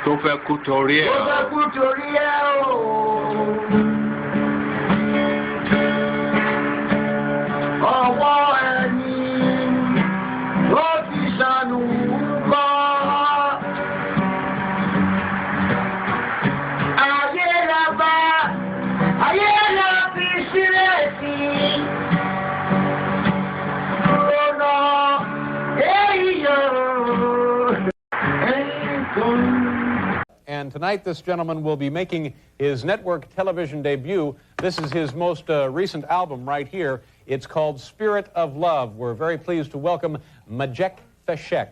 tó fẹ́ kú torí ẹ̀. Ọwọ́ ẹni ló ti ṣàánú kọ́. Ayé la bá, ayé la fi sílẹ̀ sí. Lọ́nà èyí yóò. And tonight, this gentleman will be making his network television debut. This is his most recent album right here. It's called Spirit of Love. We're very pleased to welcome Majek Feshek.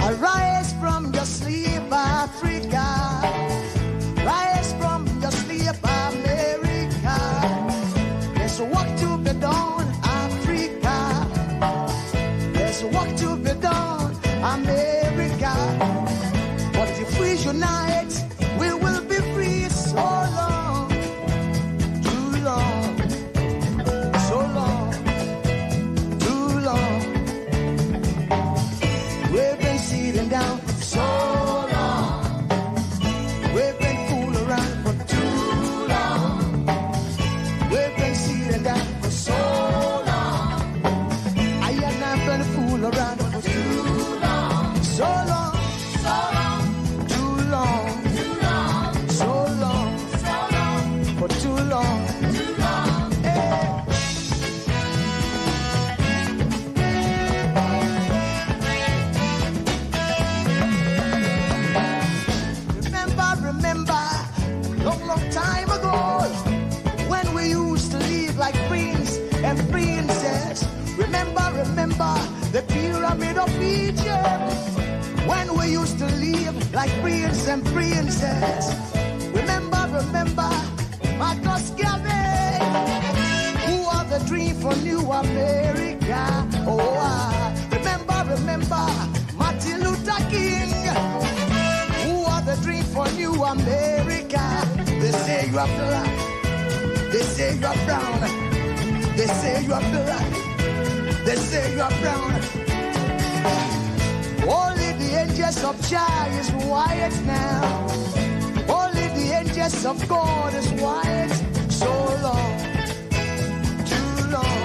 Arise from your sleep, Africa. Rise from your sleep, America. There's work to be done, Africa. There's work to be done, America. But if we unite, we will be free. So long, too long, so long, too long. We've been sitting down for so long. We've been fooling around for too long. We've been sitting down for so long. I have not been fooling around for too long. So long, so long, too long, too long, so long, for too long, too long. Hey. Remember, long time ago, when we used to live like queens and princess. Remember, the pyramid of Egypt, when we used to live like prince and princess. Remember, Marcus Garvey, who are the dream for New America. Oh, remember, Martin Luther King, the dream for New America. They say you are black, they say you are brown, they say you are black, they say you are brown. Only the angels of Jah is white now. Only the angels of God is white. So long, too long,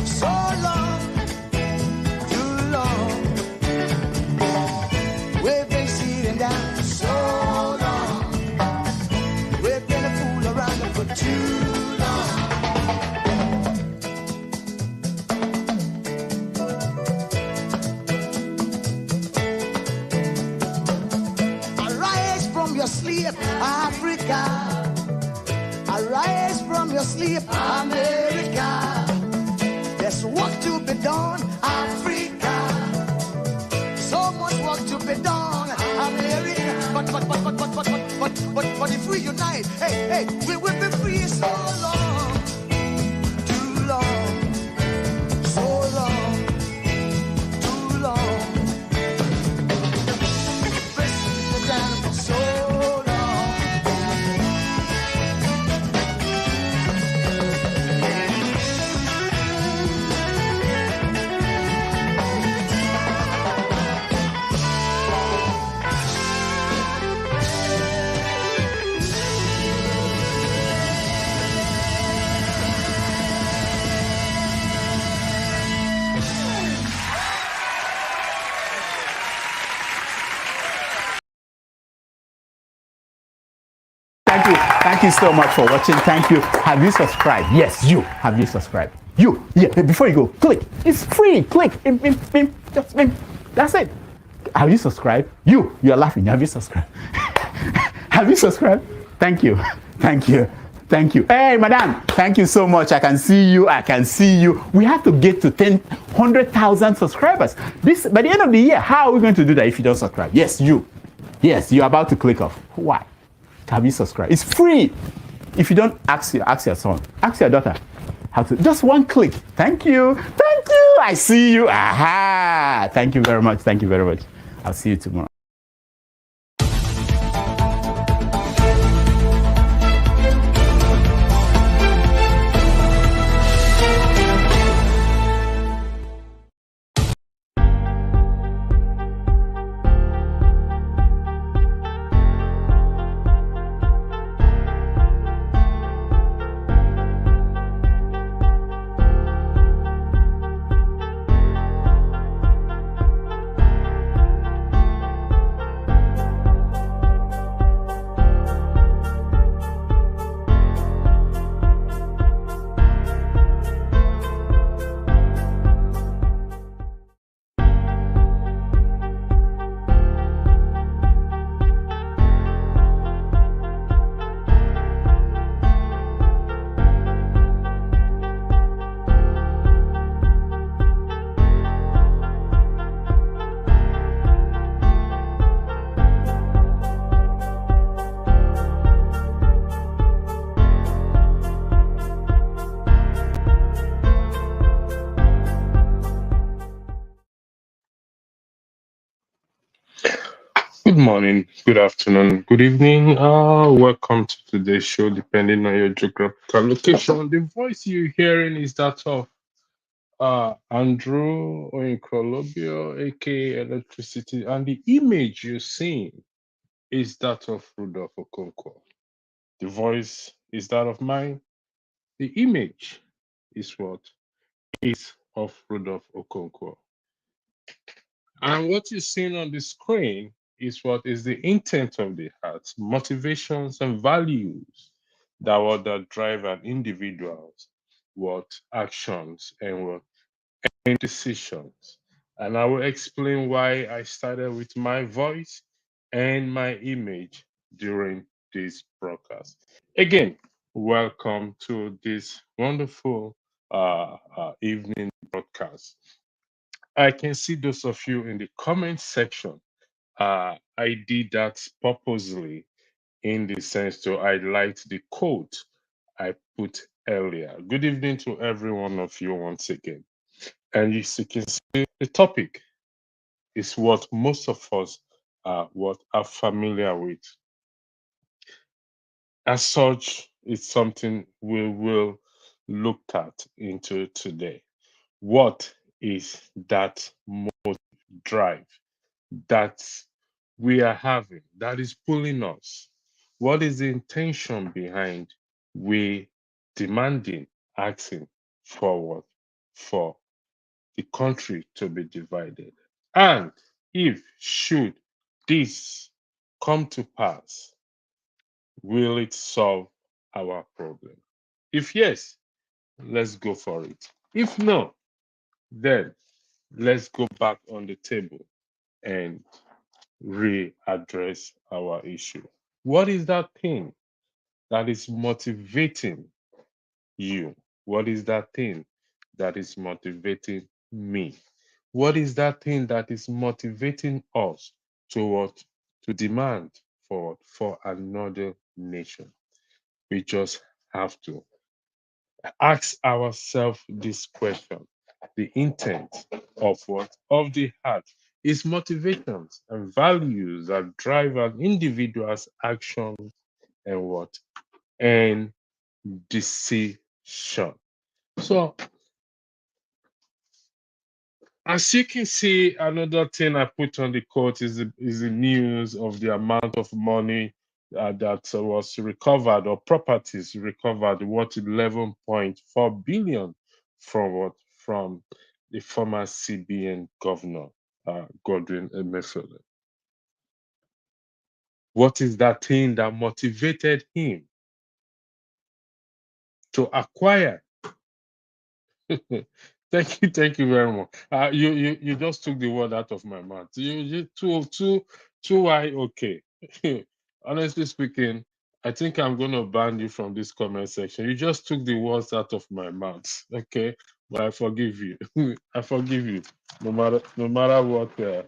so long, too long. We've been sitting down so long. We've been a fool around for too long. Arise from your sleep, Africa. Arise from your sleep, America. There's work to be done, Africa. So much work to be done, America. But if we unite, hey, we will be free. So long, too long, so long, too long. Pressing the ground for so long. Thank you so much for watching. Thank you. Have you subscribed? Yes, you. Have you subscribed? You. Yeah, before you go, click. It's free. Click. Just that's it. Have you subscribed? You're laughing. Have you subscribed? Have you subscribed? Thank you. Thank you. Thank you. Hey, madam, thank you so much. I can see you. I can see you. We have to get to 100,000 subscribers. This by the end of the year. How are we going to do that if you don't subscribe? Yes, you. Yes, you're about to click off. Why? Have you subscribed? It's free. If you don't, ask your son, ask your daughter how to. Just one click. Thank you. Thank you. I see you. Aha. Thank you very much. Thank you very much. I'll see you tomorrow. Good morning, good afternoon, good evening. Welcome to today's show, depending on your geographical location. The voice you're hearing is that of Andrew Oinkolobio, aka Electricity, and the image you're seeing is that of Rudolph Okonkwo. The voice is that of mine. The image is what is of Rudolph Okonkwo. And what you're seeing on the screen is what is the intent of the heart, motivations and values that drive an individual's what actions and what and decisions. And I will explain why I started with my voice and my image during this broadcast. Again, welcome to this wonderful evening broadcast. I can see those of you in the comment section. I did that purposely in the sense to highlight the quote I put earlier. Good evening to every one of you once again. And as you can see, the topic is what most of us are familiar with. As such, it's something we will look at into today. What is that motive drive that we are having that is pulling us? What is the intention behind we demanding, asking forward for the country to be divided? And if should this come to pass, will it solve our problem? If yes, let's go for it. If no, then let's go back on the table and readdress our issue. What is that thing that is motivating you? What is that thing that is motivating me? What is that thing that is motivating us to demand for another nation? We just have to ask ourselves this question. The intent of what? Of the heart is motivations and values that drive an individual's actions and what? And decision. So, as you can see, another thing I put on the quote is the news of the amount of money that was recovered, or properties recovered, what 11.4 billion from the former CBN governor Godwin Emefiele. What is that thing that motivated him to acquire? Thank you very much. You just took the word out of my mouth. You too high. Okay. Honestly speaking, I think I'm going to ban you from this comment section. You just took the words out of my mouth. Okay, but I forgive you. I forgive you. No matter what. I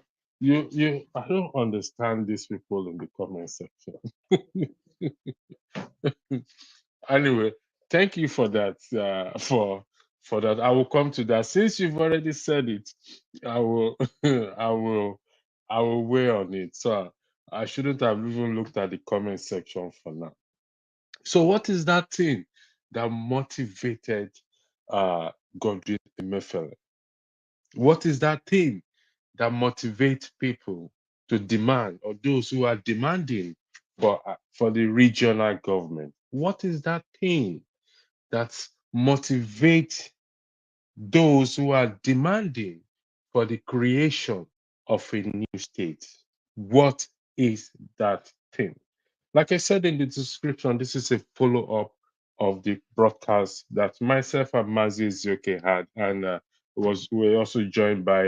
don't understand these people in the comment section. Anyway, thank you for that. For that, I will come to that. Since you've already said it, I will. I will weigh on it. So I shouldn't have even looked at the comment section for now. So what is that thing that motivated Godwin Emefiele? What is that thing that motivates people to demand, or those who are demanding for the regional government? What is that thing that motivates those who are demanding for the creation of a new state? What is that thing? Like I said in the description, this is a follow-up of the broadcast that myself and Mazi Zioke had, and we were also joined by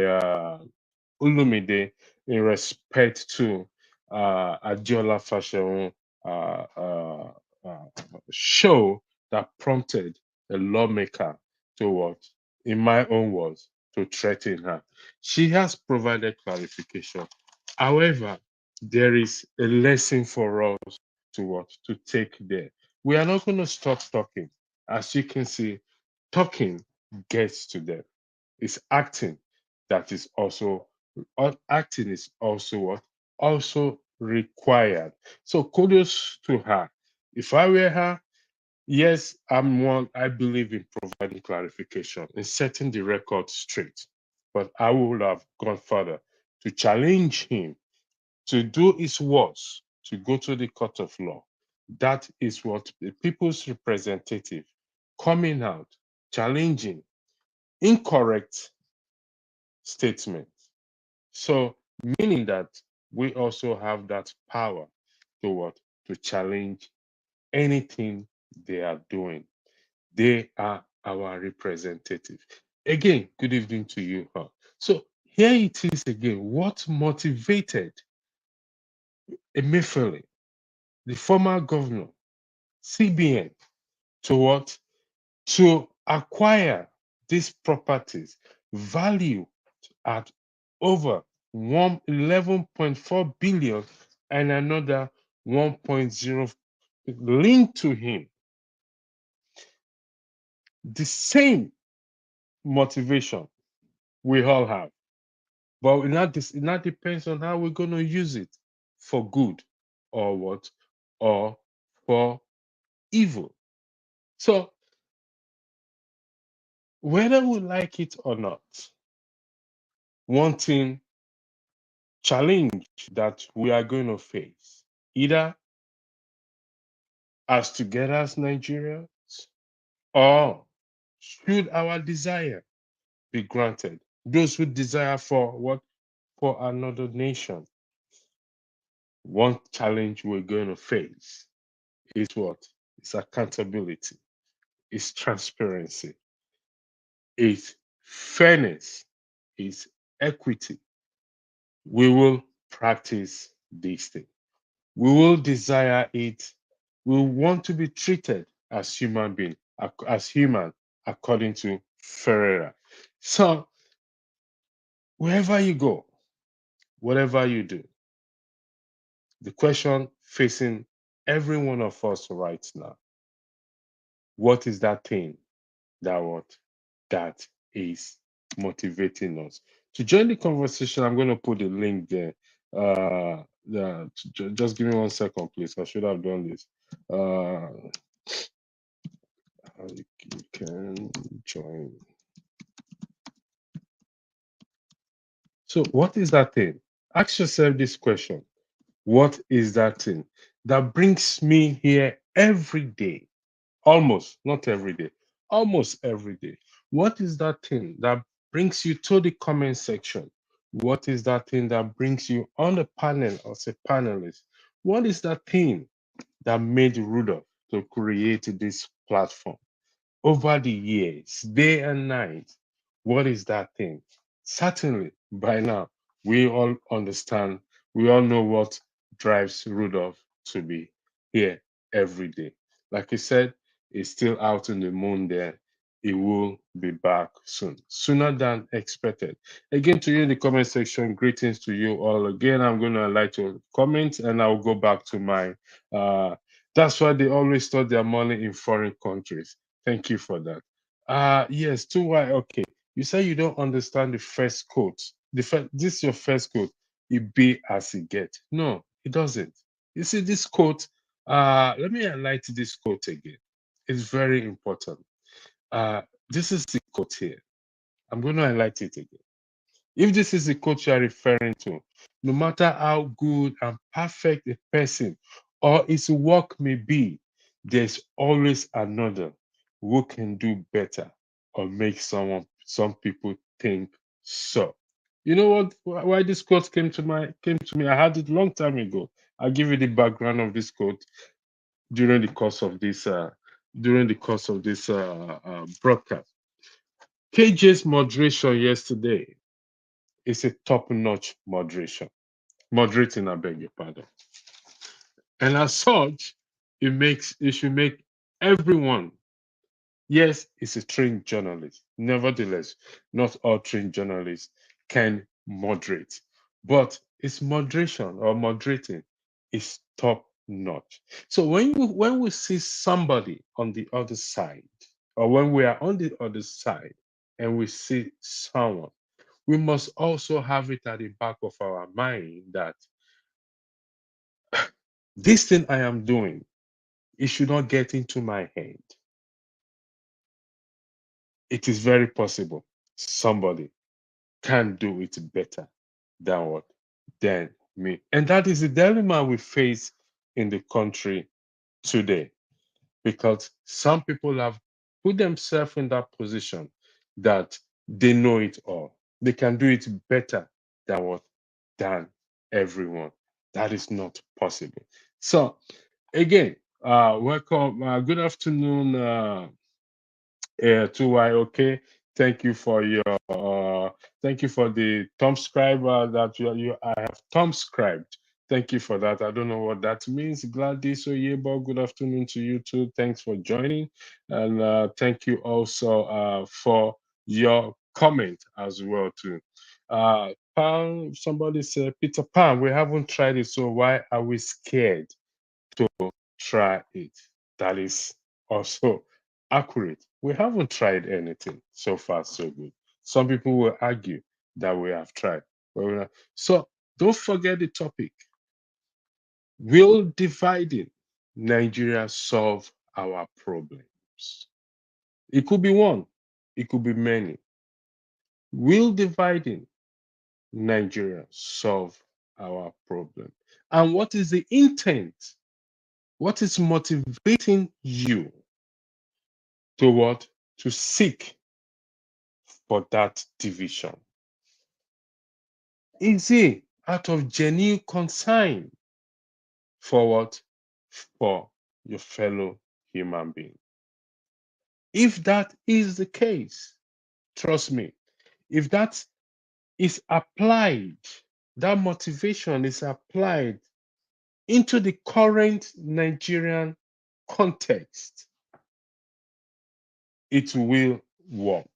Ulumide in respect to Adiola Fashion show that prompted a lawmaker to what, in my own words, to threaten her. She has provided clarification. However, there is a lesson for us to what, to take there. We are not going to stop talking. As you can see, talking gets to them. It's acting that is also acting is also what, also required. So kudos to her. If I were her, yes, I'm one. I believe in providing clarification, in setting the record straight. But I would have gone further to challenge him to do his worst, to go to the court of law. That is what the people's representative coming out, challenging incorrect statements. So, meaning that we also have that power to what? To challenge anything they are doing. They are our representative. Again, good evening to you. So here it is again. What motivated Emefiele, the former governor, CBN, to what? To acquire these properties valued at over 11.4 billion and another 1.0 linked to him. The same motivation we all have, but it not depends on how we're going to use it, for good or what, or for evil. So whether we like it or not, one thing challenge that we are going to face, either as together as Nigerians, or should our desire be granted, those who desire for what, for another nation, one challenge we're going to face is what? It's accountability, it's transparency, it's fairness, it's equity. We will practice these things. We will desire it. We want to be treated as human beings, as human, according to Ferreira. So wherever you go, whatever you do, the question facing every one of us right now, what is that thing that is motivating us? To join the conversation, I'm going to put the link there. Just give me 1 second, please. I should have done this. You can join. So, what is that thing? Ask yourself this question. What is that thing that brings me here every day? Almost, not every day, almost every day. What is that thing that brings you to the comment section? What is that thing that brings you on the panel as a panelist? What is that thing that made Rudolph to create this platform? Over the years, day and night, what is that thing? Certainly, by now, we all understand, we all know what drives Rudolph to be here every day. Like I said, it's still out in the moon there. It will be back soon, sooner than expected. Again, to you in the comment section, greetings to you all. Again, I'm going to like to comment and I'll go back to my, that's why they always store their money in foreign countries. Thank you for that. Yes, 2Y, okay. You say you don't understand the first quote. This is your first quote. It be as it get. No, it doesn't. You see this quote, let me highlight this quote again. It's very important. This is the quote here. I'm going to highlight it again. If this is the quote you are referring to, no matter how good and perfect a person or his work may be, there's always another who can do better or make some people think so. You know what? Why this quote came to me? I had it a long time ago. I'll give you the background of this quote during the course of this broadcast. KJ's moderation yesterday is a top-notch moderation. Moderating, I beg your pardon. And as such, it should make everyone. Yes, it's a trained journalist. Nevertheless, not all trained journalists can moderate. But its moderation or moderating is top notch. So when we see somebody on the other side, or when we are on the other side and we see someone, we must also have it at the back of our mind that this thing I am doing, it should not get into my head. It is very possible somebody can do it better than what? Than me. And that is the dilemma we face in the country today. Because some people have put themselves in that position that they know it all. They can do it better than what? Than everyone. That is not possible. So again, welcome. Good afternoon, 2Y. Okay. Thank you for your thank you for the thumb scribe that you I have thumb scribed. Thank you for that. I don't know what that means. Gladys Oyebo, good afternoon to you too. Thanks for joining. And thank you also for your comment as well too. Pan, somebody said, Peter Pan, we haven't tried it, so why are we scared to try it? That is also accurate. We haven't tried anything so far, so good. Some people will argue that we have tried. But we're not. So don't forget the topic. Will dividing Nigeria solve our problems? It could be one, it could be many. Will dividing Nigeria solve our problem? And what is the intent? What is motivating you to what? To seek for that division? Is it out of genuine concern for what? For your fellow human being? If that is the case, trust me, if that is applied, that motivation is applied into the current Nigerian context, it will work.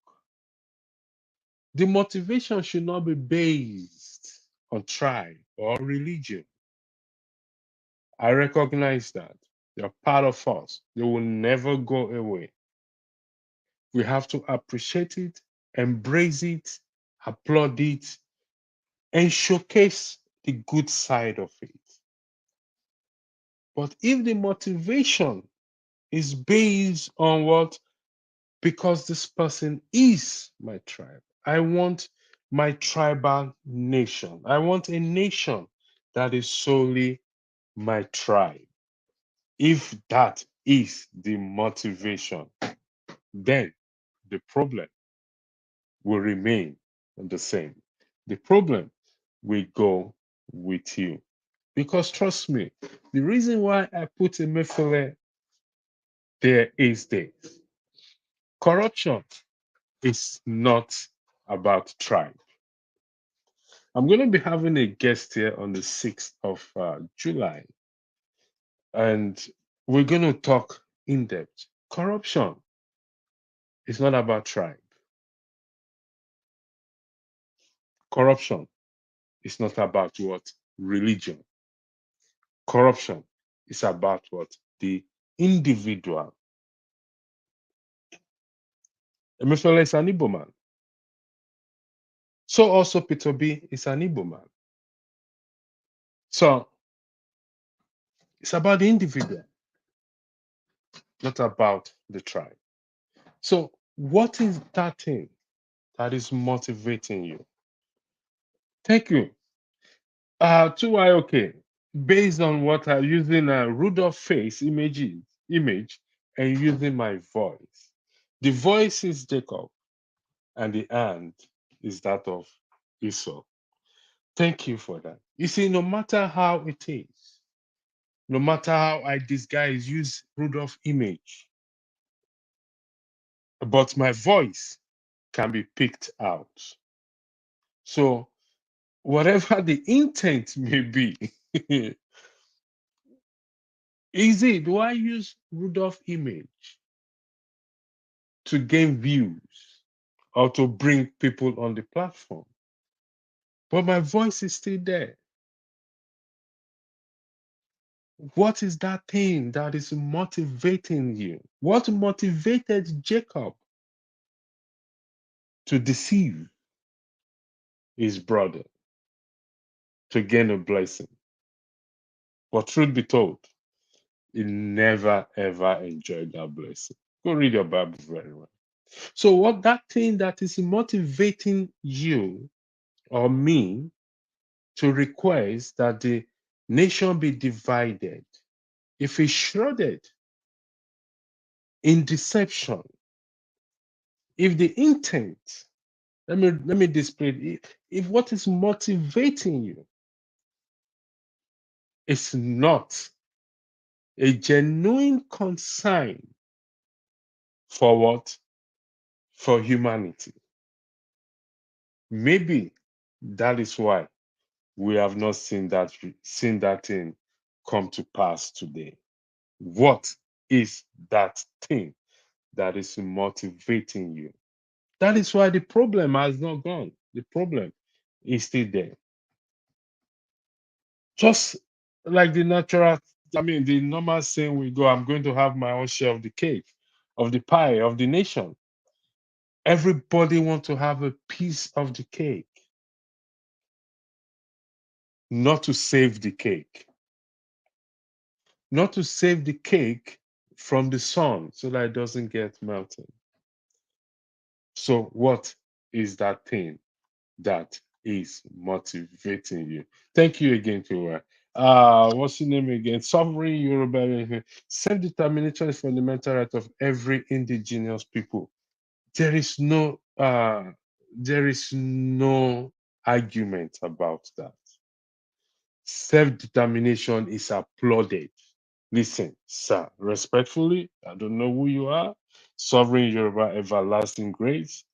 The motivation should not be based on tribe or religion. I recognize that. They're part of us. They will never go away. We have to appreciate it, embrace it, applaud it, and showcase the good side of it. But if the motivation is based on what? Because this person is my tribe. I want my tribal nation. I want a nation that is solely my tribe. If that is the motivation, then the problem will remain the same. The problem will go with you. Because trust me, the reason why I put Emefiele there is this. Corruption is not about tribe. I'm going to be having a guest here on the 6th of July. And we're going to talk in depth. Corruption is not about tribe. Corruption is not about what? Religion. Corruption is about what? The individual. Emefiele is an Igbo man. So also Peter B is an Igbo man. So it's about the individual, not about the tribe. So what is that thing that is motivating you? Thank you. Two I okay. Based on what I'm using a Rudolph face image and using my voice. The voice is Jacob and the hand is that of Esau. Thank you for that. You see, no matter how it is, no matter how I disguise, use Rudolph image, but my voice can be picked out. So whatever the intent may be, do I use Rudolph image to gain views or to bring people on the platform? But my voice is still there. What is that thing that is motivating you? What motivated Jacob to deceive his brother to gain a blessing? But truth be told, he never ever enjoyed that blessing. Go read your Bible very well. So, what that thing that is motivating you or me to request that the nation be divided, if it's shrouded in deception, if the intent, let me display it, if what is motivating you is not a genuine concern for what? For humanity. Maybe that is why we have not seen that thing come to pass today. What is that thing that is motivating you? That is why the problem has not gone. The problem is still there. Just like the the normal saying we go, I'm going to have my own share of the cake, of the pie, of the nation. Everybody wants to have a piece of the cake, not to save the cake. Not to save the cake from the sun so that it doesn't get melted. So, what is that thing that is motivating you? Thank you again, Kura. What's your name again? Sovereign Yoruba. Self-determination is fundamental right of every indigenous people. There is no argument about that. Self-determination is applauded. Listen, sir, respectfully, I don't know who you are, sovereign Yoruba, everlasting grace.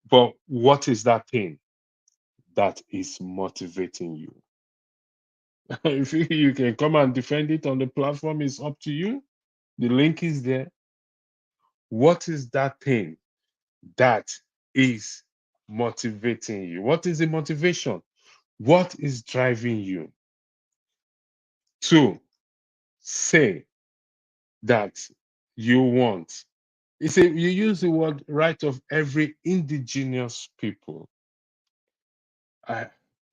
But what is that thing that is motivating you? If you can come and defend it on the platform, it's up to you. The link is there. What is that thing that is motivating you? What is the motivation? What is driving you to say that you want? You see, you use the word right of every indigenous people.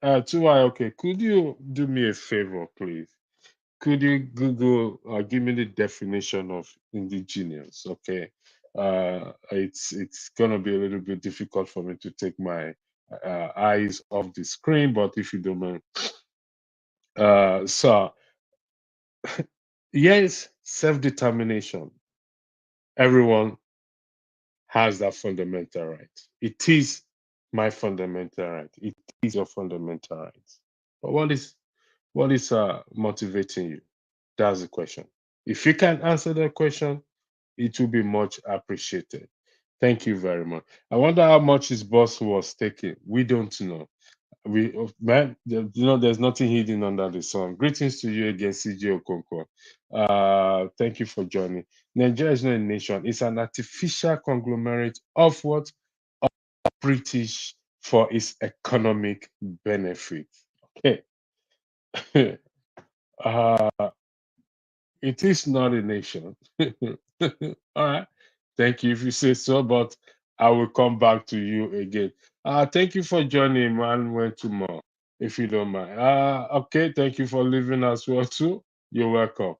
Okay, could you do me a favor, please? Could you Google, give me the definition of indigenous? Okay, it's gonna be a little bit difficult for me to take my eyes off the screen, but if you don't mind, so yes, self-determination. Everyone has that fundamental right. It is my fundamental right. It is your fundamental right. But what is motivating you? That's the question. If you can answer that question, it will be much appreciated. Thank you very much. I wonder how much his boss was taking. We don't know. Man, there's nothing hidden under the sun. Greetings to you again, CJ Okonkwo. Thank you for joining. Nigeria is not a nation, it's an artificial conglomerate of what? Of British for its economic benefit. Okay. uh, it is not a nation. All right. Thank you if you say so, but I will come back to you again. Thank you for joining, man. Went to more, if you don't mind. Okay, thank you for leaving as well too. You're welcome.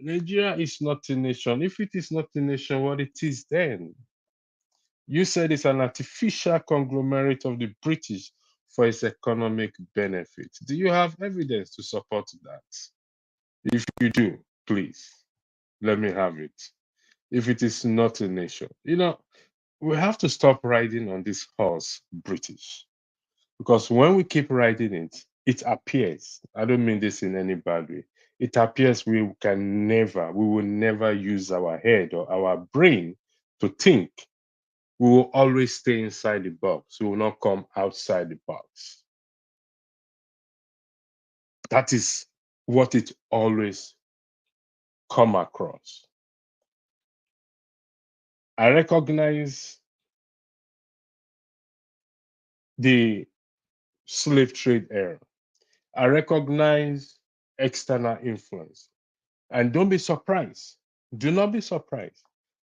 Nigeria is not a nation. If it is not a nation, what it is then? You said it's an artificial conglomerate of the British for its economic benefit. Do you have evidence to support that? If you do, please let me have it. If it is not a nation, we have to stop riding on this horse, British, because when we keep riding it, it appears, I don't mean this in any bad way, it appears we will never use our head or our brain to think. We will always stay inside the box. We will not come outside the box. That is what it always come across. I recognize the slave trade era. I recognize external influence. And don't be surprised. Do not be surprised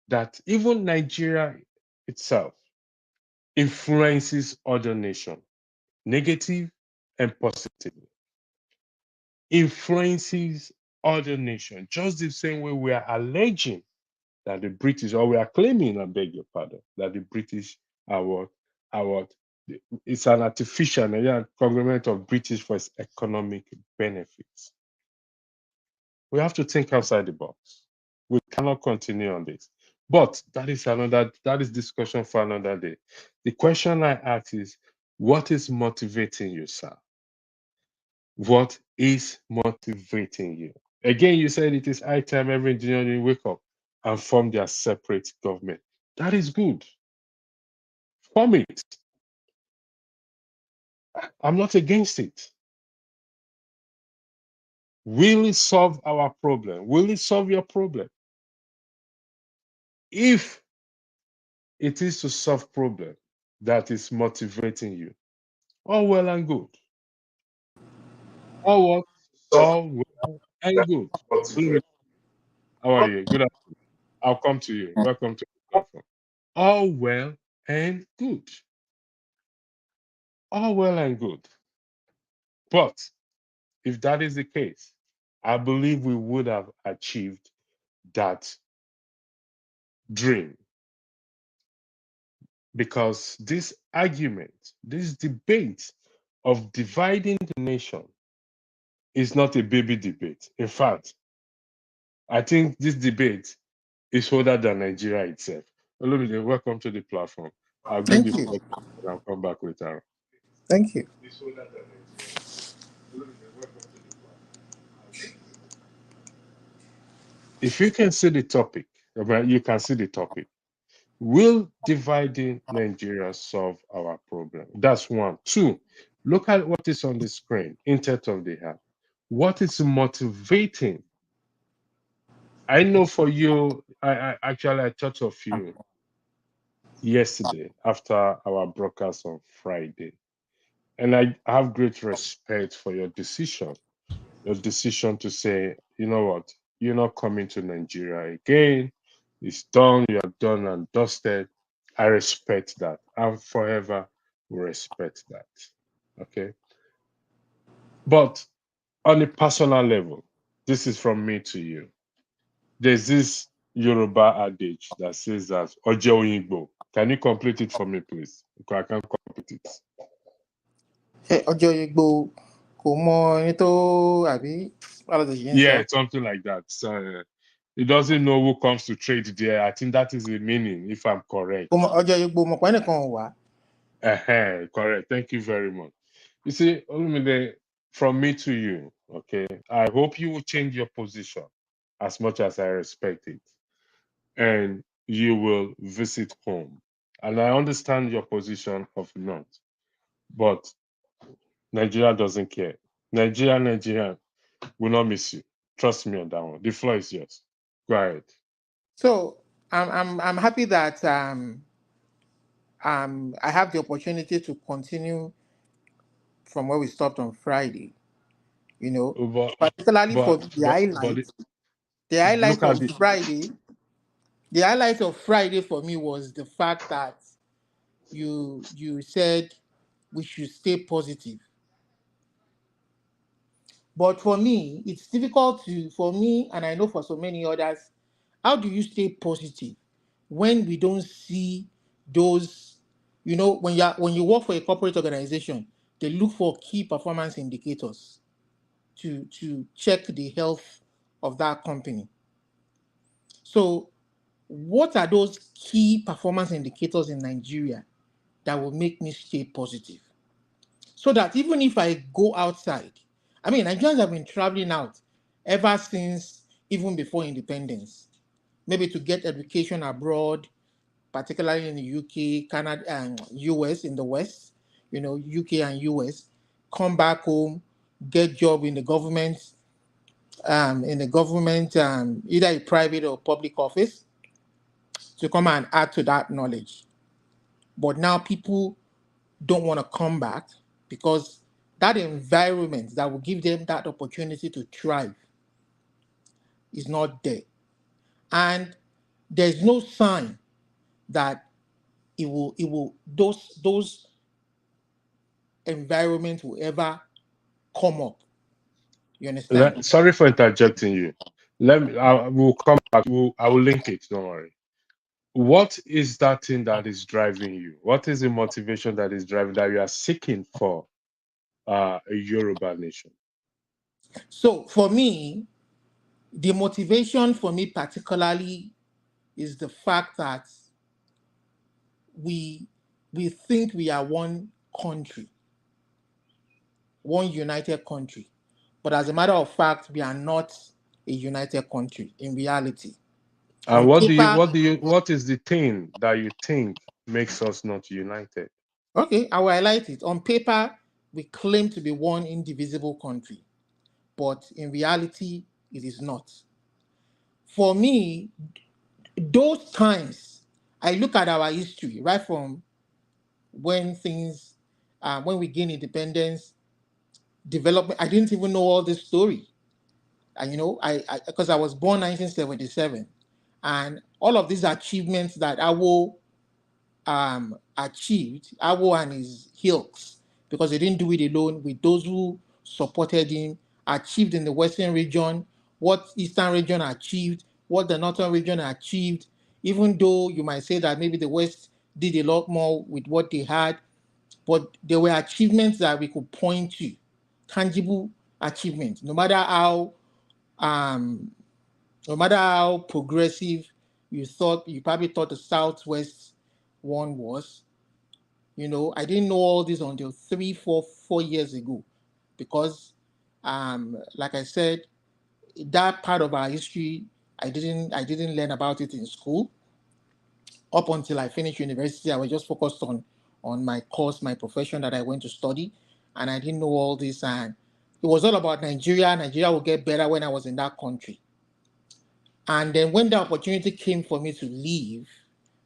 that even Nigeria itself influences other nations, negative and positive. Influences other nations, just the same way we are alleging that the British, or we are claiming, I beg your pardon, that the British are what it's an artificial conglomerate of British for its economic benefits. We have to think outside the box. We cannot continue on this. But that is discussion for another day. The question I ask is, what is motivating you, sir? What is motivating you? Again, you said it is high time every Nigerian wake up and form their separate government. That is good. Form it. I'm not against it. Will it solve our problem? Will it solve your problem? If it is to solve problem that is motivating you, all well and good. All what? All well and good. How are you? Good afternoon. I'll come to you. Welcome to the platform. All well and good. All well and good. But if that is the case, I believe we would have achieved that dream. Because this argument, this debate of dividing the nation is not a baby debate. In fact, I think this debate is older than Nigeria itself. Olumide, welcome to the platform. I'll give you Thank you. 4 minutes and I'll come back later. Thank you. It's older than Nigeria. Olumide, welcome to the platform. If you can see the topic, you can see the topic. Will dividing Nigeria solve our problem? That's one. Two, look at what is on the screen, intent of the heart. What is motivating? I know for you, I thought of you yesterday after our broadcast on Friday. And I have great respect for your decision to say, you know what, you're not coming to Nigeria again. It's done, you're done and dusted. I respect that. And forever will respect that. Okay. But on a personal level, this is from me to you. There's this Yoruba adage that says that Oje Oyinbo. Can you complete it for me, please? Because I can't complete it. Ṣé ọjọ́ Igbo kò mọ ẹni tó àbí báwo ló ṣe ń sọ? Yeah, something like that. So he doesn't know who comes to trade there. I think that is the meaning, if I'm correct. Ọjọ́ Igbo mọ̀ pé ẹnìkan ò wá. Correct. Thank you very much. You see, Olumide, from me to you, okay, I hope you will change your position as much as I respect it. And you will visit home. And I understand your position of not. But Nigeria doesn't care. Nigerian will not miss you. Trust me on that one. The floor is yours. Go ahead. So I'm happy that I have the opportunity to continue from where we stopped on Friday. You know, particularly for the But highlight. The highlight look at of the Friday. The highlight of Friday for me was the fact that you said we should stay positive. But for me, it's difficult for me, and I know for so many others, how do you stay positive when we don't see those, when you work for a corporate organization, they look for key performance indicators to check the health of that company. So what are those key performance indicators in Nigeria that will make me stay positive? So that even if I go outside, I mean, Nigerians have been traveling out ever since, even before independence, maybe to get education abroad, particularly in the UK, Canada, and US in the West, UK and US, come back home, get job in the government, either a private or public office, to come and add to that knowledge. But now people don't want to come back because that environment that will give them that opportunity to thrive is not there. And there's no sign that those environments will ever come up. You understand? Sorry for interjecting you. We'll come back. I will link it. Don't worry. What is that thing that is driving you? What is the motivation that is driving that you are seeking for a Yoruba nation? So for me, the motivation for me particularly is the fact that we think we are one country, one united country. But as a matter of fact, we are not a united country in reality. And On paper, what is the thing that you think makes us not united? okay, I will highlight it. On paper, we claim to be one indivisible country, but in reality, it is not. For me, those times, I look at our history, right from when when we gained independence, development. I didn't even know all this story. And because I was born 1977, and all of these achievements that Awo achieved, Awo and his hills, because he didn't do it alone, with those who supported him, achieved in the Western region, what Eastern region achieved, what the Northern region achieved, even though you might say that maybe the West did a lot more with what they had, but there were achievements that we could point to, tangible achievements, no matter how progressive you probably thought the Southwest one was. I didn't know all this until 4 years ago, because, like I said, that part of our history, I didn't learn about it in school. Up until I finished university, I was just focused on my course, my profession that I went to study, and I didn't know all this. And it was all about Nigeria. Nigeria will get better when I was in that country. And then when the opportunity came for me to leave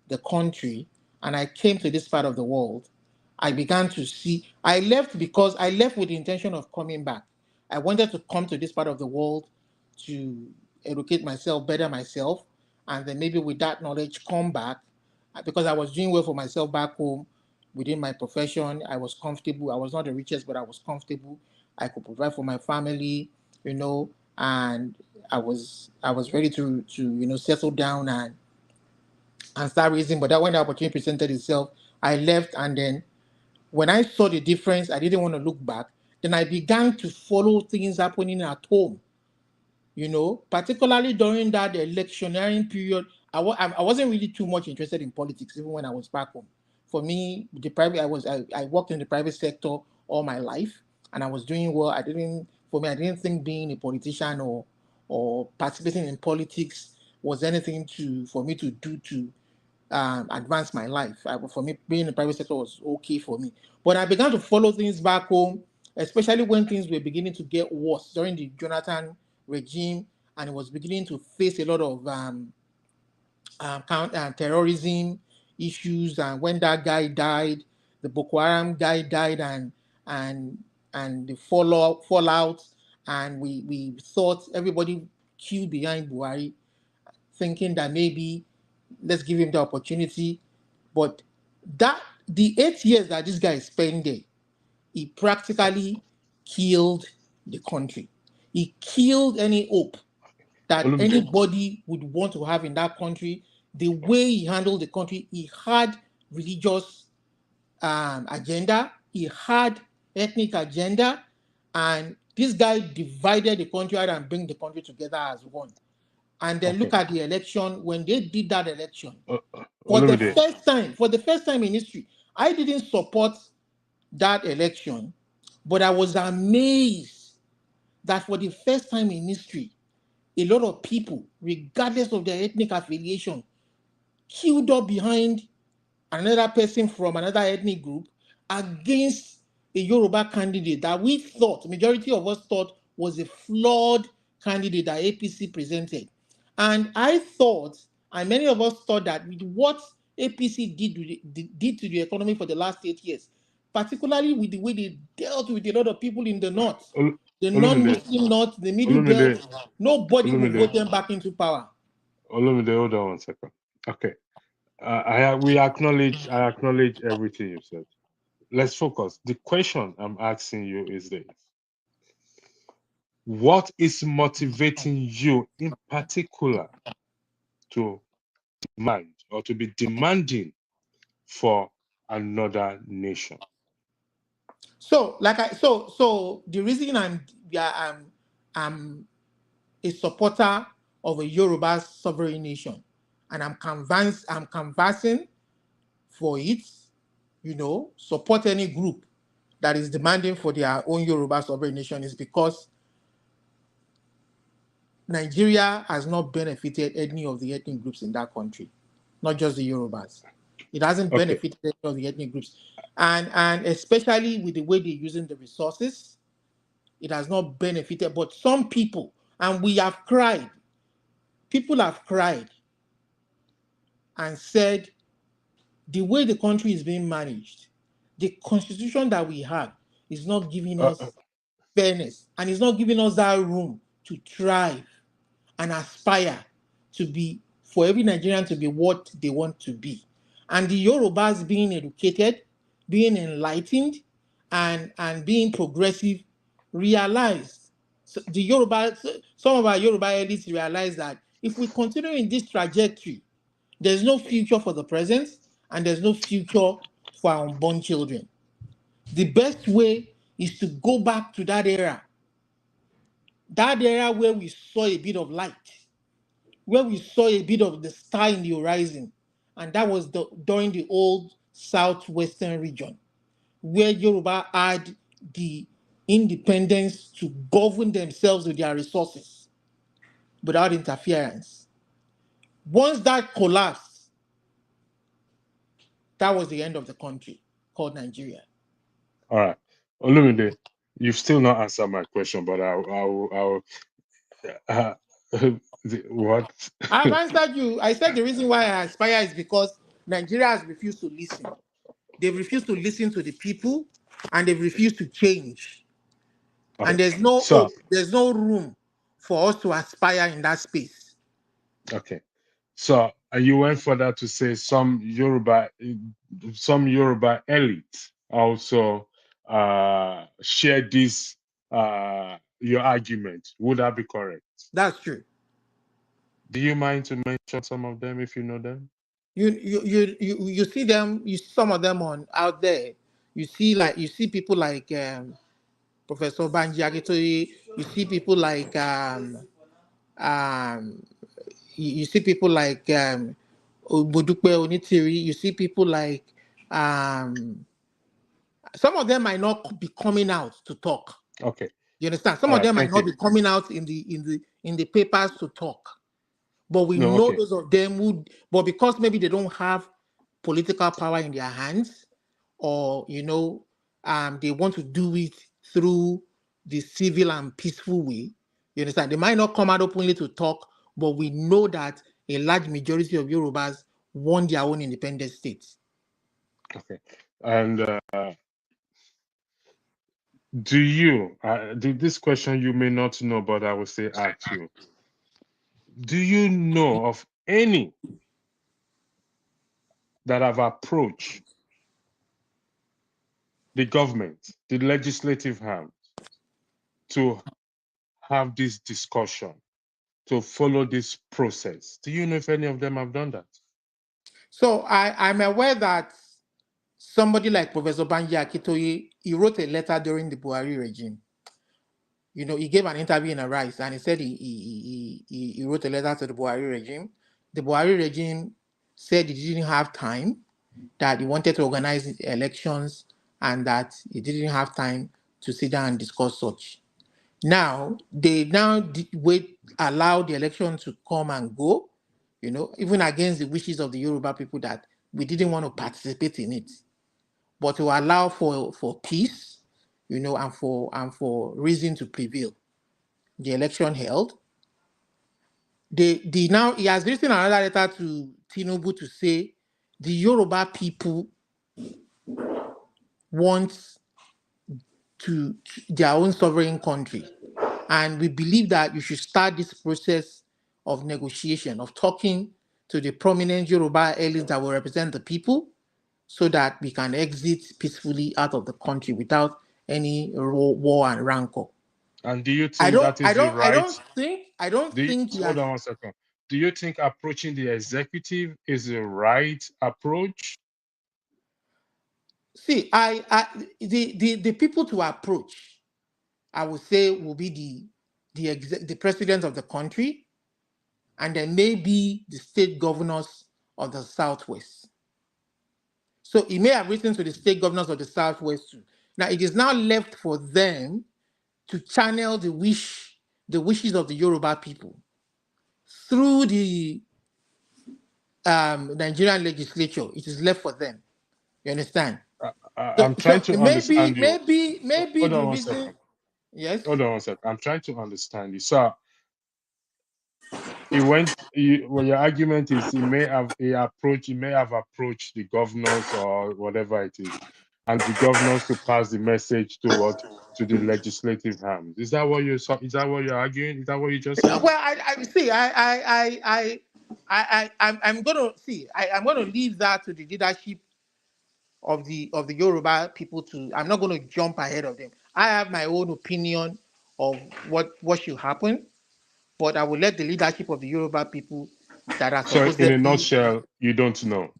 the country and I came to this part of the world, I began to see, I left with the intention of coming back. I wanted to come to this part of the world to educate myself, better myself, and then maybe with that knowledge come back, because I was doing well for myself back home within my profession. I was comfortable. I was not the richest, but I was comfortable. I could provide for my family, and I was ready to settle down and start raising. But that when the opportunity presented itself, I left, and then when I saw the difference, I didn't want to look back. Then I began to follow things happening at home. Particularly during that electioneering period, I wasn't really too much interested in politics, even when I was back home. For me, I worked in the private sector all my life, and I was doing well. I didn't think being a politician or participating in politics was anything for me to do to advance my life. For me, being in the private sector was okay for me. But I began to follow things back home, especially when things were beginning to get worse during the Jonathan regime, and it was beginning to face a lot of terrorism issues. And when that guy died, the Boko Haram guy died, and the fallout, and we thought everybody queued behind Buhari, thinking that maybe let's give him the opportunity. But the 8 years that this guy spent there, he practically killed the country. He killed any hope that Olumide. anybody would want to have in that country. The way he handled the country, he had religious agenda, he had ethnic agenda, and this guy divided the country out and bring the country together as one. And then look at the election. When they did that election, for the first time in history, I didn't support that election, but I was amazed that for the first time in history, a lot of people, regardless of their ethnic affiliation, queued up behind another person from another ethnic group against a Yoruba candidate that we thought, majority of us thought, was a flawed candidate that APC presented. And I thought, and many of us thought, that with what APC did to the economy for the last 8 years, particularly with the way they dealt with a lot of people in the north, the non-Muslim north, the middle belt, nobody would vote them back into power. Olumide, hold on 1 second. Okay. I acknowledge everything you said. Let's focus. The question I'm asking you is this: what is motivating you in particular to demand or to be demanding for another nation? So, so the reason I'm a supporter of a Yoruba sovereign nation, and I'm canvassing for it, support any group that is demanding for their own Yoruba sovereign nation, is because Nigeria has not benefited any of the ethnic groups in that country, not just the Yorubas. It hasn't benefited any of the ethnic groups. And especially with the way they're using the resources, it has not benefited. But some people, and we have cried, people have cried and said, the way the country is being managed, the constitution that we have is not giving us fairness, and it's not giving us that room to thrive and aspire to be, for every Nigerian to be what they want to be. And the Yorubas being educated, being enlightened, and being progressive, realized, some of our Yoruba elites realize that if we continue in this trajectory, there's no future for the present, and there's no future for our unborn children. The best way is to go back to that era where we saw a bit of light, where we saw a bit of the star in the horizon, and that was during the old southwestern region, where Yoruba had the independence to govern themselves with their resources without interference. Once that collapsed, that was the end of the country called Nigeria. All right, Olumide, you've still not answered my question, but I'll what? I've answered you. I said the reason why I aspire is because Nigeria has refused to listen. They've refused to listen to the people, and they've refused to change. Okay. And there's no hope. There's no room for us to aspire in that space. Okay. So you went further to say some Yoruba elite also share this your argument. Would that be correct? That's true. Do you mind to mention some of them if you know them? You see them, some of them on out there. You see people like Professor Banji Akintoye. You see people like you see people like Bodupe Onitiri. You see people like some of them might not be coming out to talk. Okay. You understand? Some of them might not be coming out in the papers to talk. But we know those of them would, but because maybe they don't have political power in their hands, or they want to do it through the civil and peaceful way. You understand? They might not come out openly to talk, but we know that a large majority of Yorubas want their own independent states. Okay. And do you, this question you may not know, but I will say ask you. Do you know of any that have approached the government, the legislative arm, to have this discussion, to follow this process? Do you know if any of them have done that? So I'm aware that somebody like Professor Banji Akitoye, he wrote a letter during the Buhari regime. You know, he gave an interview in Arise and he said he wrote a letter to the Buhari regime. The Buhari regime said he didn't have time, that he wanted to organize elections and that he didn't have time to sit down and discuss such. Now, they allow the election to come and go, you know, even against the wishes of the Yoruba people that we didn't want to participate in it, but to allow for peace, you know, and for reason to prevail. The election held. Now he has written another letter to Tinubu to say the Yoruba people want to their own sovereign country, and we believe that you should start this process of negotiation, of talking to the prominent Yoruba elites that will represent the people, so that we can exit peacefully out of the country without any war and rancor. And do you think that is the right? I don't think Hold on 1 second. Do you think approaching the executive is the right approach? See, the people to approach, I would say, will be the president of the country, and then maybe the state governors of the Southwest. So he may have written to the state governors of the Southwest too. Now it is now left for them to channel the wishes of the Yoruba people through the Nigerian legislature. It is left for them. You understand? I'm trying to understand you. Maybe Hold the on 1 reason. second. Yes. Hold on 1 second. I'm trying to understand you. So well, your argument is he may have approached the governors or whatever it is, and the governors to pass the message to the legislative arm. Is that what you're arguing? Is that what you just said? Well, I'm gonna leave that to the leadership of the Yoruba people to. I'm not gonna jump ahead of them. I have my own opinion of what should happen, but I will let the leadership of the Yoruba people that are So in a supposedly, nutshell, you don't know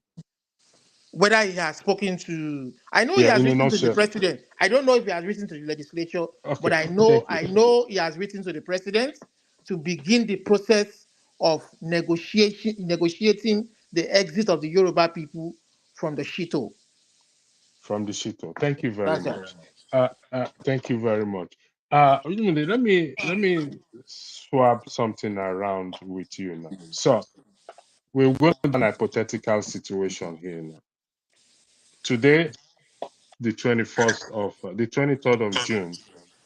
whether he has spoken to. I know he Yeah, has in a written to the nutshell. president. I don't know if he has written to the legislature, but Okay, I thank you. know he has written to the president to begin the process of negotiating the exit of the Yoruba people from the Shito. From the Shito. Thank you very That's much. it. Thank you very much. Let me swap something around with you now. So we're going to an hypothetical situation here now. Today, the 23rd of June,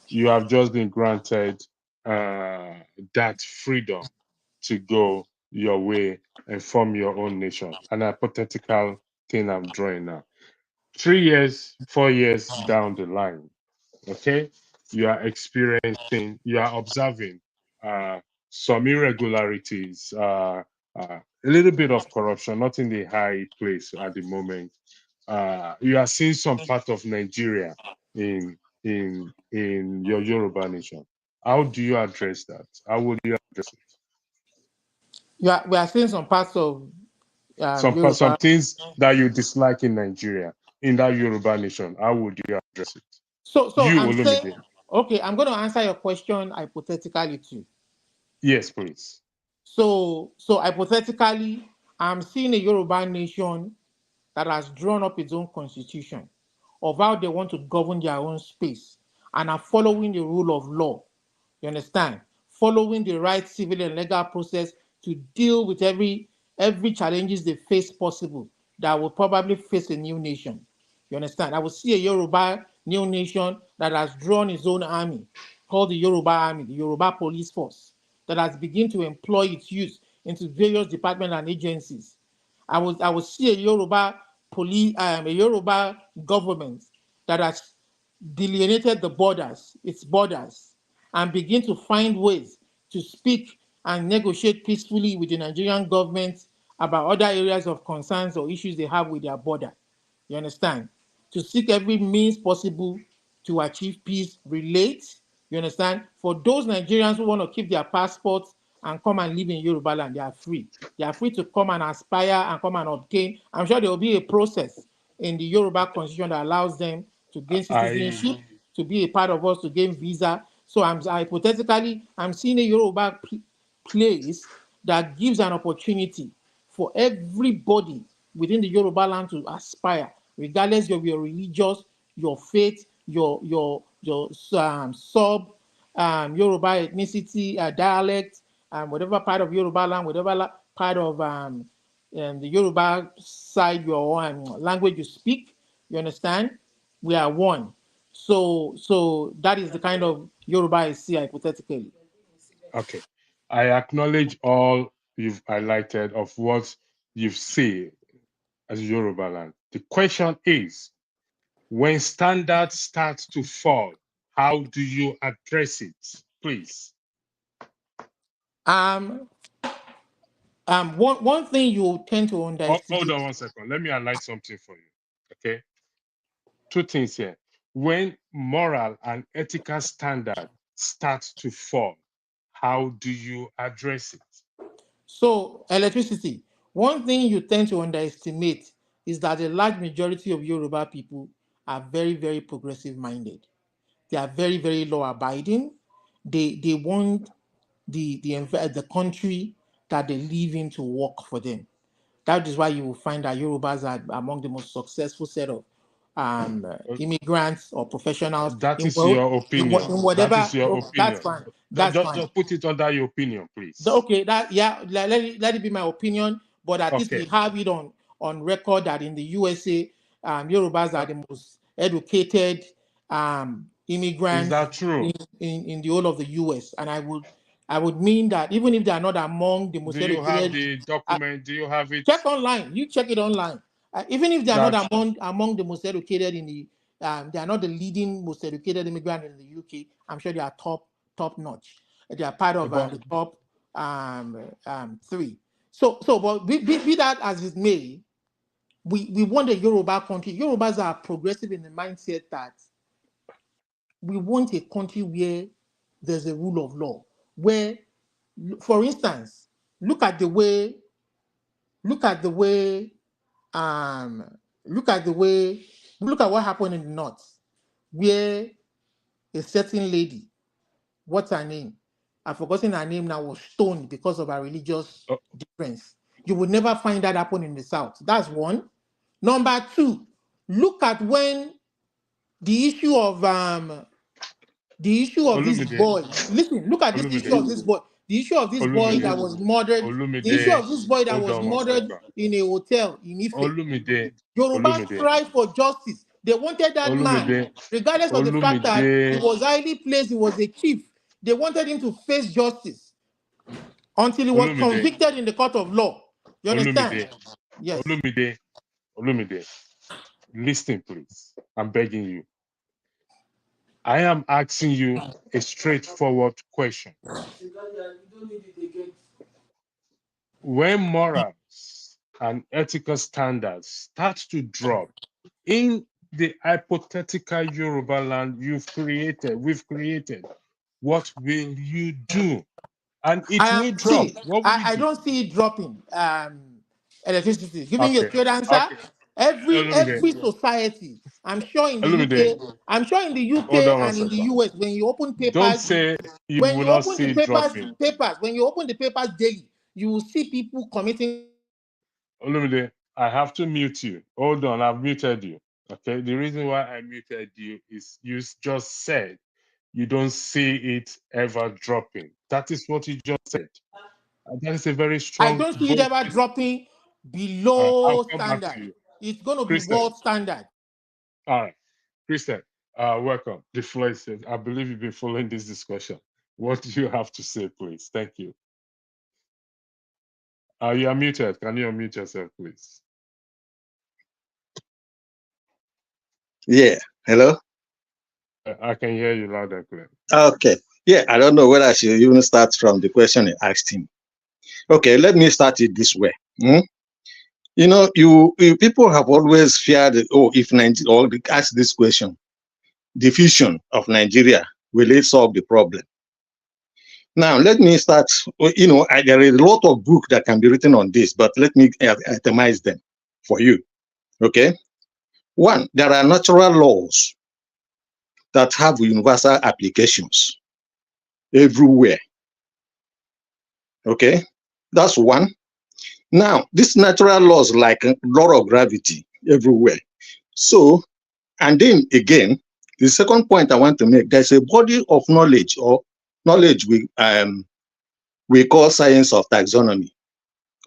you have just been granted that freedom to go your way and form your own nation. An hypothetical thing I'm drawing now. 3 years, 4 years down the line, okay, you are observing some irregularities, a little bit of corruption, not in the high place at the moment. You are seeing some part of Nigeria in your Yoruba nation. How do you address that? How would you address it? We are seeing some parts of Some Yoruba. things that you dislike in Nigeria, in that Yoruba nation. How would you address it? So You, I'm saying, Olumide. okay, I'm going to answer your question hypothetically too. Yes, please. So hypothetically, I'm seeing a Yoruba nation that has drawn up its own constitution of how they want to govern their own space and are following the rule of law. You understand? Following the right civil and legal process to deal with every challenges they face possible that will probably face a new nation. You understand? I will see a Yoruba new nation that that has drawn its own army, called the Yoruba Army, the Yoruba Police Force, that has begun to employ its youth into various departments and agencies. I would see a Yoruba a Yoruba government that has delineated the borders, its borders, and begin to find ways to speak and negotiate peacefully with the Nigerian government about other areas of concerns or issues they have with their border. You understand? To seek every means possible to achieve peace, relate. You understand? For those Nigerians who want to keep their passports and come and live in Yoruba land, they are free. They are free to come and aspire and come and obtain. I'm sure there will be a process in the Yoruba constitution that allows them to gain citizenship, to be a part of us, to gain visa. So I'm seeing a Yoruba place that gives an opportunity for everybody within the Yoruba land to aspire, regardless of your religious, your faith, your sub Yoruba ethnicity, dialect, whatever part of Yoruba land, whatever part of the Yoruba side, your language you speak. You understand? We are one. So that is the kind of Yoruba I see hypothetically. Okay. I acknowledge all you've highlighted of what you've said as Yoruba land. The question is, when standards start to fall, how do you address it? Please. One thing you tend to underestimate. Hold on 1 second. Let me highlight something for you. Okay. 2 things here. When moral and ethical standards start to fall, how do you address it? So, electricity. One thing you tend to underestimate is that a large majority of Yoruba people are very, very progressive minded. They are very, very law abiding. They want the country that they live in to work for them. That is why you will find that Yorubas are among the most successful set of immigrants or professionals That is your opinion. in whatever. That is your That's opinion. fine. That's fine. Just put it under your opinion, please. Okay, let it be my opinion, but at least we Okay. have it on record that in the USA, Yorubas are the most educated immigrants Is that true? in the whole of the US. And I would mean that even if they are not among the most Do you have educated, the document? Do you have it? check online. You check it online. Even if they are not among the most educated in the, they are not the leading most educated immigrant in the UK. I'm sure they are top notch. They are part of the top 3. But be that as it may, we want a Yoruba country. Yorubas are progressive in the mindset that we want a country where there's a rule of law. Where, for instance, look at what happened in the north, where a certain lady, what's her name? I've forgotten her name now, was stoned because of her religious difference. You would never find that happen in the south. That's one. Number 2, look at when the issue of this boy. Listen, look at this issue of this boy. The issue of this boy that was murdered. The issue of this boy that was murdered in a hotel in Ife. Yoruba strive for justice. They wanted that man, regardless of the fact that he was highly placed, he was a chief. They wanted him to face justice until he was convicted in the court of law. You understand? Yes. Olumide, listen, please. I'm begging you. I am asking you a straightforward question. When morals and ethical standards start to drop in the hypothetical Yoruba land we've created, what will you do? And it will drop. What will you do? I don't see it dropping. Electricity. Giving you a straight answer. Okay. Every society, I'm sure in the UK, and in the US, when you open papers, don't say you when will you not open see the it dropping. when you open the papers daily, you will see people committing. Olumide, I have to mute you. Hold on, I've muted you. Okay. The reason why I muted you is you just said you don't see it ever dropping. That is what you just said. And that is a very strong. I don't see it ever dropping below standard. It's going to be world standard. All right, Christian, Welcome. The floor is yours. I believe you've been following this discussion. What do you have to say, please? Thank you. You are muted. Can you unmute yourself, please? Yeah. Hello? I can hear you loud and clear. Okay. Yeah, I don't know whether I should even start from the question you asked him. Okay, let me start it this way. You know, you people have always feared, if Nigeria, or ask this question, the fusion of Nigeria, will it solve the problem? Now, let me start. You know, there is a lot of books that can be written on this, but let me itemize them for you. Okay. One, there are natural laws that have universal applications everywhere. Okay, that's one. Now, these natural laws, like law of gravity, everywhere. So, and then again, the second point I want to make, there's a body of knowledge, or knowledge we call science of taxonomy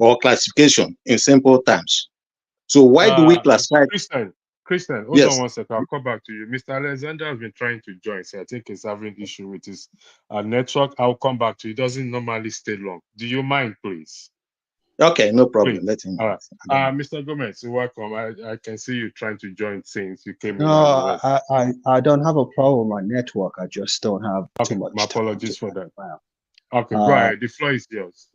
or classification in simple terms. So why do we classify? Christian, hold Yes. on one second. I'll come back to you. Mr. Alexander has been trying to join, so I think he's having issue with his network. I'll come back to you. It doesn't normally stay long. Do you mind, please? Okay, no problem. Please. Let him. All right. Mr. Gomez, you're welcome. I can see you trying to join since you came in. No, I don't have a problem with my network. I just don't have too much my time. apologies for that. Okay, go ahead. The floor is yours.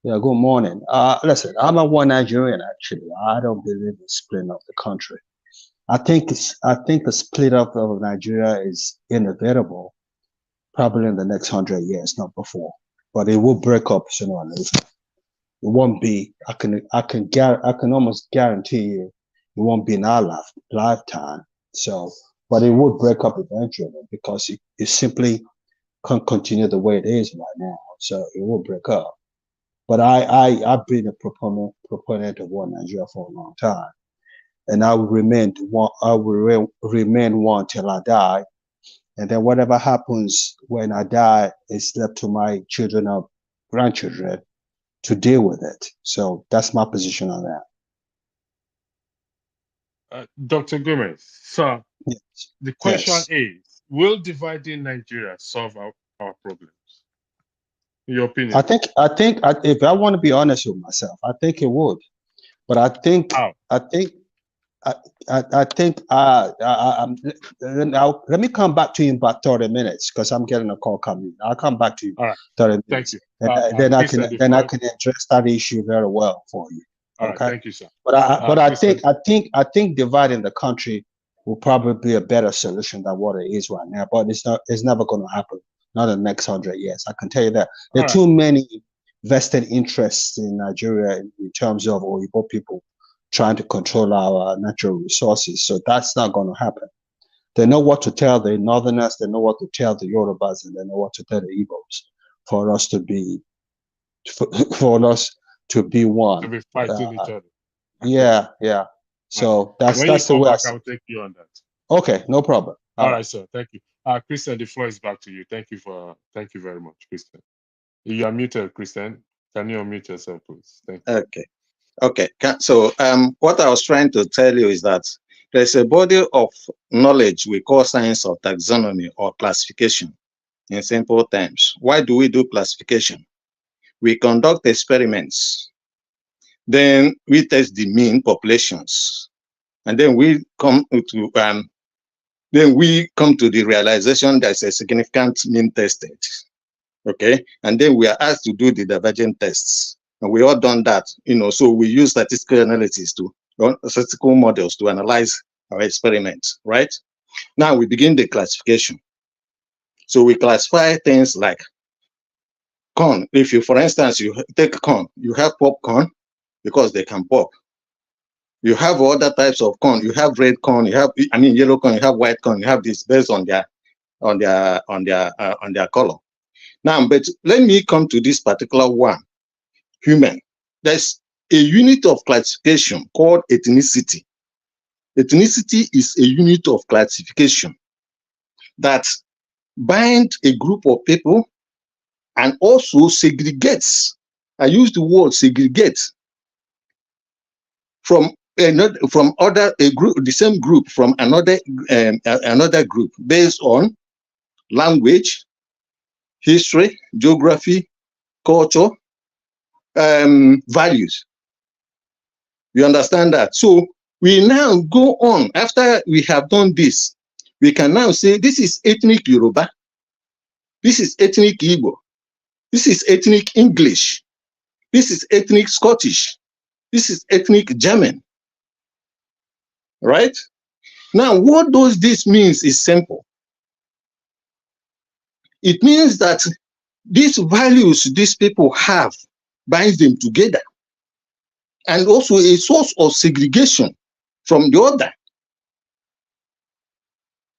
Yeah, good morning. Listen, I'm a one Nigerian actually. I don't believe in splitting up the country. I think the split up of Nigeria is inevitable, probably in the next 100 years, not before. But it will break up sooner or later. It won't be. I can almost guarantee you, it won't be in our lifetime. So, but it would break up eventually because it simply can't continue the way it is right now. So it will break up. But I've been a proponent of one Nigeria for a long time, and I will remain one. I will remain one till I die, and then whatever happens when I die is left to my children or grandchildren to deal with it. So that's my position on that. Dr. Gomez, sir, yes. The question is, will dividing Nigeria solve our problems? In your opinion? I think if I want to be honest with myself, I think it would. But I think let me come back to you in about 30 minutes because I'm getting a call coming. I'll come back to you. All right. 30 minutes. Thank you. Then I can address that issue very well for you. All okay. Right. Thank you, sir. But I think dividing the country will probably be a better solution than what it is right now. But it's never going to happen. Not in the next 100 years. I can tell you that. There are too many vested interests in Nigeria in terms of Oyibo people trying to control our natural resources. So that's not going to happen. They know what to tell the Northerners, they know what to tell the Yorubas, and they know what to tell the Igbos for us to be one. To be fighting each other. Yeah. So that's the way I'll take you on that. Okay, no problem. All right, sir. Thank you. Christian, the floor is back to you. Thank you very much, Christian. You are muted, Christian. Can you unmute yourself, please? Thank you. Okay. So what I was trying to tell you is that there's a body of knowledge we call science of taxonomy or classification in simple terms. Why do we do classification? We conduct experiments, then we test the mean populations, and then we come to the realization there's a significant mean tested. Okay, and then we are asked to do the divergent tests, and we all done that. So we use statistical analysis statistical models to analyze our experiments. Right now, we begin the classification. So we classify things like corn. If you, for instance, you take corn, you have popcorn because they can pop. You have other types of corn. You have red corn. You have, yellow corn. You have white corn. You have this based on their color. Now, but let me come to this particular one, human. There's a unit of classification called ethnicity. Ethnicity is a unit of classification that binds a group of people and also segregates. I use the word segregate from from a group, the same group from another group based on language, history, geography, culture, values. You understand that? So we now go on after we have done this. We can now say this is ethnic Yoruba, this is ethnic Igbo, this is ethnic English, this is ethnic Scottish, this is ethnic German. Right? Now, what does this mean is simple. It means that these values these people have binds them together, and also a source of segregation from the other.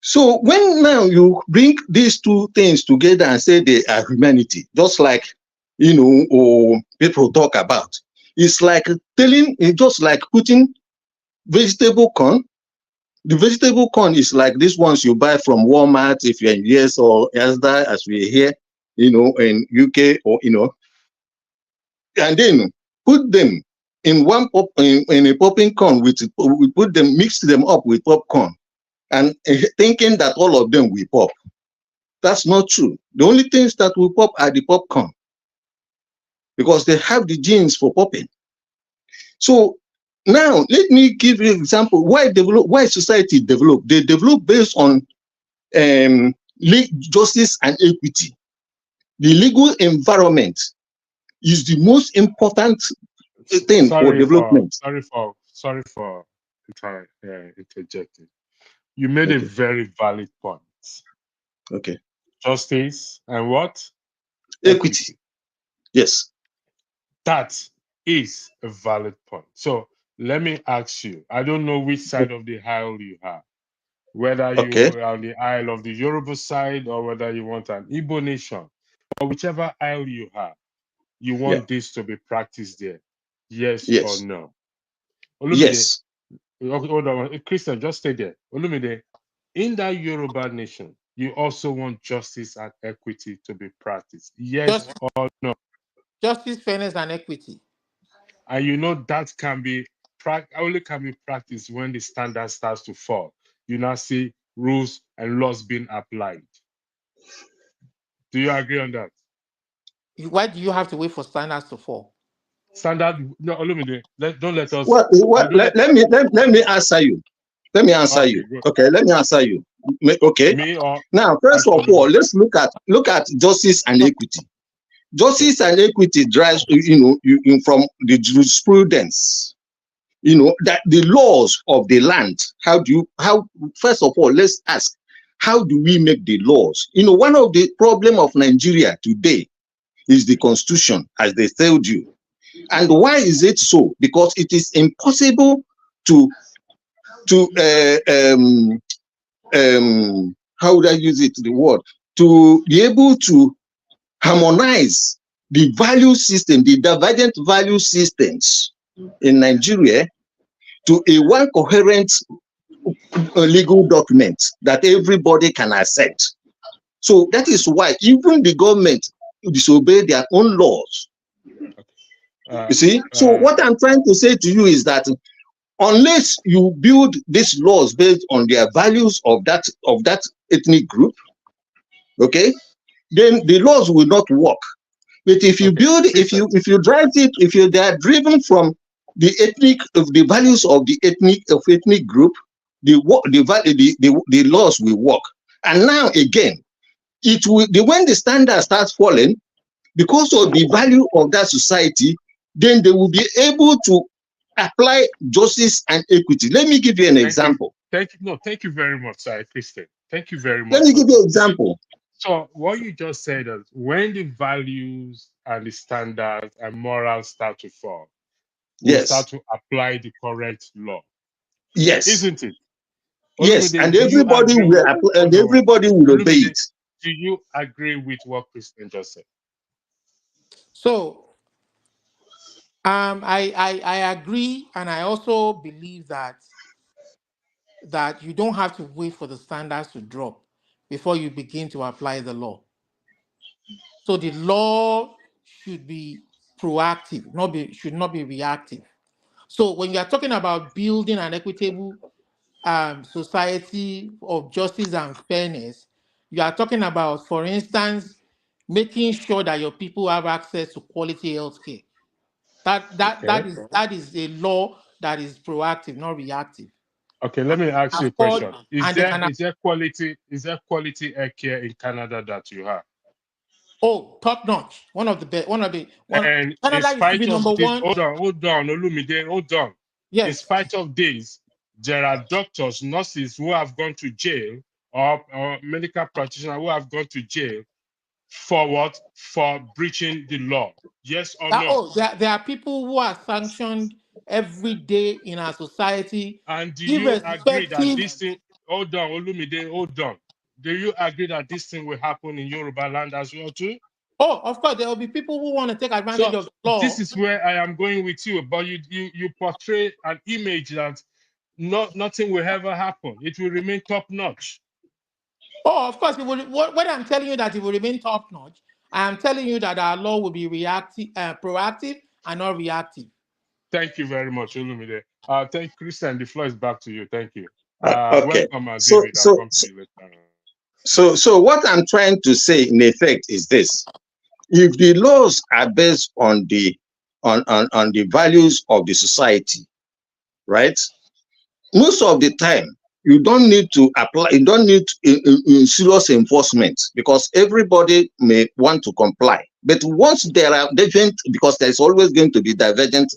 So when now you bring these two things together and say they are humanity, just like people talk about, it's like just like putting vegetable corn. The vegetable corn is like these ones you buy from Walmart if you're in US or Asda, as we hear, in UK, or and then put them in in a popping corn we mix them up with popcorn, and thinking that all of them will pop. That's not true. The only things that will pop are the popcorn, because they have the genes for popping. So now let me give you an example why society developed. They develop based on justice and equity. The legal environment is the most important thing for development. Sorry for interjecting. You made a very valid point. Okay. Justice and what? Equity. Yes. That is a valid point. So let me ask you, I don't know which side of the aisle you are, whether you are on the aisle of the Yoruba side or whether you want an Igbo nation, or whichever aisle you are, you want this to be practiced there. Yes or no? Olumide, yes. Hold on. Christian, just stay there. Olumide, in that Yoruba nation, you also want justice and equity to be practiced. Yes or no? Justice, fairness, and equity. And that can be practiced when the standard starts to fall. You now see rules and laws being applied. Do you agree on that? Why do you have to wait for standards to fall? No, Olumide, don't let us. Let me answer you. Let me answer you. Okay, let me answer you. Okay. Now, first of all, let's look at justice and equity. Justice and equity drives, from the jurisprudence. That the laws of the land. First of all, let's ask, how do we make the laws? One of the problem of Nigeria today is the constitution, as they told you. And why is it so? Because it is impossible to how would I use it, the word, to be able to harmonize the value system, the divergent value systems in Nigeria to a one coherent legal document that everybody can accept. So that is why even the government disobey their own laws. You see? So what I'm trying to say to you is that unless you build these laws based on their values of that ethnic group, okay, then the laws will not work. But if you build, if you drive it, if they are driven from the values of the ethnic group, the laws will work. And now again, when the standard starts falling, because of the value of that society, then they will be able to apply justice and equity. Let me give you an example. Thank you very much, sir, Christian. Thank you very much. Let me give you an example. So what you just said is when the values and the standards and morals start to fall, we start to apply the correct law. Yes. Isn't it? Yes, and everybody will obey it. Do you agree with what Christian just said? So I agree, and I also believe that you don't have to wait for the standards to drop before you begin to apply the law. So the law should be proactive, should not be reactive. So when you are talking about building an equitable society of justice and fairness, you are talking about, for instance, making sure that your people have access to quality health care. That is a law that is proactive, not reactive. Okay, let me ask you a Afford, question. Is and they there can quality air care in Canada that you have? top notch. One. And in Canada used to spite be of number this, one. hold on, Olumide, hold on. In Yes. spite of this, there are doctors, nurses who have gone to jail, or medical practitioners who have gone to jail for what? For breaching the law. Yes or no? There are people who are sanctioned every day in our society, And do you agree that irrespective. this thing, hold on, Olumide, hold on. Do you agree that this thing will happen in Yoruba land as well too? Oh, of course, there will be people who want to take advantage So of the law. this is where I am going with you, but you portray an image that nothing will ever happen. It will remain top notch. Oh, of course, it will. When I'm telling you that it will remain top notch, I am telling you that our law will be proactive and not reactive. Thank you very much, Olumide. Thank Christian. The floor is back to you. Thank you. Okay. Welcome, So, David. I'll so, come to you later. so what I'm trying to say in effect is this: if the laws are based on the values of the society, right? Most of the time, you don't need to apply. You don't need serious enforcement because everybody may want to comply. But once there are different, because there's always going to be divergent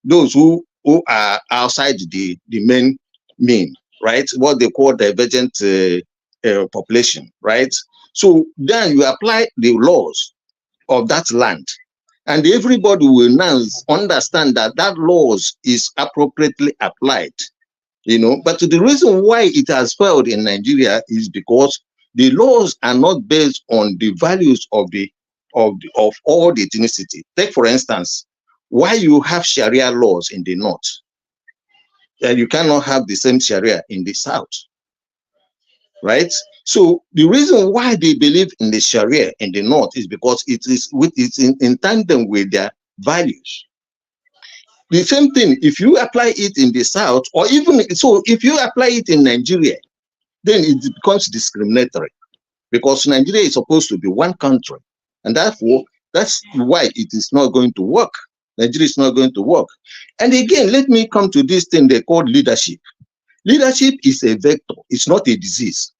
those who are outside the main mean, right? What they call divergent population, right? So then you apply the laws of that land, and everybody will now understand that that laws is appropriately applied. But the reason why it has failed in Nigeria is because the laws are not based on the values of all the ethnicity. Take for instance, why you have Sharia laws in the north, and you cannot have the same Sharia in the south, right? So the reason why they believe in the Sharia in the north is because it's in tandem with their values. The same thing, if you apply it in the south, or even so, if you apply it in Nigeria, then it becomes discriminatory because Nigeria is supposed to be one country, and that's why it is not going to work. Nigeria is not going to work. And again, let me come to this thing they call leadership. Leadership is a vector, it's not a disease.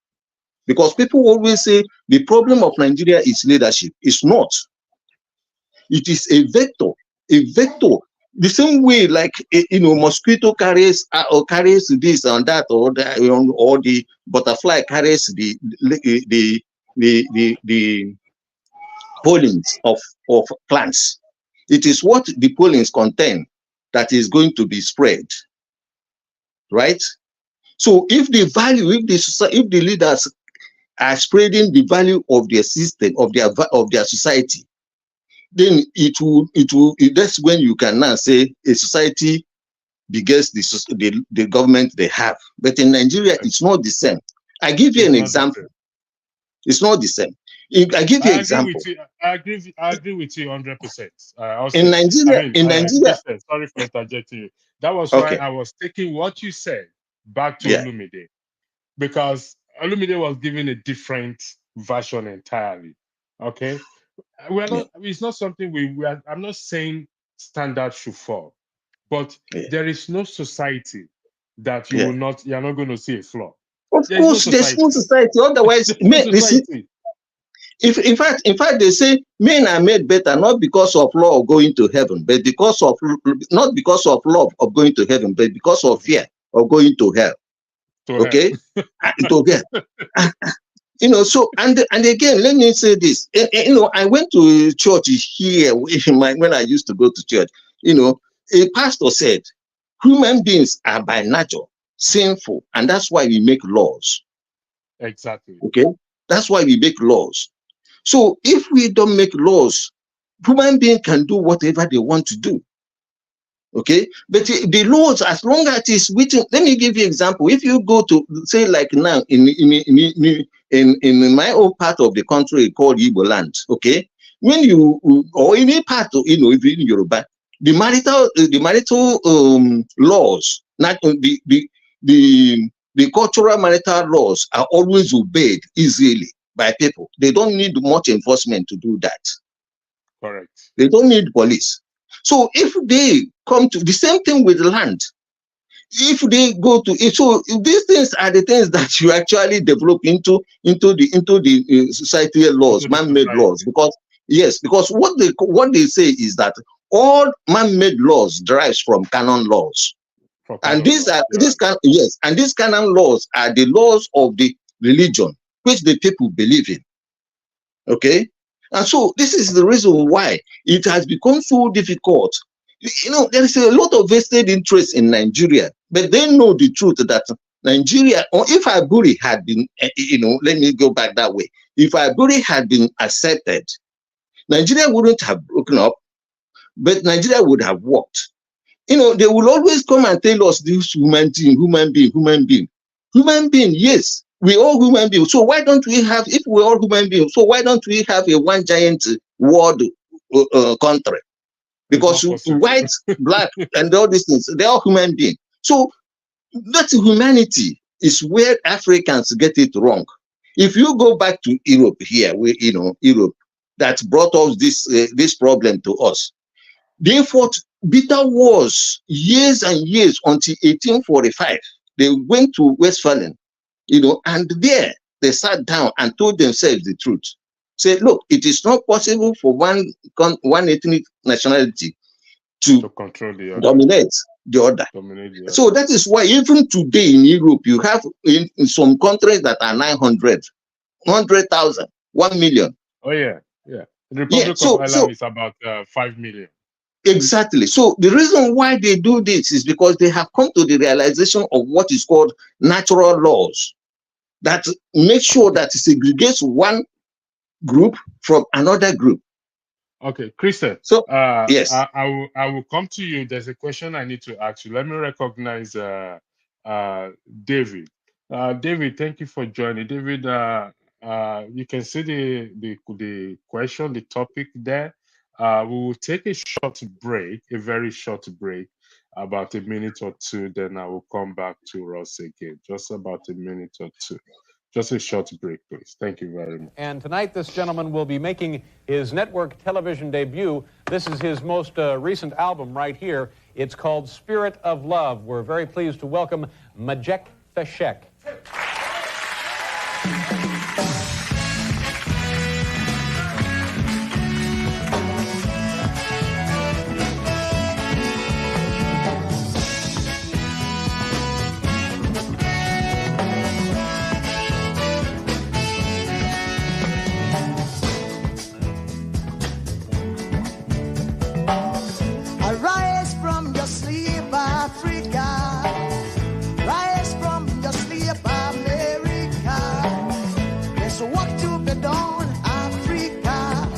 Because people always say the problem of Nigeria is leadership. It's not. It is a vector. A vector. The same way, like mosquito carries this and that, or the butterfly carries the pollens of plants. It is what the pollens contain that is going to be spread, right? So if the leaders are spreading the value of their system, of their society, then that's when you can now say a society begets the government they have. But in Nigeria, it's not the same. I give you an example. It's not the same. I give you an example. I agree with you 100%. In Nigeria, sorry for interjecting you. That was okay. why I was taking what you said back to Olumide, because Olumide was giving a different version entirely. Okay, we're not. It's not something I'm not saying standards should fall, but there is no society that you're not going to see a flaw. Of course, there's no society. Otherwise, in fact, they say men are made better not because of law of going to heaven, but not because of love of going to heaven, but because of fear of going to hell. Okay, to hell. So and again, let me say this. I went to church here when I used to go to church. A pastor said, human beings are by nature sinful, and that's why we make laws. Exactly. Okay, that's why we make laws. So if we don't make laws, human beings can do whatever they want to do. Okay, but the laws, as long as it's written, let me give you an example. If you go to, say, like now in my own part of the country called Igbo land, okay, when you, or any part of, even Yoruba, marital laws, not the cultural marital laws are always obeyed easily by people. They don't need much enforcement to do that. Correct. They don't need police. So if they come to the same thing with land, if they go to it, so these things are the things that you actually develop into the societal laws, man-made laws. Because yes, because what they say is that all man-made laws derives from canon laws. And these canon laws are the laws of the religion which the people believe in. Okay, and so this is the reason why it has become so difficult. You know, there is a lot of vested interest in Nigeria, but they know the truth that Nigeria, or if Iburi had been, let me go back that way. If Iburi had been accepted, Nigeria wouldn't have broken up, but Nigeria would have worked. You know, they will always come and tell us this human being. Yes, we all human beings. So why don't we have, if we're all human beings, so why don't we have a one giant world country? Because white, black, and all these things, they're all human beings. So that humanity is where Africans get it wrong. If you go back to Europe here, Europe that brought us this problem to us. They fought bitter wars years and years until 1845. They went to Westphalen, and there they sat down and told themselves the truth. Said, look, it is not possible for one ethnic nationality to control the other. Dominate the other. So that is why even today in Europe, you have in some countries that are 900, 100,000, 1 million. Oh yeah. The Republic of Ireland is about 5 million. Exactly. So the reason why they do this is because they have come to the realization of what is called natural laws that make sure that it segregates one group from another group. Okay, Christian. So yes, I will come to you. There's a question I need to ask you. Let me recognize David. David, thank you for joining. David, you can see the question, the topic there. We will take a short break, a very short break, about a minute or two. Then I will come back to Ross again, just about a minute or two. Just a short break, please. Thank you very much. And tonight, this gentleman will be making his network television debut. This is his most recent album right here. It's called Spirit of Love. We're very pleased to welcome Majek Feshek. Arise from your sleep, Africa. Rise from your sleep, America. There's work to be done, Africa.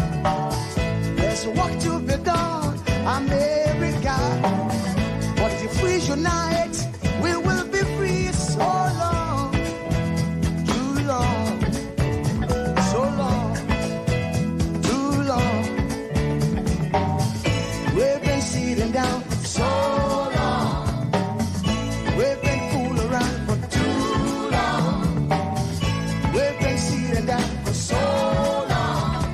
There's work to be done, America. But if we unite, we will be free. So long, too long, so long, too long. We've been sitting down for so long. We've been fooling around for too long. We've been sitting down for so long.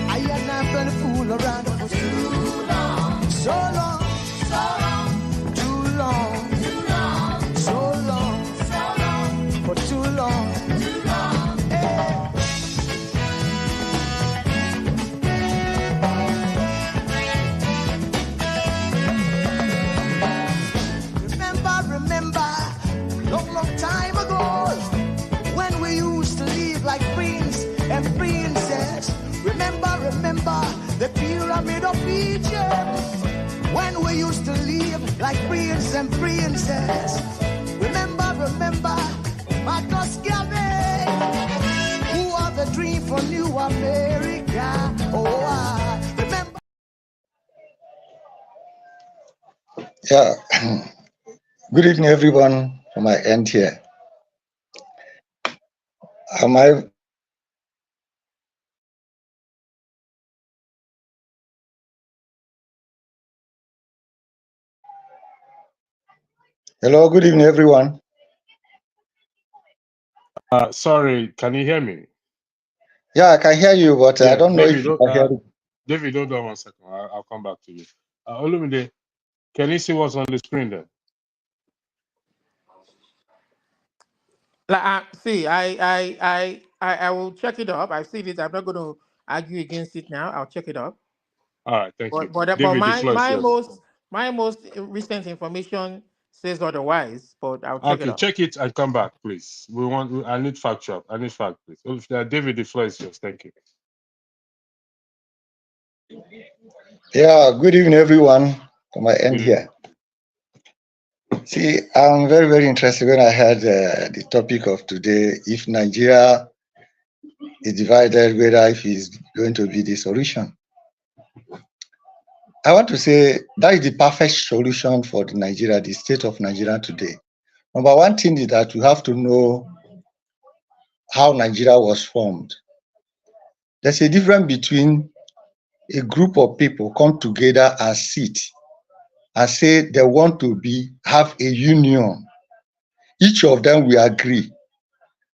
I have not been fooling around for too long. So long, so long, too long, too long, so long, for too long, too long. Hey. Remember, long time ago, when we used to live like queens and princesses. Remember, the pyramid of Egypt, when we used to live like queens and princesses. Remember, Marcus Garvey, who are the dream for New America. Oh, I remember. Yeah. Good evening, everyone, from my end here. Am I Hello, good evening, everyone. Sorry, can you hear me? Yeah, I can hear you, but I Yeah, don't know David, if you can hear it. David, hold on 1 second. I'll come back to you. Olumide, can you see what's on the screen there? See, I will check it up. I see this. I'm not going to argue against it now. I'll check it up. All right, thank you. But David, the floor is yours. my most recent information says otherwise. But I'll check it Okay, up. check it and come back, please. I need fact check. I need fact, please. David, the floor is yours. Thank you. Yeah, good evening, everyone. On my end here. See, I'm very, very interested when I heard the topic of today. If Nigeria is divided, whether if it's going to be the solution. I want to say that is the perfect solution for Nigeria, the state of Nigeria today. Number one thing is that we have to know how Nigeria was formed. There's a difference between a group of people come together and sit and say they want to have a union. Each of them will agree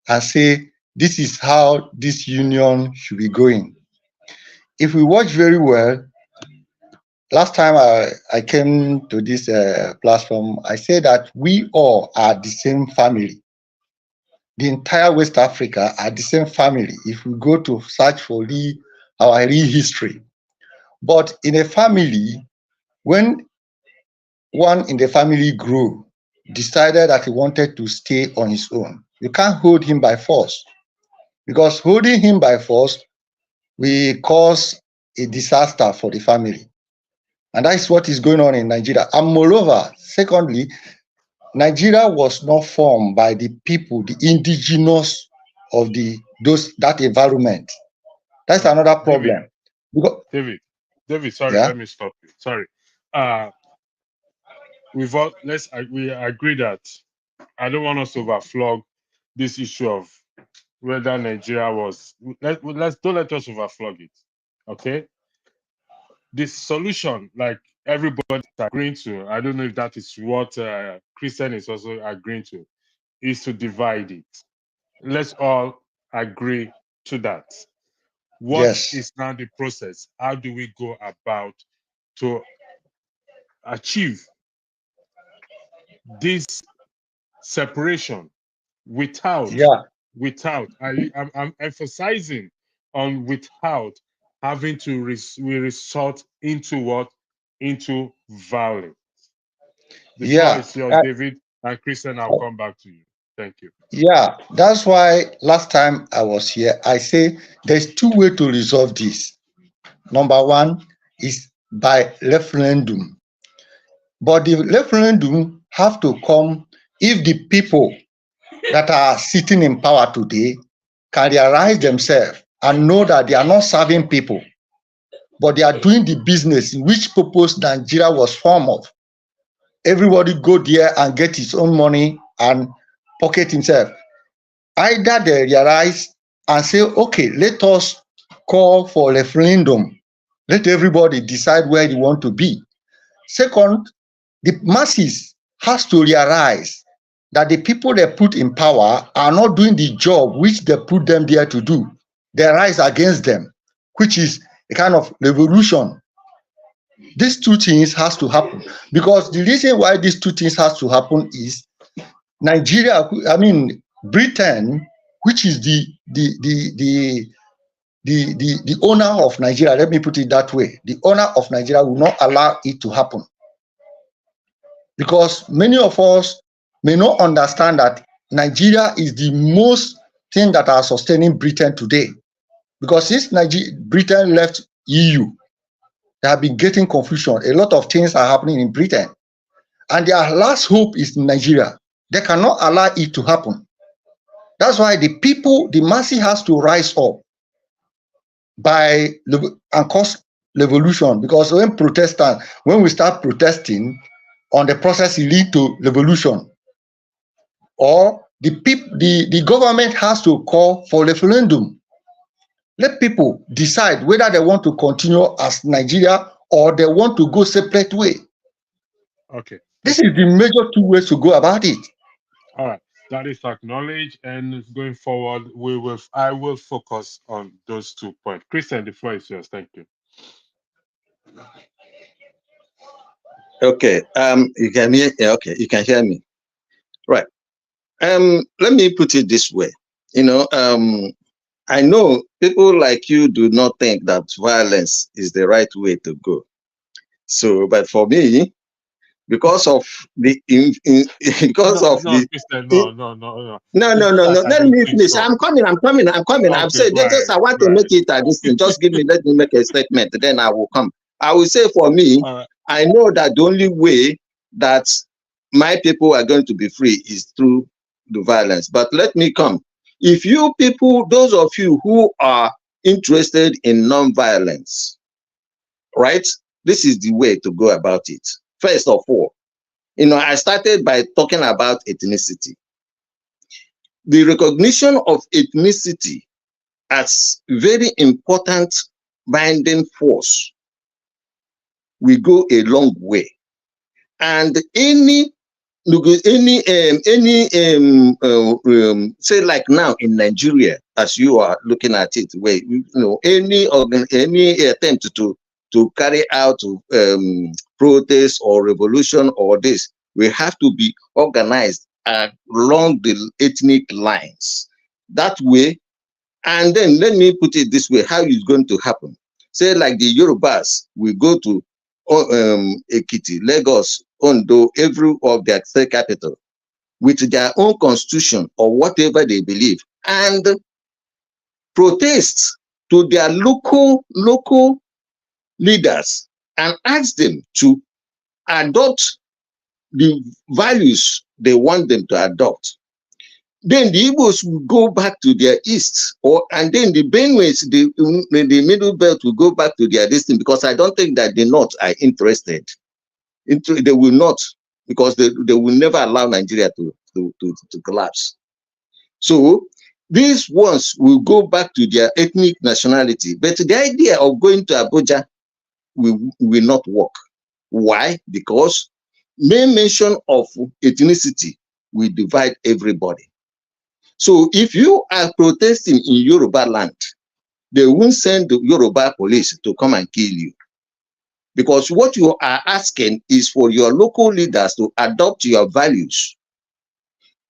and say this is how this union should be going. If we watch very well, last time I came to this platform, I said that we all are the same family. The entire West Africa are the same family if we go to search for our real history. But in a family, when one in the family grew, decided that he wanted to stay on his own, you can't hold him by force, because holding him by force will cause a disaster for the family. And that's what is going on in Nigeria. And moreover, secondly, Nigeria was not formed by the people, the indigenous of that environment. That's another problem. David, sorry, yeah? Let me stop you. Sorry. We agree that I don't want us to overflog this issue of whether Nigeria was. Don't let us overflog it. Okay. This solution, like everybody is agreeing to, I don't know if that is what Christian is also agreeing to, is to divide it. Let's all agree to that. What is now the process? How do we go about to achieve this separation without I'm emphasizing on without having to resort into violence. The floor is yours, David, and Christian, I'll come back to you. Thank you. Yeah, that's why last time I was here, I say there's two ways to resolve this. Number one is by referendum. But the referendum have to come if the people that are sitting in power today can realize themselves and know that they are not serving people, but they are doing the business in which purpose Nigeria was formed of. Everybody go there and get his own money and pocket himself. Either they realize and say, okay, let us call for referendum. Let everybody decide where they want to be. Second, the masses has to realize that the people they put in power are not doing the job which they put them there to do. They rise against them, which is a kind of revolution. These two things has to happen, because the reason why these two things has to happen is Britain, which is the owner of Nigeria, let me put it that way, the owner of Nigeria will not allow it to happen. Because many of us may not understand that Nigeria is the most thing that are sustaining Britain today. Because since Britain left EU, they have been getting confusion. A lot of things are happening in Britain. And their last hope is Nigeria. They cannot allow it to happen. That's why the people, the masses has to rise up and cause revolution. Because when we start protesting, on the process it lead to revolution. Or the government has to call for referendum. Let people decide whether they want to continue as Nigeria or they want to go separate way. Okay. This is the major two ways to go about it. All right, that is acknowledged, and going forward, I will focus on those 2 points. Christian, the floor is yours. Thank you. Okay. You can hear. Okay, you can hear me. Right. Let me put it this way. I know people like you do not think that violence is the right way to go. So, but for me, because of the because No, of no, the Christian, no, no, no, no. no, It's no, not no, no. like I Let don't me think finish. so. I'm coming. I'm Okay, saying right, just I want to right. make it this thing. Just let me make a statement. Then I will come. I will say for me, All right. I know that the only way that my people are going to be free is through the violence. But let me come. If you people, those of you who are interested in non-violence, right? This is the way to go about it. First of all, I started by talking about ethnicity. The recognition of ethnicity as very important binding force will go a long way. And say like now in Nigeria, as you are looking at it, where any attempt to carry out protest or revolution or this, we have to be organized along the ethnic lines. That way, and then let me put it this way: how is going to happen? Say like the Yorubas will go to Ekiti, Lagos, Ondo, every of their state capital with their own constitution or whatever they believe, and protest to their local leaders and ask them to adopt the values they want them to adopt. Then the Igbos will go back to their east, and then the Benwes, the middle belt will go back to their destiny, because I don't think that the North are interested. They will not, because they will never allow Nigeria to collapse. So these ones will go back to their ethnic nationality, but the idea of going to Abuja will not work. Why? Because main mention of ethnicity will divide everybody. So if you are protesting in Yoruba land, they won't send the Yoruba police to come and kill you. Because what you are asking is for your local leaders to adopt your values.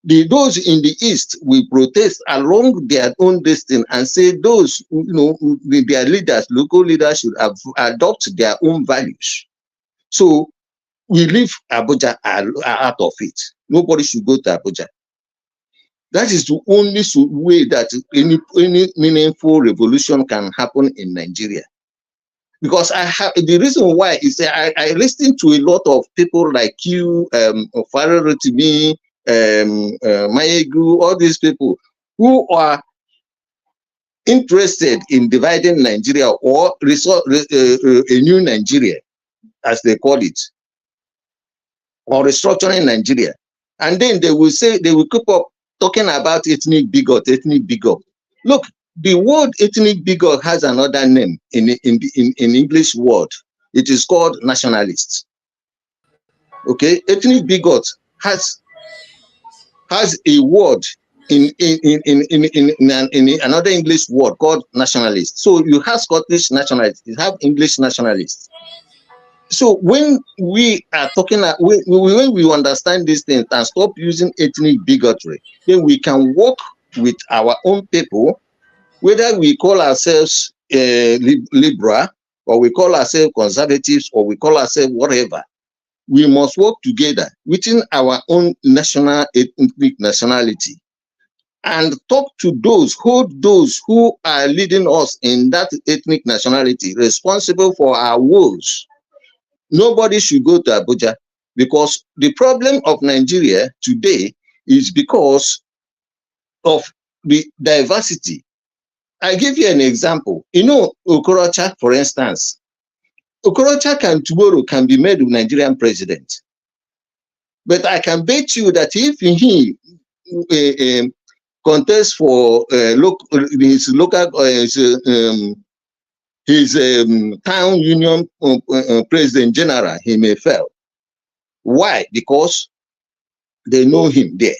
Those in the East will protest along their own destiny and say those, their leaders, local leaders should adopt their own values. So we leave Abuja out of it. Nobody should go to Abuja. That is the only way that any meaningful revolution can happen in Nigeria. Because the reason why is that I listen to a lot of people like you, Farah Rotimi, Mayegu, all these people who are interested in dividing Nigeria or a new Nigeria, as they call it, or restructuring Nigeria. And then they will keep up talking about ethnic bigot. Look, the word ethnic bigot has another name in English word. It is called nationalist. Okay, ethnic bigot has a word in another English word called nationalist. So you have Scottish nationalists, you have English nationalists. So when we are talking, when we understand these things and stop using ethnic bigotry, then we can work with our own people, whether we call ourselves liberal, or we call ourselves conservatives, or we call ourselves whatever. We must work together within our own national ethnic nationality and talk to hold those who are leading us in that ethnic nationality responsible for our woes. Nobody should go to Abuja, because the problem of Nigeria today is because of the diversity. I give you an example. Okorocha, for instance. Okorocha tomorrow can be made a Nigerian president. But I can bet you that if he contests for his local his town union president general, he may fail. Why? Because they know him there.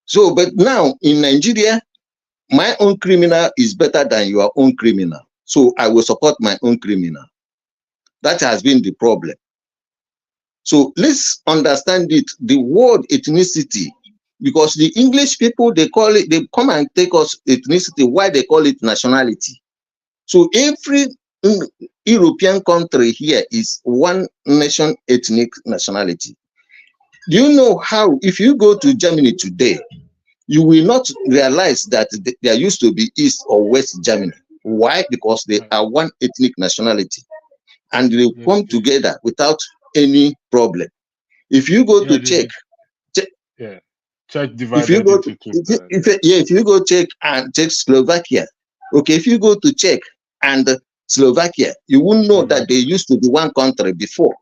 So, but now in Nigeria, my own criminal is better than your own criminal. So I will support my own criminal. That has been the problem. So let's understand it, the word ethnicity, because the English people, they call it, they come and take us ethnicity, why they call it nationality. So every European country here is one nation, ethnic nationality. Do you know how, if you go to Germany today, you will not realize that there used to be East or West Germany. Why? Because they are one ethnic nationality and they come together without any problem. If you go to Czech, Czech if you divided go to, into two. if you go Czech and Czech Slovakia, okay, if you go to Czech and Slovakia, you won't know that they used to be one country before.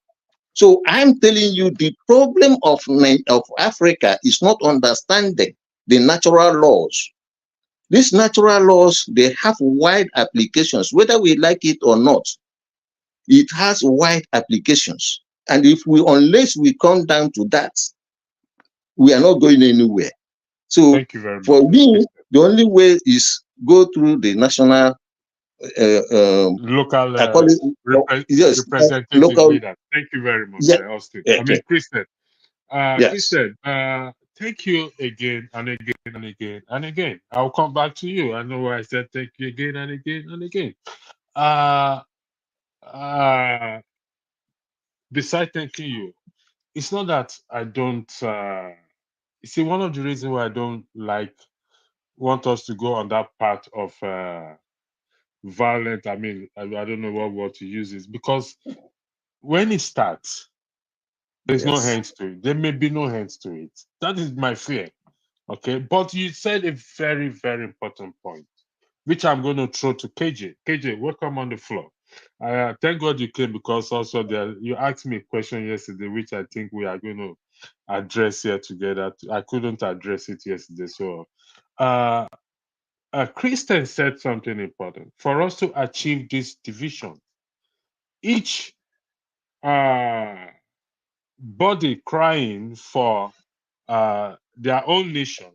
So I'm telling you, the problem of Africa is not understanding the natural laws. These natural laws, they have wide applications, whether we like it or not. It has wide applications. And unless we come down to that, we are not going anywhere. So thank you very for much. me, the only way is go through the national local representative local leader. Thank you very much, Austin. Yeah, I mean, Christian. yes. Christian, thank you again and again and again and again. I'll come back to you. I know I said thank you again and again and again. Besides thanking you, it's not that I don't. You see, one of the reasons why I don't want us to go on that path of violent. I mean, I don't know what word to use is because when it starts, there's no hands to it. There may be no hands to it. That is my fear. Okay, but you said a very, very important point, which I'm going to throw to KJ. KJ, welcome on the floor. Thank God you came because also you asked me a question yesterday, which I think we are going to address here together. I couldn't address it yesterday, so Kristen said something important. For us to achieve this division, each body crying for their own nation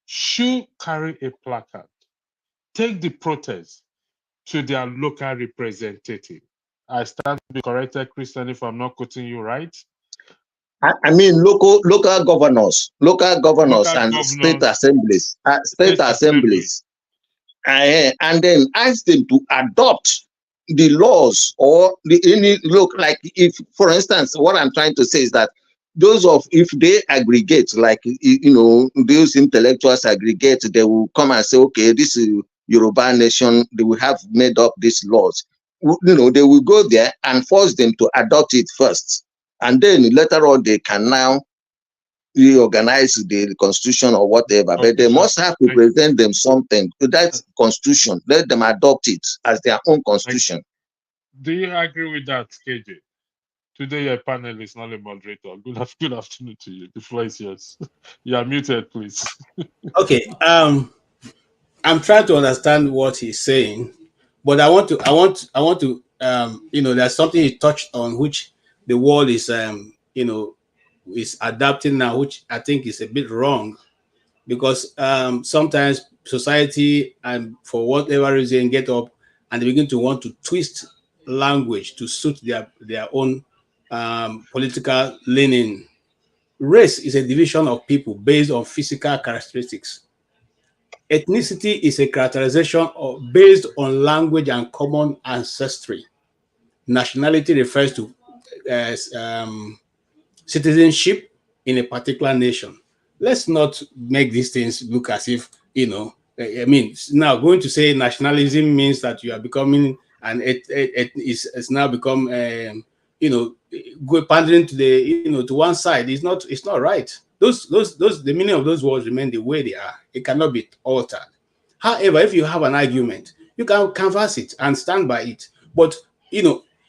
should carry a placard, take the protest to their local representative. I stand to be corrected, Christian, if I'm not quoting you right. I mean local governors and state assemblies, and then ask them to adopt the laws or like if, for instance, what I'm trying to say is that if they aggregate, like those intellectuals aggregate, they will come and say, okay, this is Yoruba nation, they will have made up these laws. They will go there and force them to adopt it first, and then later on they can now reorganize the constitution or whatever, but they must have to present them something to that constitution. Let them adopt it as their own constitution. Do you agree with that, KJ? Today your panel is not a moderator. Good afternoon to you. The floor is yours. You are muted, please. Okay. I'm trying to understand what he's saying, but I want to there's something he touched on which the world is is adapting now, which I think is a bit wrong, because sometimes society, and for whatever reason, get up and they begin to want to twist language to suit their own political leaning. Race is a division of people based on physical characteristics. Ethnicity is a characterization based on language and common ancestry. Nationality refers to citizenship in a particular nation. Let's not make these things look as if, I mean, now going to say nationalism means that you are becoming it's now become, pandering to to one side. It's not right. The meaning of those words remain the way they are. It cannot be altered. However, if you have an argument, you can canvass it and stand by it. But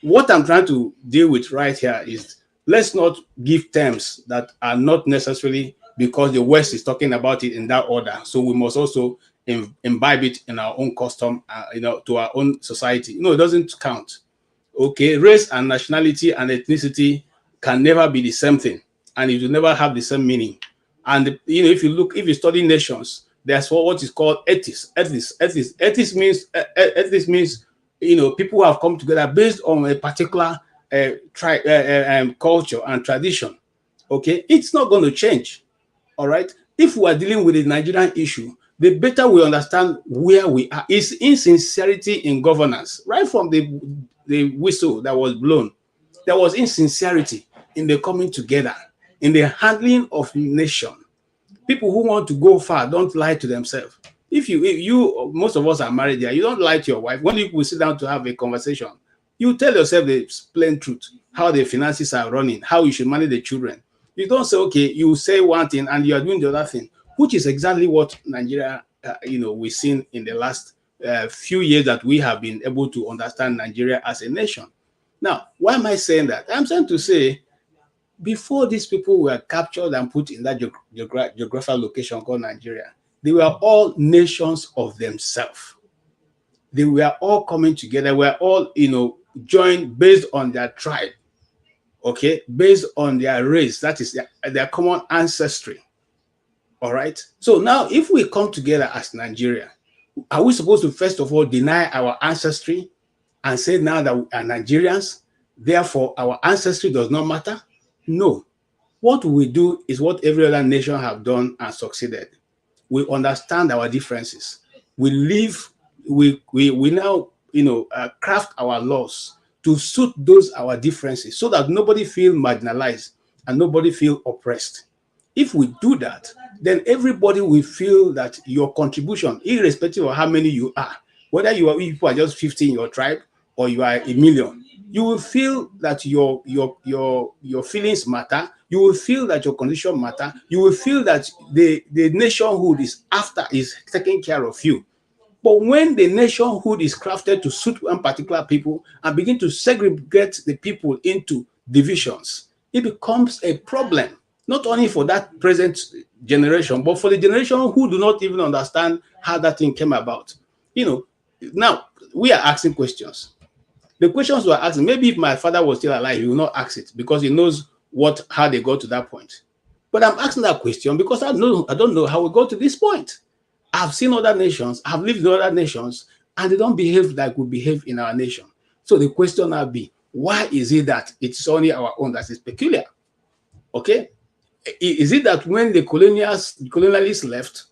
what I'm trying to deal with right here is, let's not give terms that are not necessarily because the West is talking about it in that order. So we must also imbibe it in our own custom, to our own society. It doesn't count. Okay, race and nationality and ethnicity can never be the same thing, and it will never have the same meaning. And you know, if you study nations, there's what is called ethics. Ethics means you know, people who have come together based on a particular culture and tradition. Okay, it's not going to change. All right. If we are dealing with the Nigerian issue, the better we understand where we are. It's insincerity in governance. Right from the whistle that was blown, there was insincerity in the coming together, in the handling of nation. People who want to go far don't lie to themselves. If you most of us are married here, you don't lie to your wife. When you sit down to have a conversation, you tell yourself the plain truth, how the finances are running, how you should manage the children. You don't say, okay, you say one thing and you are doing the other thing, which is exactly what Nigeria, you know, we've seen in the last few years that we have been able to understand Nigeria as a nation. Now, why am I saying that? I'm saying to say, before these people were captured and put in that geographical location called Nigeria, they were all nations of themselves. They were all coming together. We're all, you know, joined based on their tribe, okay, based on their race, that is their common ancestry. All right. So now, if we come together as Nigeria, are we supposed to first of all deny our ancestry and say now that we are Nigerians, therefore our ancestry does not matter? No. What we do is what every other nation have done and succeeded. We understand our differences. We live. We now, you know, craft our laws to suit those our differences, so that nobody feel marginalized and nobody feel oppressed. If we do that, then everybody will feel that your contribution, irrespective of how many you are, whether you are just 50 in your tribe or you are a million, you will feel that your feelings matter. You will feel that your condition matter. You will feel that the nationhood is taking care of you. But when the nationhood is crafted to suit one particular people and begin to segregate the people into divisions, it becomes a problem, not only for that present generation, but for the generation who do not even understand how that thing came about. You know, now we are asking questions. The questions we're asking, maybe if my father was still alive, he will not ask it because he knows how they got to that point. But I'm asking that question because I don't know how we got to this point. I've seen other nations, I've lived in other nations, and they don't behave like we behave in our nation. So the question now be, why is it that it's only our own that is peculiar? Okay? Is it that when the colonialists left,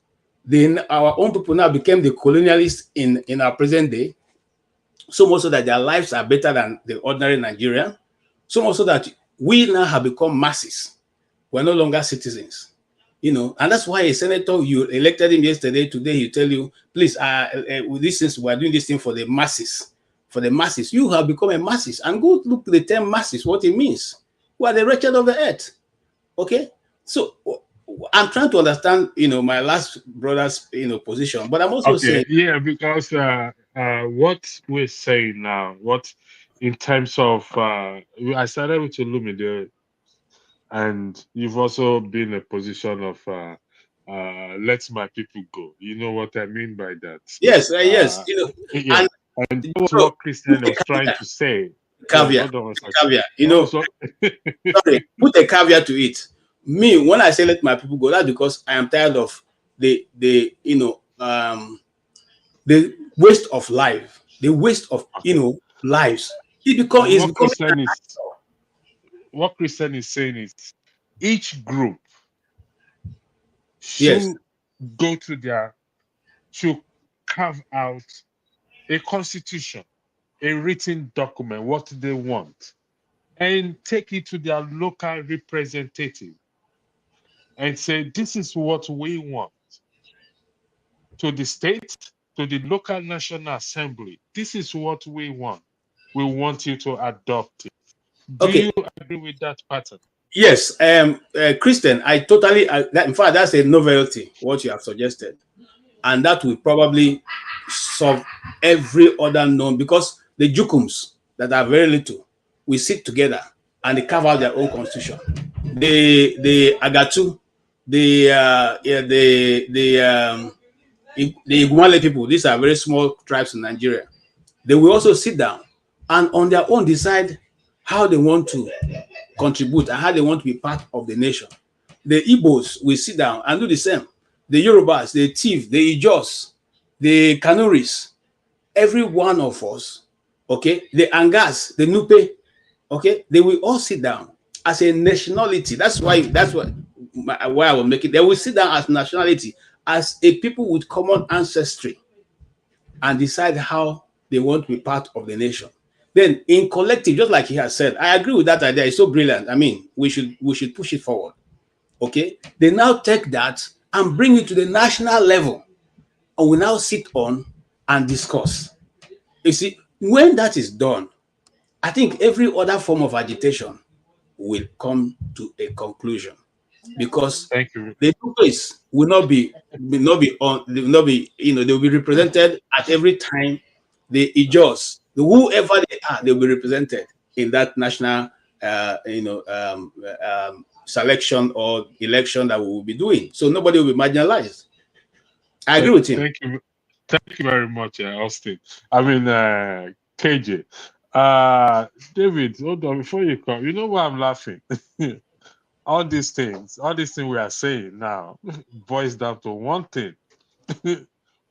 then our own people now became the colonialists in our present day? So much so that their lives are better than the ordinary Nigerian? So much so that we now have become masses. We're no longer citizens. You know, and that's why a senator, you elected him yesterday, today he'll tell you, please, with this thing, we're doing this thing for the masses. For the masses. You have become a masses. And go look at the term masses, what it means. We are the wretched of the earth. Okay? So I'm trying to understand, you know, my last brother's, you know, position, but I'm also saying, yeah, because what we're saying now, what in terms of I started with Olumide, and you've also been in a position of let my people go. You know what I mean by that? yes, yes, you know, Yeah, and that was what Christian was trying to say. Caveat, Hold on caveat, you know, sorry, put a caveat to it. Me, when I say let my people go, that's because I am tired of the you know, the waste of life, the waste of, you know, lives. What Christian is saying is each group yes, should go to carve out a constitution, a written document, what they want, and take it to their local representative and say, this is what we want. To the state, to the local national assembly, this is what we want. We want you to adopt it. Do okay. you agree with that pattern? Yes, Christian, I totally, in fact, that's a novelty, what you have suggested. And that will probably solve every other known, because the Jukums that are very little, we sit together and they carve out their own constitution. The Agatu, the Igumale people, these are very small tribes in Nigeria. They will also sit down and on their own decide how they want to contribute and how they want to be part of the nation. The Igbos will sit down and do the same. The Yorubas, the Tiv, the Ijos, the Kanuris, every one of us, okay, the Angas, the Nupe, okay, they will all sit down as a nationality. That's why I will make it. They will sit down as nationality, as a people with common ancestry, and decide how they want to be part of the nation. Then in collective, just like he has said, I agree with that idea. It's so brilliant. I mean, we should push it forward. Okay. They now take that and bring it to the national level, and we now sit on and discuss. You see, when that is done, I think every other form of agitation will come to a conclusion, because Thank you. the place will not be they'll not be, you know, they'll be represented at every time. The Ijos, whoever they are, they'll be represented in that national selection or election that we will be doing. So nobody will be marginalized. I agree with him. Thank you very much, Austin. I mean, KJ. David, hold on before you come. You know why I'm laughing? all these things we are saying now boils down to one thing.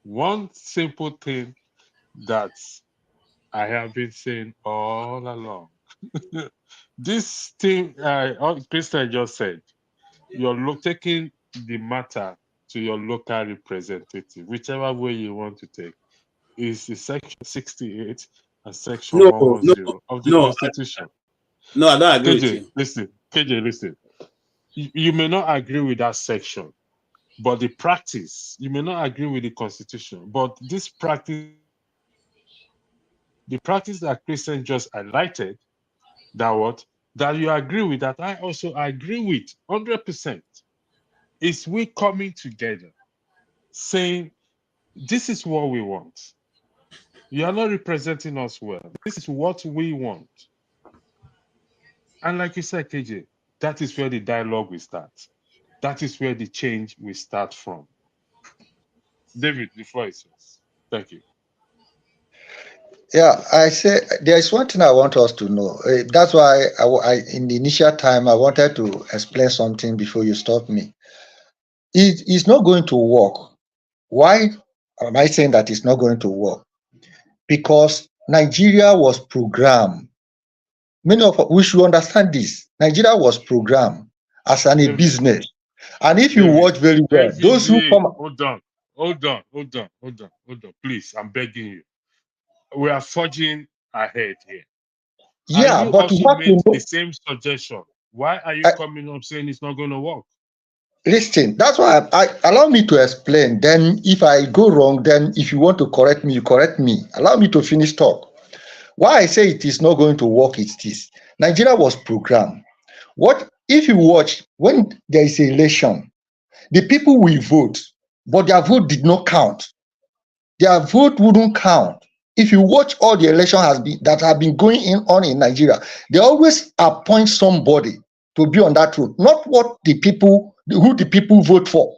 One simple thing that I have been saying all along. This thing Christian just said, you're taking the matter to your local representative, whichever way you want to take, is the section 68 and section 110 of the Constitution. I don't agree with you. KJ, listen. You may not agree with that section, but the practice, you may not agree with the Constitution, but this practice, the practice that Christian just highlighted, that you agree with, that I also agree with 100%, is we coming together saying, this is what we want. You are not representing us well. This is what we want. And like you said, KJ, that is where the dialogue will start. That is where the change will start from. David, the floor is yours. Thank you. Yeah, I say there is one thing I want us to know. That's why I in the initial time, I wanted to explain something before you stop me. It is not going to work. Why am I saying that it's not going to work? Because Nigeria was programmed. Many of us, we should understand this. Nigeria was programmed as a business. And if you watch very well, those who come... Hold on. Please, I'm begging you. We are forging ahead here. Yeah, you but also made the same suggestion. Why are you coming up saying it's not going to work? Listen, that's why I allow me to explain. Then if I go wrong, then if you want to correct me, you correct me. Allow me to finish talk. Why I say it is not going to work is this. Nigeria was programmed. What if you watch, when there is an election, the people will vote, but their vote did not count. Their vote wouldn't count. If you watch all the election that have been going on in Nigeria, they always appoint somebody to be on that road, not who the people vote for.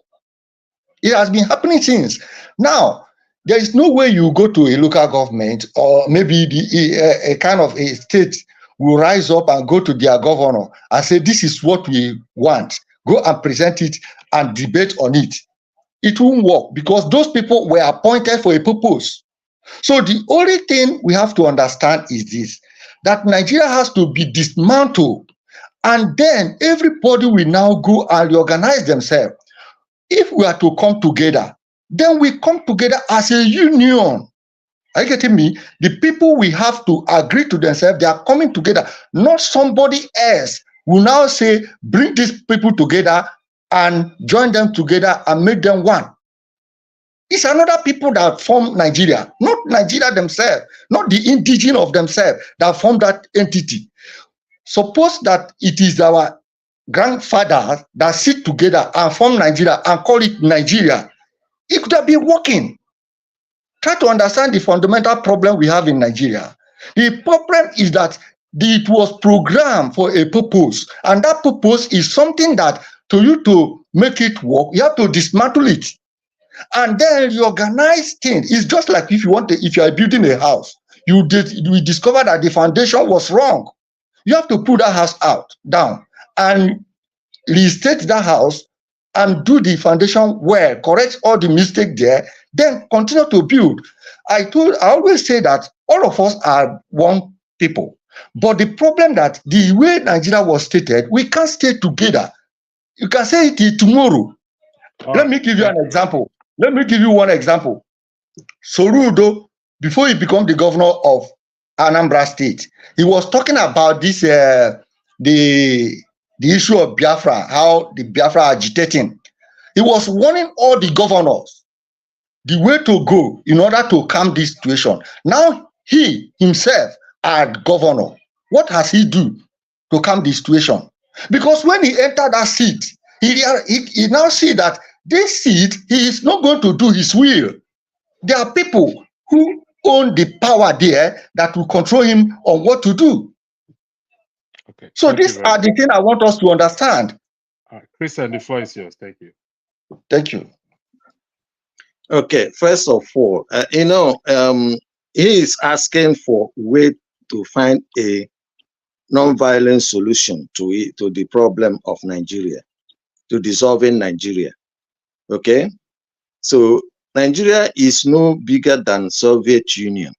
It has been happening since. Now, there is no way you go to a local government, or maybe a kind of a state will rise up and go to their governor and say, this is what we want. Go and present it and debate on it. It won't work, because those people were appointed for a purpose. So the only thing we have to understand is this, that Nigeria has to be dismantled, and then everybody will now go and reorganize themselves. If we are to come together, then we come together as a union. Are you getting me? The people we have to agree to themselves, they are coming together, not somebody else will now say, bring these people together and join them together and make them one. It's another people that form Nigeria, not Nigeria themselves, not the indigenous of themselves that form that entity. Suppose that it is our grandfathers that sit together and form Nigeria and call it Nigeria, it could have been working. Try to understand the fundamental problem we have in Nigeria. The problem is that it was programmed for a purpose, and that purpose is something that, to you to make it work, you have to dismantle it. And then reorganize things. It's just like if you are building a house, you discover that the foundation was wrong. You have to put that house down and restate that house and do the foundation well, correct all the mistake there, then continue to build. I always say that all of us are one people, but the problem that the way Nigeria was stated, we can't stay together. You can say it tomorrow. Let me give you an example. Let me give you one example. Soludo, before he became the governor of Anambra State, he was talking about this the issue of Biafra, how the Biafra are agitating. He was warning all the governors the way to go in order to calm this situation. Now he himself as governor, what has he do to calm the situation? Because when he entered that seat, he now see that this seat, he is not going to do his will. There are people who own the power there that will control him on what to do. Okay. So these are the things I want us to understand. Christian, the floor is yours. Thank you. Thank you. Okay, first of all, he is asking for a way to find a non-violent solution to the problem of Nigeria, to dissolving Nigeria. Okay, so Nigeria is no bigger than Soviet Union.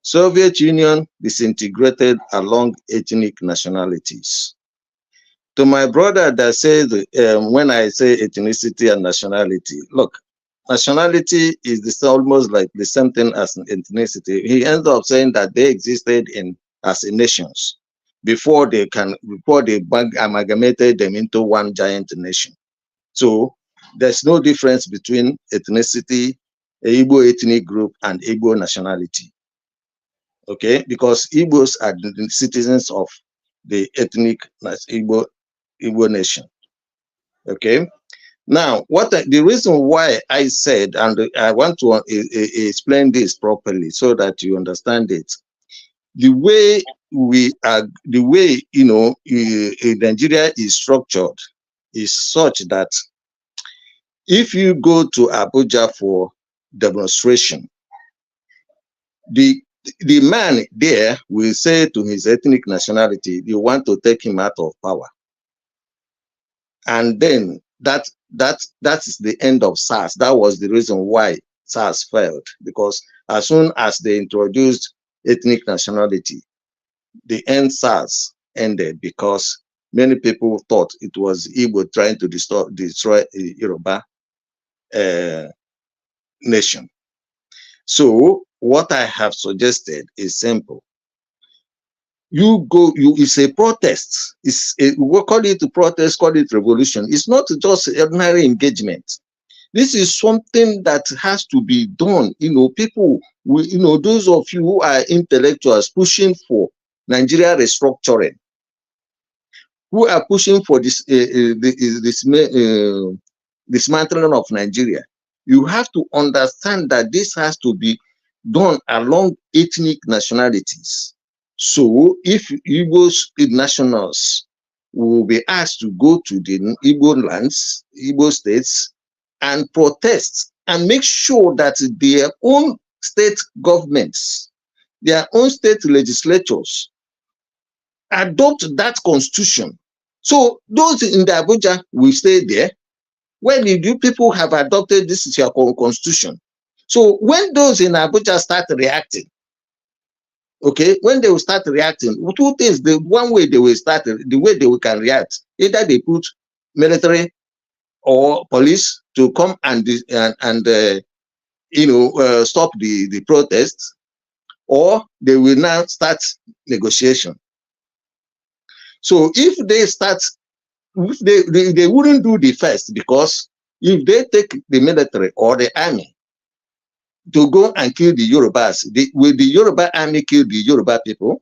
Soviet Union disintegrated along ethnic nationalities. To my brother that says, when I say ethnicity and nationality, look, nationality is almost like the same thing as ethnicity. He ends up saying that they existed as nations before they amalgamated them into one giant nation. So there's no difference between ethnicity, Igbo ethnic group, and Igbo nationality. Okay, because Igbos are the citizens of the ethnic Igbo nation. Okay. Now, the reason why I said, and I want to explain this properly so that you understand it. The way Nigeria is structured is such that if you go to Abuja for demonstration, the man there will say to his ethnic nationality, you want to take him out of power. And then that is the end of SARS. That was the reason why SARS failed, because as soon as they introduced ethnic nationality, the end SARS ended because many people thought it was Igbo trying to destroy Yoruba nation. So what I have suggested is simple. It's a protest. We call it a protest, call it revolution. It's not just ordinary engagement. This is something that has to be done. People, those of you who are intellectuals pushing for Nigeria restructuring, who are pushing for this dismantling of Nigeria, you have to understand that this has to be done along ethnic nationalities. So if Igbo nationals will be asked to go to the Igbo lands, Igbo states, and protest and make sure that their own state governments, their own state legislatures adopt that constitution. So those in the Abuja will stay there. When you people have adopted this is your constitution. So when those in Abuja start reacting, okay, when they will start reacting, two things. The one way they will start, the way they can react, either they put military or police to come and stop the protests, or they will now start negotiation. So if they start, if they wouldn't do the first, because if they take the military or the army to go and kill the Yorubas, will the Yoruba army kill the Yoruba people?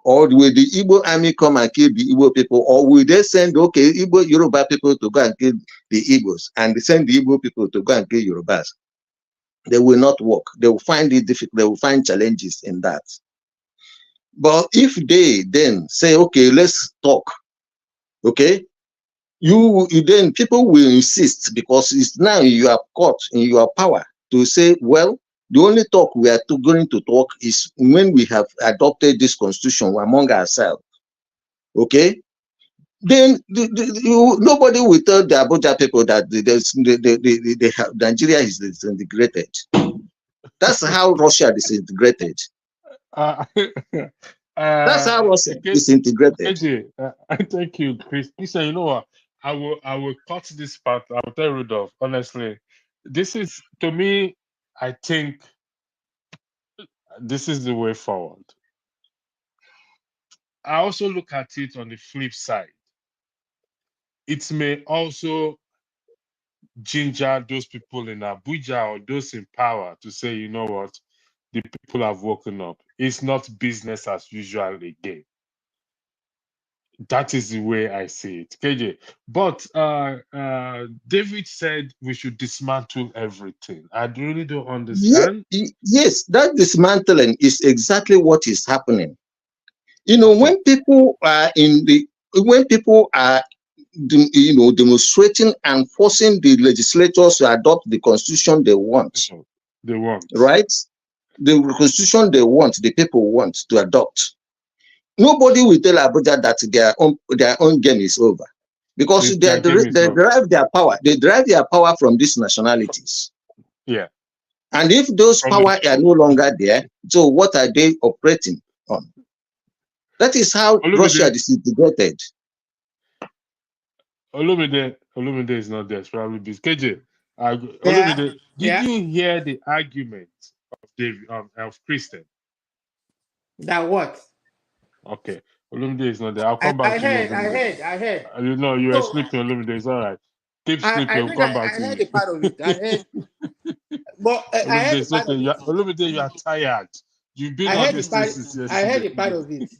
Or will the Igbo army come and kill the Igbo people? Or will they send, okay, Igbo Yoruba people to go and kill the Igbos and send the Igbo people to go and kill Yorubas? They will not work. They will find it difficult. They will find challenges in that. But if they then say, okay, let's talk, okay, then people will insist, because it's now you are caught in your power to say, well, The only talk we are going to talk is when we have adopted this constitution among ourselves. Okay? Then nobody will tell the Abuja people that Nigeria is disintegrated. That's how Russia disintegrated. That's how Russia disintegrated. Thank you, Chris. Listen, you know what? I will cut this part. I will tell Rudolph, honestly. This is, to me, I think this is the way forward. I also look at it on the flip side. It may also ginger those people in Abuja or those in power to say, you know what, the people have woken up. It's not business as usual again. That is the way I see it, KJ. But David said we should dismantle everything. I really don't understand. Yes, that dismantling is exactly what is happening. You know, okay. When people are demonstrating and forcing the legislators to adopt the constitution they want. They want. Right? The constitution they want, the people want to adopt. Nobody will tell Abuja that their own game is over. Because they derive their power. They derive their power from these nationalities. Yeah. And if those power are no longer there, so what are they operating on? That is how Russia disintegrated. Olumide is not there. It's probably busy. KJ, Olumide, did you hear the argument of Christian? That what? Okay. Olumide is not there. I'll come back to you. I heard. You know, you were sleeping, Olumide. It's all right. Keep sleeping. We'll come back to you. I heard a part of it. I heard. But I heard a part of it. Olumide, you are tired. You've been on this thing since yesterday. I heard a part of it.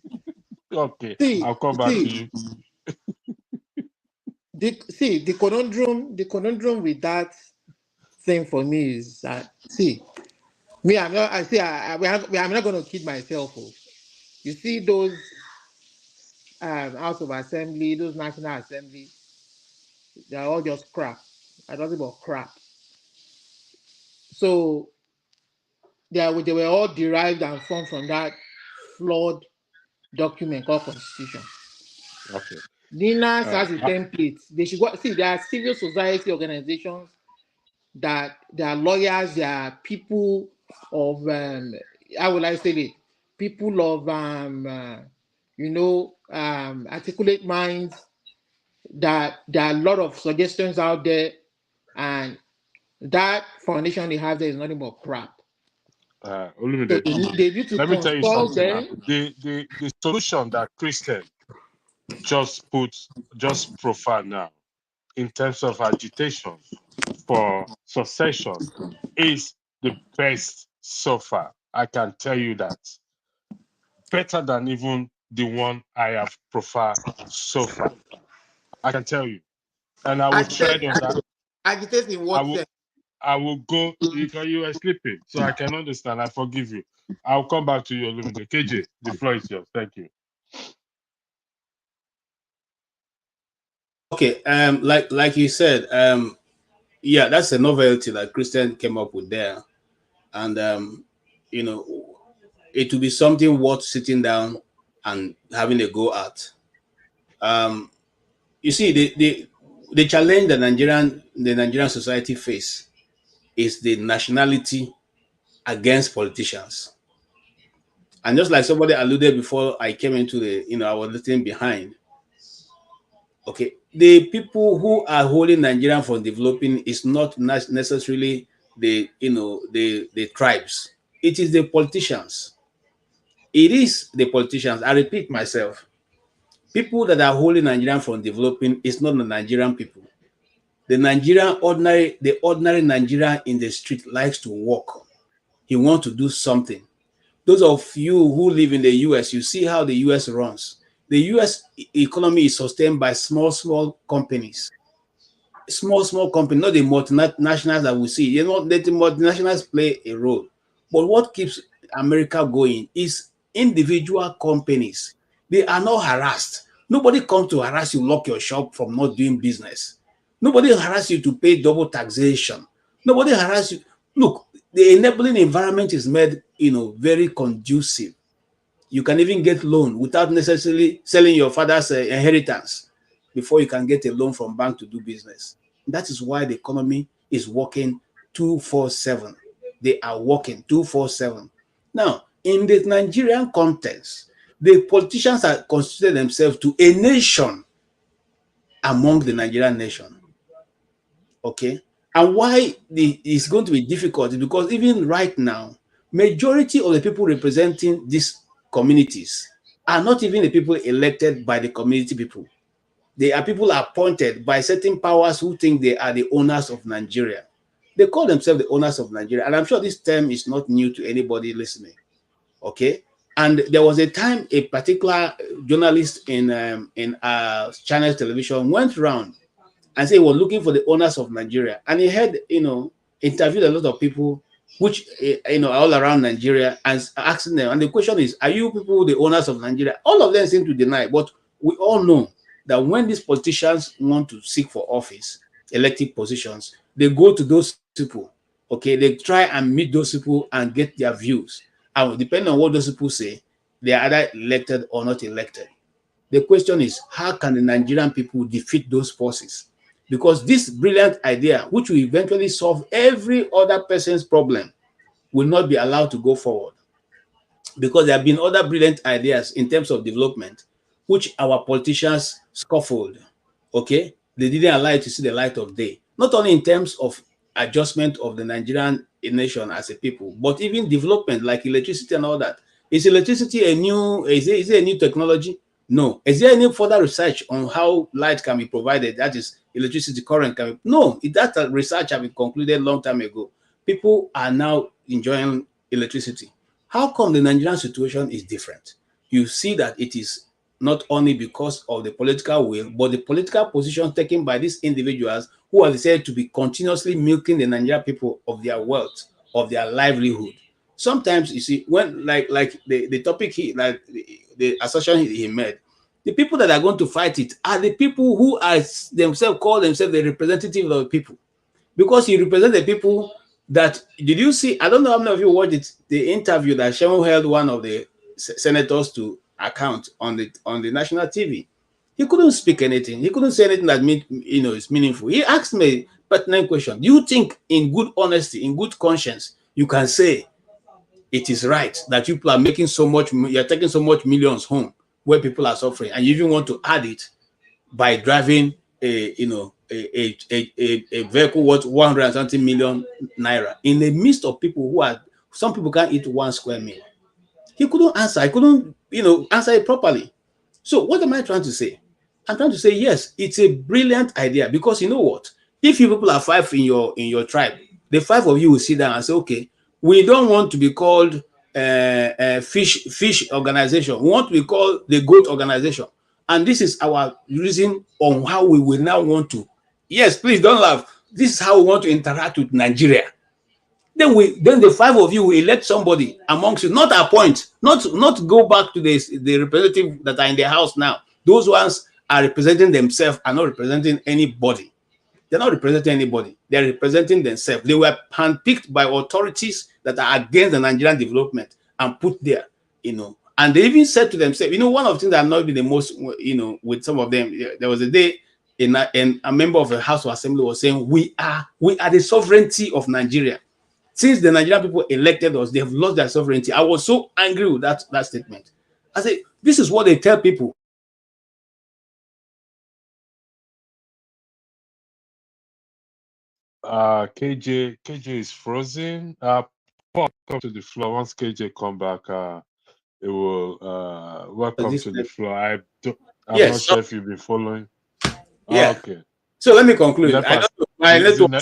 Okay. I'll come back to you. The conundrum with that thing for me is that we are not going to kid myself. You see those House of Assembly, those National Assembly, they are all just crap. I'm talking about crap. So they were all derived and formed from that flawed document called Constitution. Okay. NINAS has a template. They should go see. There are civil society organizations that there are lawyers, there are people of how will I say it? People of articulate minds. That there are a lot of suggestions out there, and that foundation they have there is nothing but crap. Olumide, they need to let me tell you something. The solution that Christian just profile now in terms of agitation for succession is the best so far. I can tell you that. Better than even the one I have profiled so far. I can tell you. And I will tread on that. Agitate in what sense? I will go because you are sleeping, so I can understand. I forgive you. I'll come back to you, Olumide. KJ, the floor is yours. Thank you. Okay, like you said, yeah, that's a novelty that Christian came up with there, and it will be something worth sitting down and having a go at. You see, the challenge that the Nigerian society face is the nationality against politicians. And just like somebody alluded before I came into I was listening behind. Okay, the people who are holding Nigeria from developing is not necessarily the tribes. It is the politicians. It is the politicians. I repeat myself. People that are holding Nigeria from developing is not the Nigerian people. The ordinary Nigerian in the street likes to work. He wants to do something. Those of you who live in the US, you see how the US runs. The US economy is sustained by small companies. Small companies, not the multinationals that we see. You know, the multinationals play a role. But what keeps America going is individual companies. They are not harassed. Nobody comes to harass you, lock your shop from not doing business. Nobody harass you to pay double taxation. Nobody harass you. Look, the enabling environment is made, very conducive. You can even get loan without necessarily selling your father's inheritance before you can get a loan from bank to do business. That is why the economy is working 247. They are working 247. Now, in the Nigerian context, the politicians are considering themselves to a nation among the Nigerian nation. Okay, and why it's going to be difficult is because even right now, majority of the people representing these communities are not even the people elected by the community people. They are people appointed by certain powers who think they are the owners of Nigeria. They call themselves the owners of Nigeria, and I'm sure this term is not new to anybody listening. Okay, and there was a time a particular journalist in Channel television went around and say he was looking for the owners of Nigeria. And he had, interviewed a lot of people, which, are all around Nigeria, and asking them. And the question is, are you people the owners of Nigeria? All of them seem to deny. But we all know that when these politicians want to seek for office, elected positions, they go to those people. Okay, they try and meet those people and get their views. And depending on what those people say, they are either elected or not elected. The question is, how can the Nigerian people defeat those forces? Because this brilliant idea, which will eventually solve every other person's problem, will not be allowed to go forward. Because there have been other brilliant ideas in terms of development, which our politicians scuffled. Okay? They didn't allow it to see the light of day. Not only in terms of adjustment of the Nigerian nation as a people, but even development like electricity and all that. Is electricity is it a new technology? No. Is there any further research on how light can be provided? That is, electricity current can be. No, that research has been concluded a long time ago. People are now enjoying electricity. How come the Nigerian situation is different? You see that it is not only because of the political will, but the political position taken by these individuals who are said to be continuously milking the Nigerian people of their wealth, of their livelihood. Sometimes you see, when like the topic the assertion he made, the people that are going to fight it are the people who are themselves call themselves the representative of the people, because he represents the people that. Did you see? I don't know how many of you watched it, the interview that Shemo held one of the senators to account on the national TV. He couldn't speak anything. He couldn't say anything that is meaningful. He asked me a pertinent question. Do you think, in good honesty, in good conscience, you can say it is right that you people are making so much, you're taking so much millions home where people are suffering, and you even want to add it by driving a vehicle worth 100 and something million naira in the midst of people who are, some people can't eat 1 square meal? He couldn't answer. I couldn't, answer it properly. So what am I trying to say? I'm trying to say, yes, it's a brilliant idea, because you know what? If you people are 5 in your tribe, the 5 of you will sit down and say, okay, we don't want to be called fish organization. We want to be called the goat organization. And this is our reason on how we will now want to. Yes, please don't laugh. This is how we want to interact with Nigeria. Then the 5 of you will elect somebody amongst you, not appoint, not go back to the representative that are in the house now. Those ones are representing themselves, are not representing anybody. They're not representing anybody. They're representing themselves. They were handpicked by authorities that are against the Nigerian development and put there, And they even said to themselves, one of the things that annoyed me the most, with some of them, there was a day in a member of the House of Assembly was saying, we are the sovereignty of Nigeria. Since the Nigerian people elected us, they have lost their sovereignty. I was so angry with that statement. I said, this is what they tell people. KJ is frozen. Paul, come to the floor. Once KJ come back, it will welcome to the floor. I'm not sure if you've been following. Yeah. Okay. So let me conclude. I don't know. My network my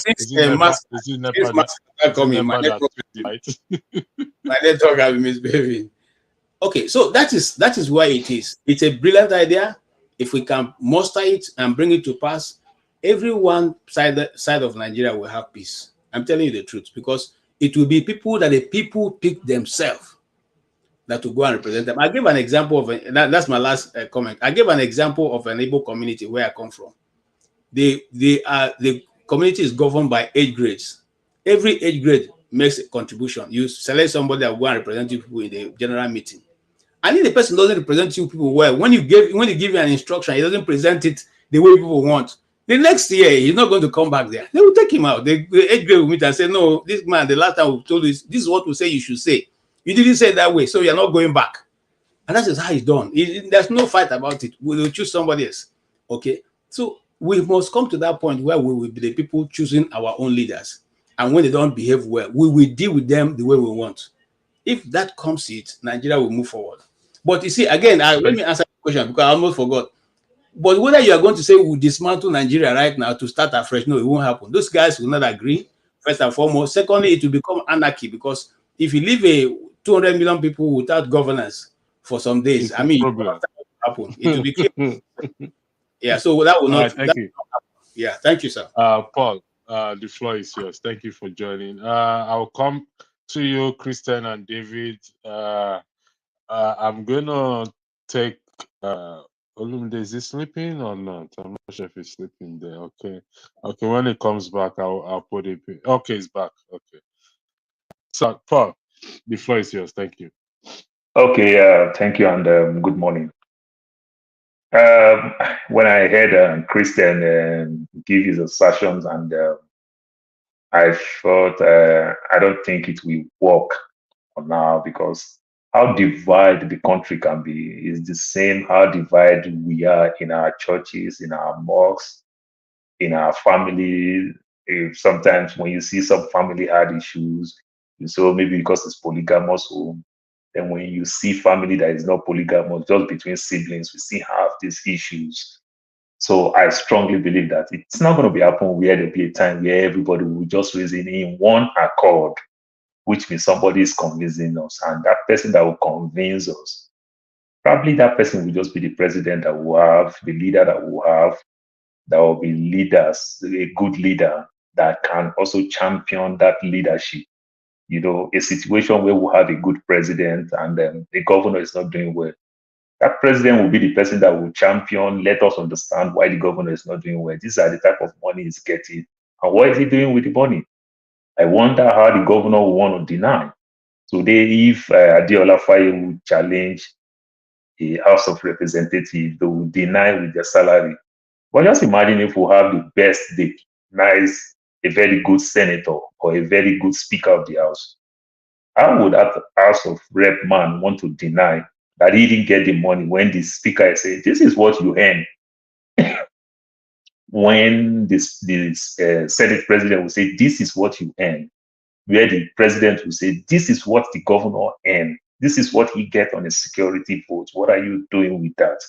network has been misbehaving. Okay, so that is why it is. It's a brilliant idea. If we can muster it and bring it to pass, every one side of Nigeria will have peace. I'm telling you the truth, because it will be people that the people pick themselves that will go and represent them. I give an example of that's my last comment. I gave an example of an Igbo community where I come from. The community is governed by 8 grades. Every 8 grade makes a contribution. You select somebody that will go and represent you people in the general meeting. And if the person doesn't represent you people well, when you give you an instruction, he doesn't present it the way people want. The next year, he's not going to come back there. They will take him out. The age grade will meet and say, no, this man, the last time we told you, this is what we say you should say. You didn't say it that way, so you're not going back. And that is how it's done. There's no fight about it. We will choose somebody else. Okay? So we must come to that point where we will be the people choosing our own leaders. And when they don't behave well, we will deal with them the way we want. If that comes it, Nigeria will move forward. But you see, again, let me answer the question because I almost forgot. But whether you are going to say we'll dismantle Nigeria right now to start afresh, no, it won't happen. Those guys will not agree, first and foremost. Secondly, it will become anarchy because if you leave a 200 million people without governance for some days, I mean, happen. It will be chaos. Yeah, so that will not. Thank you. Yeah, thank you, sir. Paul, the floor is yours. Thank you for joining. I'll come to you, Christian and David. I'm gonna take Olumide, is he sleeping or not? I'm not sure if he's sleeping there. Okay. Okay, when he comes back, I'll put it. Okay, he's back. Okay. So Paul, the floor is yours. Thank you. Okay, thank you and good morning. When I heard Christian give his assertions and I thought I don't think it will work for now because how divided the country can be is the same how divided we are in our churches, in our mosques, in our family. If sometimes when you see some family had issues, so maybe because it's polygamous home, then when you see family that is not polygamous, just between siblings, we still have these issues. So I strongly believe that it's not going to be happen where there'll be a time where everybody will just reason in one accord, which means somebody is convincing us, and that person that will convince us, probably that person will just be the president that we have, the leader that we have. There will be leaders, a good leader that can also champion that leadership. You know, a situation where we have a good president and the governor is not doing well. That president will be the person that will champion, let us understand why the governor is not doing well. These are the type of money he's getting. And what is he doing with the money? I wonder how the governor will want to deny. Today, if Adeola Faye will challenge the House of Representatives, they will deny with their salary. But just imagine if we have the best, the nice, a very good senator or a very good speaker of the House. How would that House of Rep man want to deny that he didn't get the money when the speaker says, this is what you earn? When this Senate president will say, this is what you earn, where the president will say, this is what the governor earn, this is what he get on a security vote. What are you doing with that?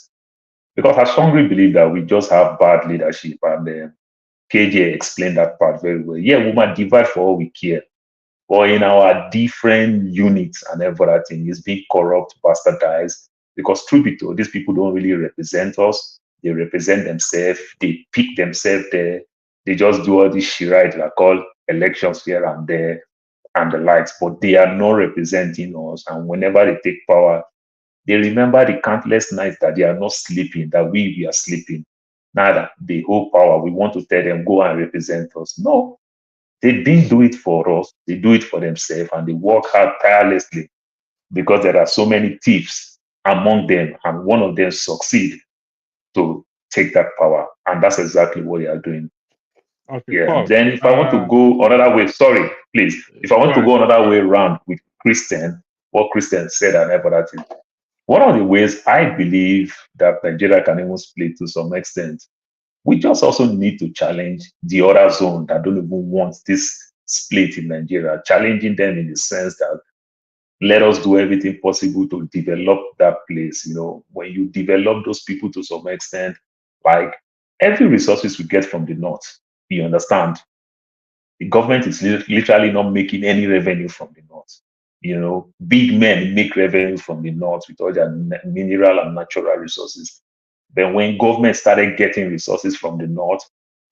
Because I strongly believe that we just have bad leadership, and KJ explained that part very well. Yeah, we might divide for all we care, but in our different units and everything is being corrupt, bastardized. Because truth be told, these people don't really represent us. They represent themselves. They pick themselves there. They just do all this shit right, like all elections here and there and the likes. But they are not representing us. And whenever they take power, they remember the countless nights that they are not sleeping, that we are sleeping. Now that they hold power, we want to tell them, go and represent us. No, they didn't do it for us. They do it for themselves, and they work hard tirelessly because there are so many thieves among them, and one of them succeed to take that power. And that's exactly what they are doing. Okay, Yeah. Paul, Then if I want to go another way, sorry, please. If I want to go another way around with Christian, what Christian said and everything, one of the ways I believe that Nigeria can even split to some extent, we just also need to challenge the other zone that don't even want this split in Nigeria, challenging them in the sense that let us do everything possible to develop that place. You know, when you develop those people to some extent, like every resources we get from the north, you understand, the government is literally not making any revenue from the north. You know, big men make revenue from the north with all their mineral and natural resources. Then when government started getting resources from the north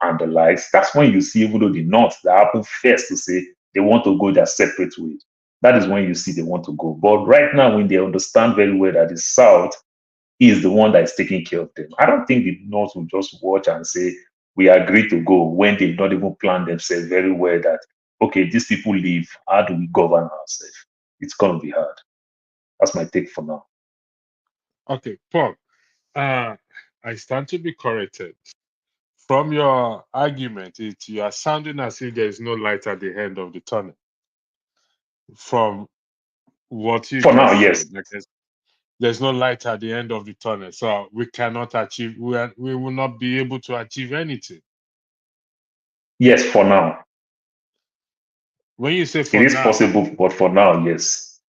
and the likes, that's when you see, even though the north that happen first to say they want to go their separate way. That is when you see they want to go. But right now, when they understand very well that the south is the one that is taking care of them, I don't think the north will just watch and say, we agree to go when they've not even planned themselves very well that okay, these people leave. How do we govern ourselves? It's going to be hard. That's my take for now. Okay, Paul, I stand to be corrected. From your argument, you are sounding as if there is no light at the end of the tunnel. From what you For now, just yes. said, there's no light at the end of the tunnel, so we cannot achieve. We will not be able to achieve anything. Yes, for now. When you say It for is now, possible, but for now, yes.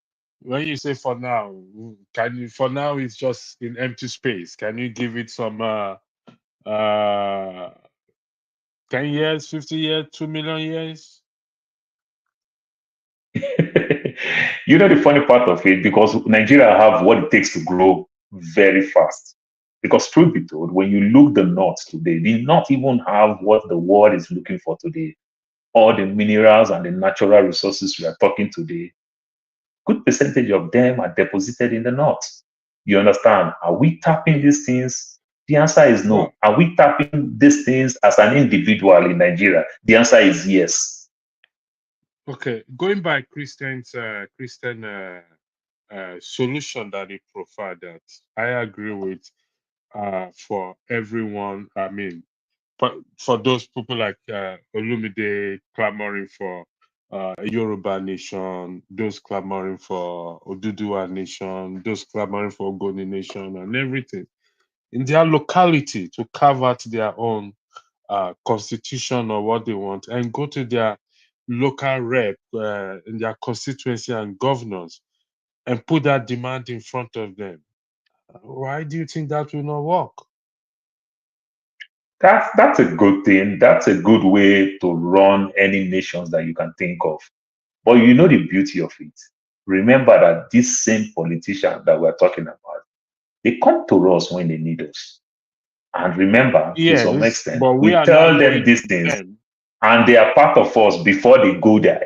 when you say for now, can you? For now, it's just in empty space. Can you give it some 10 years, 50 years, 2 million years? You know the funny part of it, because Nigeria have what it takes to grow very fast. Because truth be told, when you look the North today, they not even have what the world is looking for today. All the minerals and the natural resources we are talking today, good percentage of them are deposited in the North. You understand? Are we tapping these things? The answer is no. Well, Are we tapping these things as an individual in Nigeria? The answer is yes. okay, going by Christian solution that he provided, I agree with. For everyone, I mean, for those people like Olumide clamoring for a Yoruba nation, those clamoring for Oduduwa nation, those clamoring for Ogoni nation, and everything in their locality to carve out their own constitution or what they want, and go to their local rep in their constituency and governors and put that demand in front of them. Why do you think that will not work? That's a good thing. That's a good way to run any nations that you can think of. But you know the beauty of it. Remember that these same politicians that we're talking about, they come to us when they need us. And remember, to some Yes, extent, but we we are not tell them going these to things, them. and they are part of us before they go their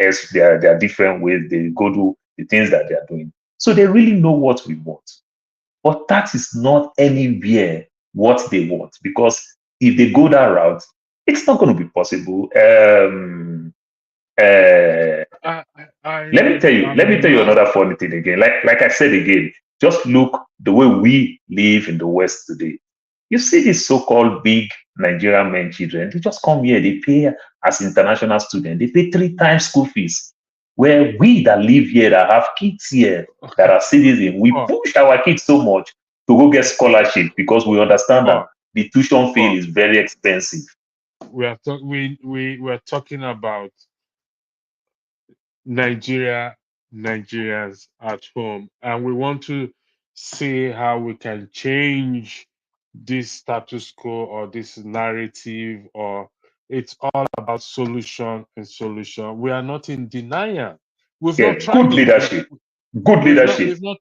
different ways. They go do the things that they are doing. So they really know what we want. But that is not anywhere what they want, because if they go that route, it's not going to be possible. I, Let me tell you, let me I'm tell you not. another funny thing again. Like I said again, just look the way we live in the West today. You see these so-called big Nigerian men children, they just come here, they pay as international students, they pay 3 times school fees. Where we that live here, that have kids here, that Okay. are citizens, we Paul, push our kids so much to go get scholarship because we understand that Paul, the tuition fee Paul, is very expensive. we're talking about Nigerians at home, and we want to see how we can change this status quo or this narrative, or it's all about solution and solution. We are not in denial. We've not Yeah, tried good it. leadership. Good We've not leadership. we've not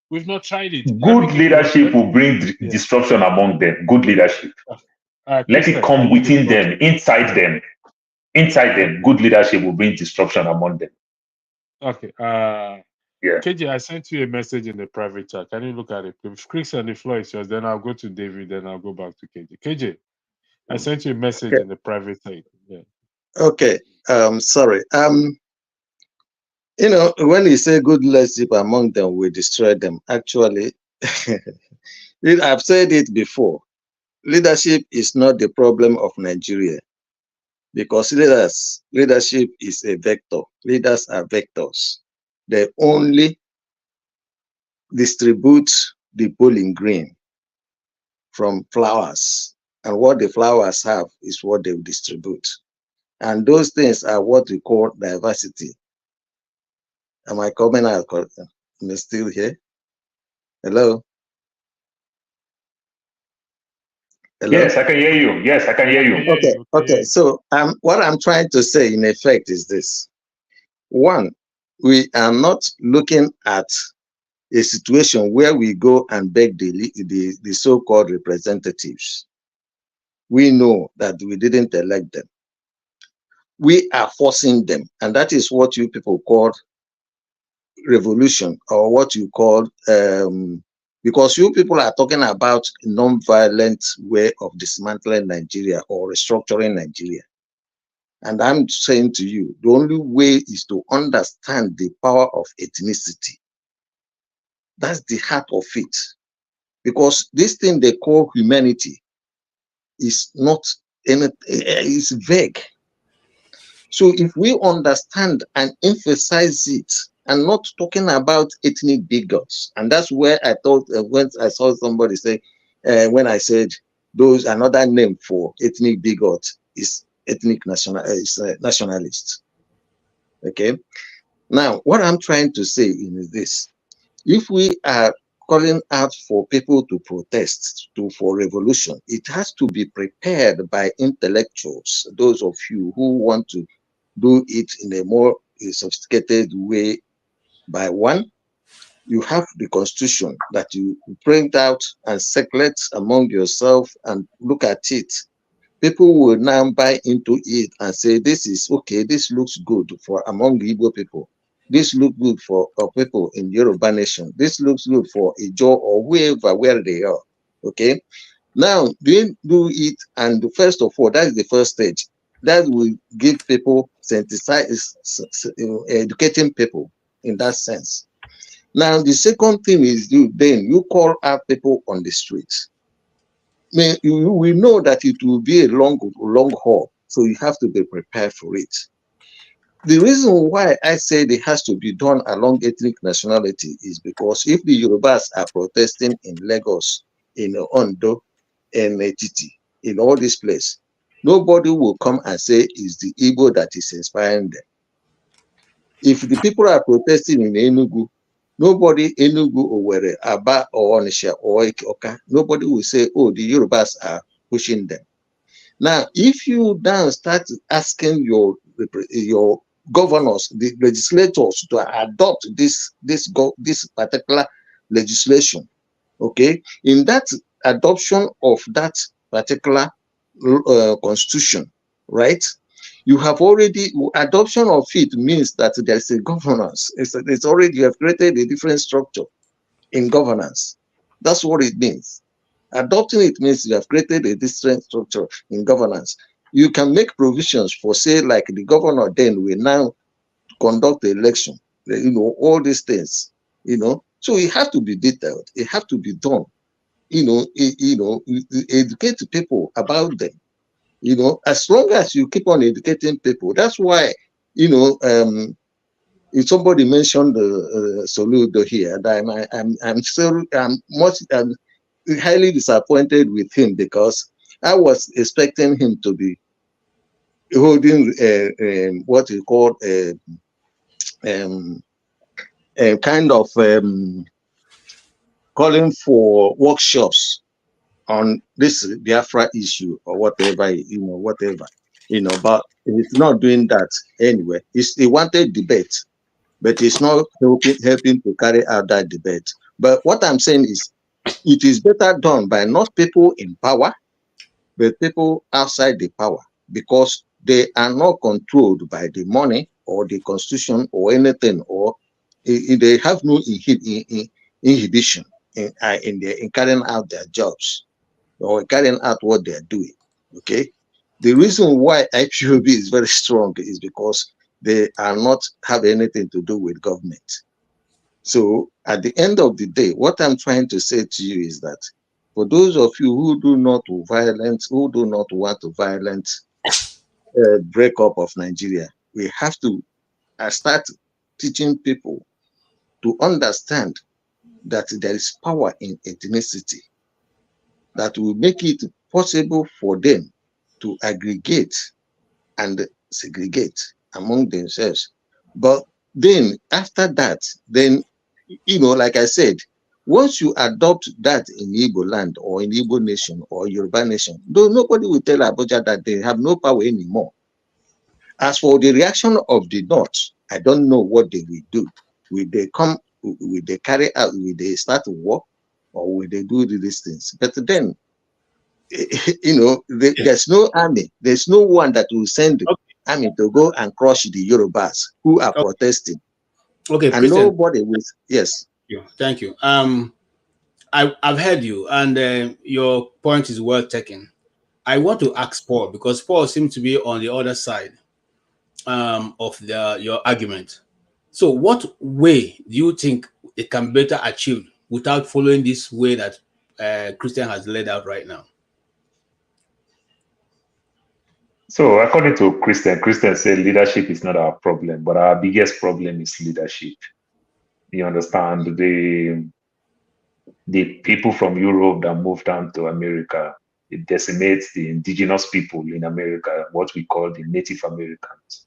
we've not tried it. Let me Good give you leadership let will bring yeah. disruption among them. Good leadership. Let it Christian, can come you give within us them, inside them. Inside them, okay. good leadership will bring disruption among them. Okay. Yeah. KJ, I sent you a message in the private chat. Can you look at it? If Christian, the floor is yours, then I'll go to David, then I'll go back to KJ. KJ, I sent you a message Okay. in the private chat. Yeah. Okay. Sorry. When you say good leadership among them, we destroy them. Actually, I've said it before. Leadership is not the problem of Nigeria, because leadership is a vector. Leaders are vectors. They only distribute the pollen grain from flowers, and what the flowers have is what they distribute. And those things are what we call diversity. Am I coming out? Am I still here? Hello? Hello? Yes, I can hear you. Yes, I can hear I can you. hear Okay, you. Okay. So what I'm trying to say in effect is this. One, we are not looking at a situation where we go and beg the so-called representatives. We know that we didn't elect them. We are forcing them, and that is what you people call revolution, or what you call because you people are talking about non-violent way of dismantling Nigeria or restructuring Nigeria. And I'm saying to you, the only way is to understand the power of ethnicity. That's the heart of it. Because this thing they call humanity is not anything, it's vague. So if we understand and emphasize it, and not talking about ethnic bigots, and that's where I thought when I saw somebody say, when I said those another name for ethnic bigot is ethnic nationalists. Okay. Now, what I'm trying to say is this: if we are calling out for people to protest, for revolution, it has to be prepared by intellectuals, those of you who want to do it in a more sophisticated way. By one, you have the constitution that you print out and circulate among yourself and look at it. People will now buy into it and say, this is okay, this looks good for among the Igbo people. This looks good for people in Yoruba nation. This looks good for Ijo or whoever, where they are. Okay. Now, do it, and first of all, that is the first stage. That will give people educating people in that sense. Now, the second thing is you call out people on the streets. We know that it will be a long haul, so you have to be prepared for it. The reason why I said it has to be done along ethnic nationality is because if the Yorubas are protesting in Lagos, in Ondo, in Etiti, in all these places, nobody will come and say it's the Igbo that is inspiring them. If the people are protesting in Enugu, nobody, Enugu, Owerri, Aba, or Onisha, or Oka, nobody will say, oh, the Yorubas are pushing them. Now, if you now start asking your governors, the legislators, to adopt this particular legislation, okay, in that adoption of that particular constitution, right? You have already, adoption of it means that there's a governance. It's already, you have created a different structure in governance. That's what it means. Adopting it means you have created a different structure in governance. You can make provisions for, say, like the governor then will now conduct the election, all these things, So it has to be detailed. It has to be done. Educate people about them. As long as you keep on educating people, that's why, if somebody mentioned Soludo here, that I'm highly disappointed with him, because I was expecting him to be holding what you call a kind of calling for workshops on this Biafra issue or whatever, but he's not doing that anyway. He wanted debate, but it's not helping to carry out that debate. But what I'm saying is, it is better done by not people in power, but people outside the power, because they are not controlled by the money or the constitution or anything, or they have no inhibition in carrying out their jobs or carrying out what they're doing. Okay. The reason why IPOB is very strong is because they are not have anything to do with government. So at the end of the day, what I'm trying to say to you is that for those of you who do not want to violent breakup of Nigeria, we have to start teaching people to understand that there is power in ethnicity that will make it possible for them to aggregate and segregate among themselves. But then after that, then, like I said, once you adopt that in Igbo land or in Igbo nation or Yoruba nation, though nobody will tell Abuja that they have no power anymore. As for the reaction of the North, I don't know what they will do. Will they come, will they carry out, will they start a war, or will they do these things? But then, there's no army. There's no one that will send the army to go and crush the Yorubas who are protesting. Okay, and nobody will. Yes. Thank you. I've heard you, and your point is well taken. I want to ask Paul, because Paul seems to be on the other side. of your argument. So what way do you think it can better achieve without following this way that Christian has laid out right now? So according to Christian said leadership is not our problem, but our biggest problem is leadership. You understand? The people from Europe that moved down to America, it decimates the indigenous people in America, what we call the Native Americans.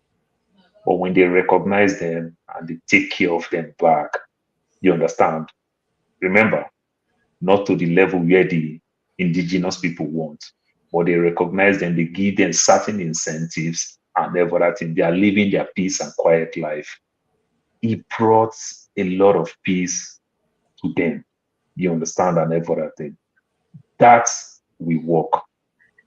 But when they recognize them and they take care of them back, you understand? Remember, not to the level where the indigenous people want, but they recognize them, they give them certain incentives and everything. They are living their peace and quiet life. It brought a lot of peace to them. You understand? And everything. That's we work.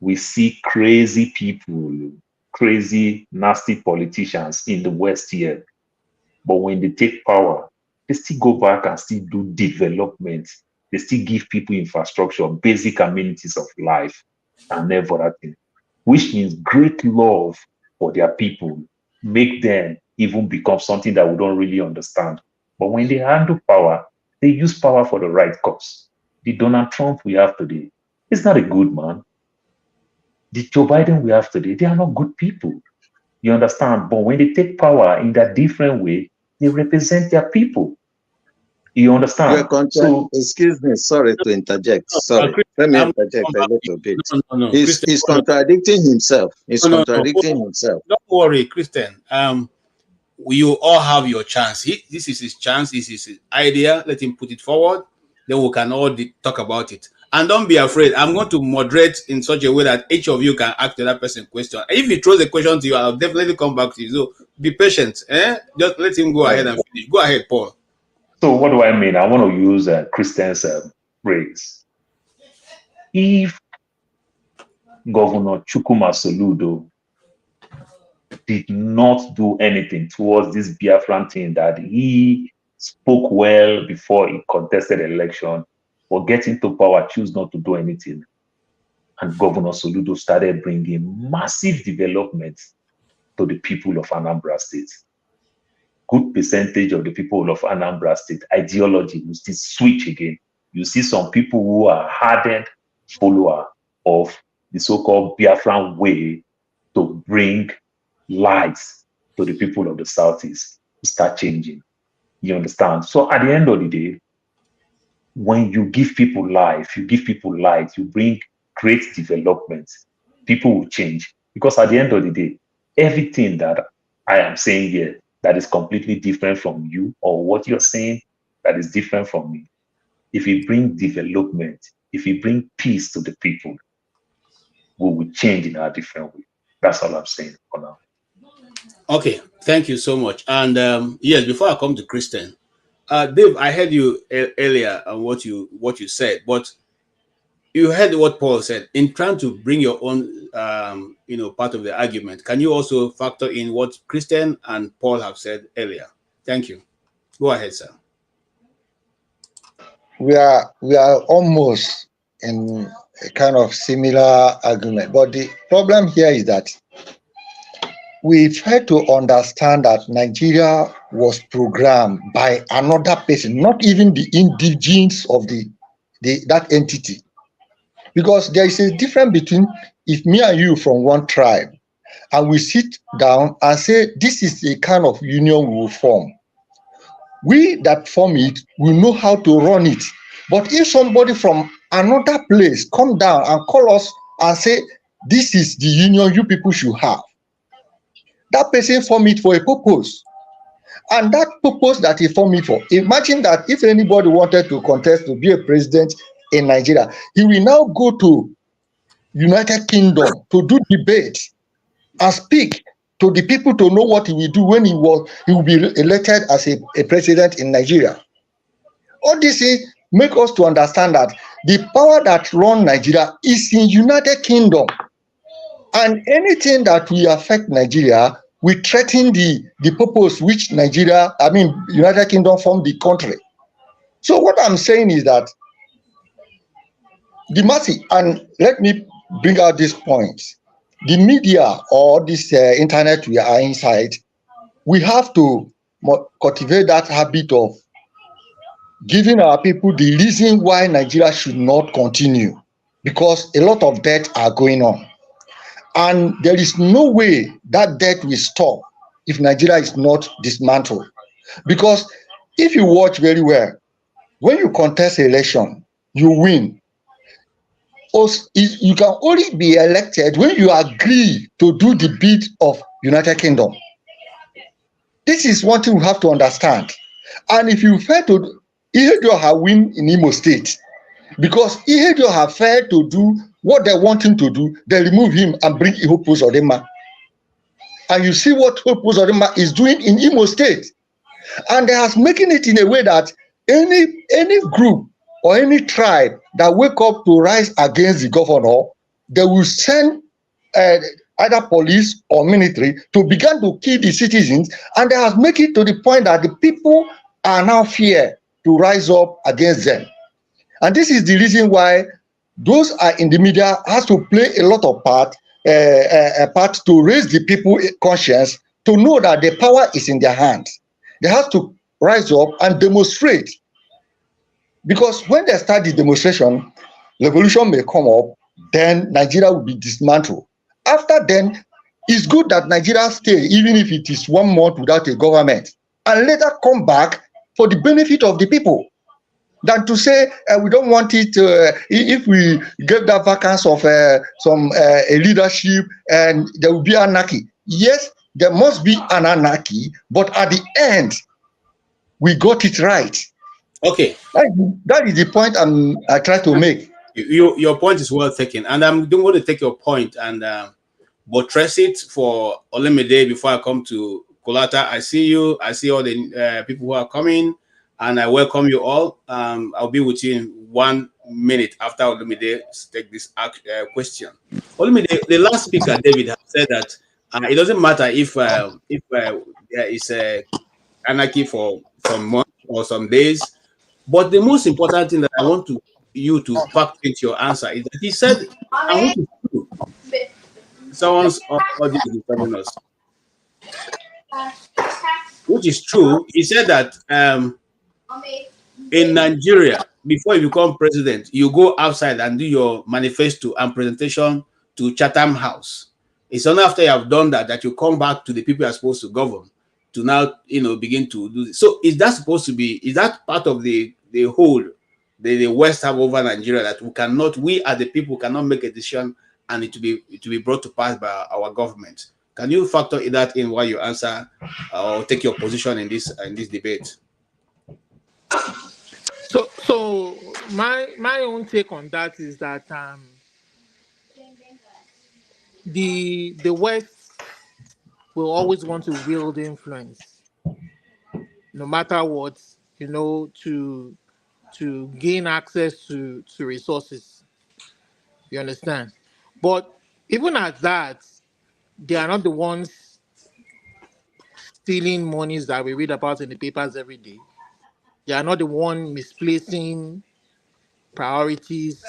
We see crazy people, crazy, nasty politicians in the West here. But when they take power, they still go back and still do development. They still give people infrastructure, basic amenities of life, and everything, which means great love for their people, make them even become something that we don't really understand. But when they handle power, they use power for the right cause. The Donald Trump we have today is not a good man. The Joe Biden we have today, they are not good people. You understand? But when they take power in that different way, they represent their people. You understand? So, excuse me, sorry to interject. Sorry, let me interject a little bit. No. He's contradicting himself. He's contradicting himself. Don't worry, Christian. You all have your chance. This is his chance. This is his idea. Let him put it forward. Then we can all talk about it. And don't be afraid. I'm going to moderate in such a way that each of you can ask the other person question. If he throws a question to you, I'll definitely come back to you. So be patient. Just let him go ahead and finish. Go ahead, Paul. So what do I mean? I want to use Christian's phrase. If Governor Chukwuma Soludo did not do anything towards this Biafran thing that he spoke well before he contested the election, or get into power, choose not to do anything, and Governor Soludo started bringing massive development to the people of Anambra State. Good percentage of the people of Anambra State ideology will still switch again. You see some people who are hardened follower of the so-called Biafran way to bring lights to the people of the Southeast to start changing. You understand? So at the end of the day, when you give people life, you give people light, you bring great development, people will change. Because at the end of the day, everything that I am saying here that is completely different from you, or what you're saying that is different from me, if we bring development, if we bring peace to the people, we will change in a different way. That's all I'm saying for now. Okay, thank you so much. And yes, before I come to Christian, Dave, I heard you earlier on what you said, but you heard what Paul said. In trying to bring your own, part of the argument, can you also factor in what Christian and Paul have said earlier? Thank you. Go ahead, sir. We are almost in a kind of similar argument, but the problem here is that we've had to understand that Nigeria was programmed by another person, not even the indigenes of that entity. Because there is a difference between if me and you from one tribe and we sit down and say, this is the kind of union we will form. We that form it will know how to run it. But if somebody from another place come down and call us and say, this is the union you people should have, that person form it for a purpose. And that purpose that he formed it for, imagine that if anybody wanted to contest to be a president in Nigeria, he will now go to United Kingdom to do debate and speak to the people to know what he will do when he will be elected as a president in Nigeria. All this things make us to understand that the power that runs Nigeria is in United Kingdom. And anything that will affect Nigeria, we threaten the purpose which United Kingdom formed the country. So what I'm saying is that the mercy, and let me bring out this point. the media or this internet we are inside, we have to cultivate that habit of giving our people the reason why Nigeria should not continue, because a lot of debt are going on. And there is no way that debt will stop if Nigeria is not dismantled. Because if you watch very well, when you contest election, you win. You can only be elected when you agree to do the bid of United Kingdom. This is one thing we have to understand. And if you fail to, Ihedioha have win in Imo State, because Ihedioha have failed to do what they want him to do, they remove him and bring Hope Uzodinma. And you see what Hope Uzodinma is doing in Imo State. And they are making it in a way that any group or any tribe that wake up to rise against the governor, they will send either police or military to begin to kill the citizens, and they have made it to the point that the people are now fear to rise up against them. And this is the reason why those are in the media has to play a lot of part to raise the people conscience to know that the power is in their hands. They have to rise up and demonstrate, because when they start the demonstration, revolution may come up, then Nigeria will be dismantled. After then, it's good that Nigeria stay, even if it is 1 month without a government, and later come back for the benefit of the people, than to say we don't want it. If we give that vacance of some leadership, and there will be anarchy. Yes, there must be an anarchy, but at the end, we got it right. Okay. That is the point I try to make. Your point is well taken, and I'm going to take your point and buttress it for Olamide before I come to Kolata. I see you. I see all the people who are coming, and I welcome you all. I'll be with you in 1 minute after Olamide take this question. Olamide, the last speaker, David, has said that it doesn't matter if there is anarchy for some months or some days, but the most important thing that I want you to pack into your answer is that he said, I want to do. Someone's audio is telling us, which is true. He said that in Nigeria, before you become president, you go outside and do your manifesto and presentation to Chatham House. It's only after you have done that you come back to the people you are supposed to govern to now, begin to do this. So is that supposed to be, is that part of the whole the West have over Nigeria, that we as the people cannot make a decision and it to be brought to pass by our government? Can you factor that in while you answer or take your position in this debate? So my own take on that is that the West will always want to wield influence, no matter what, to gain access to resources. You understand? But even at that, they are not the ones stealing monies that we read about in the papers every day. They are not the one misplacing priorities,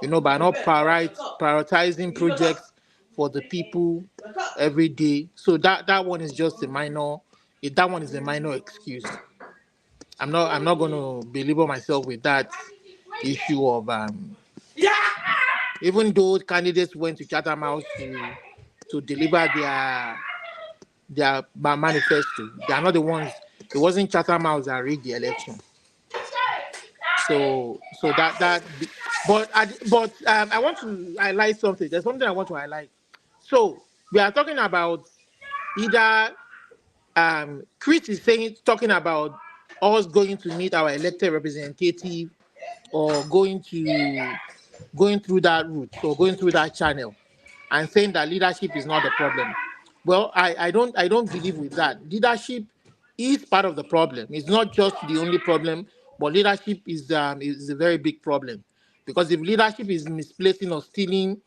by not prioritizing projects for the people every day. So that one is just a minor. That one is a minor excuse. I'm not going to belabor myself with that issue of even though candidates went to Chatham House to deliver their manifesto, they are not the ones. It wasn't Chatham House that rigged the election. So that, but I want to highlight something. There's something I want to highlight. So we are talking about either Chris is talking about us going to meet our elected representative or going through that route or going through that channel, and saying that leadership is not the problem. Well, I don't believe with that. Leadership is part of the problem. It's not just the only problem, but leadership is a very big problem, because if leadership is misplacing or stealing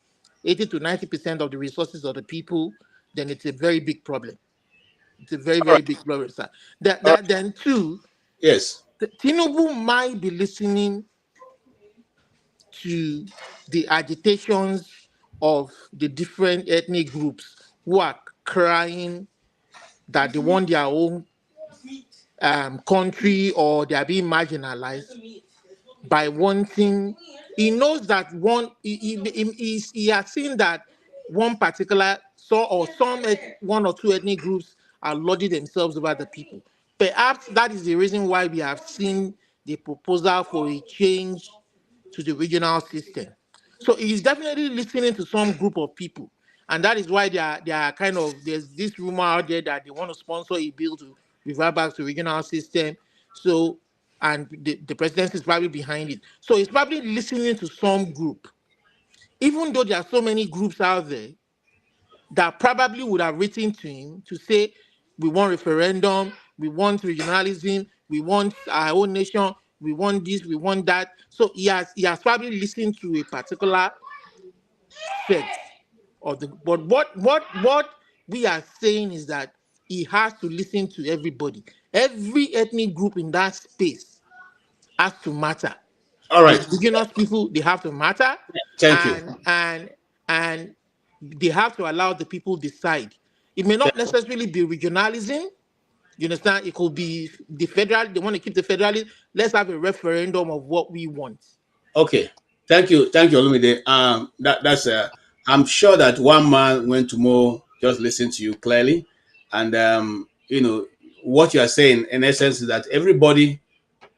80 to 90% of the resources of the people, then it's a very big problem. It's a very, very big problem, sir. Then two, yes, Tinubu might be listening to the agitations of the different ethnic groups who are crying that they want their own country or they are being marginalized by wanting. He knows that he has seen that one particular one or two ethnic groups are lording themselves over the people. Perhaps that is the reason why we have seen the proposal for a change to the regional system. So he's definitely listening to some group of people, and that is why they are kind of, there's this rumor out there that they want to sponsor a bill to revert back to regional system. So, and the presidency is probably behind it. So he's probably listening to some group, even though there are so many groups out there that probably would have written to him to say, we want referendum, we want regionalism, we want our own nation, we want this, we want that. So he has probably listened to a particular set of the, but what we are saying is that he has to listen to everybody. Every ethnic group in that space has to matter. All right. The indigenous people, they have to matter. Thank you. And they have to allow the people decide. It may not necessarily be regionalism. You understand? It could be the federal. They want to keep the federalism. Let's have a referendum of what we want. Okay. Thank you, Olumide. That's I'm sure that one man went to more just listen to you clearly, and you know what you are saying in essence is that everybody,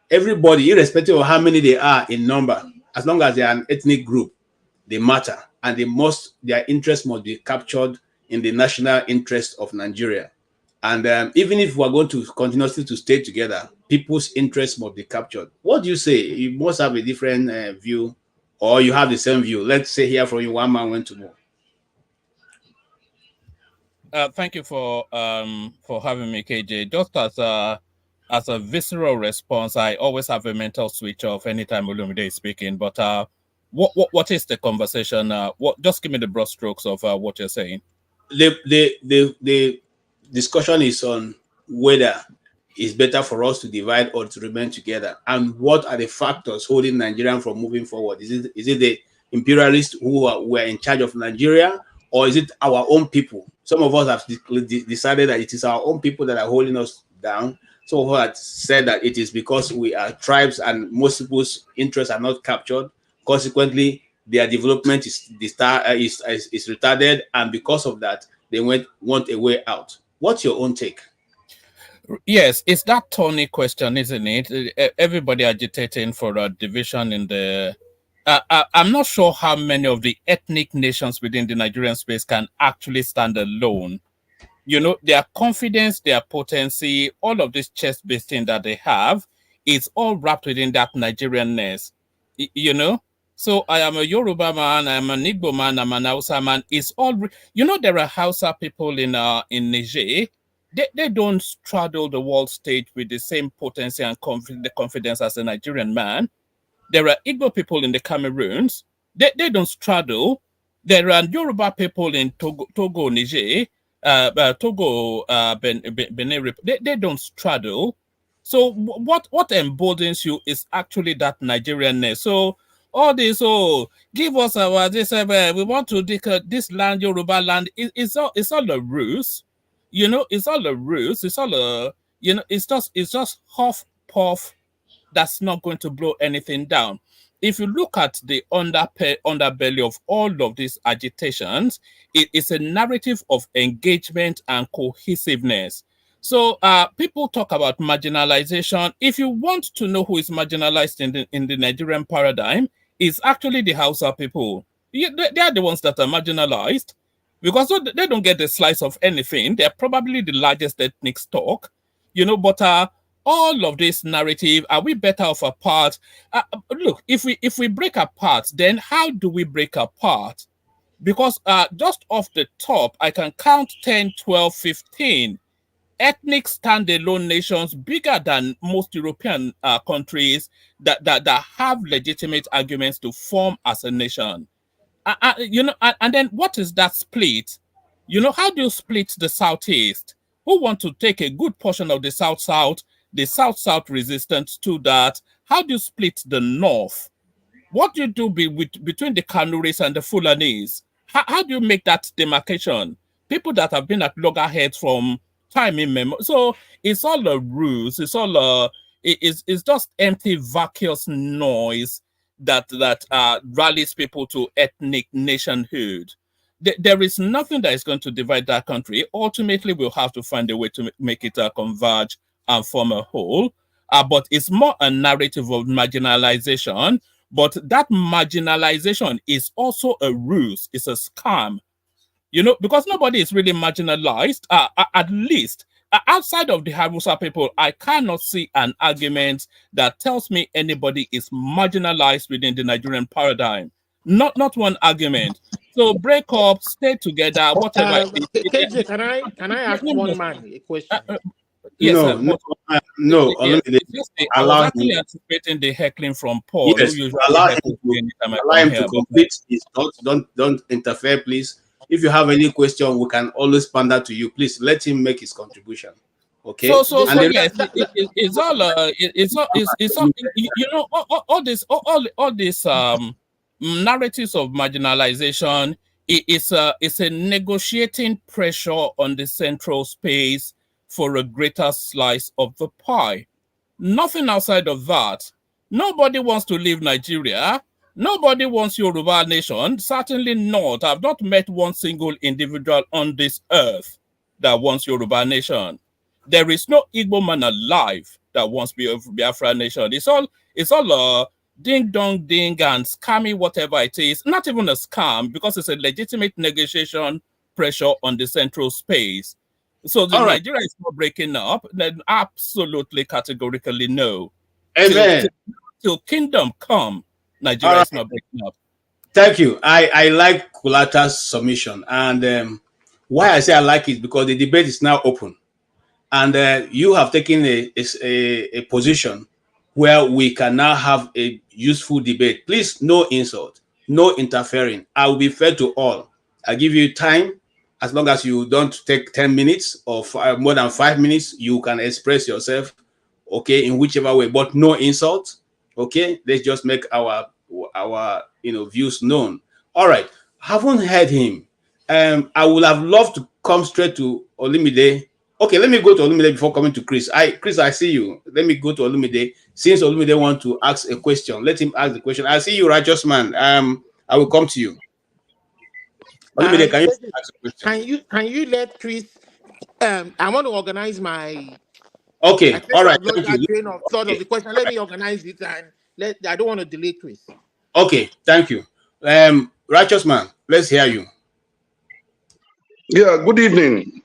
irrespective of how many they are in number, as long as they are an ethnic group, they matter, and their interest must be captured in the national interest of Nigeria. And even if we're going to continuously to stay together, people's interests must be captured. What do you say? You must have a different view, or you have the same view. Let's say here from you, one man went to more. Thank you for having me, KJ. Just as a visceral response, I always have a mental switch off anytime Olumide is speaking. But what is the conversation? Just give me the broad strokes of what you're saying. The discussion is on whether it's better for us to divide or to remain together, and what are the factors holding Nigeria from moving forward. Is it the imperialists who were in charge of Nigeria, or is it our own people? Some of us have decided that it is our own people that are holding us down. Some of us have said that it is because we are tribes and most people's interests are not captured. Consequently, their development is retarded, and because of that, they want a way out. What's your own take? Yes, it's that thorny question, isn't it? Everybody agitating for a division in the... I'm not sure how many of the ethnic nations within the Nigerian space can actually stand alone. You know, their confidence, their potency, all of this chest-based thing that they have, it's all wrapped within that Nigerianness. You know? So I am a Yoruba man, I'm an Igbo man, I'm an Hausa man. It's all... You know, there are Hausa people in Niger. They don't straddle the world stage with the same potency and confidence as a Nigerian man. There are Igbo people in the Cameroons. They don't straddle. There are Yoruba people in Togo, Niger, Togo, Benin. They don't straddle. So what emboldens you is actually that Nigerianness. So all this, give us we want to take this land, Yoruba land. It's all a ruse. You know, it's all a ruse. It's all a, you know, it's just huff puff. That's not going to blow anything down. If you look at the underbelly of all of these agitations, it is a narrative of engagement and cohesiveness. So people talk about marginalization. If you want to know who is marginalized in the Nigerian paradigm, it's actually the Hausa people. They are the ones that are marginalized because they don't get the slice of anything. They're probably the largest ethnic stock, you know, but all of this narrative, are we better off apart? Look, if we break apart, then how do we break apart? Because just off the top, I can count 10, 12, 15 ethnic standalone nations bigger than most European countries that have legitimate arguments to form as a nation. You know, and then what is that split? You know, how do you split the Southeast? Who want to take a good portion of the South-South, the South-South resistance to that? How do you split the North? What do you do between the Kanuris and the Fulanis? How do you make that demarcation? People that have been at loggerheads from time immemorial. So it's all a ruse. It's all it's just empty, vacuous noise that rallies people to ethnic nationhood. There is nothing that is going to divide that country. Ultimately, we'll have to find a way to make it converge and form a whole. But it's more a narrative of marginalization. But that marginalization is also a ruse. It's a scam, you know, because nobody is really marginalized. At least outside of the Hausa people, I cannot see an argument that tells me anybody is marginalized within the Nigerian paradigm. Not one argument. So break up, stay together, whatever. KJ, can I ask one man a question? Yes, no, sir, no. I was actually anticipating the heckling from Paul, Yes, who usually allow heckles me anytime I allow come him here. to complete his thoughts. Don't interfere, please. If you have any question, we can always pander to you. Please let him make his contribution. Okay. So and yes, it's all you know, all this narratives of marginalization. It's a negotiating pressure on the central space for a greater slice of the pie. Nothing outside of that. Nobody wants to leave Nigeria. Nobody wants Yoruba nation. Certainly not. I've not met one single individual on this earth that wants Yoruba nation. There is no Igbo man alive that wants Biafra nation. It's all ding dong ding and scammy, whatever it is. Not even a scam, because it's a legitimate negotiation pressure on the central space. So the Nigeria is not breaking up. Then absolutely categorically no. Amen. Till kingdom come, Nigeria is not breaking up. Thank you. I like Kulata's submission, and why I say I like it because the debate is now open, and you have taken a position where we can now have a useful debate. Please, no insult, no interfering. I will be fair to all. I give you time. As long as you don't take 10 minutes or more than 5 minutes, you can express yourself, okay, in whichever way, but no insult, okay? Let's just make our views known. All right, haven't heard him. I would have loved to come straight to Olumide. Okay, let me go to Olumide before coming to Chris. Chris, I see you. Let me go to Olumide. Since Olumide wants to ask a question, let him ask the question. I see you, righteous man. I will come to you. Olumide, can you let Chris? I want to organize my. Okay, all right. Thank you. Train of thought of the question. Let me organize it and I don't want to delay Chris. Okay, thank you. Righteous man, let's hear you. Yeah, good evening.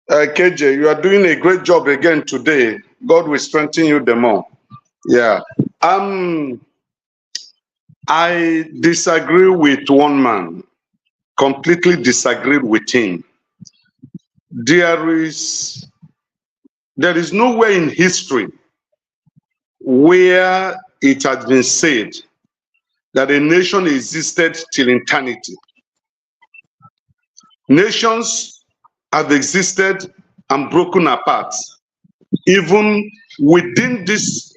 KJ, you are doing a great job again today. God will strengthen you the more. Yeah. I disagree with one man. Completely disagreed with him. There is nowhere in history where it has been said that a nation existed till eternity. Nations have existed and broken apart, even within this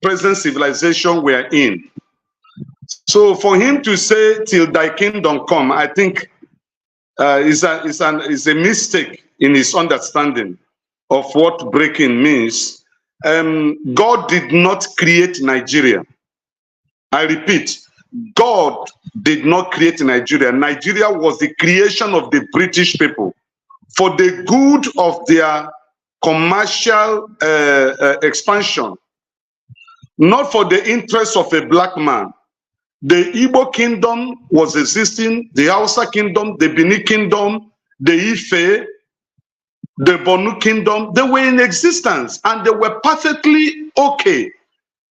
present civilization we are in. So for him to say till thy kingdom come, I think is a mistake in his understanding of what breaking means. God did not create Nigeria. I repeat, God did not create Nigeria. Nigeria was the creation of the British people for the good of their commercial expansion, not for the interest of a black man. The Igbo kingdom was existing, the Hausa kingdom, the Benin kingdom, the Ife, the Bonu kingdom, they were in existence and they were perfectly okay,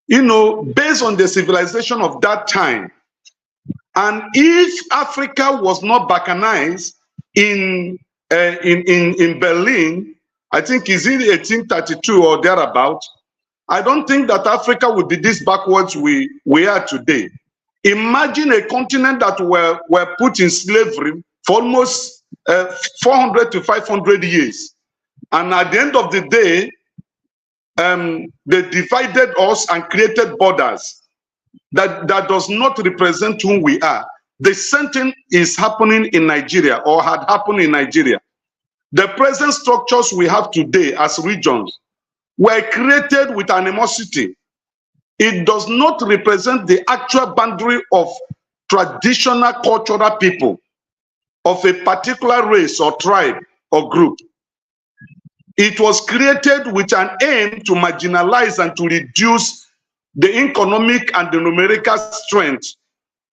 based on the civilization of that time. And if Africa was not balkanized in Berlin, I think it's in 1832 or thereabout, I don't think that Africa would be this backwards we are today. Imagine a continent that were put in slavery for almost 400 to 500 years. And at the end of the day, they divided us and created borders that does not represent who we are. the same thing is happening in Nigeria or had happened in Nigeria. The present structures we have today as regions were created with animosity. It does not represent the actual boundary of traditional cultural people of a particular race or tribe or group. It was created with an aim to marginalize and to reduce the economic and the numerical strength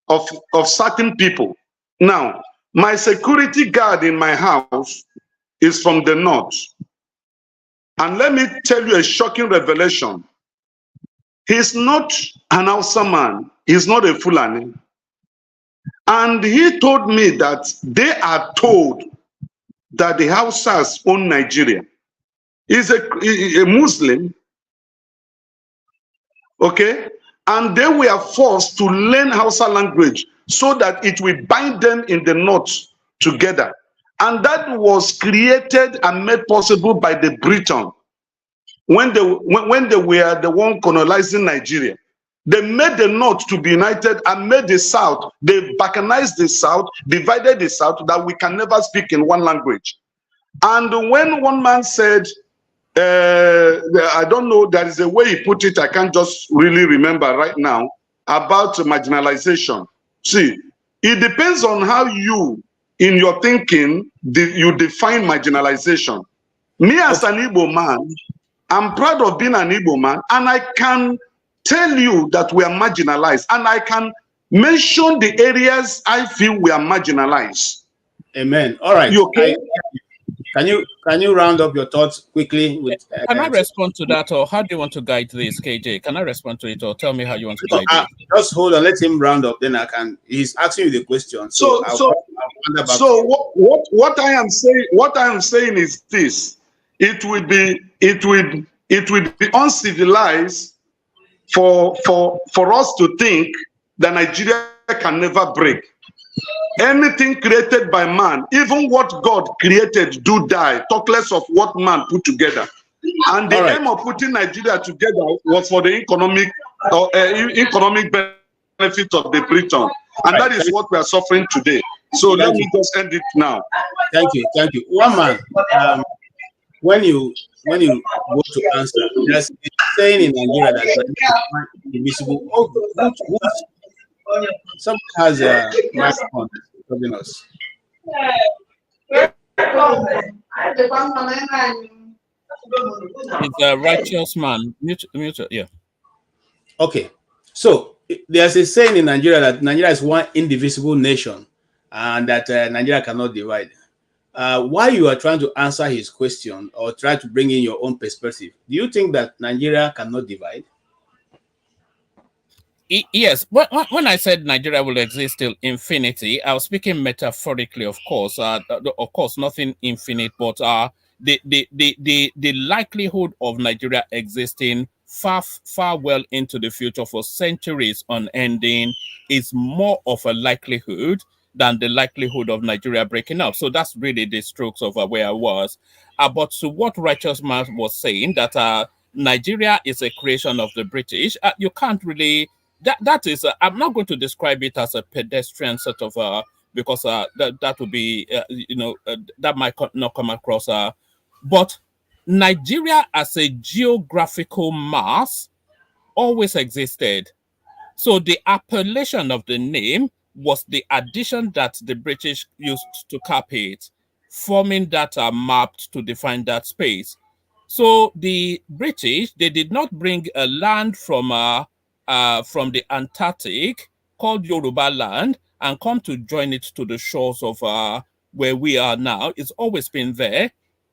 of certain people. Now, my security guard in my house is from the north. And let me tell you a shocking revelation. He's not an Hausa man. He's not a Fulani. And he told me that they are told that the Hausas own Nigeria. He's a Muslim, okay? And they were forced to learn Hausa language so that it will bind them in the north together. And that was created and made possible by the Britain when they were the one colonizing Nigeria. They made the north to be united and made the south. They balkanized the south, divided the south, that we can never speak in one language. And when one man said, I don't know, there is a way he put it, I can't just really remember right now, about marginalization. See, it depends on how you, in your thinking, you define marginalization. Me as an Igbo man, I'm proud of being an Igbo man, and I can tell you that we are marginalized, and I can mention the areas I feel we are marginalized. Amen. All right. You okay? Can you round up your thoughts quickly? With, can I respond to that, or how do you want to guide this, KJ? Can I respond to it, or tell me how you want to guide it? Just hold on, let him round up. Then I can. He's asking you the question. So what I am saying is this: it would be uncivilized for us to think that Nigeria can never break. Anything created by man, even what God created, do die. Talk less of what man put together. And the aim of putting Nigeria together was for the economic benefit of the Britain, and that is what we are suffering today. So let me just end it now. Thank you. One man, when you go to answer, there's a saying in Nigeria that invisible. Someone has a microphone telling us. It's a righteous man. Mute, yeah. Okay. So there's a saying in Nigeria that Nigeria is one indivisible nation and that Nigeria cannot divide. While you are trying to answer his question or try to bring in your own perspective, do you think that Nigeria cannot divide? Yes, when I said Nigeria will exist till infinity, I was speaking metaphorically, of course. Of course, nothing infinite, but the likelihood of Nigeria existing far well into the future for centuries unending is more of a likelihood than the likelihood of Nigeria breaking up. So that's really the strokes of where I was. But to what Righteous Man was saying, that Nigeria is a creation of the British, you can't really. That is, I'm not going to describe it as a pedestrian sort of, because that would be, that might not come across. But Nigeria as a geographical mass always existed. So the appellation of the name was the addition that the British used to cap it, forming that mapped to define that space. So the British, they did not bring a land from the Antarctic called Yoruba land and come to join it to the shores of where we are now. It's always been there.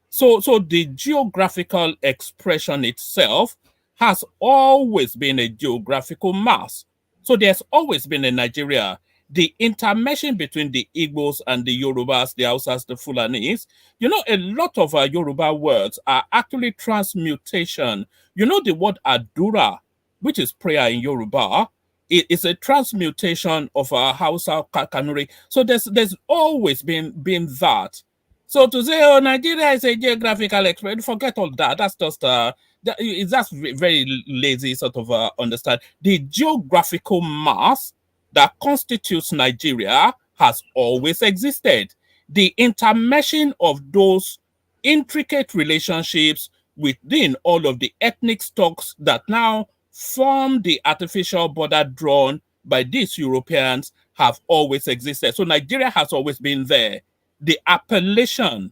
So the geographical expression itself has always been a geographical mass. So there's always been a Nigeria. The intermeshing between the Igbos and the Yorubas, the Hausas, the Fulanis, a lot of Yoruba words are actually transmutation. The word Adura, which is prayer in Yoruba, it is a transmutation of Hausa Kanuri. So there's always been that. So to say, oh, Nigeria is a geographical expression, forget all that. That's just that's very lazy sort of understand. The geographical mass that constitutes Nigeria has always existed. The intermeshing of those intricate relationships within all of the ethnic stocks that now form the artificial border drawn by these Europeans have always existed. So Nigeria has always been there. The appellation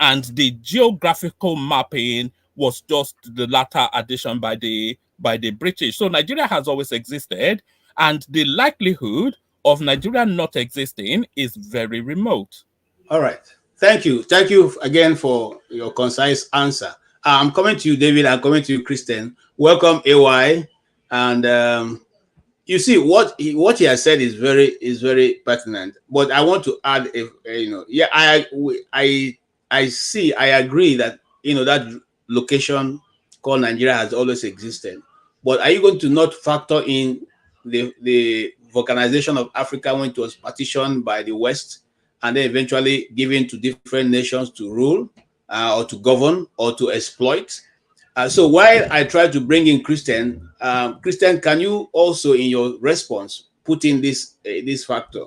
and the geographical mapping was just the latter addition by the British. So Nigeria has always existed, and the likelihood of Nigeria not existing is very remote. All right. Thank you. Thank you again for your concise answer. I'm coming to you, David. I'm coming to you, Christian. Welcome, AY. And you see what he has said is very pertinent. But I want to add, yeah, I see, I agree that that location called Nigeria has always existed. But are you going to not factor in the volcanization of Africa when it was partitioned by the West and then eventually given to different nations to rule or to govern or to exploit? So while I try to bring in Christian, Christian, can you also in your response put in this factor?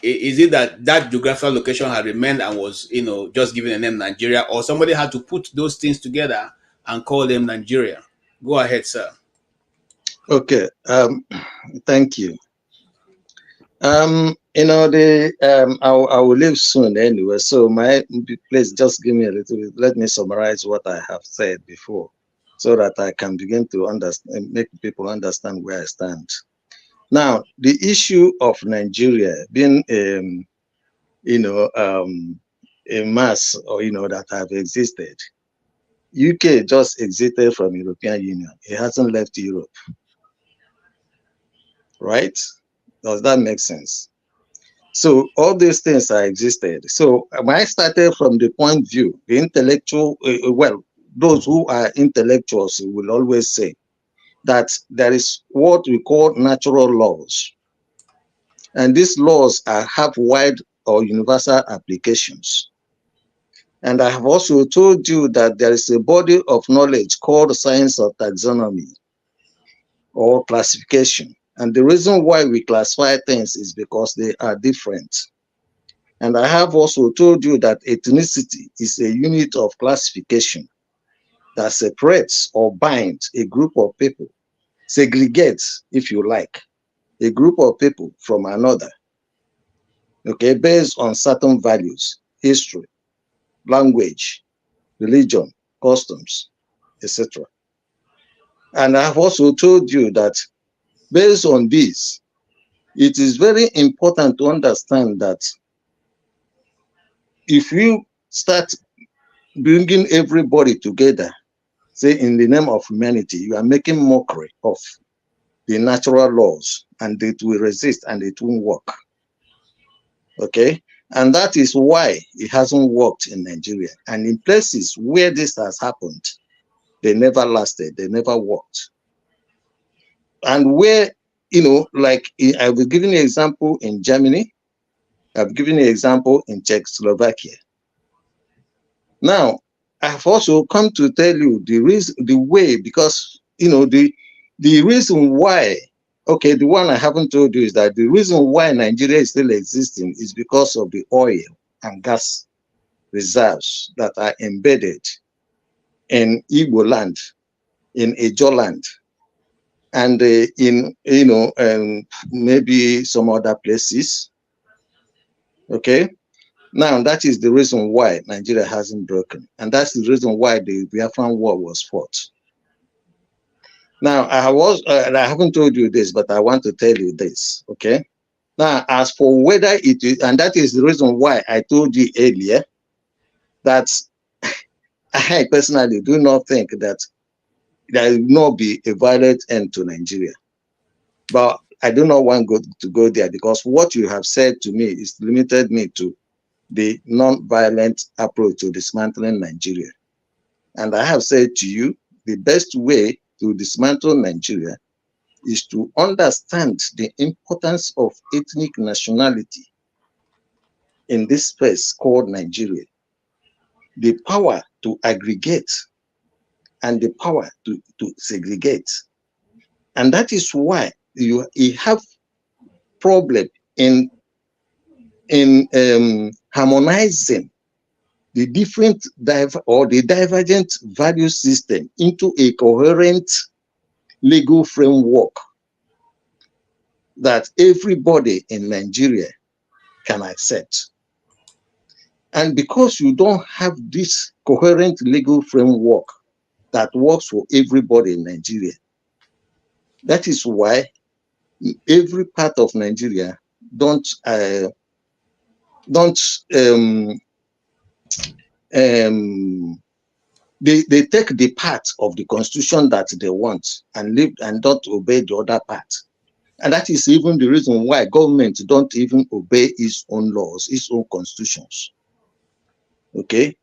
Is it that geographical location had remained and was just given a name Nigeria, or somebody had to put those things together and call them Nigeria? Go ahead, sir. Okay. Thank you. I will leave soon anyway. So please just give me a little bit. Let me summarize what I have said before, so that I can begin to understand, make people understand where I stand. Now, the issue of Nigeria being, a mass, or that have existed. UK just exited from European Union. It hasn't left Europe, right? Does that make sense? So all these things are existed. So when I started from the point of view, the intellectual, those who are intellectuals will always say that there is what we call natural laws. And these laws have wide or universal applications. And I have also told you that there is a body of knowledge called science of taxonomy or classification. And the reason why we classify things is because they are different. And I have also told you that ethnicity is a unit of classification that separates or binds a group of people, segregates, if you like, a group of people from another, okay, based on certain values, history, language, religion, customs, etc. And I have also told you that based on this, it is very important to understand that if you start bringing everybody together, say in the name of humanity, you are making mockery of the natural laws, and it will resist and it won't work. Okay? And that is why it hasn't worked in Nigeria. And in places where this has happened, they never lasted, they never worked. And where, like I was giving an example in Germany, I've given an example in Czechoslovakia. Now, I've also come to tell you the reason, the way, because, the reason why, okay, the one I haven't told you is that the reason why Nigeria is still existing is because of the oil and gas reserves that are embedded in Igbo land, in Ejo land, and in, maybe some other places, okay? Now, that is the reason why Nigeria hasn't broken. And that's the reason why the Biafran War was fought. Now, I haven't told you this, but I want to tell you this, okay? Now, as for whether it is, and that is the reason why I told you earlier that I personally do not think that there will not be a violent end to Nigeria. But I do not want to go there, because what you have said to me is limited me to the non-violent approach to dismantling Nigeria. And I have said to you, the best way to dismantle Nigeria is to understand the importance of ethnic nationality in this space called Nigeria. The power to aggregate and the power to segregate. And that is why you have problem in harmonizing the different the divergent value system into a coherent legal framework that everybody in Nigeria can accept. And because you don't have this coherent legal framework that works for everybody in Nigeria, that is why every part of Nigeria they take the part of the constitution that they want and live and don't obey the other part. And that is even the reason why government don't even obey its own laws, its own constitutions. Okay?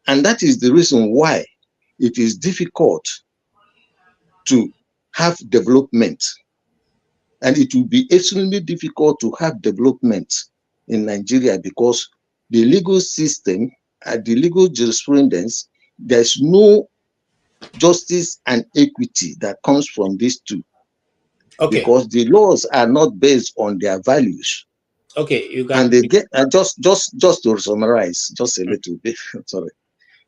And that is the reason why it is difficult to have development. And it will be extremely difficult to have development in Nigeria because the legal system and the legal jurisprudence, there's no justice and equity that comes from these two. Okay. Because the laws are not based on their values. Okay, you can. And they get just to summarize, just a little bit. Sorry,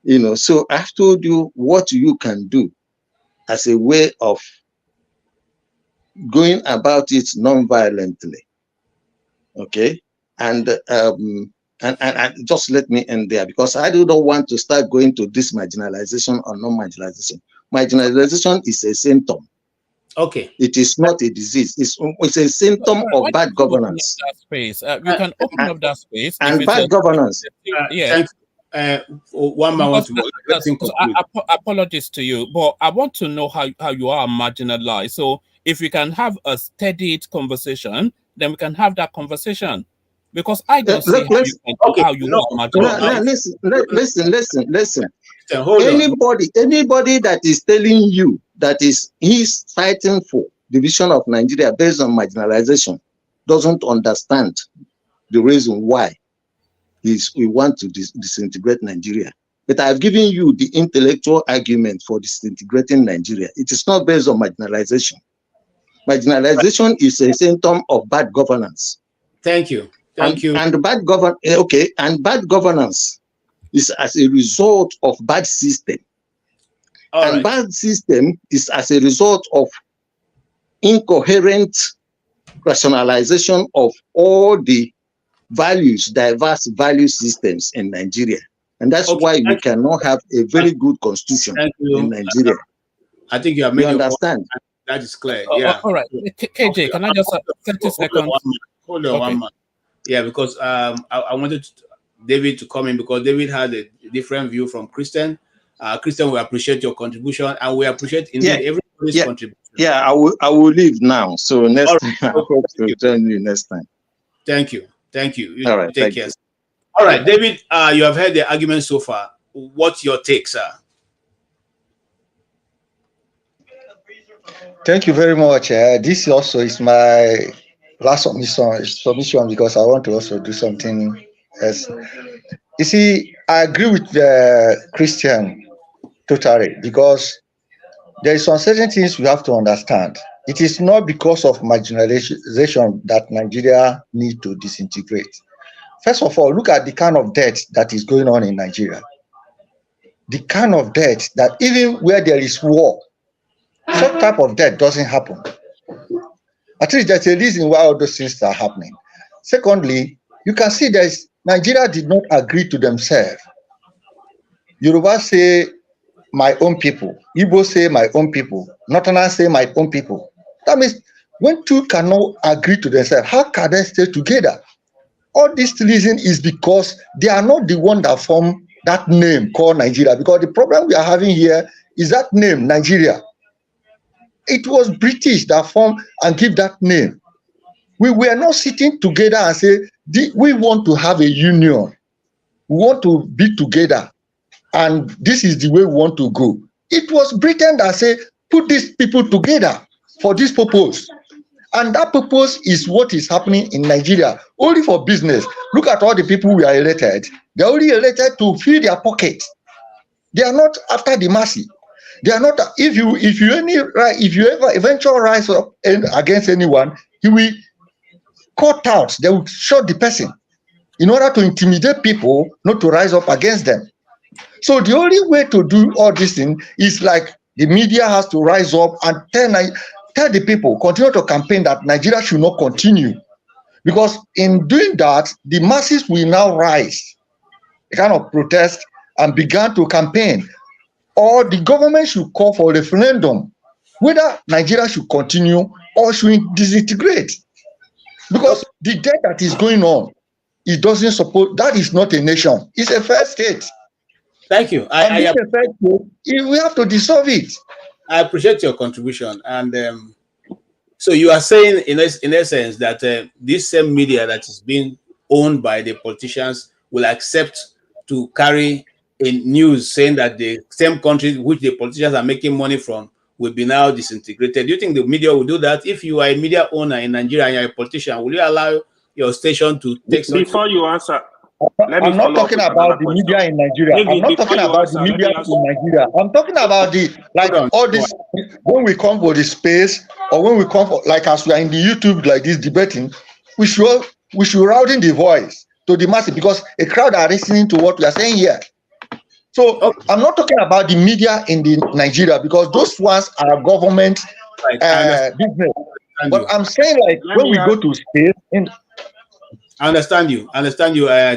you know. So I've told you what you can do as a way of going about it non-violently. Okay, and just let me end there because I do not want to start going to this marginalization or non-marginalization. Marginalization is a symptom. Okay. It is not a disease. It's a symptom of bad governance. That space. You can open up that space. And bad governance. Yeah. One man wants to apologies to you, but I want to know how you are marginalized. So if we can have a steady conversation, then we can have that conversation. Because I don't see how you are marginalized. Listen. Anybody that is telling you that he's fighting for division of Nigeria based on marginalization doesn't understand the reason why we want to disintegrate Nigeria. But I've given you the intellectual argument for disintegrating Nigeria. It is not based on marginalization. Marginalization is a symptom of bad governance. Thank you. Thank you. And bad governance is as a result of bad system. Bad system is as a result of incoherent rationalization of all the diverse value systems in Nigeria. And that's why we cannot have a very good constitution in Nigeria. I think you have made you understand. That is clear. Yeah. All right. KJ, can I just 30 seconds? Hold on one minute. Yeah, because I wanted David to come in because David had a different view from Christian. Christian, we appreciate your contribution and we appreciate indeed everybody's contribution. Yeah, I will leave now. So next time, I hope to join you next time. Thank you. Thank you. All right. Take care. All right, David, you have heard the argument so far. What's your take, sir? Thank you very much. This also is my last submission because I want to also do something else. You see, I agree with Christian totally because there is some certain things we have to understand. It is not because of marginalization that Nigeria needs to disintegrate. First of all, look at the kind of debt that is going on in Nigeria. The kind of debt that even where there is war, some type of debt doesn't happen. At least there's a reason why all those things are happening. Secondly, you can see Nigeria did not agree to themselves. Yoruba say my own people, Igbo say my own people, Northerners say my own people. That means when two cannot agree to themselves, how can they stay together? All this reason is because they are not the one that formed that name called Nigeria. Because the problem we are having here is that name, Nigeria. It was British that formed and give that name. We were not sitting together and say, we want to have a union. We want to be together. And this is the way we want to go. It was Britain that said, put these people together for this purpose. And that purpose is what is happening in Nigeria, only for business. Look at all the people we are elected. They're only elected to fill their pockets. They are not after the masses. They are not. If you ever eventually rise up against anyone, he will cut out, they will shut the person in order to intimidate people not to rise up against them. So the only way to do all this thing is like the media has to rise up and tell the people, continue to campaign that Nigeria should not continue. Because in doing that, the masses will now rise, a kind of protest, and begin to campaign. Or the government should call for a referendum, whether Nigeria should continue or should disintegrate. Because the debt that is going on, it doesn't support, that is not a nation, it's a fair state. Thank you. We have to dissolve it. I appreciate your contribution. And so you are saying, in essence, that this same media that is being owned by the politicians will accept to carry a news saying that the same countries which the politicians are making money from will be now disintegrated. Do you think the media will do that? If you are a media owner in Nigeria and you're a politician, will you allow your station to take something? Before you answer, I'm not talking about the media in Nigeria. I'm not talking about the media in Nigeria. I'm talking about the, like, all this, when we come for the space, or when we come for, like, as we are in the YouTube like this debating, we should rousing the voice to the masses, because a crowd are listening to what we are saying here. So I'm not talking about the media in the Nigeria, because those ones are government business. But I'm saying, like, when we go to space in. I understand you,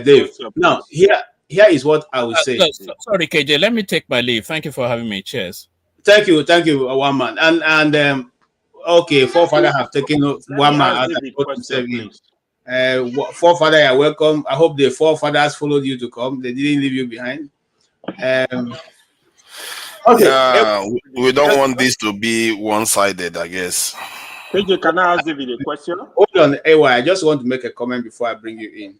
Dave. Now, here is what I would say. Sorry, KJ, let me take my leave. Thank you for having me. Cheers. Thank you, one man. And okay, forefather have taken one man as forefather, you're welcome. I hope the forefathers followed you to come. They didn't leave you behind. Okay. Yeah, we don't want this to be one-sided, I guess. KJ, can I ask David a question? Hold on, AY. I just want to make a comment before I bring you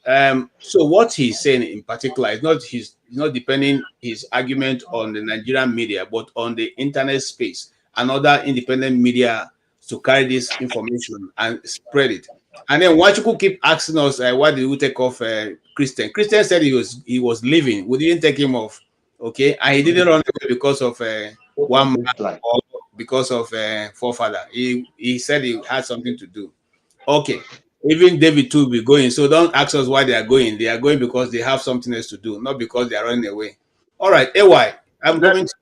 in. So what he's saying in particular is not depending his argument on the Nigerian media, but on the internet space and other independent media to carry this information and spread it. And then why you could keep asking us why did we take off Christian? Christian said he was leaving. We didn't take him off, okay? And he didn't run away because of one man or because of forefather. He said he had something to do. Okay. Even David too will be going. So don't ask us why they are going. They are going because they have something else to do, not because they are running away. All right, AY.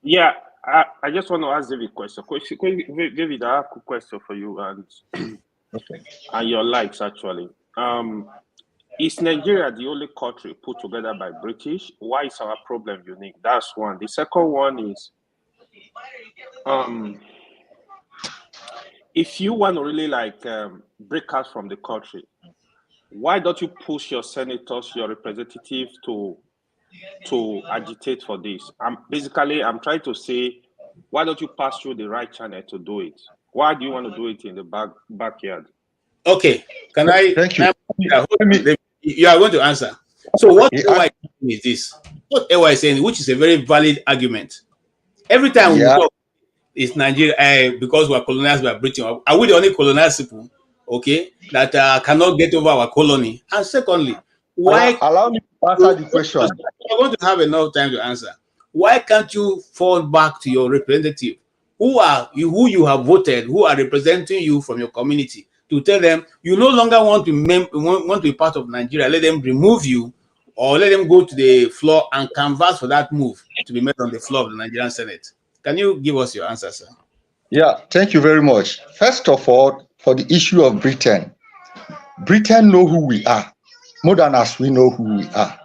Yeah, I just want to ask David a question. David, I have a question for you and your likes actually. Is Nigeria the only country put together by British? Why is our problem unique? That's one. The second one is if you want to really like break out from the country, why don't you push your senators, your representatives to agitate for this? I'm trying to say, why don't you pass through the right channel to do it? Why do you want to do it in the backyard? Okay, can I? Thank you. You are going to answer. So what AY is this? What AY is saying, which is a very valid argument. Every time we talk, it's Nigeria because we are colonized by Britain. Are we the only colonized people, okay, that cannot get over our colony? And secondly, why? Allow me to answer the question. You're going to have enough time to answer. Why can't you fall back to your representative, who you have voted, who are representing you from your community, to tell them you no longer want to be part of Nigeria? Let them remove you, or let them go to the floor and canvass for that move to be made on the floor of the Nigerian Senate. Can you give us your answer, sir? Yeah, thank you very much. First of all, for the issue of Britain know who we are more than as we know who we are.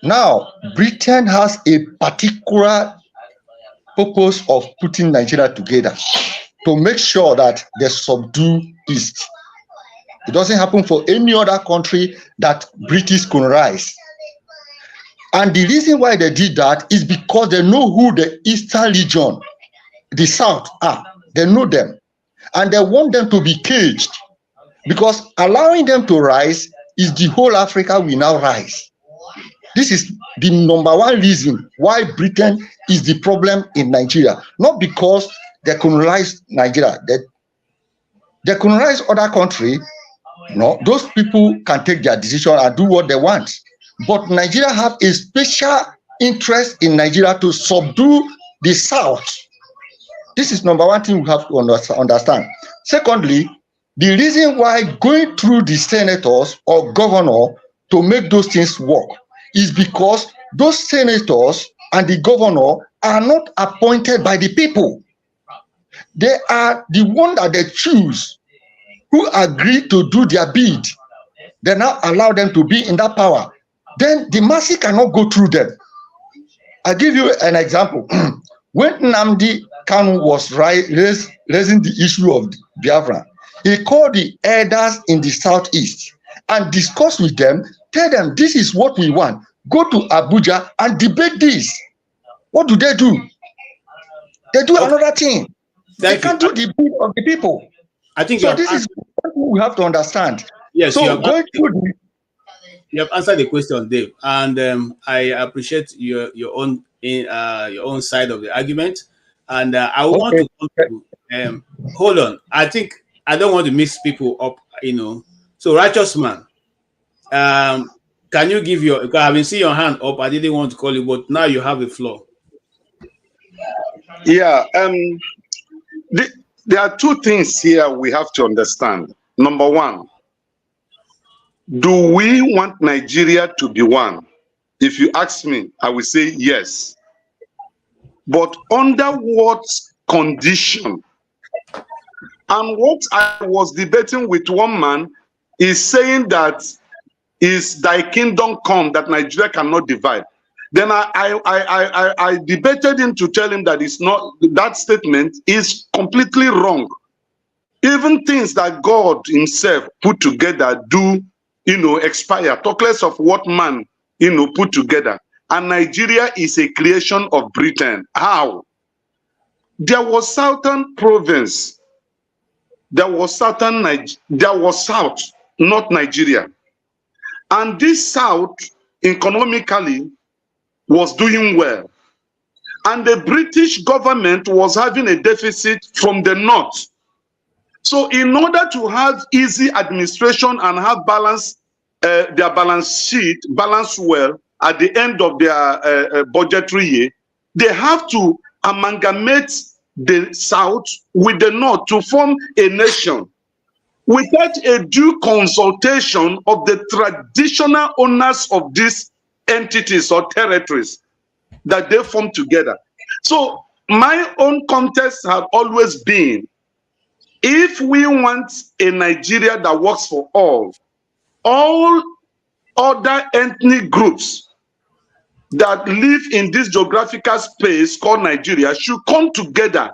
Now, Britain has a particular purpose of putting Nigeria together to make sure that they subdue East. It doesn't happen for any other country that British colonize. And the reason why they did that is because they know who the Eastern region, the South, are. They know them. And they want them to be caged. Because allowing them to rise is the whole Africa will now rise. This is the number one reason why Britain is the problem in Nigeria. Not because they colonized Nigeria. They colonized other countries. No, those people can take their decision and do what they want. But Nigeria have a special interest in Nigeria to subdue the South. This is number one thing we have to understand. Secondly, The reason why going through the senators or governor to make those things work is because those senators and the governor are not appointed by the people. They are the one that they choose, who agree to do their bid. They now allow them to be in that power. Then the masses cannot go through them. I'll give you an example. When Nnamdi Kanu was raising the issue of Biafra, he called the elders in the southeast and discussed with them, tell them this is what we want. Go to Abuja and debate this. What do? They do another thing. They can't do the bid of the people. I think so. This is what we have to understand. Yes, so going through the, you have answered the question, Dave, and I appreciate your own side of the argument. And I want to hold on. I think I don't want to mix people up, So, righteous man, can you give your? Because I haven't seen your hand up. I didn't want to call you, but now you have the floor. Yeah. There are two things here we have to understand. Number one, do we want Nigeria to be one? If you ask me, I will say yes. But under what condition? And what I was debating with one man is saying that is thy kingdom come, that Nigeria cannot divide. Then I debated him to tell him that it's not, that statement is completely wrong. Even things that God himself put together do, expire. Talk less of what man, put together. And Nigeria is a creation of Britain. How? There was southern province. There was south, not Nigeria. And this south, economically, was doing well. And the British government was having a deficit from the north. So in order to have easy administration and have balance, their balance sheet, balanced well at the end of their budgetary year, they have to amalgamate the south with the north to form a nation without a due consultation of the traditional owners of these entities or territories that they form together. So my own context had always been, if we want a Nigeria that works for all other ethnic groups that live in this geographical space called Nigeria should come together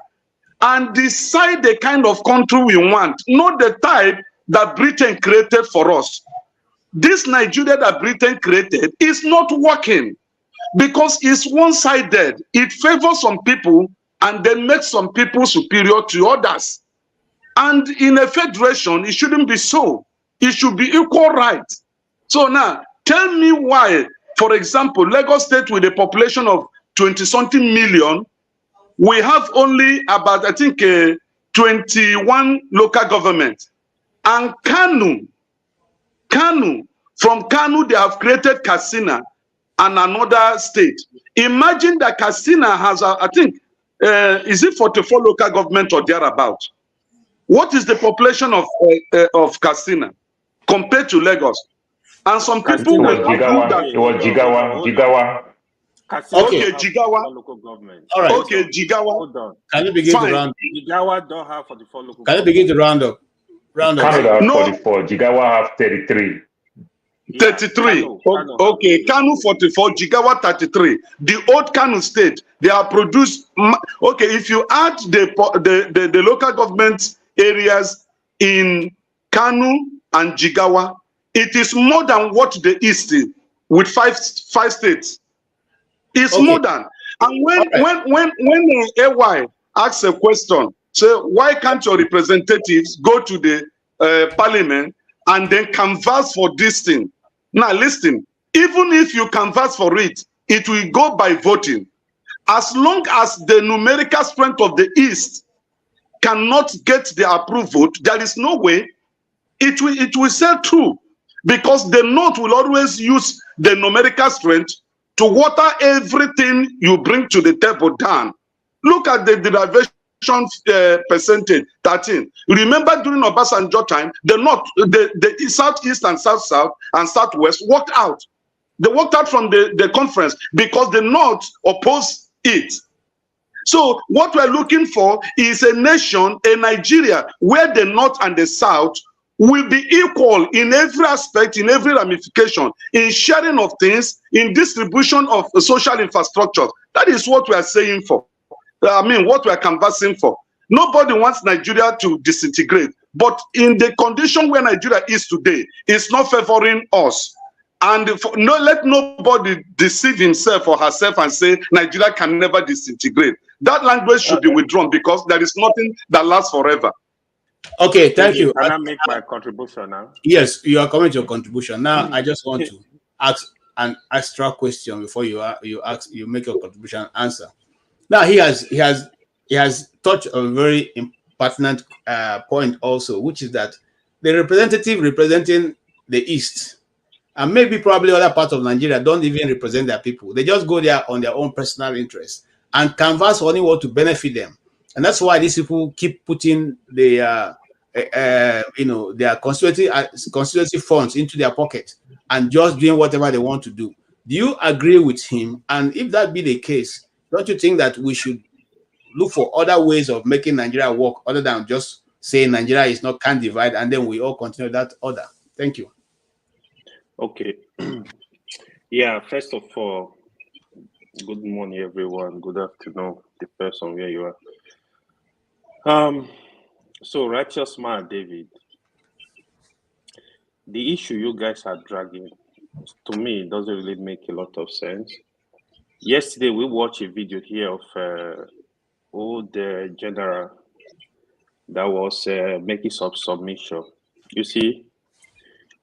and decide the kind of country we want, not the type that Britain created for us. This Nigeria that Britain created is not working because it's one-sided. It favors some people and then makes some people superior to others. And in a federation, it shouldn't be so. It should be equal rights. So now, tell me why, for example, Lagos State with a population of 20-something million, we have only about, I think, 21 local governments. And Kanu, from Kanu, they have created Katsina and another state. Imagine that Katsina has, I think, is it 44 local government or thereabout? What is the population of Katsina compared to Lagos? And some people will argue that it was Jigawa. Okay, Jigawa. Local government. All right. Okay, Jigawa. Hold on. Can you begin to round? Jigawa don't have 44 local. Can you begin to round up? Canada have 44. Jigawa have 33. 33. Okay, Kanu 44, Jigawa 33. The old Kanu state, they are produced. Okay, if you add the local government areas in Kanu and Jigawa, it is more than what the East is with five states. It's more than. And when AY asks a question, say, why can't your representatives go to the parliament and then canvass for this thing? Now listen, even if you canvass for it, it will go by voting. As long as the numerical strength of the East cannot get the approval, there is no way it will sail through, because the North will always use the numerical strength to water everything you bring to the table down. Look at the derivation percentage 13. Remember during Obasanjo time, the Southeast and South and Southwest walked out. They walked out from the conference because the North opposed it. So what we're looking for is a nation, a Nigeria, where the North and the South will be equal in every aspect, in every ramification, in sharing of things, in distribution of social infrastructure. That is what we are saying for. What we are canvassing for. Nobody wants Nigeria to disintegrate, but in the condition where Nigeria is today, it's not favoring us. And let nobody deceive himself or herself and say Nigeria can never disintegrate. That language should be withdrawn because there is nothing that lasts forever. Okay, thank you. Can I make my contribution now? Yes, you are coming to your contribution. Now, I just want to ask an extra question before you make your contribution answer. Now, he has touched on a very pertinent point also, which is that the representative representing the East and maybe probably other parts of Nigeria don't even represent their people. They just go there on their own personal interests and canvass only what to benefit them. And that's why these people keep putting their constituency funds into their pocket and just doing whatever they want to do. Do you agree with him? And if that be the case, don't you think that we should look for other ways of making Nigeria work other than just saying Nigeria is not can divide and then we all continue that order? Thank you. Okay. Yeah, first of all, good morning, everyone. Good afternoon, the person where you are. So, righteous man, David, the issue you guys are dragging, to me, doesn't really make a lot of sense. Yesterday, we watched a video here of old general that was making some submission. You see,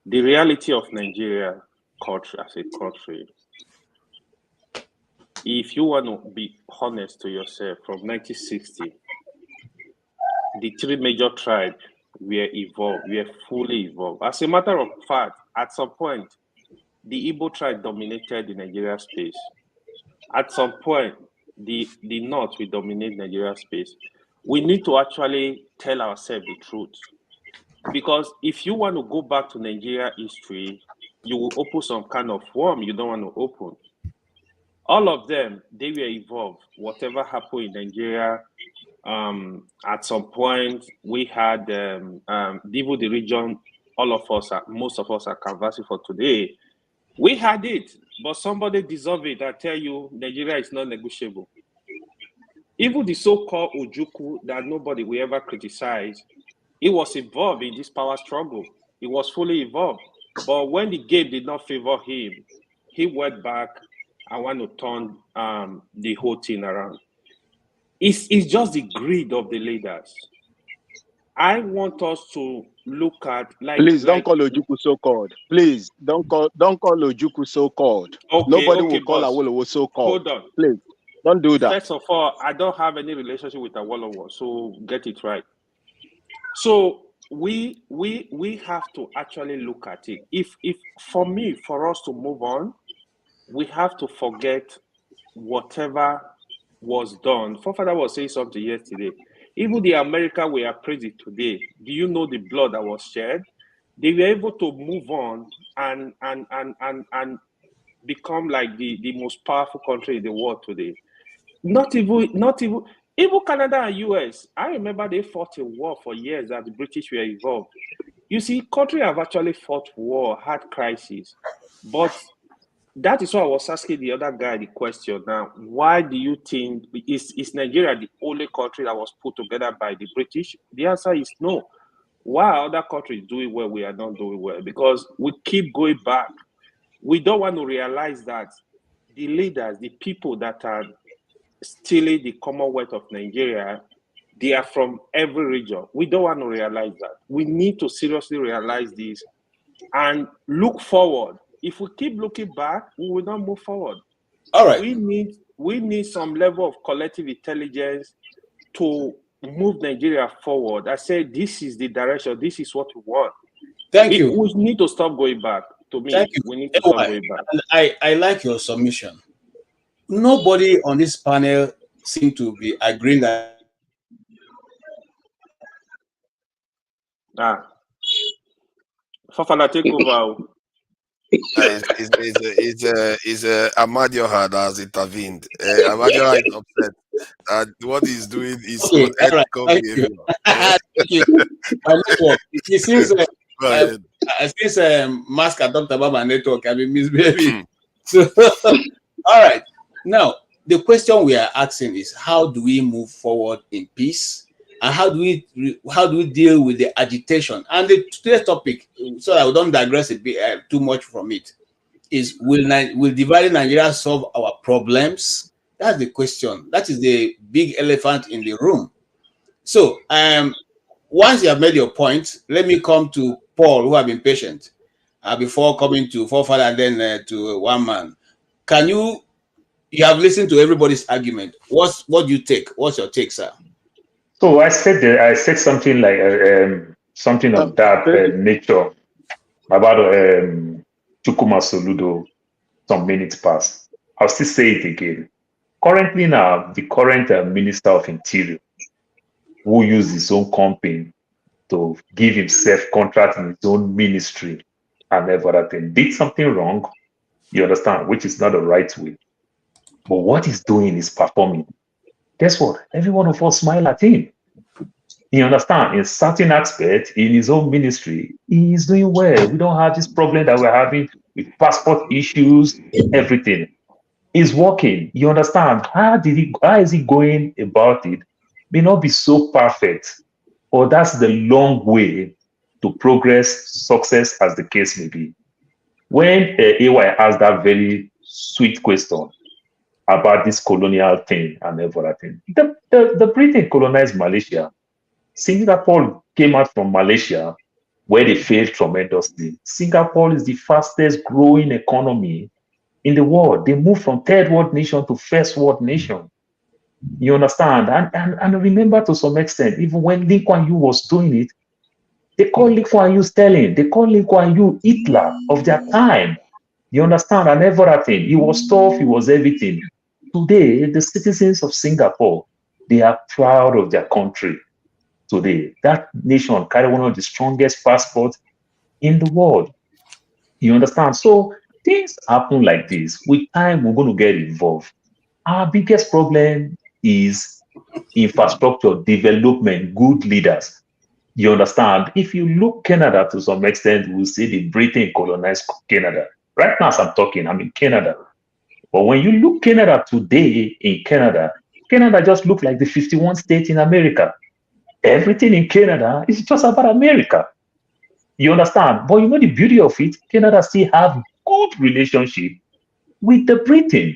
the reality of Nigeria culture as a country, if you want to be honest to yourself, from 1960, the three major tribes were fully evolved. As a matter of fact, at some point, the Igbo tribe dominated the Nigeria space. At some point, the North will dominate Nigeria space. We need to actually tell ourselves the truth. Because if you want to go back to Nigeria history, you will open some kind of worm you don't want to open. All of them, they were evolved. Whatever happened in Nigeria, at some point, we had even the region, most of us are canvassing for today. We had it, but somebody deserved it. I tell you, Nigeria is not negotiable. Even the so-called Ojukwu that nobody will ever criticize, it was involved in this power struggle. It was fully involved. But when the game did not favor him, he went back and want to turn the whole thing around. It's just the greed of the leaders. I want us to look at Please don't call Ojukwu so-called. Please don't call Ojukwu so-called. Okay, Nobody okay, will call boss. Awolowo so-called. Hold on. Please don't do that. First of all, I don't have any relationship with Awolowo, so get it right. So we have to actually look at it. If for us to move on, we have to forget whatever was done. Forefather was saying something yesterday. Even the America we are praising today, do you know the blood that was shed? They were able to move on and become like the most powerful country in the world today. Not even Canada and US. I remember they fought a war for years that the British were involved. You see, countries have actually fought war, had crises, but that is why I was asking the other guy the question now. Why do you think is Nigeria the only country that was put together by the British? The answer is no. Why are other countries doing well, we are not doing well? Because we keep going back. We don't want to realize that the leaders, the people that are stealing the Commonwealth of Nigeria, they are from every region. We don't want to realize that. We need to seriously realize this and look forward. If we keep looking back, we will not move forward. All right. We need some level of collective intelligence to move Nigeria forward. I said this is the direction. This is what we want. Thank you. We need to stop going back. To me, we need to stop going back. And I like your submission. Nobody on this panel seems to be agreeing that Fafana, take over. Amadioha that has intervened. Amadioha is upset. What he's doing is Okay, all right. unethical Thank behavior. you. Thank you. My network. Since Mask talked about my network, I've been misbehaving. So, all right. Now, the question we are asking is, how do we move forward in peace, and how do we deal with the agitation? And today's topic, so I don't digress a bit too much from it, is will dividing Nigeria solve our problems? That's the question. That is the big elephant in the room. So, once you have made your point, let me come to Paul, who have been patient before coming to Forefather and then to one man. Can you have listened to everybody's argument? What do you take? What's your take, sir? So I said something like something of that nature about Chukuma Soludo some minutes past. I'll still say it again. Currently now, the current Minister of Interior, who used his own company to give himself contract in his own ministry and everything, did something wrong, you understand, which is not the right way. But what he's doing is performing. Guess what? Every one of us smile at him. You understand? In certain aspects, in his own ministry, he is doing well. We don't have this problem that we're having with passport issues, everything. He's working. You understand? How is he going about it? May not be so perfect, or that's the long way to progress, success, as the case may be. When AY asked that very sweet question about this colonial thing and everything, the Britain colonized Malaysia. Singapore came out from Malaysia, where they failed tremendously. Singapore is the fastest growing economy in the world. They moved from third world nation to first world nation. You understand? And remember, to some extent, even when Lee Kuan Yew was doing it, they called Lee Kuan Yew Stalin. They called Lee Kuan Yew Hitler of their time. You understand? And everything. He was tough. He was everything. Today, the citizens of Singapore, they are proud of their country. Today, that nation carry one of the strongest passports in the world. You understand? So things happen like this. With time, we're going to get involved. Our biggest problem is infrastructure development, good leaders. You understand? If you look Canada to some extent, we'll see the Britain colonized Canada. Right now, as I'm talking, I'm in Canada. But when you look Canada today in Canada, Canada just looks like the 51 states in America. Everything in Canada is just about America. You understand? But you know the beauty of it, Canada still have good relationship with the Britain.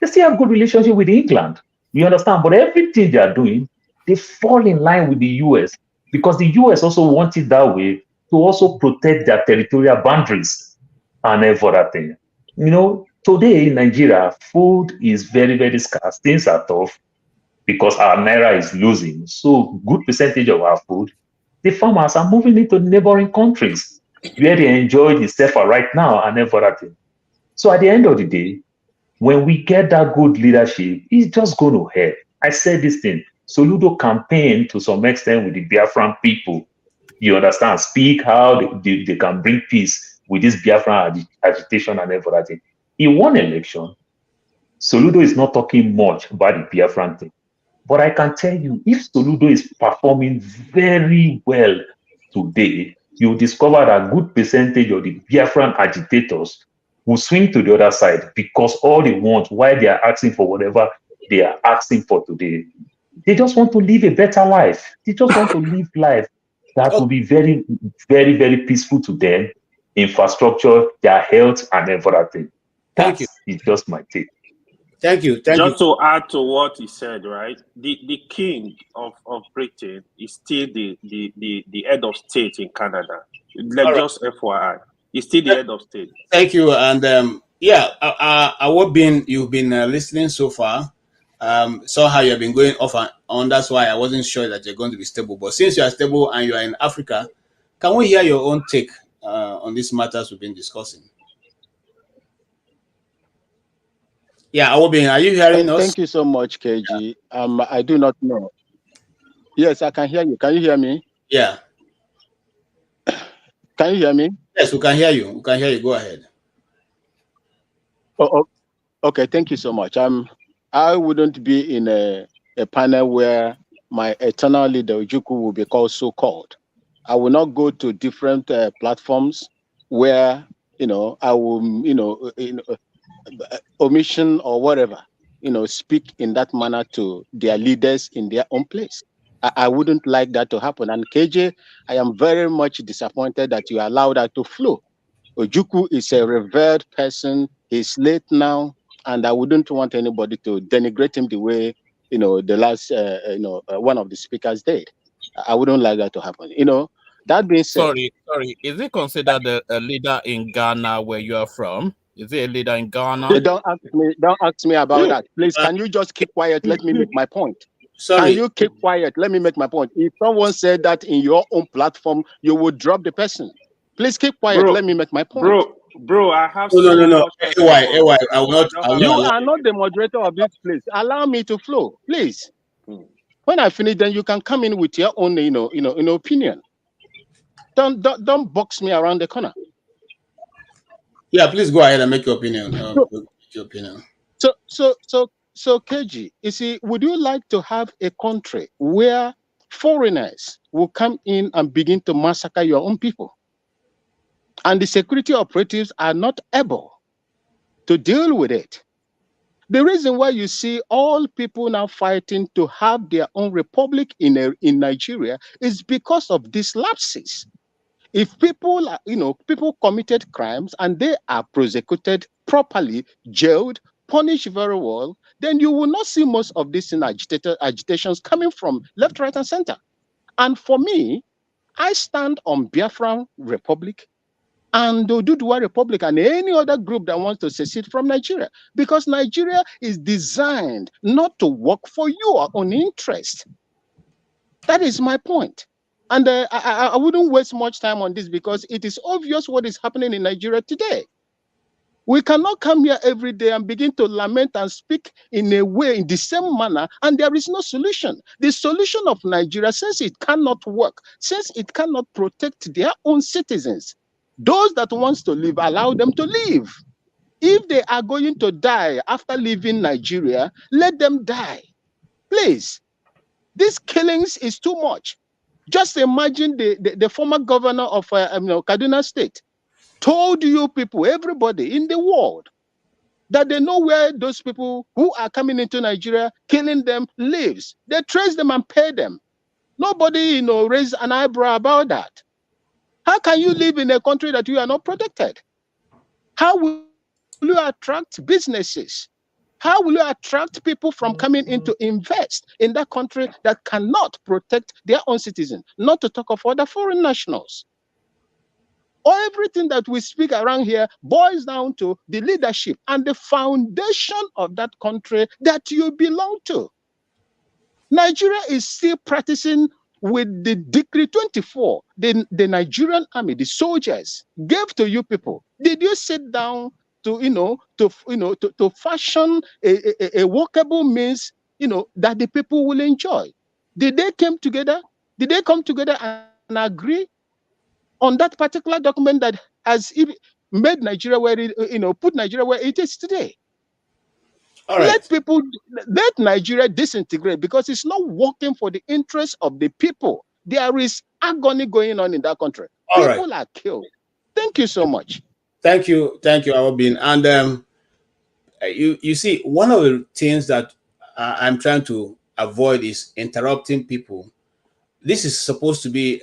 They still have good relationship with England. You understand? But everything they are doing, they fall in line with the US because the US also want it that way to also protect their territorial boundaries and everything. You know, today in Nigeria, food is very, very scarce. Things are tough because our naira is losing. So good percentage of our food, the farmers are moving into neighboring countries where they enjoy the safer right now and everything. So at the end of the day, when we get that good leadership, it's just going to help. I said this thing. Soludo campaign to some extent with the Biafran people. You understand? Speak how they can bring peace with this Biafran agitation and everything. In one election, Soludo is not talking much about the Biafran thing. But I can tell you, if Soludo is performing very well today, you'll discover that a good percentage of the Biafran agitators will swing to the other side because all they want, why they are asking for whatever they are asking for today, they just want to live a better life. They just want to live life that will be very, very, very peaceful to them, infrastructure, their health, and everything. Thank you. It's just my take. Thank you. Just to add to what he said, right? The king of Britain is still the head of state in Canada. Just FYI, he's still the head of state. Thank you. And yeah, you've been listening so far. Somehow you've been going off and on. That's why I wasn't sure that you're going to be stable. But since you are stable and you are in Africa, can we hear your own take on these matters we've been discussing? Yeah, Awobin, are you hearing us? Thank you so much, KG. I do not know. Yes, I can hear you. Can you hear me? Yeah. Can you hear me? Yes, we can hear you. We can hear you. Go ahead. Oh, okay. Thank you so much. I wouldn't be in a panel where my eternal leader Ojukwu will be called so-called. I will not go to different platforms where I will omission or whatever speak in that manner to their leaders in their own place. I wouldn't like that to happen. And KJ, I am very much disappointed that you allow that to flow. Ojukwu is a revered person. He's late now, and I wouldn't want anybody to denigrate him the way the last one of the speakers did. I wouldn't like that to happen. That being said, Sorry. Is it considered a leader in Ghana where you are from? Is it a leader in Ghana? Don't ask me about that. Please, can you just keep quiet? Let me make my point. Sorry. Can you keep quiet? Let me make my point. If someone said that in your own platform, you would drop the person. Please keep quiet. Bro, let me make my point. Bro, I have no. AY, I will not. You are not the moderator of this place. Allow me to flow, please. When I finish, then you can come in with your own, opinion. Don't box me around the corner. Yeah, please go ahead and make your opinion. So KG, you see, would you like to have a country where foreigners will come in and begin to massacre your own people, and the security operatives are not able to deal with it? The reason why you see all people now fighting to have their own republic in Nigeria is because of these lapses. If people, people committed crimes and they are prosecuted properly, jailed, punished very well, then you will not see most of these agitations coming from left, right, and center. And for me, I stand on Biafran Republic and the Oduduwa Republic and any other group that wants to secede from Nigeria, because Nigeria is designed not to work for your own interest. That is my point. And I wouldn't waste much time on this because it is obvious what is happening in Nigeria today. We cannot come here every day and begin to lament and speak in a way, in the same manner, and there is no solution. The solution of Nigeria, since it cannot work, since it cannot protect their own citizens, those that wants to live, allow them to live. If they are going to die after leaving Nigeria, let them die. Please. These killings is too much. Just imagine the former governor of Kaduna State told you people, everybody in the world, that they know where those people who are coming into Nigeria, killing them, lives. They trace them and pay them. Nobody, raised an eyebrow about that. How can you live in a country that you are not protected? How will you attract businesses? How will you attract people from coming in to invest in that country that cannot protect their own citizens, not to talk of other foreign nationals? Everything that we speak around here boils down to the leadership and the foundation of that country that you belong to. Nigeria is still practicing with the Decree 24, the Nigerian army, the soldiers gave to you people. Did you sit down to fashion a workable means, that the people will enjoy? Did they come together? Did they come together and agree on that particular document that has made Nigeria where put Nigeria where it is today? All right. Let Nigeria disintegrate because it's not working for the interest of the people. There is agony going on in that country. People are killed. Thank you so much. Thank you, Awobin. And you see, one of the things that I'm trying to avoid is interrupting people. This is supposed to be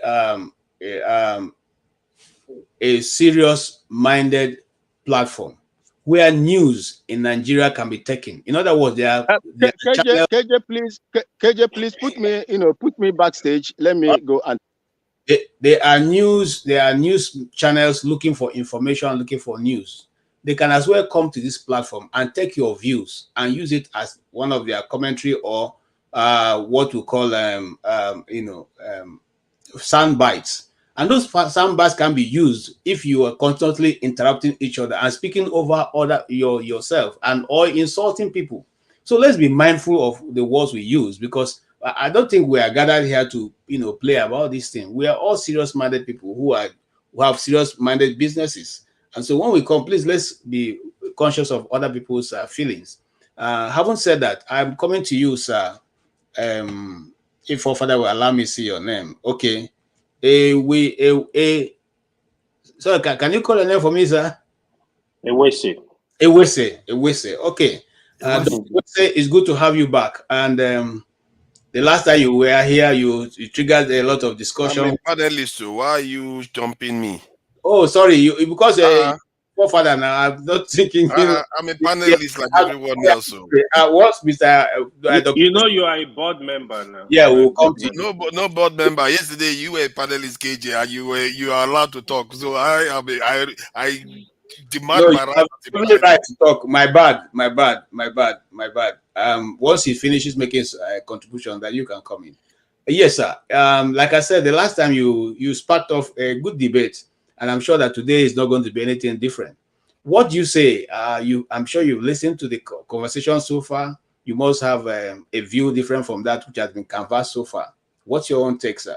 a serious-minded platform where news in Nigeria can be taken. In other words, KJ, please put me backstage. Let me go and. There are news channels looking for information, looking for news. They can as well come to this platform and take your views and use it as one of their commentary or what we call sound bites. And those sound bites can be used if you are constantly interrupting each other and speaking over yourself and or insulting people. So let's be mindful of the words we use, because I don't think we are gathered here to play about this thing. We are all serious-minded people who are who have serious-minded businesses. And so when we come, please let's be conscious of other people's feelings. Having said that, I'm coming to you, sir. If Forefather will allow me to see your name, okay. Sorry, can you call your name for me, sir? Ewese. Ewese. Okay. Ewese, it's good to have you back. And the last time you were here, you triggered a lot of discussion. I'm a panelist, so why are you jumping me? Oh, sorry, because Forefather now, I'm not thinking. I'm a panelist like everyone else. So. What's Mr. You know you are a board member now. Yeah, we'll come to you. No board member. Yesterday you were a panelist, KJ, and you are allowed to talk. So I demand my right. Only right to talk. My bad. Once he finishes making a contribution, then you can come in. Yes, sir. Like I said, the last time you sparked off a good debate, and I'm sure that today is not going to be anything different. What do you say? I'm sure you've listened to the conversation so far. You must have a view different from that which has been canvassed so far. What's your own take, sir?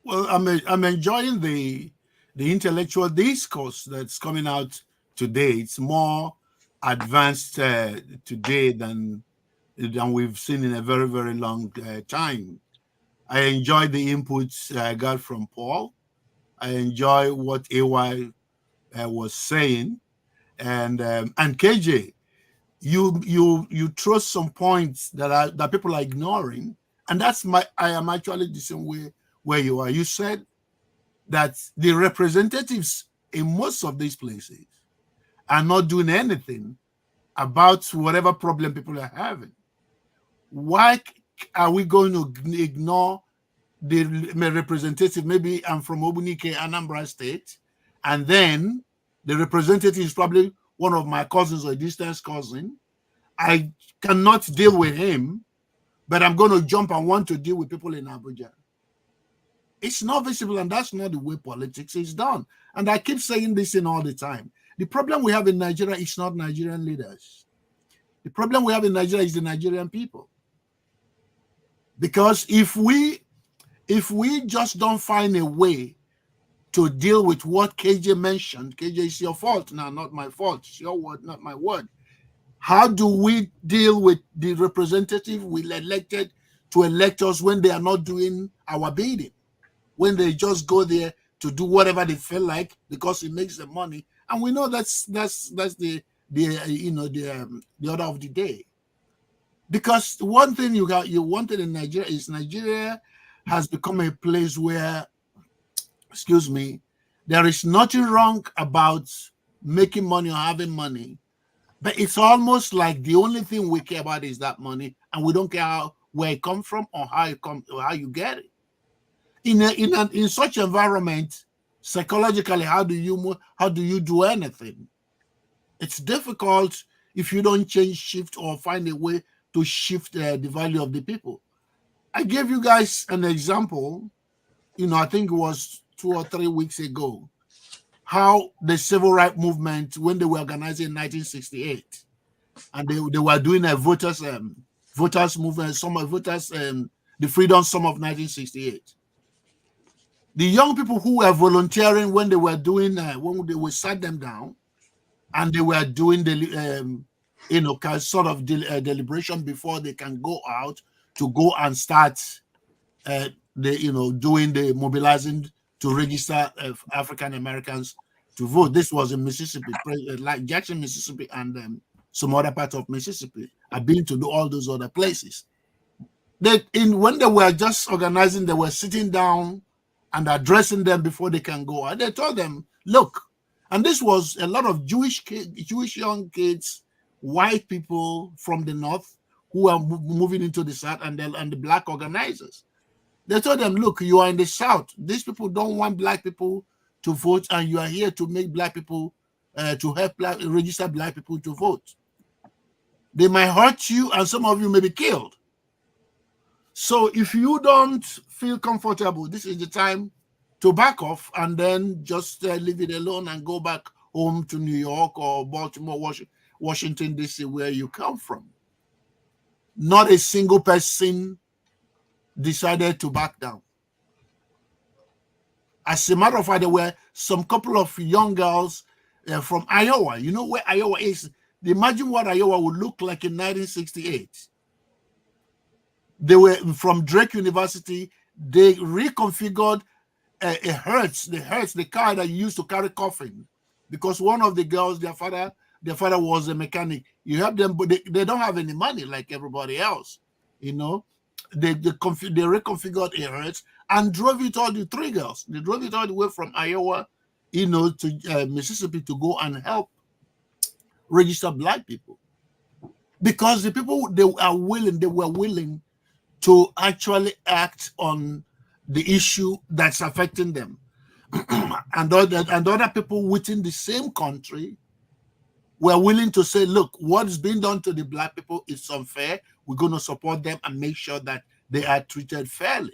Well, I'm enjoying the intellectual discourse that's coming out today. It's more advanced today than we've seen in a very, very long time. I enjoy the inputs I got from Paul. I enjoy what AY was saying, and KJ, you throw some points that people are ignoring, and I am actually the same way where you are. You said that the representatives in most of these places are not doing anything about whatever problem people are having. Why are we going to ignore the representative? Maybe I'm from Obunike, Anambra State, and then the representative is probably one of my cousins or a distant cousin. I cannot deal with him, but I'm going to jump and want to deal with people in Abuja. It's not visible, and that's not the way politics is done. And I keep saying this in all the time. The problem we have in Nigeria is not Nigerian leaders. The problem we have in Nigeria is the Nigerian people. Because if we just don't find a way to deal with what KJ mentioned, KJ, it's your fault now, not my fault. It's your word, not my word. How do we deal with the representative we elected to elect us when they are not doing our bidding? When they just go there to do whatever they feel like because it makes them money, and we know that's the order of the day. Because one thing you wanted in Nigeria is Nigeria has become a place where, excuse me, there is nothing wrong about making money or having money, but it's almost like the only thing we care about is that money, and we don't care where it comes from or how it comes or how you get it. In such environment, psychologically, how do you do anything? It's difficult if you don't shift or find a way to shift the value of the people. I gave you guys an example, I think it was 2 or 3 weeks ago, how the civil rights movement, when they were organizing in 1968, and they were doing a voters movement, the Freedom Summer of 1968. The young people who were volunteering when they were doing, when we sat them down, and they were doing the, sort of deliberation before they can go out to go and start, doing the mobilizing to register African Americans to vote. This was in Mississippi, like Jackson, Mississippi, and some other part of Mississippi. I've been to all those other places. When they were just organizing, they were sitting down and addressing them before they can go. And they told them, look, and this was a lot of Jewish young kids, white people from the north who are moving into the south, and the black organizers. They told them, look, you are in the south. These people don't want black people to vote, and you are here to make black people, to help register black people to vote. They might hurt you, and some of you may be killed. So if you don't feel comfortable, this is the time to back off and then just leave it alone and go back home to New York or Baltimore, Washington, D.C., where you come from. Not a single person decided to back down. As a matter of fact, there were some couple of young girls from Iowa. You know where Iowa is? Imagine what Iowa would look like in 1968. They were from Drake University. They reconfigured a Hertz, the car that you used to carry coffin, because one of the girls, their father was a mechanic. You help them, but they don't have any money like everybody else. You know, they reconfigured a Hertz and drove it all. The three girls, they drove it all the way from Iowa, you know, to Mississippi to go and help register Black people, because the people they were willing to actually act on the issue that's affecting them. and other people within the same country were willing to say, look, what is being done to the Black people is unfair. We're going to support them and make sure that they are treated fairly.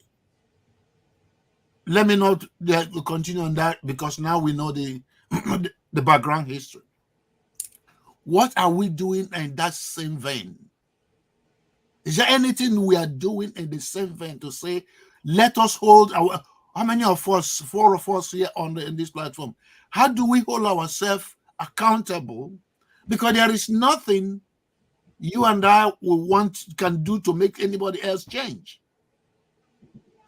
Let me not continue on that, because now we know the background history. What are we doing in that same vein? Is there anything we are doing in the same vein to say, let us hold our, how many of us, 4 of us here in this platform, how do we hold ourselves accountable? Because there is nothing you and I can do to make anybody else change.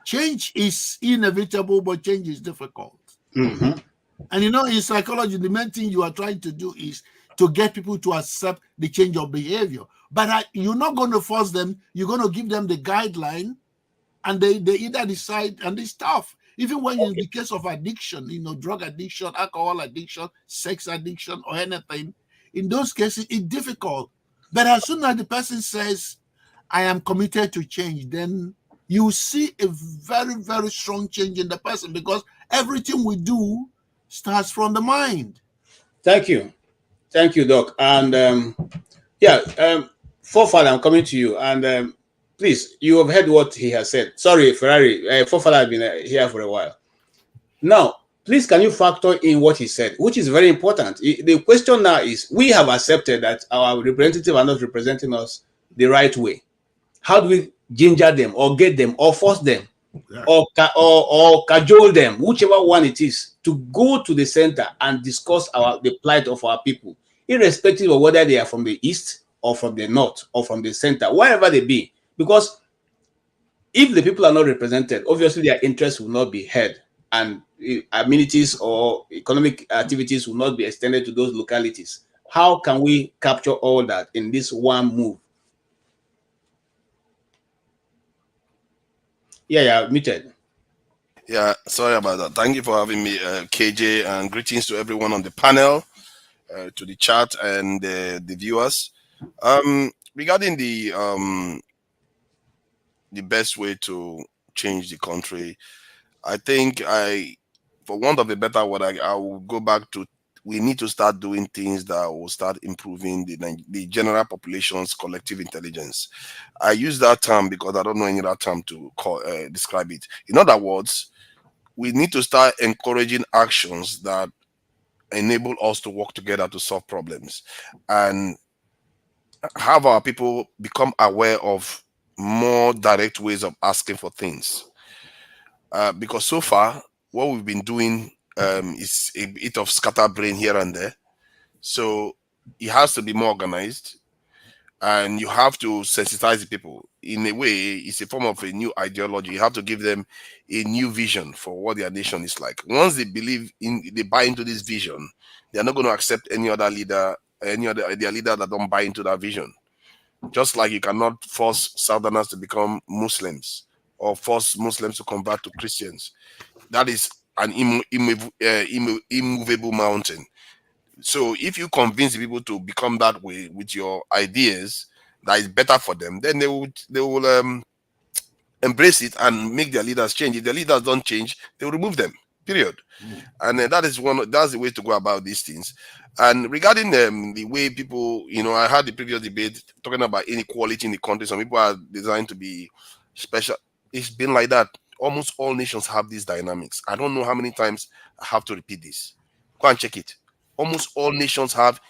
Change is inevitable, but change is difficult. Mm-hmm. And you know, in psychology, the main thing you are trying to do is to get people to accept the change of behavior. But you're not going to force them. You're going to give them the guideline, and they either decide, and it's tough. Even when in the case of addiction, you know, drug addiction, alcohol addiction, sex addiction, or anything, in those cases, it's difficult. But as soon as the person says, I am committed to change, then you see a very, very strong change in the person, because everything we do starts from the mind. Thank you, Doc. And Forefather, I'm coming to you. And please, you have heard what he has said. Sorry, Ferrari. Forefather has been here for a while. Now, please, can you factor in what he said, which is very important? The question now is, we have accepted that our representatives are not representing us the right way. How do we ginger them, or get them, or force them, or cajole them, whichever one it is, to go to the center and discuss the plight of our people, irrespective of whether they are from the east or from the north or from the center, wherever they be? Because if the people are not represented, obviously their interests will not be heard, and amenities or economic activities will not be extended to those localities. How can we capture all that in this one move? Yeah, muted. Yeah, sorry about that. Thank you for having me, KJ, and greetings to everyone on the panel, to the chat, and the viewers. Regarding the best way to change the country, I think for want of a better word, I will go back to, we need to start doing things that will start improving the general population's collective intelligence. I use that term because I don't know any other term to describe it. In other words, we need to start encouraging actions that enable us to work together to solve problems, and have our people become aware of more direct ways of asking for things. Because so far, what we've been doing is a bit of scatterbrain here and there. So it has to be more organized, and you have to sensitize the people. In a way, it's a form of a new ideology. You have to give them a new vision for what their nation is like. Once they buy into this vision, they are not going to accept any other leader, their leader that don't buy into that vision. Just like you cannot force Southerners to become Muslims, or force Muslims to convert to Christians. That is an immovable mountain. So if you convince people to become that way with your ideas that is better for them, then they will embrace it and make their leaders change. If their leaders don't change, they will remove them. Period. And that's the way to go about these things. And regarding the way people, I had the previous debate talking about inequality in the country. Some people are designed to be special. It's been like that. Almost all nations have these dynamics. I don't know how many times I have to repeat this. Go and check it. Almost all nations have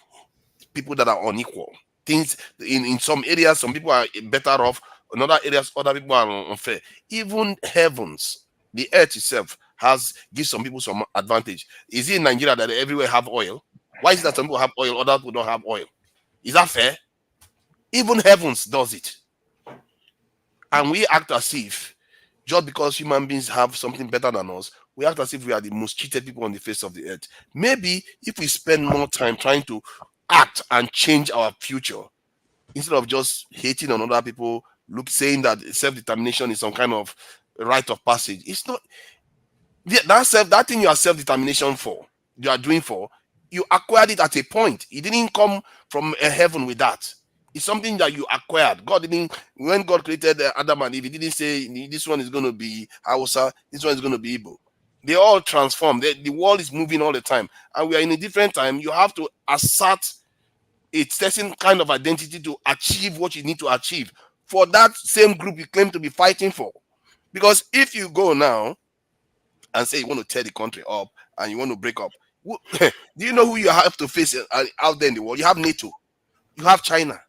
people that are unequal. Things in some areas, some people are better off. In other areas, other people are unfair. Even heavens, the earth itself, gives some people some advantage. Is it in Nigeria that everywhere have oil? Why is it that some people have oil, other people don't have oil? Is that fair? Even heavens does it. And we act as if just because human beings have something better than us, we act as if we are the most cheated people on the face of the earth. Maybe if we spend more time trying to act and change our future, instead of just hating on other people, saying that self-determination is some kind of rite of passage. It's not. That thing you are self-determination for, you are doing for, you acquired it at a point. It didn't come from a heaven with that. It's something that you acquired. God didn't, when God created Adam and Eve, he didn't say this one is going to be Hausa, this one is going to be Igbo. They all transform. The world is moving all the time. And we are in a different time. You have to assert a certain kind of identity to achieve what you need to achieve for that same group you claim to be fighting for. Because if you go now and say you want to tear the country up and you want to break up, do you know who you have to face out there in the world? You have NATO, you have China,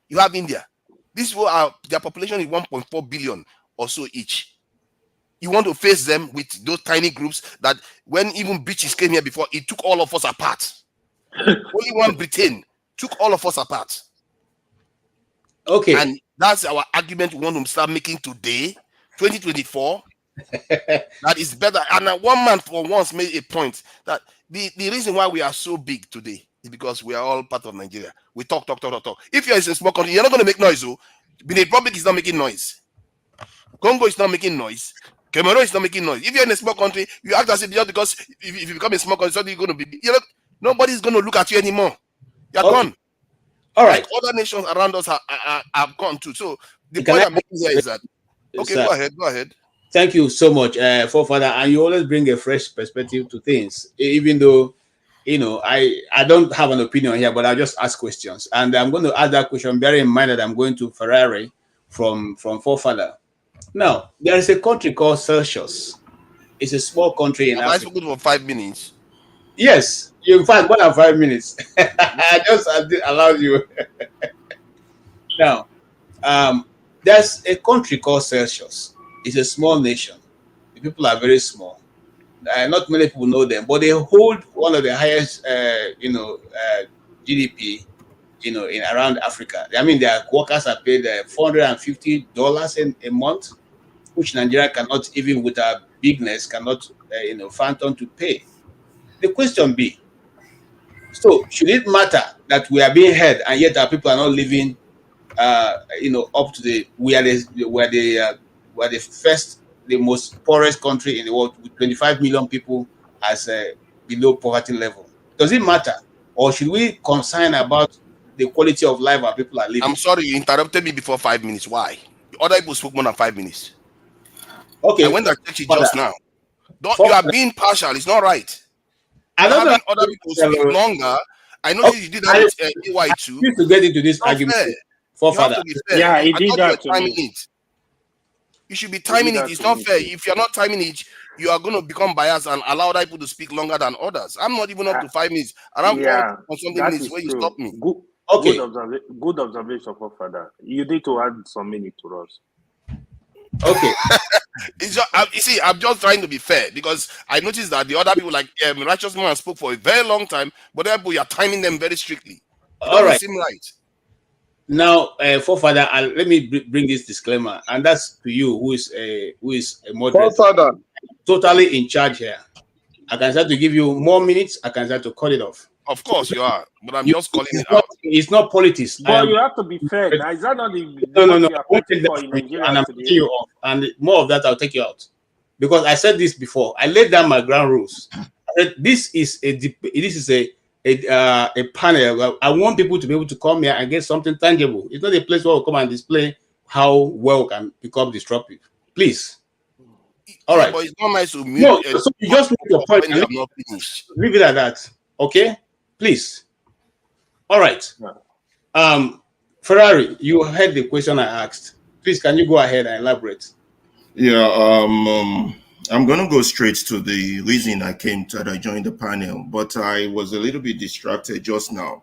you have India. These people their population is 1.4 billion or so each. You want to face them with those tiny groups that when even British came here before, it took all of us apart. Only one Britain took all of us apart. Okay. And that's our argument we want to start making today, 2024. That is better. And one man for once made a point that the reason why we are so big today is because we are all part of Nigeria. We talk. If you're in a small country, you're not going to make noise. Benin Republic is not making noise. Congo is not making noise. Cameroon is not making noise. If you're in a small country, you act as if just because if you become a small country, suddenly you're going to be, nobody's going to look at you anymore. You're gone. All right. Like other nations around us have gone too. So the point I'm making here is that. Okay, go ahead. Thank you so much, Forefather. And you always bring a fresh perspective to things, even though, I don't have an opinion here, but I'll just ask questions. And I'm going to ask that question, bearing in mind that I'm going to Ferrari from Forefather. Now, there is a country called Celsius. It's a small country in Africa. Have I spoken for 5 minutes? Yes, in fact, more than 5 minutes. I just allowed you. Now, there's a country called Celsius. It's a small nation. The people are very small. Not many people know them, but they hold one of the highest, GDP, in around Africa. I mean, their workers are paid $450 a month, which Nigeria cannot, even with our bigness, cannot, phantom to pay. The question be, so should it matter that we are being heard and yet our people are not living, up to the most poorest country in the world with 25 million people as below poverty level? Does it matter, or should we concern about the quality of life our people are living? I'm sorry, you interrupted me before 5 minutes. Why? Other people spoke more than 5 minutes. Okay. I went and checked it just now. You are being partial. It's not right. I don't know. Other people speak longer. I know you did that with AY too. To get into this argument, you have to be fair. Yeah, he did that to timing me. it. You should be timing it. It's not fair. If you're not timing it, you are going to become biased and allow other people to speak longer than others. I'm not even up to 5 minutes. Around 4 or something minutes where you stop me. Okay. Good observation, Father. You need to add some minute to us. Okay. It's just, you see, I'm just trying to be fair because I noticed that the other people, like Righteous Man, spoke for a very long time, but you are timing them very strictly. It doesn't seem right. Now, Forefather, let me bring this disclaimer, and that's to you, who is a moderator, Forefather, totally in charge here. I can start to give you more minutes. I can start to cut it off. Of course you are, but I'm just calling it out. It's not politics. But you have to be fair. Now, is that not the No. you are fighting for in Nigeria And I'm today? taking you off. And more of that, I'll take you out. Because I said this before. I laid down my ground rules. I said, this is a panel. I want people to be able to come here and get something tangible. It's not a place where we'll come and display how well can become disruptive. Please. All right. But it's not nice to mute. No, so you just make your point. When you have not finished. Leave it at that. Okay? Please. All right. Ferrari, you heard the question I asked. Please, can you go ahead and elaborate? Yeah, I'm going to go straight to the reason I joined the panel, but I was a little bit distracted just now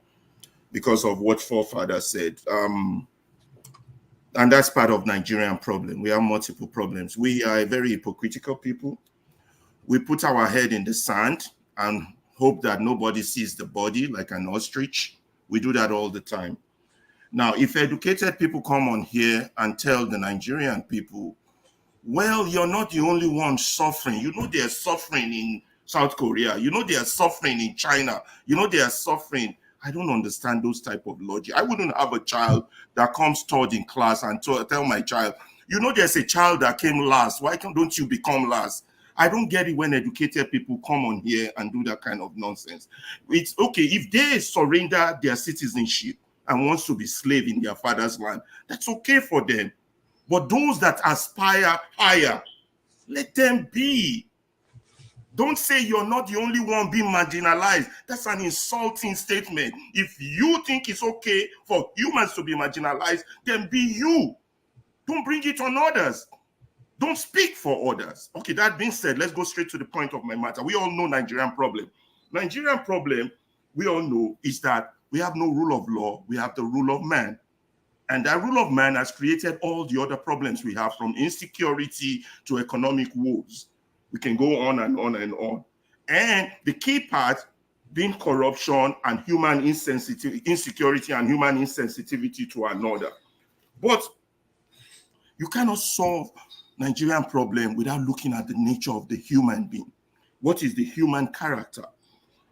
because of what Forefather said. And that's part of Nigerian problem. We have multiple problems. We are a very hypocritical people. We put our head in the sand and hope that nobody sees the body like an ostrich. We do that all the time. Now, if educated people come on here and tell the Nigerian people, well, you're not the only one suffering. You know, they're suffering in South Korea. You know, they are suffering in China. You know, they are suffering. I don't understand those type of logic. I wouldn't have a child that comes third in class and tell my child, you know, there's a child that came last. Why don't you become last? I don't get it when educated people come on here and do that kind of nonsense. It's okay if they surrender their citizenship and wants to be slave in their father's land. That's okay for them. But those that aspire higher, let them be. Don't say you're not the only one being marginalized. That's an insulting statement. If you think it's okay for humans to be marginalized, then be you. Don't bring it on others. Don't speak for others. Okay, that being said, let's go straight to the point of my matter. We all know Nigerian problem. Nigerian problem, we all know, is that we have no rule of law. We have the rule of man. And that rule of man has created all the other problems we have, from insecurity to economic woes. We can go on and on and on. And the key part being corruption and human insecurity and human insensitivity to another. But you cannot solve Nigerian problem without looking at the nature of the human being. What is the human character?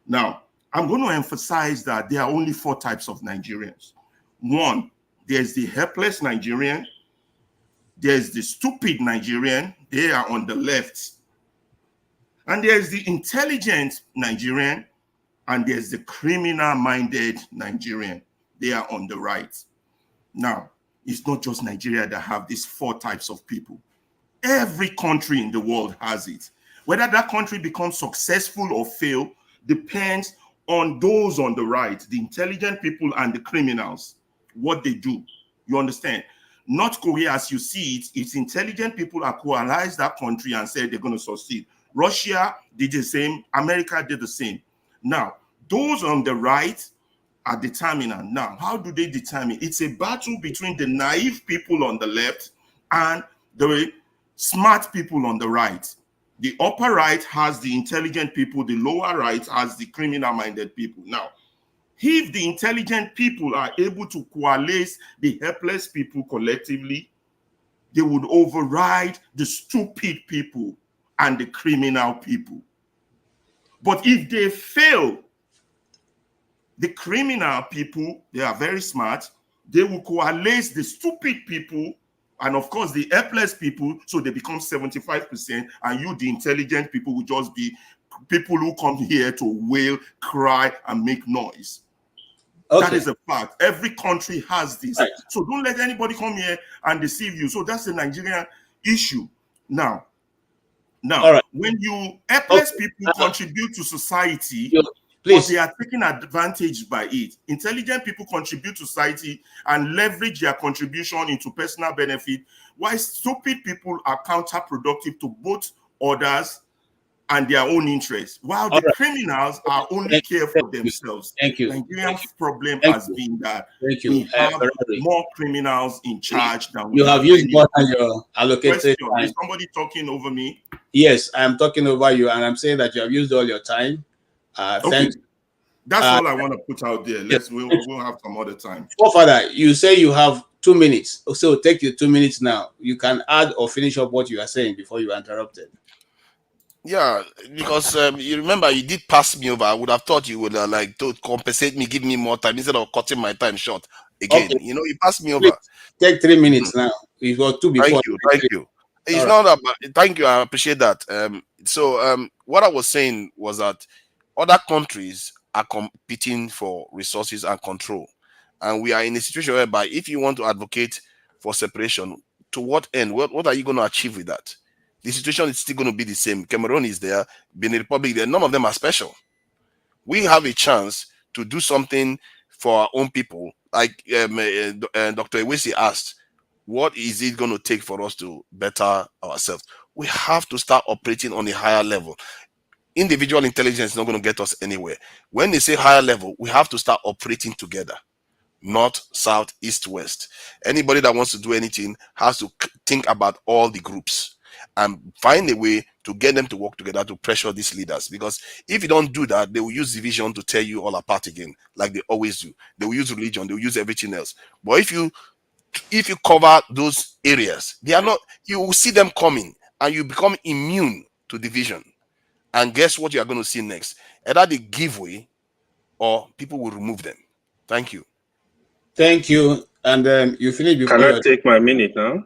Now, I'm going to emphasize that there are only 4 types of Nigerians. 1, there's the helpless Nigerian. There's the stupid Nigerian. They are on the left. And there's the intelligent Nigerian. And there's the criminal-minded Nigerian. They are on the right. Now, it's not just Nigeria that have these 4 types of people. Every country in the world has it. Whether that country becomes successful or fail depends on those on the right, the intelligent people and the criminals, what they do. You understand? North Korea, as you see it, its intelligent people have coalesced that country and said they're going to succeed. Russia did the same. America did the same. Now, those on the right are determinant. Now, how do they determine? It's a battle between the naive people on the left and the smart people on the right. The upper right has the intelligent people, the lower right has the criminal-minded people. Now, if the intelligent people are able to coalesce the helpless people collectively, they would override the stupid people and the criminal people. But if they fail, the criminal people, they are very smart, they will coalesce the stupid people and of course the helpless people, so they become 75%, and you, the intelligent people, will just be people who come here to wail, cry, and make noise. Okay. That is a fact. Every country has this. Right. So don't let anybody come here and deceive you. So that's the Nigerian issue. Now, right. When you helpless people contribute to society, but they are taking advantage by it. Intelligent people contribute to society and leverage their contribution into personal benefit, while stupid people are counterproductive to both others and their own interests, while the criminals are only care for themselves. Thank you. Nigerian's problem has been that we have more criminals in charge than we have. You have used more than your allocated time. Is somebody talking over me? Yes, I'm talking over you, and I'm saying that you have used all your time. Okay. That's all I want to put out there. We'll have some other time. Father, you say you have 2 minutes. So take your 2 minutes now. You can add or finish up what you are saying before you are interrupted. Yeah, because you remember you did pass me over. I would have thought you would like to compensate me, give me more time instead of cutting my time short again. Okay. You know, you passed me over. Take 3 minutes now. You got 2 before. Thank you. It's not about, thank you. I appreciate that. What I was saying was that other countries are competing for resources and control, and we are in a situation whereby if you want to advocate for separation, to what end? What are you going to achieve with that? The situation is still going to be the same. Cameroon is there, Benin Republic there. None of them are special. We have a chance to do something for our own people. Like Dr. Ewesi asked, what is it going to take for us to better ourselves? We have to start operating on a higher level. Individual intelligence is not going to get us anywhere. When they say higher level, we have to start operating together. North, south, east, west. Anybody that wants to do anything has to think about all the groups and find a way to get them to work together to pressure these leaders. Because if you don't do that, they will use division to tear you all apart again, like they always do. They will use religion, they will use everything else. But if you cover those areas, they are not, you will see them coming and you become immune to division. And guess what you are going to see next? Either they give way or people will remove them. Thank you. Thank you. And you finish before Can I take my minute now?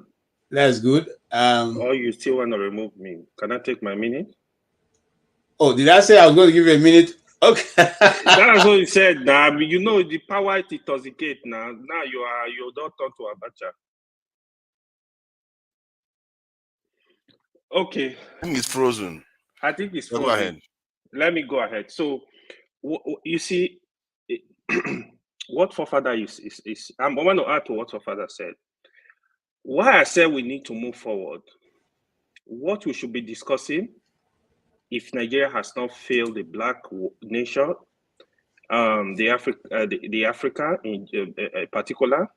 That's good. Or you still want to remove me? Can I take my minute? Oh, did I say I was going to give you a minute? Okay. That's what you said now. You know the power it intoxicate now. Now you don't turn to Abacha. Okay. I think it's frozen. I think it's frozen. Go ahead. Let me go ahead. So you see, what forefather is I want to add to what forefather said. Why I said we need to move forward. What we should be discussing, if Nigeria has not failed the black nation, the Africa in particular,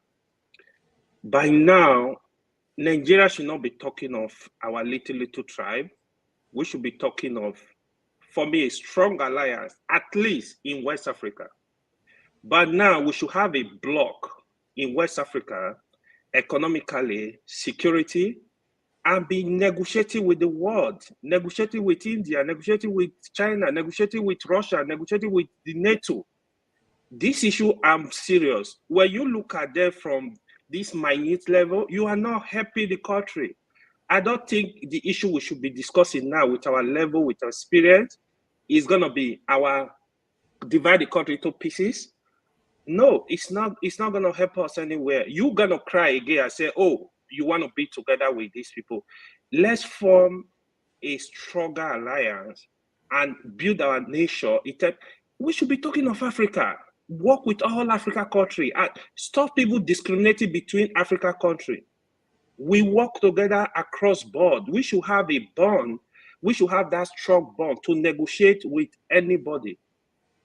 by now, Nigeria should not be talking of our little tribe. We should be talking of, for me, a strong alliance, at least in West Africa. But now we should have a bloc in West Africa, economically, security, and be negotiating with the world, negotiating with India, negotiating with China, negotiating with Russia, negotiating with the NATO. This issue, I'm serious. When you look at them from this minute level, you are not helping the country. I don't think the issue we should be discussing now with our level, with our experience, is going to be our divide the country into pieces. No, it's not going to help us anywhere. You're going to cry again and say, oh, you want to be together with these people. Let's form a stronger alliance and build our nation. We should be talking of Africa. Work with all Africa countries and stop people discriminating between Africa countries. We work together across board. We should have a bond. We should have that strong bond to negotiate with anybody.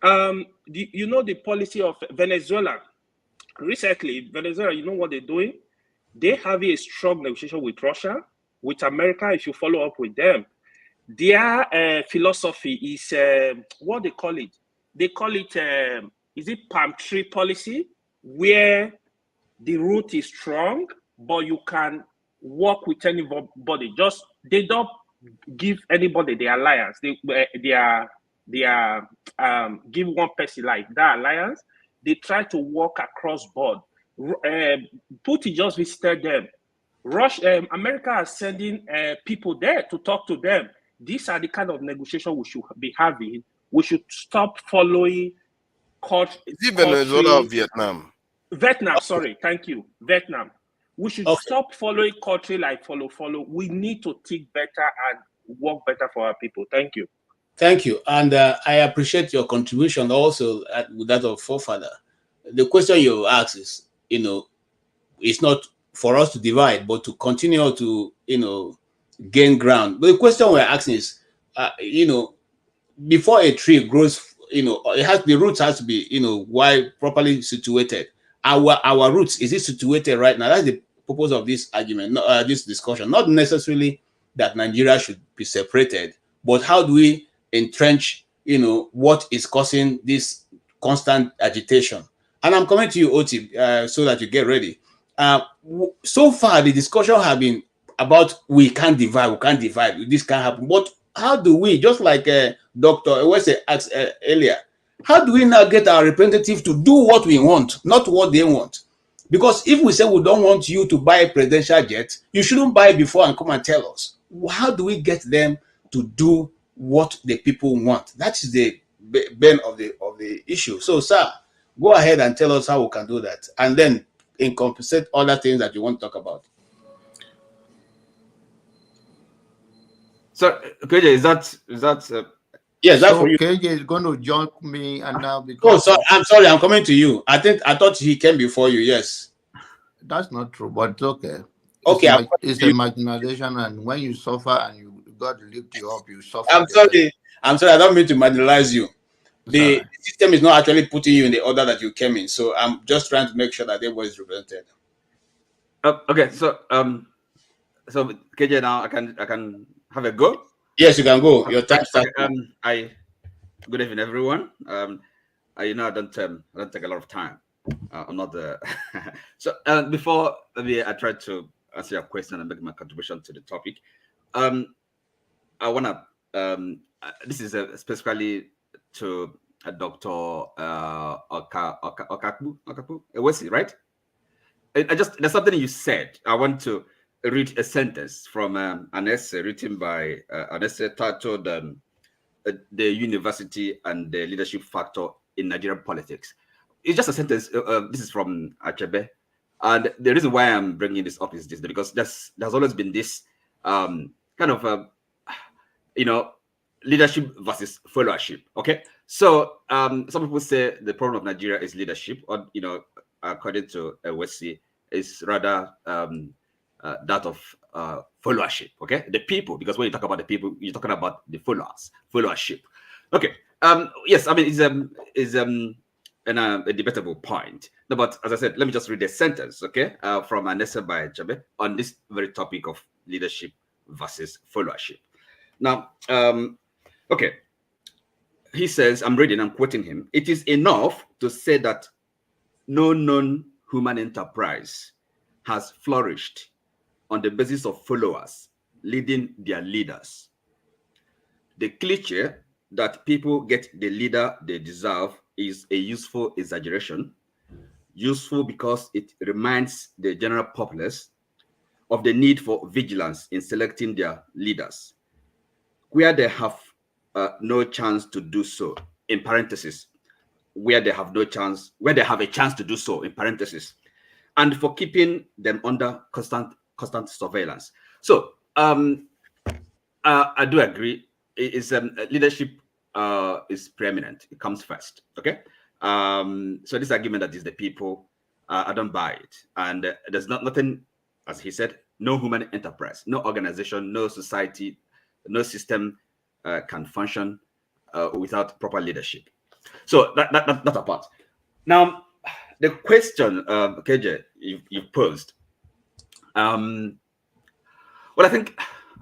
You know the policy of Venezuela. Recently, Venezuela, you know what they're doing? They have a strong negotiation with Russia, with America, if you follow up with them. Their philosophy is, what they call it? They call it, is it palm tree policy, where the root is strong, but you can work with anybody. Just, they don't give anybody the alliance. They give one person like that alliance. They try to work across board. Putin just visited them. America is sending people there to talk to them. These are the kind of negotiation we should be having. We should stop following. Is it Venezuela or Vietnam? Vietnam, sorry, thank you. Vietnam. We should stop following country like follow. We need to think better and work better for our people. Thank you. Thank you. And I appreciate your contribution also with that of forefather. The question you ask is, it's not for us to divide, but to continue to, gain ground. But the question we're asking is, before a tree grows, the roots has to be, properly situated. Our roots, is it situated right now? That's the purpose of this argument, this discussion. Not necessarily that Nigeria should be separated, but how do we entrench, what is causing this constant agitation? And I'm coming to you, Oti, so that you get ready. So far, the discussion have been about we can't divide, this can't happen. But how do we, just like Dr. Ewese asked earlier, how do we now get our representative to do what we want, not what they want? Because if we say we don't want you to buy a presidential jet, you shouldn't buy it before and come and tell us. How do we get them to do what the people want? That is the bane of the issue. So, sir, go ahead and tell us how we can do that, and then encompass other things that you want to talk about. So, KJ, is that? Yes, that's so for you. KJ is going to jump me, and now because I'm sorry, I'm coming to you. I thought he came before you. Yes, that's not true, but it's okay. Okay, it's imagination, and when you suffer and God lift you up, you suffer. I'm sorry. I don't mean to marginalize you. The system is not actually putting you in the order that you came in. So I'm just trying to make sure that everybody is represented. Okay, so KJ, now I can have a go. Yes, you can go. Your time starts. Good evening, everyone. I don't take a lot of time. I'm not the so before maybe I try to answer your question and make my contribution to the topic. I wanna this is specifically to Dr. Okapu Ewesi, right? I just there's something you said. I want to read a sentence from an essay written by an essay titled "The University and the Leadership Factor in Nigerian Politics." It's just a sentence. This is from Achebe, and the reason why I'm bringing this up is this because there's always been this kind of leadership versus followership. Okay, so some people say the problem of Nigeria is leadership, or according to Ewesi, is rather that of followership. Okay, the people, because when you talk about the people, you're talking about the followership. Okay, yes, I mean it's a debatable point. No, but as I said, let me just read a sentence, okay, from an essay by Jabe on this very topic of leadership versus followership. Now, okay, he says, I'm quoting him. It is enough to say that no known human enterprise has flourished on the basis of followers leading their leaders. The cliché that people get the leader they deserve is a useful exaggeration. Useful because it reminds the general populace of the need for vigilance in selecting their leaders, where they have no chance to do so, in parentheses, where they have a chance to do so, in parentheses, and for keeping them under constant surveillance. So I do agree. Leadership is preeminent. It comes first. Okay. So this argument that is the people, I don't buy it. And there's nothing, as he said, no human enterprise, no organization, no society, no system can function without proper leadership. So that apart. Now, the question, KJ, you posed. Well, I think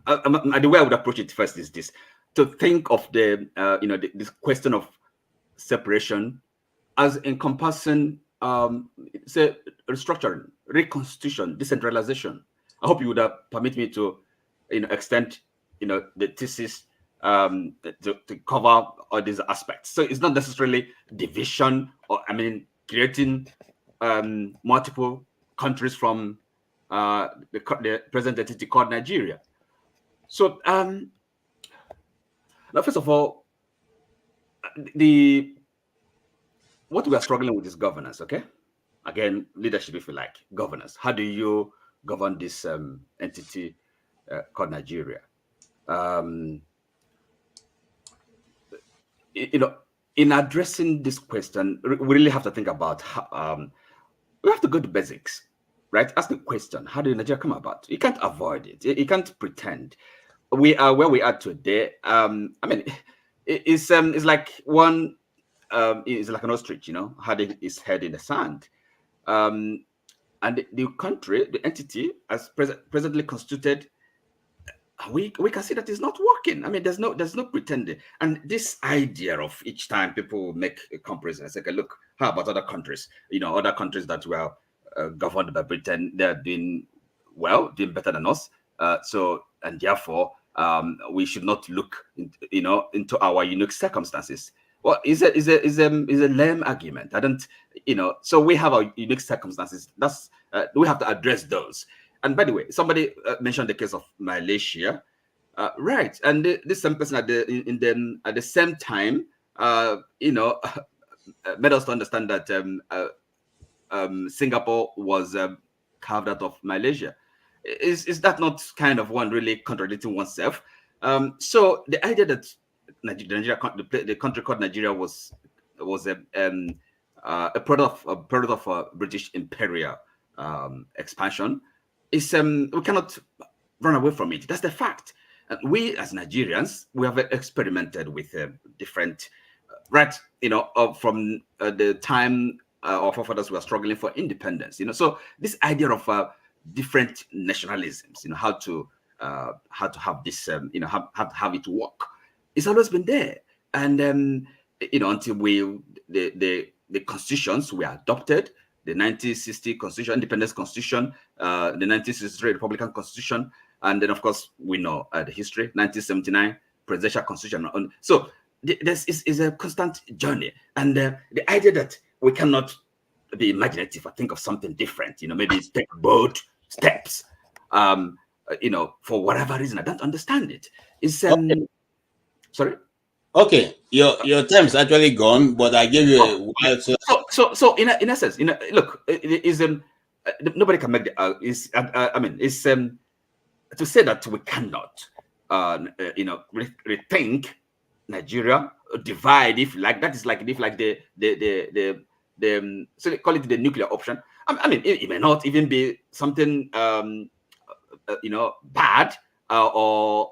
the way I would approach it first is this: to think of this question of separation as encompassing, say, restructuring, reconstitution, decentralization. I hope you would permit me to, extend, the thesis to cover all these aspects. So it's not necessarily division or, creating multiple countries from the present entity called Nigeria. So now, first of all, what we are struggling with is governance. Okay, again, leadership, if you like, governance. How do you govern this entity called Nigeria? In addressing this question, we really have to think about how, we have to go to basics, right? Ask the question: how did Nigeria come about? You can't avoid it. You can't pretend. We are where we are today. It's like one. It's like an ostrich, having its head in the sand. And the country, the entity, as presently constituted, we can see that it's not working. There's no pretending. And this idea of each time people make a comparison, it's like, look, how about other countries? Other countries that were governed by Britain, they're doing well, doing better than us. And therefore, we should not look, into our unique circumstances. Well, is a lame argument. I don't, So we have our unique circumstances. That's we have to address those. And by the way, somebody mentioned the case of Malaysia, right? And this same person at the same time, made us to understand that Singapore was carved out of Malaysia. Is that not kind of one really contradicting oneself? So the idea that the country called Nigeria was a product of British imperial expansion is we cannot run away from it. That's the fact. And we as Nigerians, we have experimented with different from the time our forefathers were struggling for independence. So this idea of different nationalisms, how to how to have this, have it work. It's always been there, and until the constitutions were adopted, the 1960 Constitution, Independence Constitution, the 1963 Republican Constitution, and then of course we know the history, 1979 Presidential Constitution. So this is a constant journey, and the idea that we cannot be imaginative or think of something different, maybe take bold steps, for whatever reason, I don't understand it. It's sorry. Okay, your time is actually gone, but I gave you So in essence, look, it is nobody can make the it's to say that we cannot rethink Nigeria, divide, if like that, is like if like the so they call it the nuclear option. I mean, it may not even be something bad, or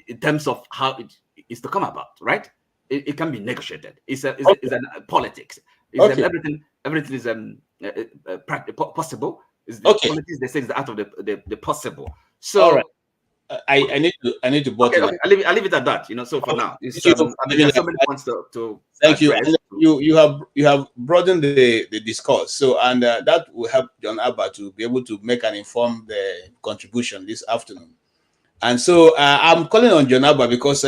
in terms of how it is to come about, right? It can be negotiated. It's an politics. Okay. Everything is possible. Okay. Politics, they say, is the art of the possible. So all right. I need to bottle. Okay. I'll leave it at that. So for now, there's so many points to thank you. And you have broadened the discourse. So and that will help John Abba to be able to make an informed contribution this afternoon. And so I'm calling on John Abba because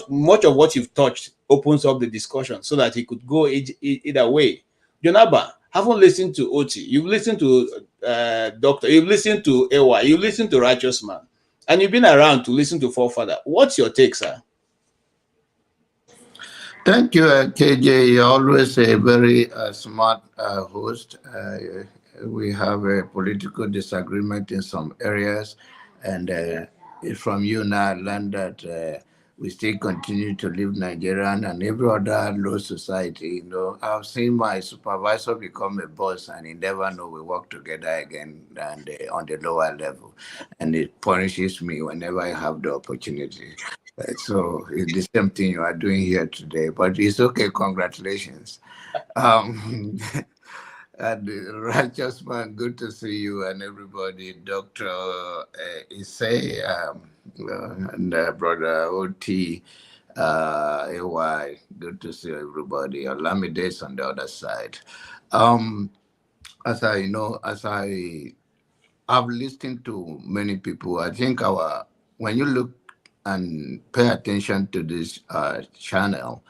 much of what you've touched opens up the discussion so that he could go either way. John Abba, haven't listened to Oti, you've listened to Doctor, you've listened to Ewa, you've listened to Righteous Man, and you've been around to listen to Forefather. What's your take, sir? Thank you, KJ. You're always a very smart host. We have a political disagreement in some areas, and from you now I learned that we still continue to live Nigerian and every other low society. I've seen my supervisor become a boss, and he never know we work together again and on the lower level, and it punishes me whenever I have the opportunity. So it's the same thing you are doing here today, but it's okay. Congratulations. And Righteous Man, good to see you and everybody. Dr. Issei and Brother OT, AY, good to see everybody. Olamide's on the other side. As I've listened to many people, I think when you look and pay attention to this channel,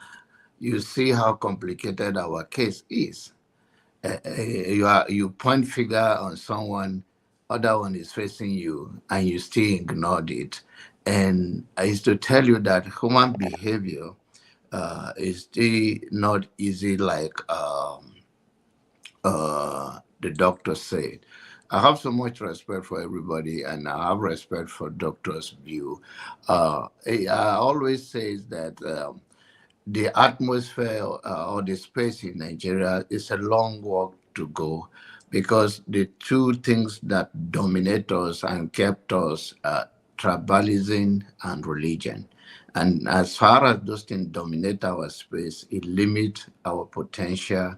you see how complicated our case is. You point finger on someone, other one is facing you, and you still ignored it. And I used to tell you that human behavior is still not easy, like the doctor said. I have so much respect for everybody, and I have respect for doctor's view. I always say that the atmosphere or the space in Nigeria is a long walk to go, because the two things that dominate us and kept us are tribalism and religion. And as far as those things dominate our space, it limits our potential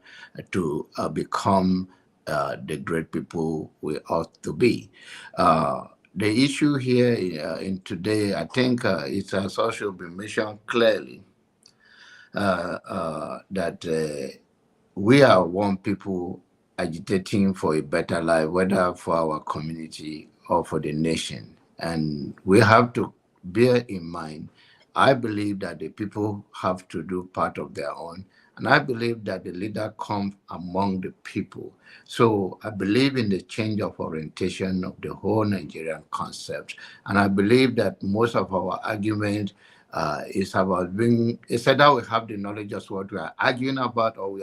to become the great people we ought to be. The issue here in today, I think it has also been mentioned clearly that we are one people agitating for a better life, whether for our community or for the nation. And we have to bear in mind, I believe that the people have to do part of their own. And I believe that the leader comes among the people. So I believe in the change of orientation of the whole Nigerian concept. And I believe that most of our argument is about it's either we have the knowledge of what we are arguing about, or we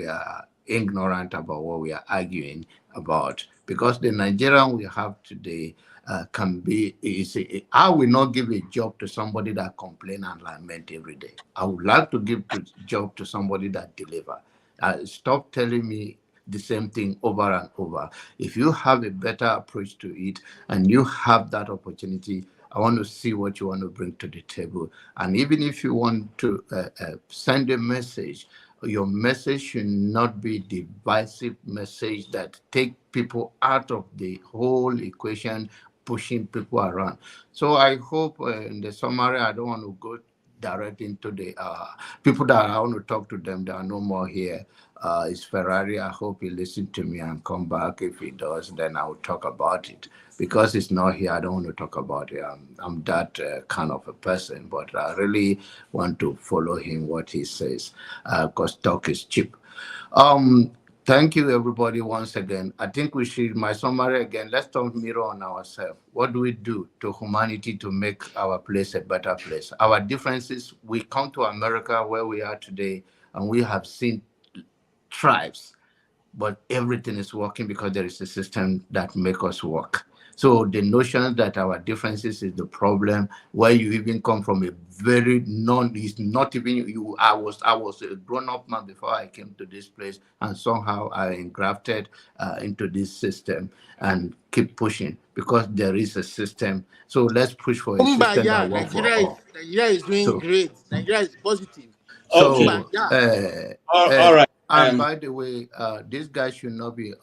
are ignorant about what we are arguing about. Because the Nigerian we have today I will not give a job to somebody that complain and lament every day. I would like to give a job to somebody that deliver. Stop telling me the same thing over and over. If you have a better approach to it and you have that opportunity, I want to see what you want to bring to the table. And even if you want to send a message, your message should not be divisive message that take people out of the whole equation pushing people around. So I hope in the summary, I don't want to go direct into the people that I want to talk to them. There are no more here. It's Ferrari. I hope he listens to me and come back. If he does, then I'll talk about it. Because it's not here, I don't want to talk about it. I'm that kind of a person, but I really want to follow him, what he says, because talk is cheap. Thank you, everybody, once again. I think we should, my summary again, let's talk mirror on ourselves. What do we do to humanity to make our place a better place? Our differences, we come to America where we are today, and we have seen tribes, but everything is working because there is a system that makes us work. So the notion that our differences is the problem, where you even come from a very is not even you. I was a grown-up man before I came to this place, and somehow I engrafted into this system and keep pushing because there is a system. So let's push for a system that works for all. Nigeria is doing great. Nigeria is positive. So, all right. And by the way, this guy should not be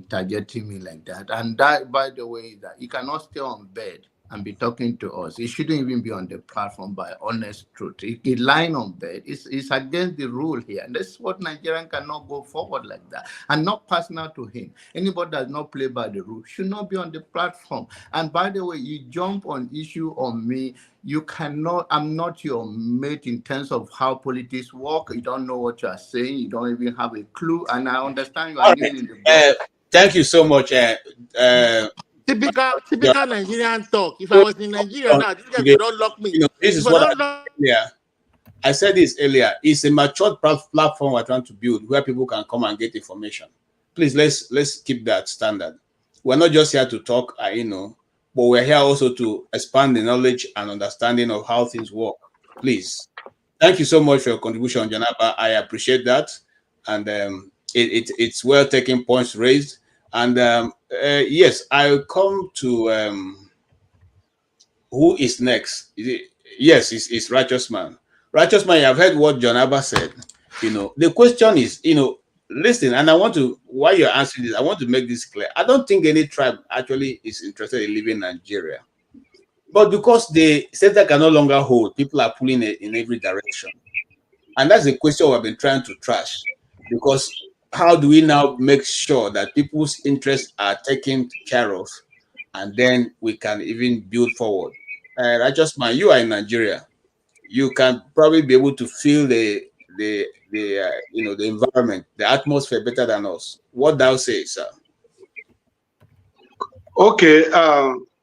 targeting me like that. And that, by the way, that he cannot stay on bed and be talking to us. He shouldn't even be on the platform, by honest truth. He lying on bed. It's against the rule here. And that's what Nigerian cannot go forward like that. And not personal to him. Anybody that does not play by the rule should not be on the platform. And by the way, you jump on issue on me. You cannot, I'm not your mate in terms of how politics work. You don't know what you are saying. You don't even have a clue. And I understand you are living in the book. Thank you so much. Typical Nigerian talk. If I was in Nigeria now, this guy would not lock me. You know, this is what I said this earlier. It's a mature platform we're trying to build where people can come and get information. Please, let's keep that standard. We're not just here to talk, but we're here also to expand the knowledge and understanding of how things work. Please. Thank you so much for your contribution, Janaba. I appreciate that. And it's well taken, points raised. And yes, I'll come to who is next. Yes, it's Righteous Man. Righteous Man, I've heard what Janaba said. The question is, listen, and I want to, while you're answering this, I want to make this clear. I don't think any tribe actually is interested in leaving Nigeria. But because the center can no longer hold, people are pulling it in every direction. And that's the question we've been trying to trash. Because how do we now make sure that people's interests are taken care of, and then we can even build forward? Righteous Man, you are in Nigeria. You can probably be able to feel the environment, the atmosphere better than us. What thou say, sir? Okay,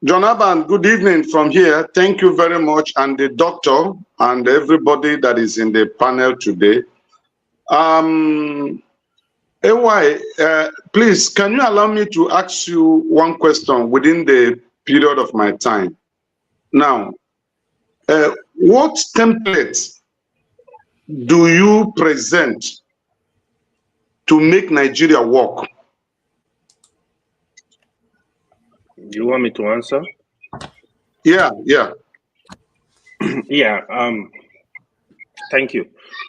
John Aban, good evening from here. Thank you very much, and the doctor and everybody that is in the panel today. AY, please, can you allow me to ask you one question within the period of my time? Now, what template do you present to make Nigeria work? Do you want me to answer? Yeah. Yeah. Thank you.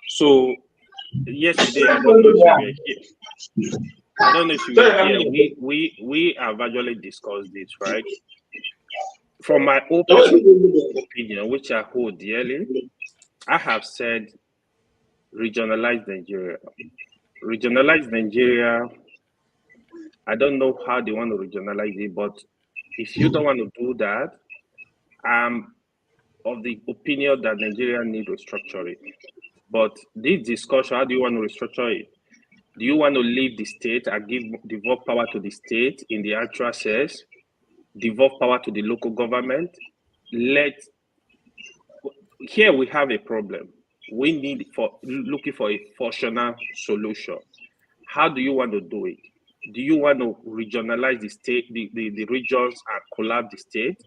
So yesterday, I don't know if you were here. I don't know if you were here. We have actually discussed this, right? From my own opinion, which I hold dearly, I have said regionalize Nigeria. Regionalize Nigeria. I don't know how they want to regionalize it, but if you don't want to do that, I'm of the opinion that Nigeria needs to restructure it. But this discussion, how do you want to restructure it? Do you want to leave the state and devolve power to the state in the actual sense? Devolve power to the local government? Here we have a problem. We need looking for a functional solution. How do you want to do it? Do you want to regionalize the state, the regions, and collapse the state?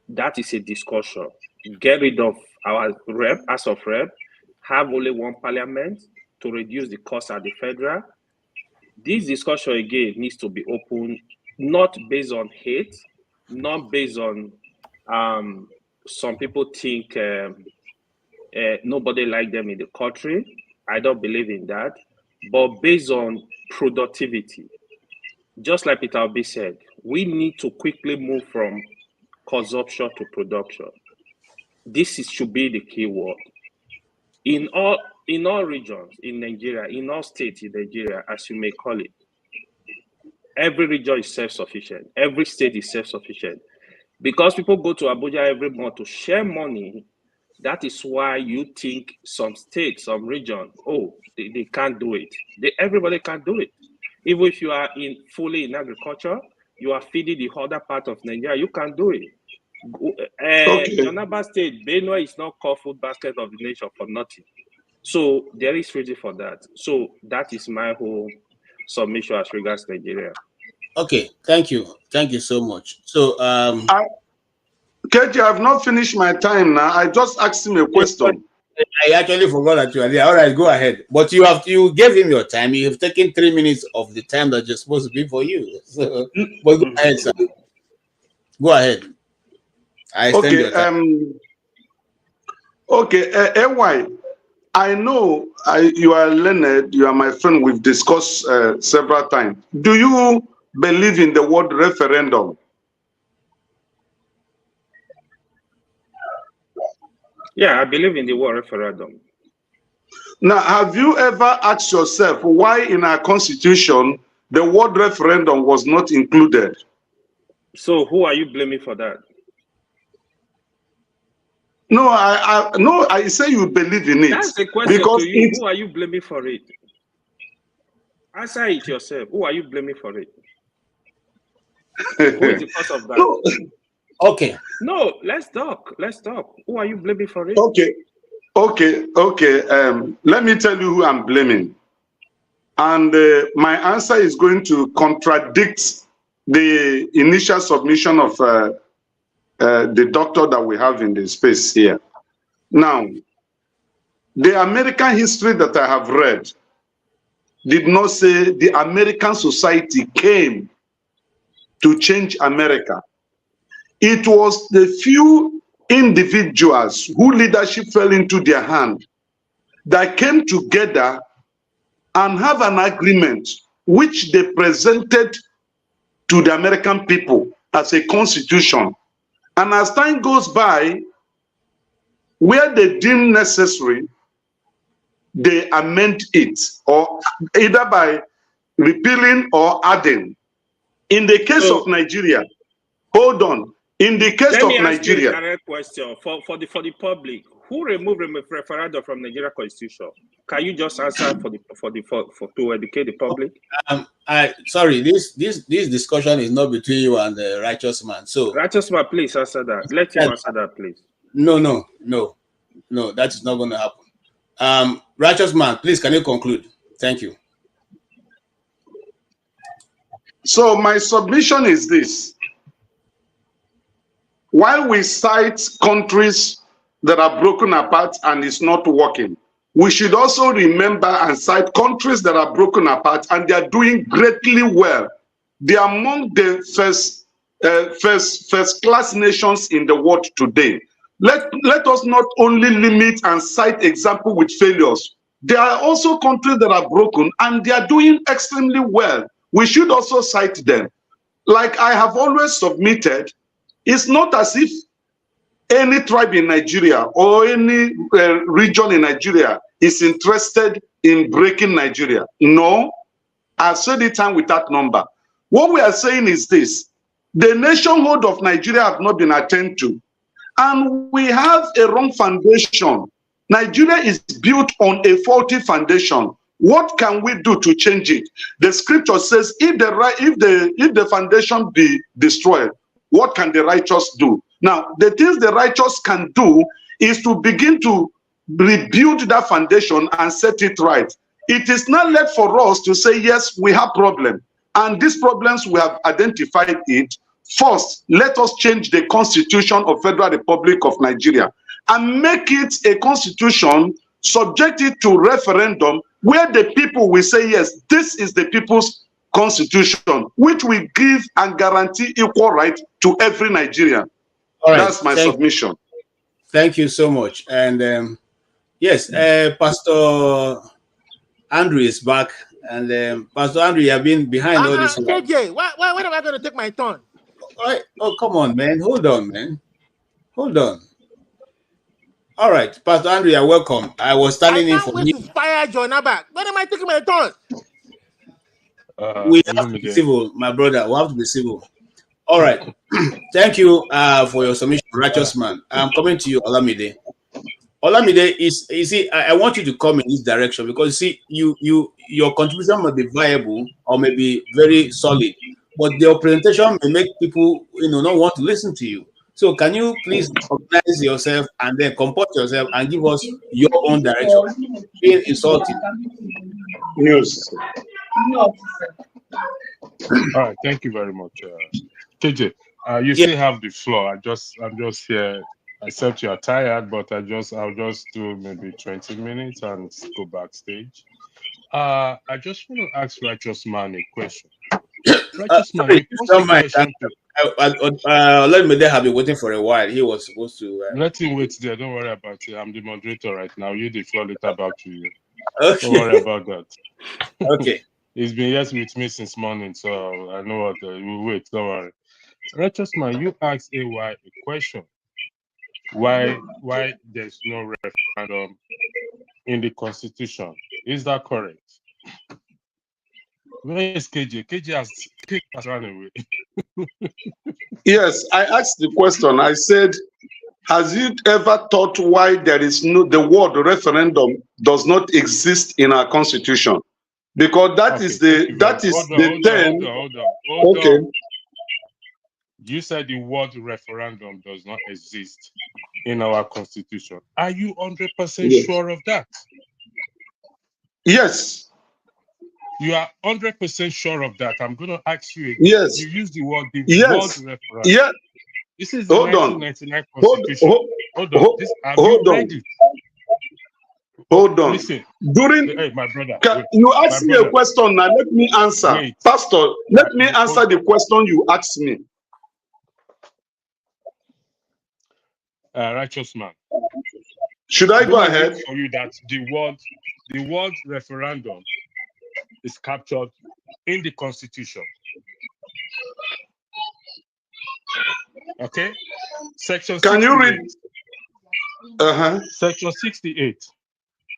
That is a discussion. Get rid of our House of Rep, have only one parliament to reduce the cost at the federal. This discussion again needs to be open, not based on hate, not based on some people think nobody like them in the country. I don't believe in that, but based on productivity. Just like Peter Obi said, we need to quickly move from consumption to production. Should be the key word. In all regions in Nigeria, in all states in Nigeria, as you may call it, every region is self-sufficient. Every state is self-sufficient. Because people go to Abuja every month to share money, that is why you think some states, some region, they can't do it. Everybody can do it. Even if you are fully in agriculture, you are feeding the other part of Nigeria, you can do it. Jonaba State, Benue is not called food basket of the nation for nothing. So there is reason for that. So that is my whole submission as regards Nigeria. Okay, thank you so much. So KG, I've not finished my time now. I just asked him a question. I actually forgot that you are there. All right, go ahead. But you gave him your time. You have taken 3 minutes of the time that you're supposed to be for you. So, but go ahead, sir. Go ahead. I extend your time. AY, I know you are learned. You are my friend. We've discussed several times. Do you believe in the word referendum? Yeah, I believe in the word referendum. Now, have you ever asked yourself why in our constitution the word referendum was not included? So who are you blaming for that? No, I say you believe in it. That's the question to you. Who are you blaming for it? Answer it yourself. Who are you blaming for it? Who is the cause of that? No. Okay. No, let's talk. Who are you blaming for it? Okay. Let me tell you who I'm blaming. And my answer is going to contradict the initial submission of the doctor that we have in the space here. Now, the American history that I have read did not say the American society came to change America. It was the few individuals whose leadership fell into their hand that came together and have an agreement which they presented to the American people as a constitution. And as time goes by, where they deem necessary, they amend it, or either by repealing or adding. In the case of Nigeria, hold on. In the case of Nigeria, let me ask you a direct question for the public. Who removed referendum from Nigeria Constitution? Can you just answer to educate the public? Sorry, this discussion is not between you and the righteous man. So righteous man, please answer that. Let him answer that, please. No, that is not going to happen. Righteous man, please, can you conclude? Thank you. So my submission is this. While we cite countries that are broken apart and it's not working, we should also remember and cite countries that are broken apart and they are doing greatly well. They are among the first class nations in the world today. Let us not only limit and cite example with failures. There are also countries that are broken and they are doing extremely well. We should also cite them. Like I have always submitted, it's not as if any tribe in Nigeria or any region in Nigeria is interested in breaking Nigeria. No, I've said it time with that number. What we are saying is this: the nationhood of Nigeria have not been attended to, and we have a wrong foundation. Nigeria is built on a faulty foundation. What can we do to change it? The scripture says, if the foundation be destroyed, what can the righteous do? Now, the things the righteous can do is to begin to rebuild that foundation and set it right. It is not left for us to say, yes, we have problems. And these problems, we have identified it. First, let us change the Constitution of Federal Republic of Nigeria and make it a constitution, subject it to referendum, where the people will say, yes, this is the people's constitution, which will give and guarantee equal right to every Nigerian. All right, that's my submission. Thank you so much. And yes, Pastor Andrew is back. And Pastor Andrew, you have been behind all this while. KJ, when am I going to take my turn? Oh, come on, man. Hold on, man. Hold on. All right, Pastor Andrew, you're welcome. I was standing in for you. To fire John Abak. When am I taking my turn? We have to be civil, my brother. We have to be civil. All right. Thank you for your submission, righteous man. I'm coming to you, Olamide. Olamide, you see, I want you to come in this direction because you see, your contribution may be viable or may be very solid, but your presentation may make people, not want to listen to you. So can you please organize yourself and then comport yourself and give us your own direction? Being insulted. News. All right, thank you very much, KJ. You still have the floor. I'm just here. Except you are tired, but I'll just do maybe 20 minutes and go backstage. I just want to ask Righteous Man a question. Righteous Man, you posed a question to. Let me have been waiting for a while. He was supposed to. Let him wait there. Don't worry about it. I'm the moderator right now. You the floor later back to you. Okay. Don't worry about that. Okay. He's been yes with me since morning, so I know what. We'll wait. Don't worry. Righteous Man, you asked AY a question. Why there's no referendum in the Constitution? Is that correct? Where is KJ? KJ has run away. Yes, I asked the question. I said, has you ever thought why there is the word referendum does not exist in our Constitution? Because that is the term. Hold on. You said the word referendum does not exist in our Constitution. Are you 100% sure of that? Yes. You are 100% sure of that. I'm going to ask you again. Yes. You use the word word referendum. Yeah. This is the 1999 Constitution. Hold on. Listen. Hey, my brother. You asked me a question. Now let me answer. Pastor, let me answer the question you asked me. Righteous man. Should I go ahead? For you that the word referendum is captured in the Constitution. Okay? Section 68. Can you read? Section 68.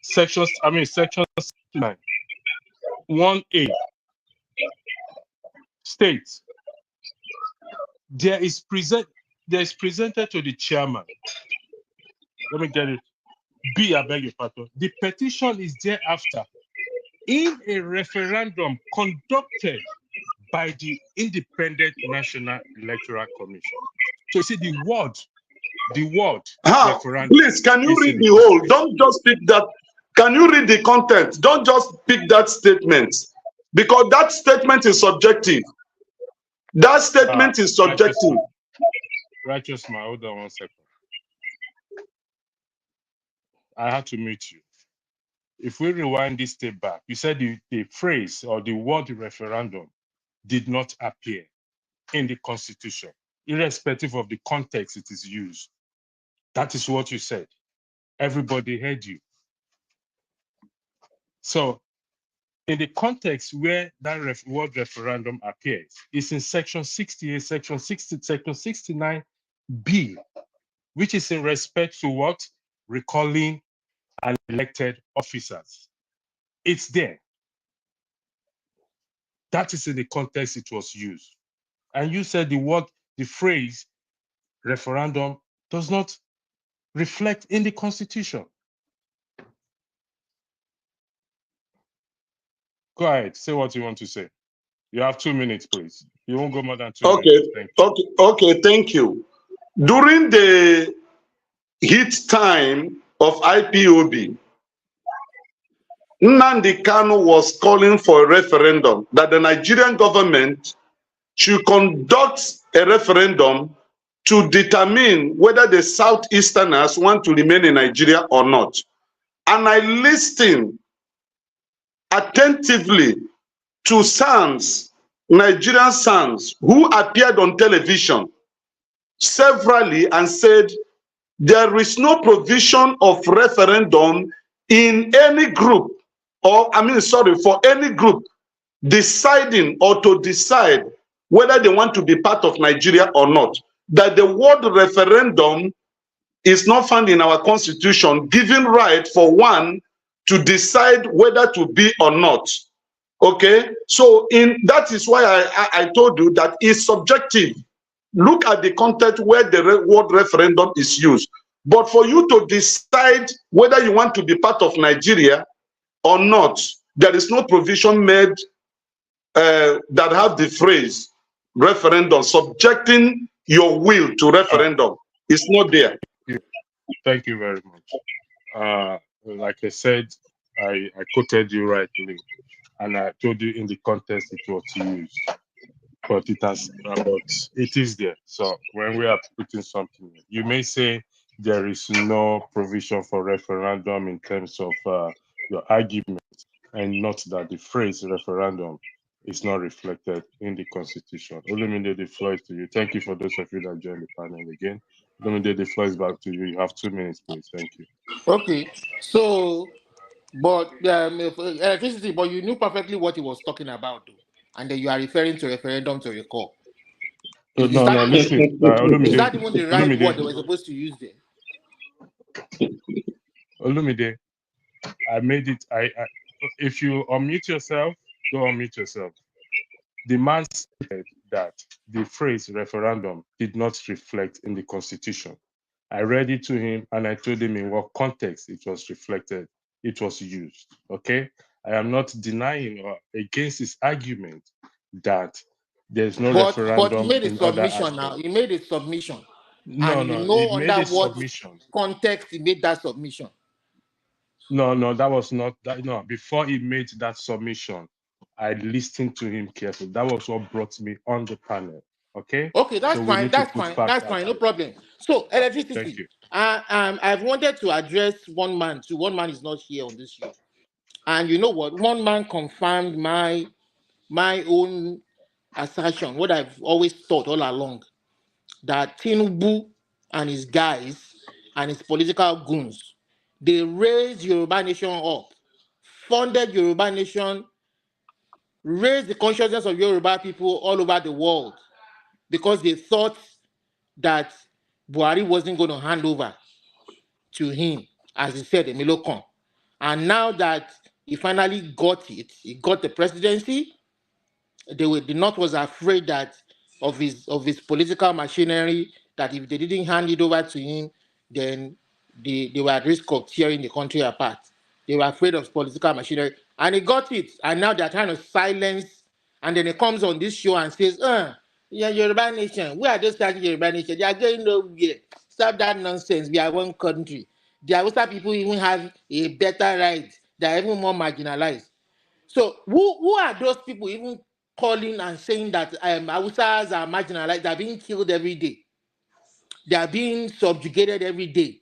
Section 69. 1A states there is presented to the chairman. Let me get it. B, I beg your pardon. The petition is thereafter in a referendum conducted by the Independent National Electoral Commission. So you see the word referendum. Please, can you read the whole? Don't just pick that. Can you read the content? Don't just pick that statement, because that statement is subjective. That statement is subjective. Righteous man, hold on 1 second. I had to mute you. If we rewind this step back, you said the phrase or the word referendum did not appear in the Constitution, irrespective of the context it is used. That is what you said. Everybody heard you. So, in the context where that word referendum appears, it's in Section 68, Section 60, Section 69B, which is in respect to what? Recalling and elected officers. It's there. That is in the context it was used. And you said the phrase referendum does not reflect in the Constitution. Go ahead, say what you want to say. You have 2 minutes, please. You won't go more than 2 minutes. Okay, thank you. During the heat time of IPOB, Nnamdi Kanu was calling for a referendum that the Nigerian government should conduct a referendum to determine whether the Southeasterners want to remain in Nigeria or not. And I listened attentively to Nigerian sons who appeared on television severally and said there is no provision of referendum in any group for any group deciding or to decide whether they want to be part of Nigeria or not, that the word referendum is not found in our constitution, giving right for one to decide whether to be or not. Okay, so that is why I told you that it's subjective. Look at the context where the word referendum is used. But for you to decide whether you want to be part of Nigeria or not, there is no provision made that have the phrase referendum, subjecting your will to referendum. It's not there. Thank you very much. Like I said, I quoted you rightly, and I told you in the context it was used. But it is there. So when we are putting something, you may say there is no provision for referendum in terms of your argument, and not that the phrase referendum is not reflected in the Constitution. Olumide, the floor is to you. Thank you for those of you that joined the panel again. Olumide, the floor is back to you. You have 2 minutes, please. Thank you. Okay, so, but electricity, but you knew perfectly what he was talking about, though, and then you are referring to referendum to recall. No, listen. Is that even the right word they were supposed to use there? Olumide, I made it. If you unmute yourself, go unmute yourself. The man said that the phrase referendum did not reflect in the Constitution. I read it to him and I told him in what context it was reflected, it was used. Okay? I am not denying or against his argument that there's no referendum. But he made a submission now. He made a submission. And you know under what context he made that submission. No, that was not that. No, before he made that submission, I listened to him carefully. That was what brought me on the panel. Okay. Okay, that's fine. That's fine. That's fine. No problem. So electricity. Thank you. I've wanted to address one man. So one man is not here on this show, and you know what? One man confirmed my own assertion. What I've always thought all along, that Tinubu and his guys and his political goons, they raised Yoruba Nation up, funded Yoruba Nation, raised the consciousness of Yoruba people all over the world because they thought that Buhari wasn't going to hand over to him, as he said, Emilokon. And now that he finally got it, he got the presidency, the North was afraid that of his political machinery, that if they didn't hand it over to him, then they were at risk of tearing the country apart. They were afraid of political machinery, and he got it. And now they're trying to silence. And then he comes on this show and says, yeah, Yoruba Nation. We are just starting Yoruba Nation. They are going nowhere. Stop that nonsense. We are one country. The Hausa people even have a better right. They are even more marginalized. So who are those people even calling and saying that Hausas are marginalized? They are being killed every day. They are being subjugated every day.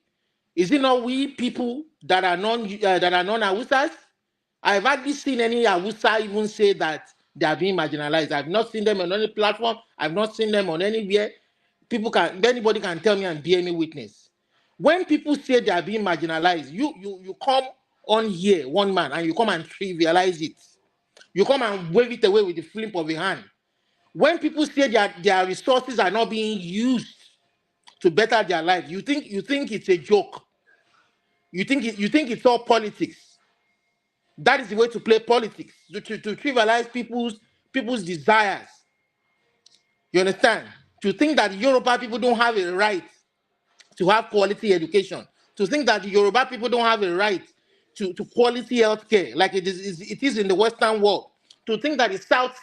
Is it not we people that are non-Hausas? I've hardly seen any Hausa even say that they are being marginalized. I've not seen them on any platform. I've not seen them on anywhere. Anybody can tell me and be any witness. When people say they are being marginalized, you come on here, one man, and you come and trivialize it. You come and wave it away with the flip of a hand. When people say that their resources are not being used to better their life, you think it's a joke. You think it's all politics. That is the way to play politics, to trivialize people's desires. You understand? To think that Yoruba people don't have a right to have quality education, to think that the Yoruba people don't have a right to quality healthcare like it is in the Western world, to think that the South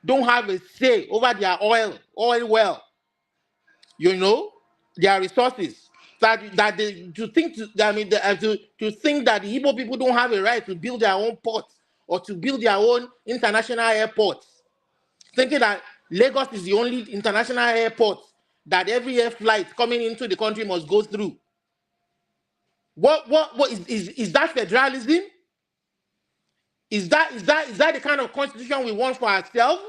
don't have a say over their oil well, their resources. To think that the Igbo people don't have a right to build their own ports or to build their own international airports, thinking that Lagos is the only international airport that every air flight coming into the country must go through. What is that federalism? Is that the kind of constitution we want for ourselves?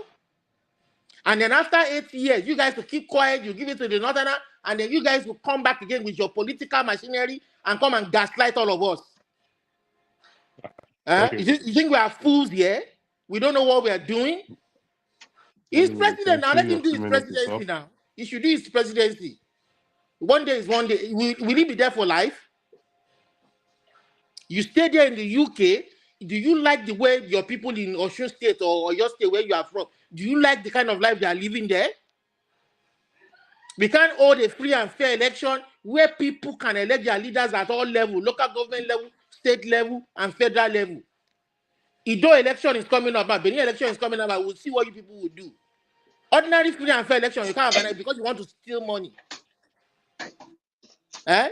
And then after 8 years, you guys will keep quiet, you give it to the Northerner, and then you guys will come back again with your political machinery and come and gaslight all of us. Okay. You think we are fools here? We don't know what we are doing? He's president now. Let him do his presidency now. He should do his presidency. One day is one day. Will he be there for life? You stay there in the UK. Do you like the way your people in Osun State or your state where you are from? Do you like the kind of life they are living there? We can't hold a free and fair election where people can elect their leaders at all levels, local government level, state level, and federal level. Ido election is coming up, Benin election is coming up, we'll see what you people will do. Ordinary free and fair election, you can't have it because you want to steal money.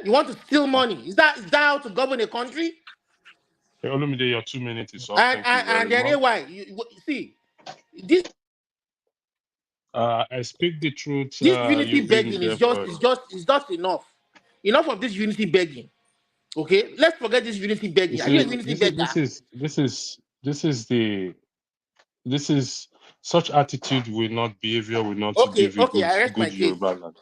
You want to steal money. Is that how to govern a country? Hey, Olumide, your 2 minutes is up. And then why? You see, this I speak the truth. This unity begging is just enough. Enough of this unity begging. Okay, let's forget this unity begging. Are you a unity beggar? This is such attitude will not behavior will not give you good Yoruba land.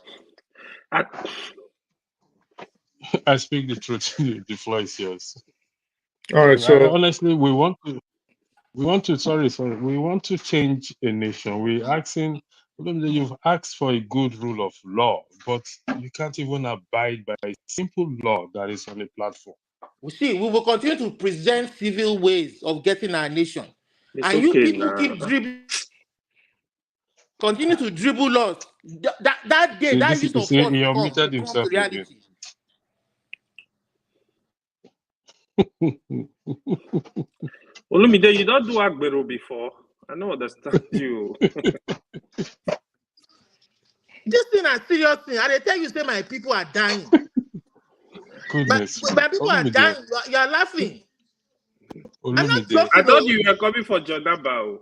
I speak the truth. The floor is yours. All right. So honestly, we want to change a nation. We're asking. You've asked for a good rule of law, but you can't even abide by a simple law that is on the platform. We will continue to present civil ways of getting our nation. And you people keep dribbling, continue to dribble laws. That day, that list of force will come to reality. Olumide, you don't do Agbero before. I don't understand you. This thing is serious thing. I tell you, say my people are dying. Goodness, my people are dying. You are laughing. I'm not joking. I thought you were coming for Jonaba.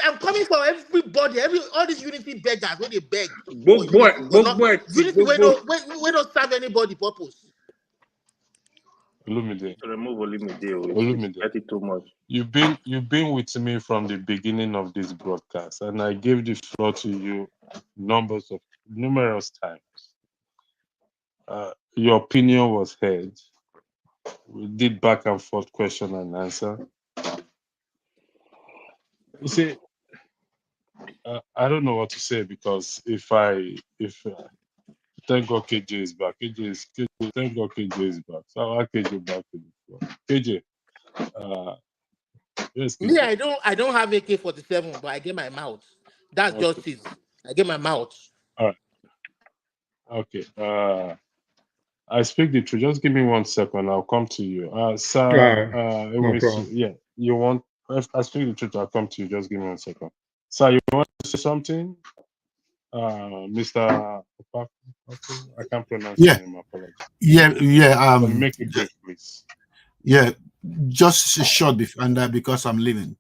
I'm coming for everybody. All these unity beggars when they beg. Unity we don't serve anybody purpose. Olumide. To remove Olumide. Too much. You've been with me from the beginning of this broadcast, and I gave the floor to you numerous times. Your opinion was heard. We did back and forth question and answer. You see, I don't know what to say because thank God KJ is back. Thank God KJ is back. So I'll KJ back to the floor. KJ, yes. Me, I don't have AK-47, but I get my mouth. That's justice. I get my mouth. All right. Okay. I speak the truth. Just give me 1 second. I'll come to you. Sir, no problem. Yeah, you want? I speak the truth. I'll come to you. Just give me 1 second. Sir, you want to say something? Mr. I can't pronounce your name. Apologies. Yeah. Make it brief, please. Yeah, just a short because I'm leaving.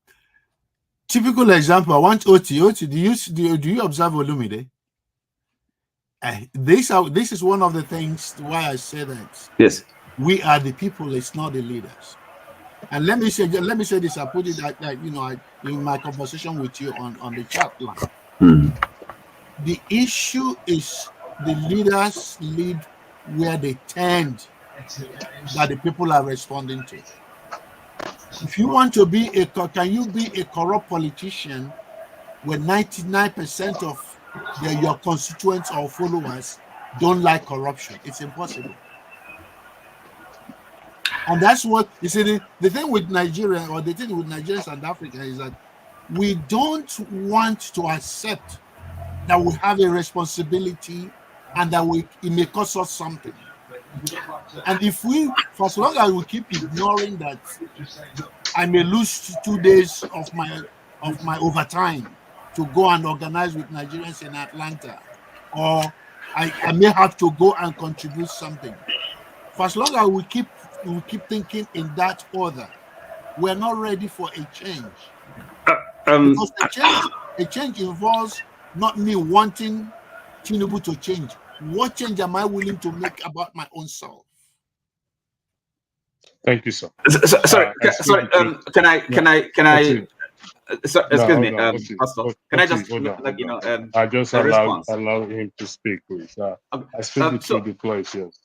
Typical example. I want Oti. Do you observe Olumide? This is one of the things why I say that. Yes. We are the people. It's not the leaders. And let me say this. I put it in my conversation with you on the chat line. The issue is the leaders lead where they tend that the people are responding to. If you want to can you be a corrupt politician when 99% of your constituents or followers don't like corruption? It's impossible. And that's what you see. The thing with Nigeria, or the thing with Nigerians and Africa, is that we don't want to accept that we have a responsibility and that it may cost us something. And for as long as we keep ignoring that, I may lose 2 days of my overtime to go and organize with Nigerians in Atlanta, or I may have to go and contribute something. For as long as we keep thinking in that order, we're not ready for a change. Because a change involves not me wanting Tinubu to change. What change am I willing to make about my own self? Thank you, sir. Sorry. Can I? Excuse me, Pastor. Can I just I just allow him to speak, please. I speak to the place. Yes.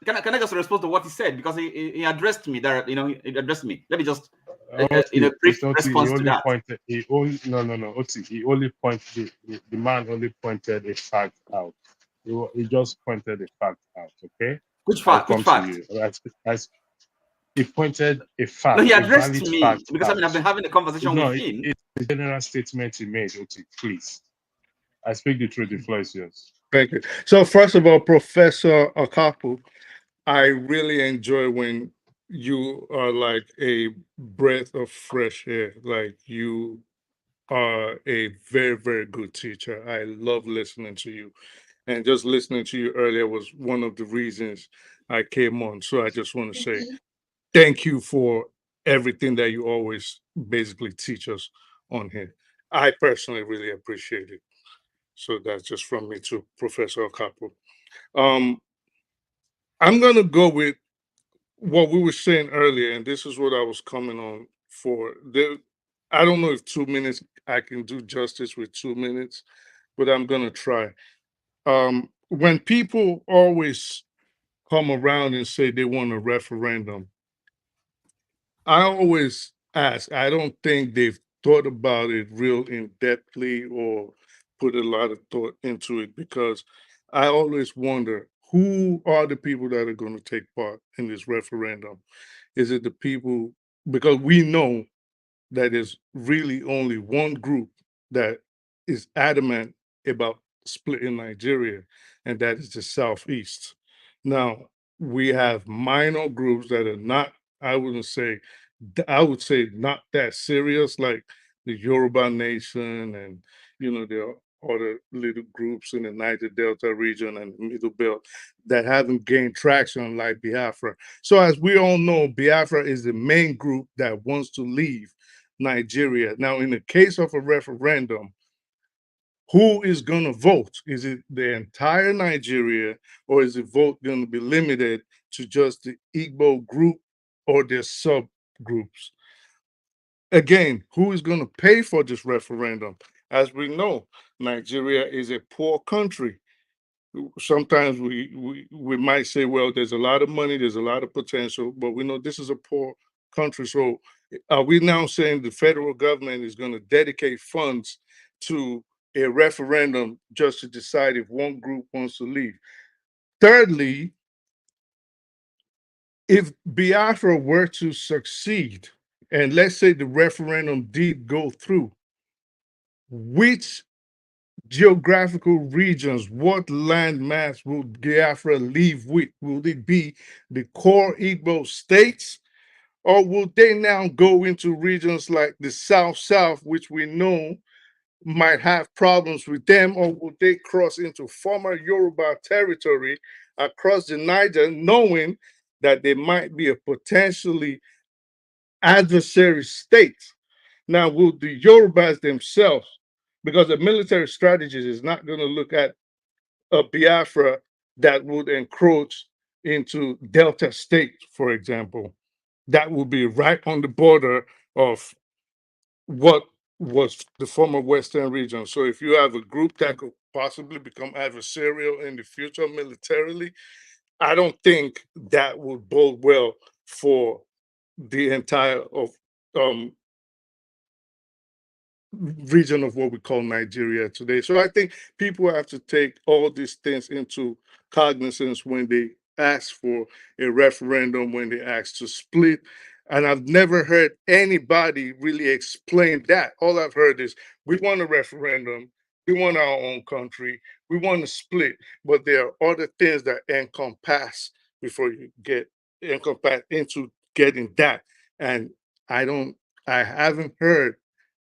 can I just respond to what he said, because he addressed me there. He addressed me. Let me just Oti, in a brief Oti, response to that. Oti, he only pointed, the man only pointed a fact out. He just pointed a fact out, okay? Which fact? I'll Which come fact? to you. He pointed a fact, No, he a addressed valid me, fact because out. I've been having a conversation No, with him. it's a general statement he made, Oti, please. I speak the truth, the floor is yours. Thank you. So first of all, Professor Akapu, I really enjoy when you are like a breath of fresh air. Like you are a very, very good teacher. I love listening to you. And just listening to you earlier was one of the reasons I came on. So I just want to say thank you for everything that you always basically teach us on here. I personally really appreciate it. So that's just from me to Professor Okapo. I'm going to go with what we were saying earlier, and this is what I was coming on for. I don't know if 2 minutes I can do justice with 2 minutes, but I'm going to try. When people always come around and say they want a referendum, I always ask, I don't think they've thought about it real in depthly or put a lot of thought into it, because I always wonder who are the people that are going to take part in this referendum? Is it the people, because we know that there's really only one group that is adamant about splitting Nigeria, and that is the Southeast. Now, we have minor groups that are not, I wouldn't say, I would say not that serious, like the Yoruba Nation, and, there are other little groups in the Niger Delta region and the Middle Belt that haven't gained traction like Biafra. So as we all know, Biafra is the main group that wants to leave Nigeria. Now, in the case of a referendum, who is going to vote? Is it the entire Nigeria, or is the vote going to be limited to just the Igbo group or their subgroups? Again, who is going to pay for this referendum? As we know, Nigeria is a poor country. Sometimes we might say, well, there's a lot of money, there's a lot of potential, but we know this is a poor country. So are we now saying the federal government is going to dedicate funds to a referendum just to decide if one group wants to leave? Thirdly, if Biafra were to succeed, and let's say the referendum did go through, which geographical regions, what landmass will Biafra leave with? Will it be the core Igbo states, or will they now go into regions like the South, which we know might have problems with them, or will they cross into former Yoruba territory across the Niger, knowing that they might be a potentially adversary state? Now, will the Yorubas themselves, because the military strategy is not going to look at a Biafra that would encroach into Delta State, for example, that would be right on the border of what was the former Western region. So if you have a group that could possibly become adversarial in the future militarily, I don't think that would bode well for the entire of region of what we call Nigeria today. So I think people have to take all these things into cognizance when they ask for a referendum, when they ask to split. And I've never heard anybody really explain that. All I've heard is, we want a referendum, we want our own country, we want to split, but there are other things that encompass before you get encompass into getting that. And I haven't heard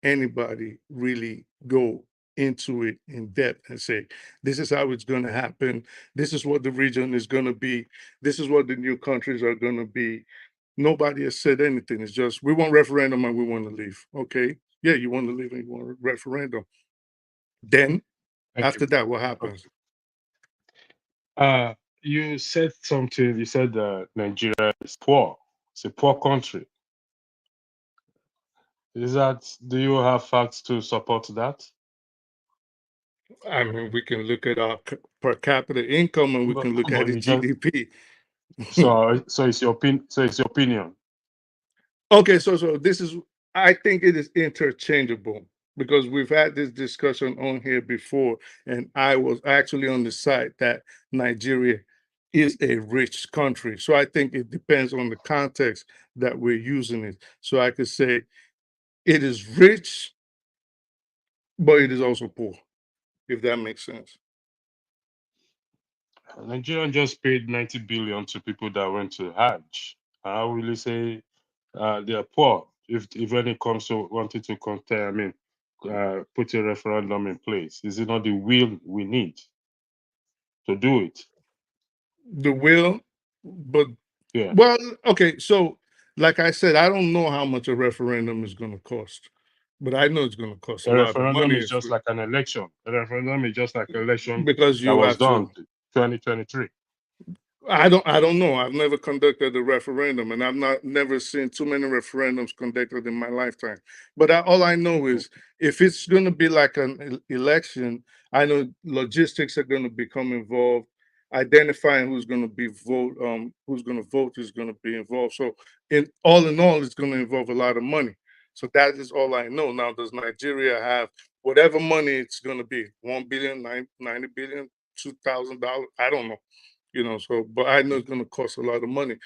anybody really go into it in depth and say, this is how it's going to happen. This is what the region is going to be. This is what the new countries are going to be. Nobody has said anything. It's just, we want referendum and we want to leave. Okay. Yeah, you want to leave and you want a referendum. Then after that, what happens? You said something. You said Nigeria is poor. It's a poor country. Do you have facts to support that? I mean, we can look at our per capita income and we can look at the GDP. So it's your opinion. So it's your opinion. Okay, so this is, I think it is interchangeable because we've had this discussion on here before, and I was actually on the side that Nigeria is a rich country. So I think it depends on the context that we're using it. So I could say it is rich, but it is also poor, if that makes sense. Nigeria just paid 90 billion to people that went to Hajj. I really say they are poor. If when it comes to wanting to compare, I mean, put a referendum in place, is it not the will we need to do it? The will, but Yeah. well, okay. So, like I said, I don't know how much a referendum is going to cost, but I know it's going to cost a A lot of referendum money is just like an election. A referendum is just like an election because that you was have to. done 2023. I don't know. I've never conducted a referendum, and I've never seen too many referendums conducted in my lifetime. But all I know is if it's going to be like an election, I know logistics are going to become involved. Identifying who's going to be who's going to vote is going to be involved. So, in all, it's going to involve a lot of money. So that is all I know. Now, does Nigeria have whatever money it's going to be? 1 billion, 90 billion, $2,000? I don't know. So but I know it's going to cost a lot of money.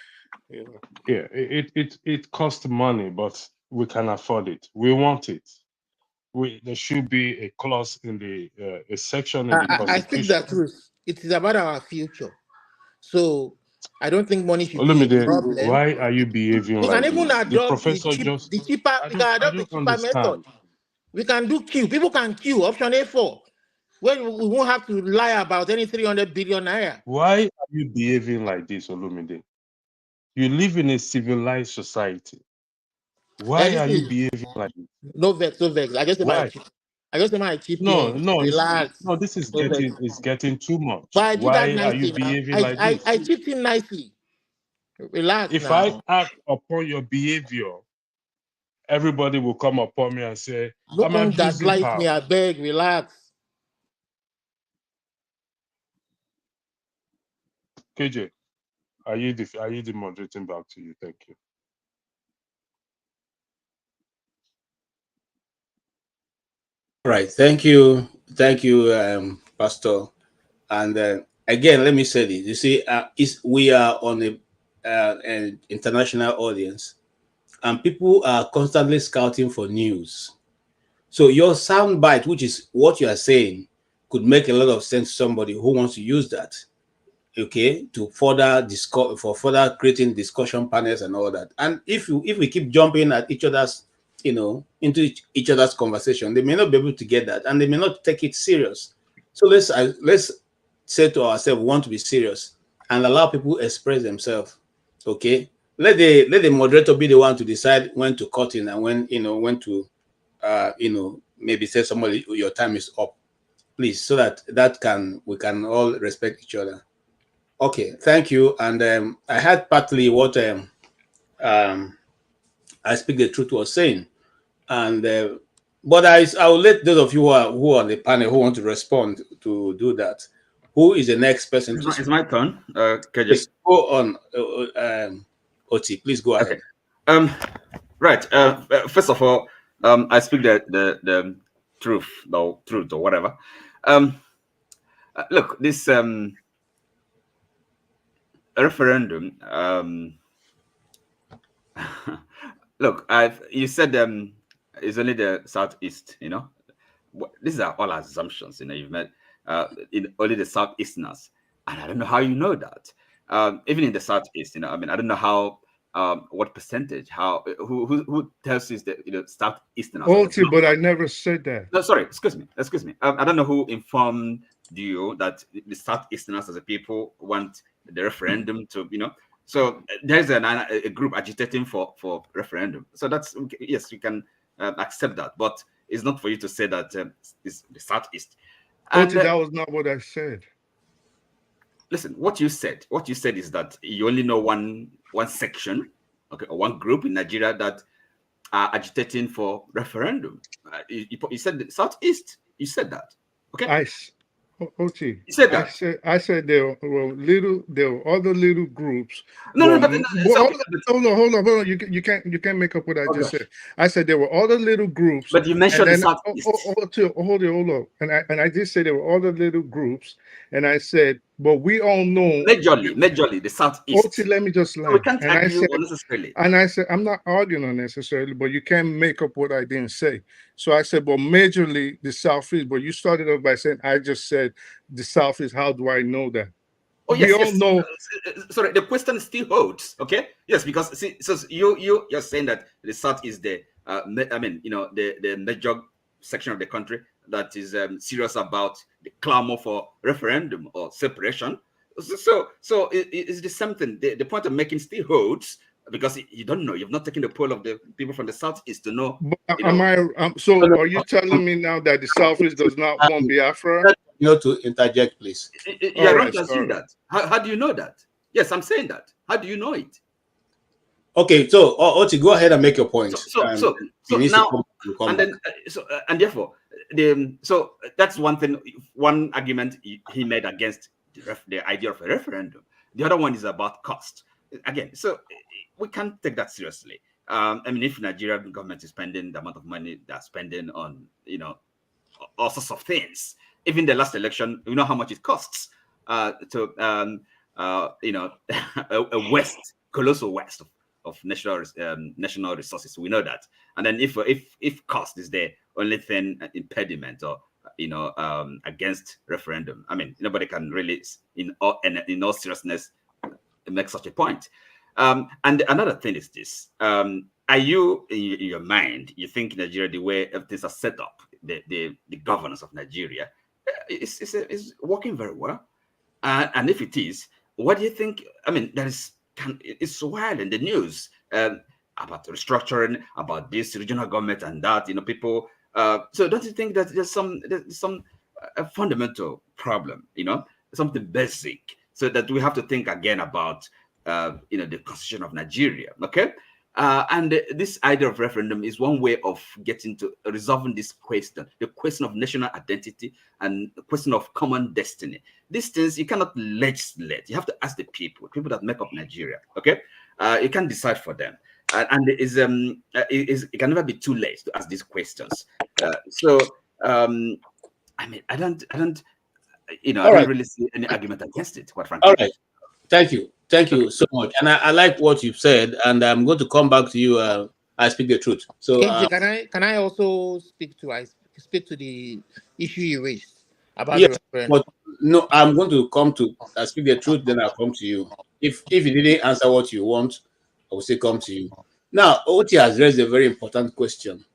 Yeah, it costs money, but we can afford it. We want it. There should be a clause in the a section in the I think the constitution. truth. It is about our future. So I don't think money should be a Olumide, problem. why are you behaving We can like even this? The adopt professor just the cheaper. I We can don't adopt a cheaper method. understand. We can do queue. People can queue. Option A4. Where we won't have to lie about any 300 billion naira. Why are you behaving like this, Olumide? You live in a civilized society. Why are you behaving like this? No vex, no vex. I just Why? my chip No, in. Relax. no, this is No vex. getting too But much. I do that Why are you nicely now. behaving like this? I chipped in nicely. Relax If I now. act upon your behavior, everybody will come upon me and say, No I'm one abusing gaslight me. power. I beg, relax. KJ, are you the moderating back to you? Thank you. All right, thank you, Pastor. And again, let me say this. You see, we are on an international audience, and people are constantly scouting for news. So your soundbite, which is what you are saying, could make a lot of sense to somebody who wants to use that, okay, to further discuss, for further creating discussion panels and all that. And if we keep jumping at each other's, into each other's conversation, they may not be able to get that, and they may not take it serious. So let's say to ourselves, we want to be serious and allow people express themselves. Okay, let the moderator be the one to decide when to cut in and when to maybe say somebody your time is up, please, so that we can all respect each other. Okay, thank you. And I heard partly what I Speak the Truth was saying, and but I will let those of you who are on the panel who want to respond to do that. Who is the next person to speak? It's my turn. KJ. Please go on, Oti. Please go ahead. Okay. Right. First of all, I speak the truth, or whatever. Look, this referendum. Look, you said it's only the southeast. These are all assumptions. You've met only the southeasterners, and I don't know how you know that. Even in the southeast, I don't know how. What percentage? Who tells you that southeasterners? Okay, but I never said that. No, sorry. Excuse me. I don't know who informed you that the southeasterners as a people want the referendum to. So there's a group agitating for referendum. So that's yes, you can accept that, but it's not for you to say that it's the southeast. And that was not what I said. Listen, what you said is that you only know one section, okay, or one group in Nigeria that are agitating for referendum. You said the southeast. You said that, okay? Ochi, You said that. I said there were other little groups. No, But, but so, hold on. You can't make up what I just said. I said there were other little groups. But you mentioned and the then, Southeast. hold on. And I just said there were other little groups, and I said, but we all know Majorly, the Southeast. Ochi, let me just So we land. can't And I argue said, unnecessarily. I'm not arguing unnecessarily, but you can't make up what I didn't say. So I said, well, majorly the Southeast, but you started off by saying, I just said the Southeast. How do I know that? Oh, We all yes. know. Sorry, the question still holds. Okay. Yes, because see, so you're saying that the South is the the major section of the country that is serious about the clamor for referendum or separation. So it's the same thing. The point I'm making still holds because you don't know. You've not taken the poll of the people from the Southeast to know. So are you telling me now that the Southeast does not want Biafra? To interject, please. You're wrong to assume that. How do you know that? Yes, I'm saying that. How do you know it? Okay, so Oti, go ahead and make your point. So now, and therefore, so that's one thing. One argument he made against the idea of a referendum. The other one is about cost. Again, so we can't take that seriously. If Nigerian government is spending the amount of money they're spending on, all sorts of things. Even the last election, you know how much it costs to a colossal waste of national resources. We know that. And then if cost is the only thing impediment or against referendum, nobody can really in all seriousness make such a point. And another thing is this: are you in your mind? You think Nigeria, the way things are set up, the governance of Nigeria, is working very well? And if it is, what do you think? It's wild in the news about restructuring, about this regional government and that. People. So don't you think that there's some fundamental problem? Something basic, so that we have to think again about the constitution of Nigeria. Okay. And this idea of referendum is one way of getting to resolving this question, the question of national identity and the question of common destiny. These things you cannot legislate. You have to ask the people that make up Nigeria. Okay, you can't decide for them, and it can never be too late to ask these questions. I don't really see any argument against it. Quite frankly. All right. Thank you so much, and I like what you've said, and I'm going to come back to you. I speak the truth. So, can I also speak to the issue you raised about yes, the referendum? but no, I'm going to come to speak the truth. Then I'll come to you. If you didn't answer what you want, I will say come to you. Now, Oti has raised a very important question,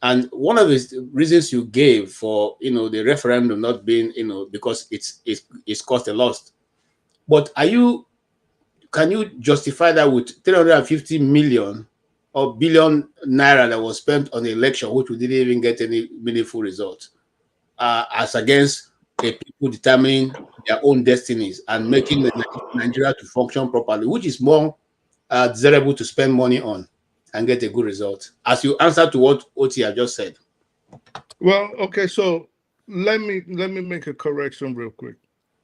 and one of the reasons you gave for the referendum not being because it's caused a loss. But can you justify that with 350 million or billion naira that was spent on the election, which we didn't even get any meaningful results, as against people determining their own destinies and making Nigeria to function properly, which is more desirable to spend money on and get a good result? As you answer to what Oti have just said. Well, okay, so let me make a correction real quick.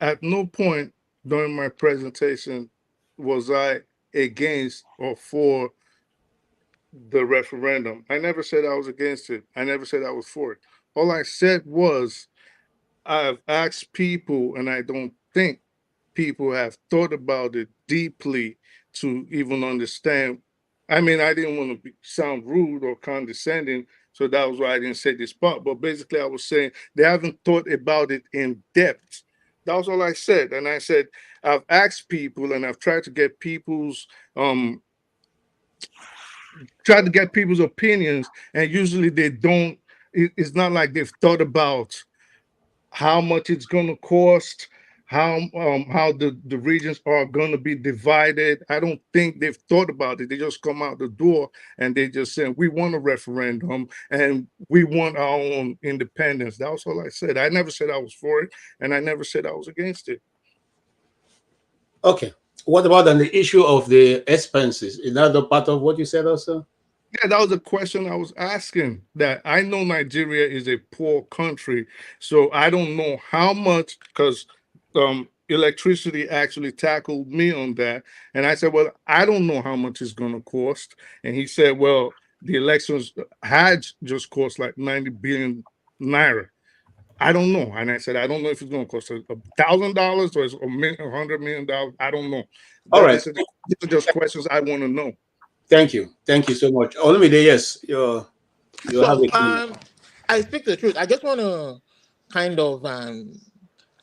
At no point during my presentation was I against or for the referendum. I never said I was against it. I never said I was for it. All I said was I've asked people, and I don't think people have thought about it deeply to even understand. I didn't want to sound rude or condescending, so that was why I didn't say this part. But basically, I was saying they haven't thought about it in depth. That was all I said. And I said, I've asked people and I've tried to get people's opinions, and usually they don't. It's not like they've thought about how much it's going to cost, how the regions are going to be divided. I don't think they've thought about it. They just come out the door and they just say, we want a referendum and we want our own independence. That was all I said. I never said I was for it, and I never said I was against it. Okay. What about on the issue of the expenses? Is that the part of what you said also? Yeah, that was a question I was asking. That I know Nigeria is a poor country, so I don't know how much, because electricity actually tackled me on that, and I said, well, I don't know how much it's going to cost, and he said, well, the elections had just cost like 90 billion naira. I don't know, and I said, I don't know if it's going to cost $1,000 or it's $100 million. I don't know. All right. These are just questions I want to know. Thank you so much. Olumide, yes, you have a comment. I speak the truth. I just want to kind of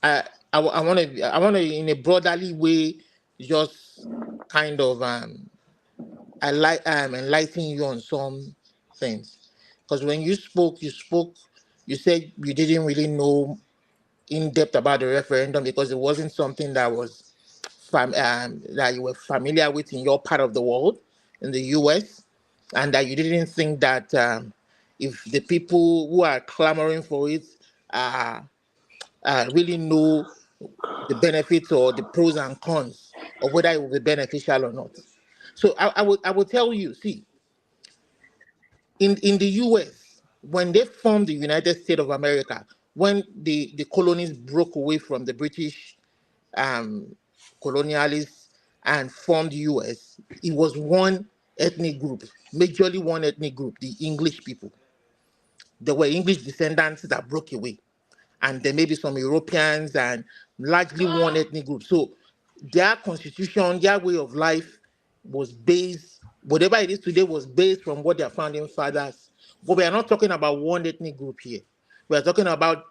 I want to in a brotherly way just kind of I like enlighten you on some things, because when you spoke, you said you didn't really know in depth about the referendum because it wasn't something that was that you were familiar with in your part of the world, in the US, and that you didn't think that if the people who are clamoring for it really know the benefits or the pros and cons of whether it will be beneficial or not. So I would tell you, see, in the US, when they formed the United States of America, when the colonies broke away from the British colonialists and formed US, it was one ethnic group, majorly one ethnic group, the English people. There were English descendants that broke away, and there may be some Europeans and largely one ethnic group. So their constitution, their way of life was based, whatever it is today was based from what their founding fathers. But we are not talking about one ethnic group here. We are talking about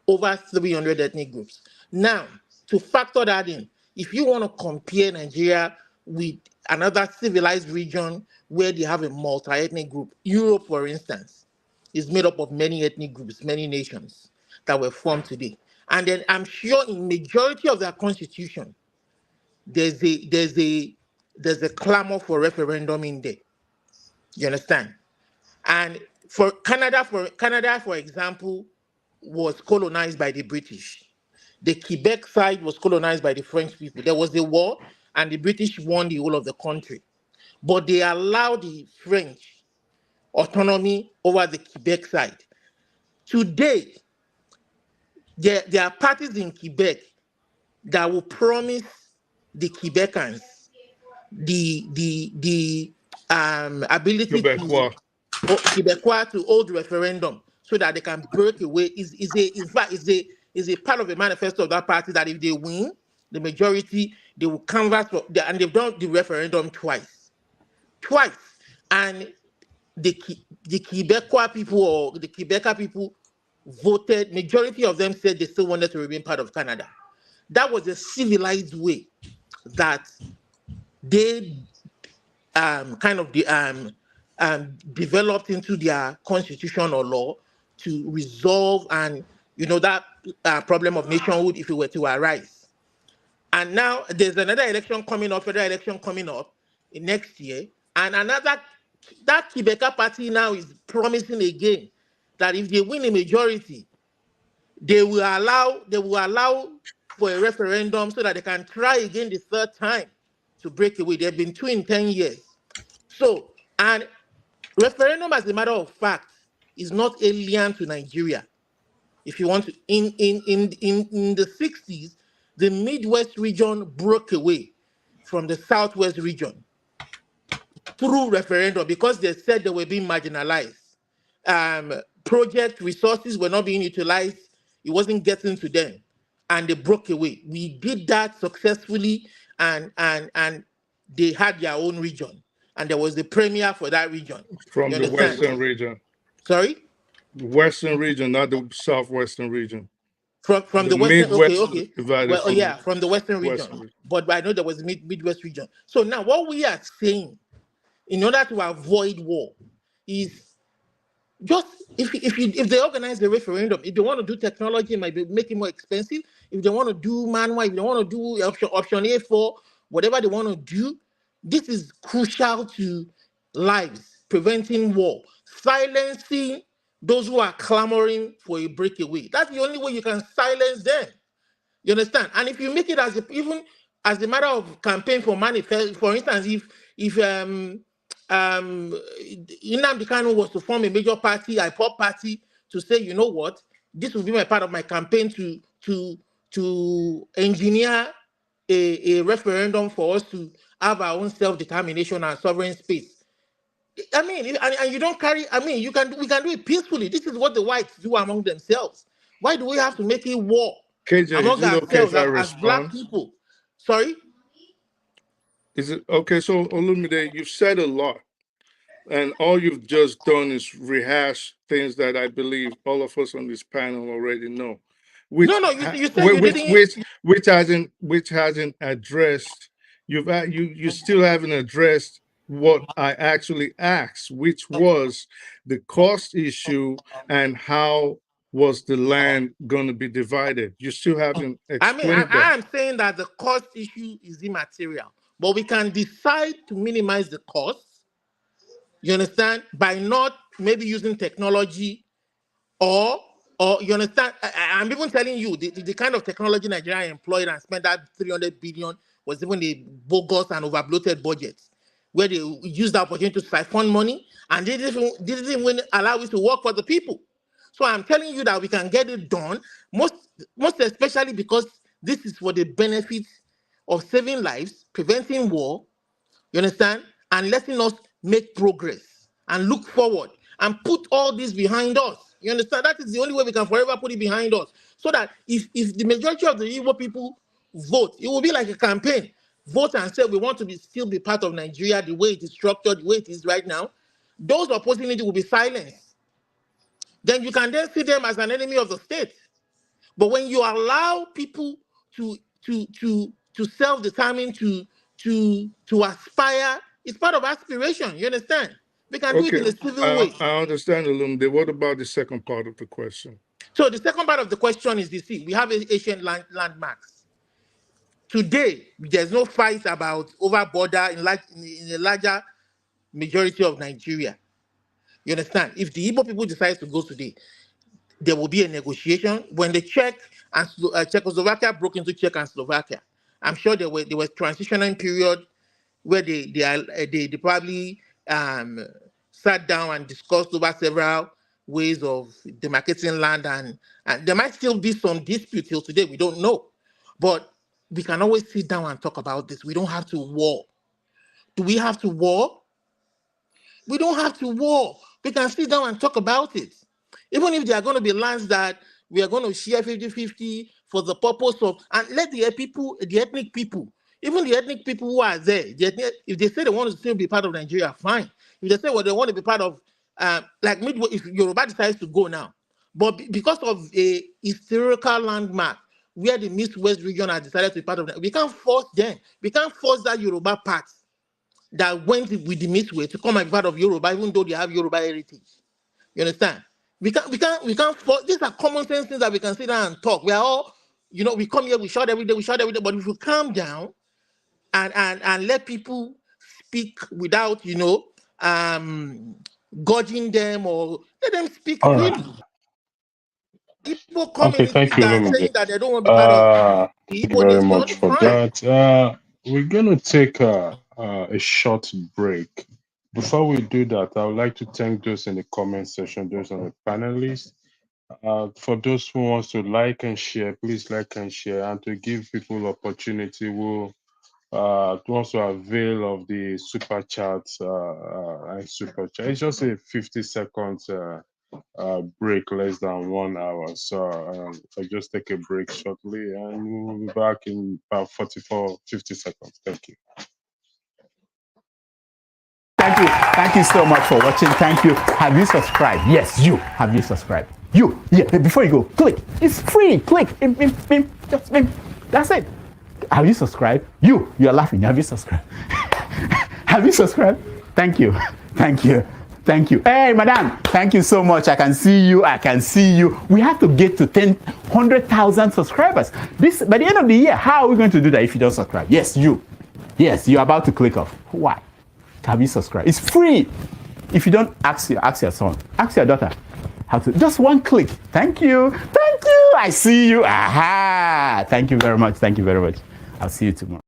over 300 ethnic groups. Now, to factor that in, if you want to compare Nigeria with another civilized region where they have a multi-ethnic group, Europe, for instance, is made up of many ethnic groups, many nations that were formed today. And then I'm sure in majority of their constitution, there's a clamor for referendum in there. You understand? And for Canada, for example, was colonized by the British. The Quebec side was colonized by the French people. There was a war, and the British won the whole of the country. But they allowed the French autonomy over the Quebec side. Today, there are parties in Quebec that will promise the Quebecans the ability Quebecois. to Quebecois to hold referendum so that they can break away. Is a part of the manifesto of that party that if they win the majority, they will canvass for, and they've done the referendum twice, and the Quebecois people or the Quebecer people voted. Majority of them said they still wanted to remain part of Canada. That was a civilized way that they developed into their constitution or law to resolve and that problem of nationhood if it were to arise. And now there's another election coming up, federal election coming up in next year, and that Quebecer party now is promising again that if they win a majority, they will allow for a referendum so that they can try again the third time to break away. They've been 2 in 10 years. So, and referendum, as a matter of fact, is not alien to Nigeria. If you want to, in the 60s, the Midwest region broke away from the Southwest region through referendum because they said they were being marginalized. Project resources were not being utilized. It wasn't getting to them, and they broke away. We did that successfully, and they had their own region, and there was the premier for that region. From You the understand? Western region. Sorry? The Western region, not the Southwestern region. From the Western, Midwest okay. divided Well, yeah, from the Western region. region. But I know there was Midwest region. So now what we are saying, in order to avoid war, is just if they organize the referendum, if they want to do technology, it might make it more expensive. If they want to do manual, if they want to do option A for whatever they want to do, this is crucial to lives, preventing war, silencing those who are clamoring for a breakaway. That's the only way you can silence them. You understand? And if you make it even as a matter of campaign for manifest, for instance, if Nnamdi Kanu was to form a major party, a pop party, to say, you know what, this will be my part of my campaign to engineer a referendum for us to have our own self-determination and sovereign space. I mean, and you don't carry. I mean, we can do it peacefully. This is what the whites do among themselves. Why do we have to make it war KJ, among is it okay ourselves if I as black respond? people? Sorry. Is it okay? So Olumide, you've said a lot, and all you've just done is rehash things that I believe all of us on this panel already know. Which, No, you said you didn't. which hasn't addressed. You still haven't addressed what I actually asked, which was the cost issue and how was the land going to be divided. You still haven't I mean, explained I that. am saying that the cost issue is immaterial, but we can decide to minimize the costs. You understand? By not maybe using technology or you understand? I'm even telling you the kind of technology Nigeria employed and spent that 300 billion was even a bogus and overbloated budget, where they used the opportunity to siphon money and they didn't even allow it to work for the people. So I'm telling you that we can get it done, most especially because this is for the benefit of saving lives, preventing war, you understand, and letting us make progress and look forward and put all this behind us. You understand? That is the only way we can forever put it behind us. So that if the majority of the Igbo people vote, it will be like a campaign. Vote and say we want to still be part of Nigeria the way it is structured, the way it is right now. Those opposing it will be silenced. Then you can then see them as an enemy of the state. But when you allow people to self-determine, to aspire, it's part of aspiration. You understand? We can do it in a civil way. I understand, Olumide. What about the second part of the question? So the second part of the question is this: we have ancient landmarks. Today, there's no fight about over border in a larger majority of Nigeria. You understand? If the Igbo people decide to go today, there will be a negotiation. When the Czech and Czechoslovakia broke into Czech and Slovakia, I'm sure there was transitioning period where they probably sat down and discussed over several ways of demarcating land, and there might still be some dispute till today. We don't know, but we can always sit down and talk about this. We don't have to war. Do we have to war? We don't have to war. We can sit down and talk about it. Even if there are going to be lands that we are going to share 50-50 for the purpose of, and let the ethnic people, even the ethnic people who are there, if they say they want to still be part of Nigeria, fine. If they say, well, they want to be part of, like Midway, if Yoruba decides to go now, but because of a historical landmark where the Midwest region has decided to be part of it, we can't force them. We can't force that Yoruba part that went with the Midway to come and be part of Yoruba, even though they have Yoruba heritage. You understand? We can't force. These are common sense things that we can sit down and talk. We are all, we come here, we shout every day, but if you calm down and let people speak without, gouging them or let them speak freely. People come in Okay, the thank street you, and Olumide. saying that they don't want to be part of the Thank you Igbo very nation, much it's for fine. that. We're going to take a short break. Before we do that, I would like to thank those in the comment section, those on the panelists. For those who wants to like and share, please like and share, and to give people opportunity who wants to avail of the super chats and super chat. It's just a 50 seconds break, less than 1 hour. So I'll just take a break shortly and we'll be back in about 50 seconds. Thank you. Thank you so much for watching. Thank you. Have you subscribed? Yes, you. Have you subscribed? You. Yeah, before you go, click. It's free. Click. Just that's it. Have you subscribed? You are laughing. Have you subscribed? Have you subscribed? Thank you. Thank you. Thank you. Hey, madam. Thank you so much. I can see you. We have to get to 100,000 subscribers. By the end of the year, how are we going to do that if you don't subscribe? Yes, you. Yes, you're about to click off. Why? Have you subscribed? It's free. If you don't, ask your son, ask your daughter how to. Just one click. Thank you. Thank you. I see you. Aha. Thank you very much. Thank you very much. I'll see you tomorrow.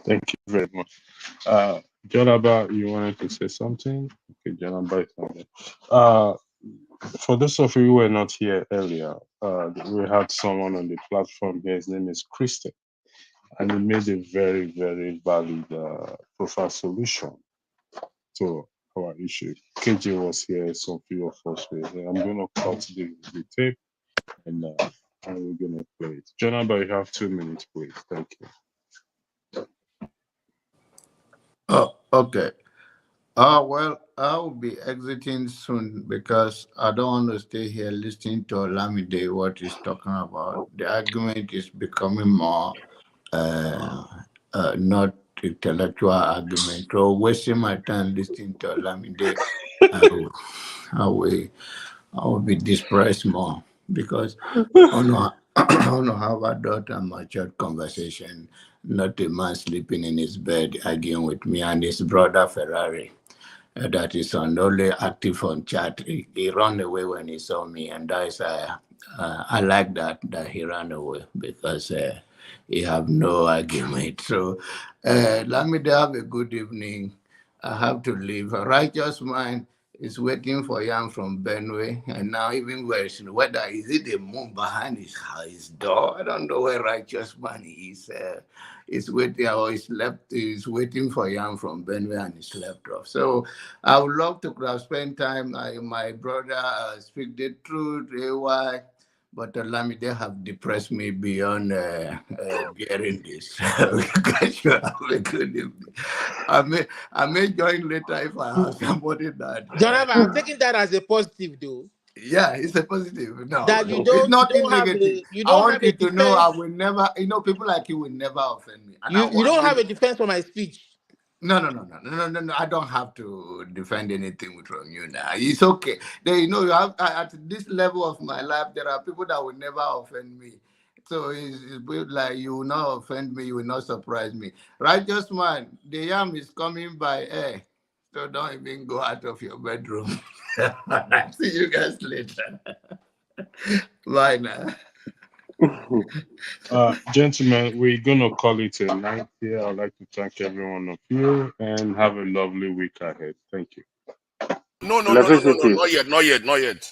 Thank you very much. Jonaba, you wanted to say something? Okay, Jonaba is on there. For those of you who were not here earlier, we had someone on the platform here. His name is Christian, and he made a very, very valid profile solution to our issue. KJ was here, some few of us were here. I'm going to cut the tape and we're going to play it. Jonaba, you have 2 minutes, please. Thank you. Oh, okay. Well, I'll be exiting soon because I don't want to stay here listening to Olamide, what he's talking about. The argument is becoming more not intellectual argument. So wasting my time listening to Olamide, I will be depressed more because I want to have adult and mature conversation, not a man sleeping in his bed arguing with me and his brother Ferrari. That is only active on chat. He ran away when he saw me, and that is I like that he ran away because he have no argument. So let me have a good evening. I have to leave. A righteous mind is waiting for Yam from Benue, and now even worse, whether is it the moon behind his door? I don't know where righteous man is. Is waiting or is waiting for Yam from Benue and he slept off. So I would love to spend time. My brother speak the truth, AY, but Olamide have depressed me beyond bearing this. Because you have a good evening. I may join later if I have somebody that. Jonathan, I'm taking that as a positive, though. Yeah, it's a positive. No, That you it's don't nothing have negative. you I don't want have you a to know I defense. will never, people like you will never offend me. And You don't have a defense for my speech. No. I don't have to defend anything from you now. It's okay. You have at this level of my life, there are people that will never offend me. So it's like you will not offend me, you will not surprise me. Righteous man, the yam is coming by air. So don't even go out of your bedroom. See you guys later. Bye now. Gentlemen, we're going to call it a night here. I'd like to thank every one of you and have a lovely week ahead. Thank you. No, Electricity. not yet.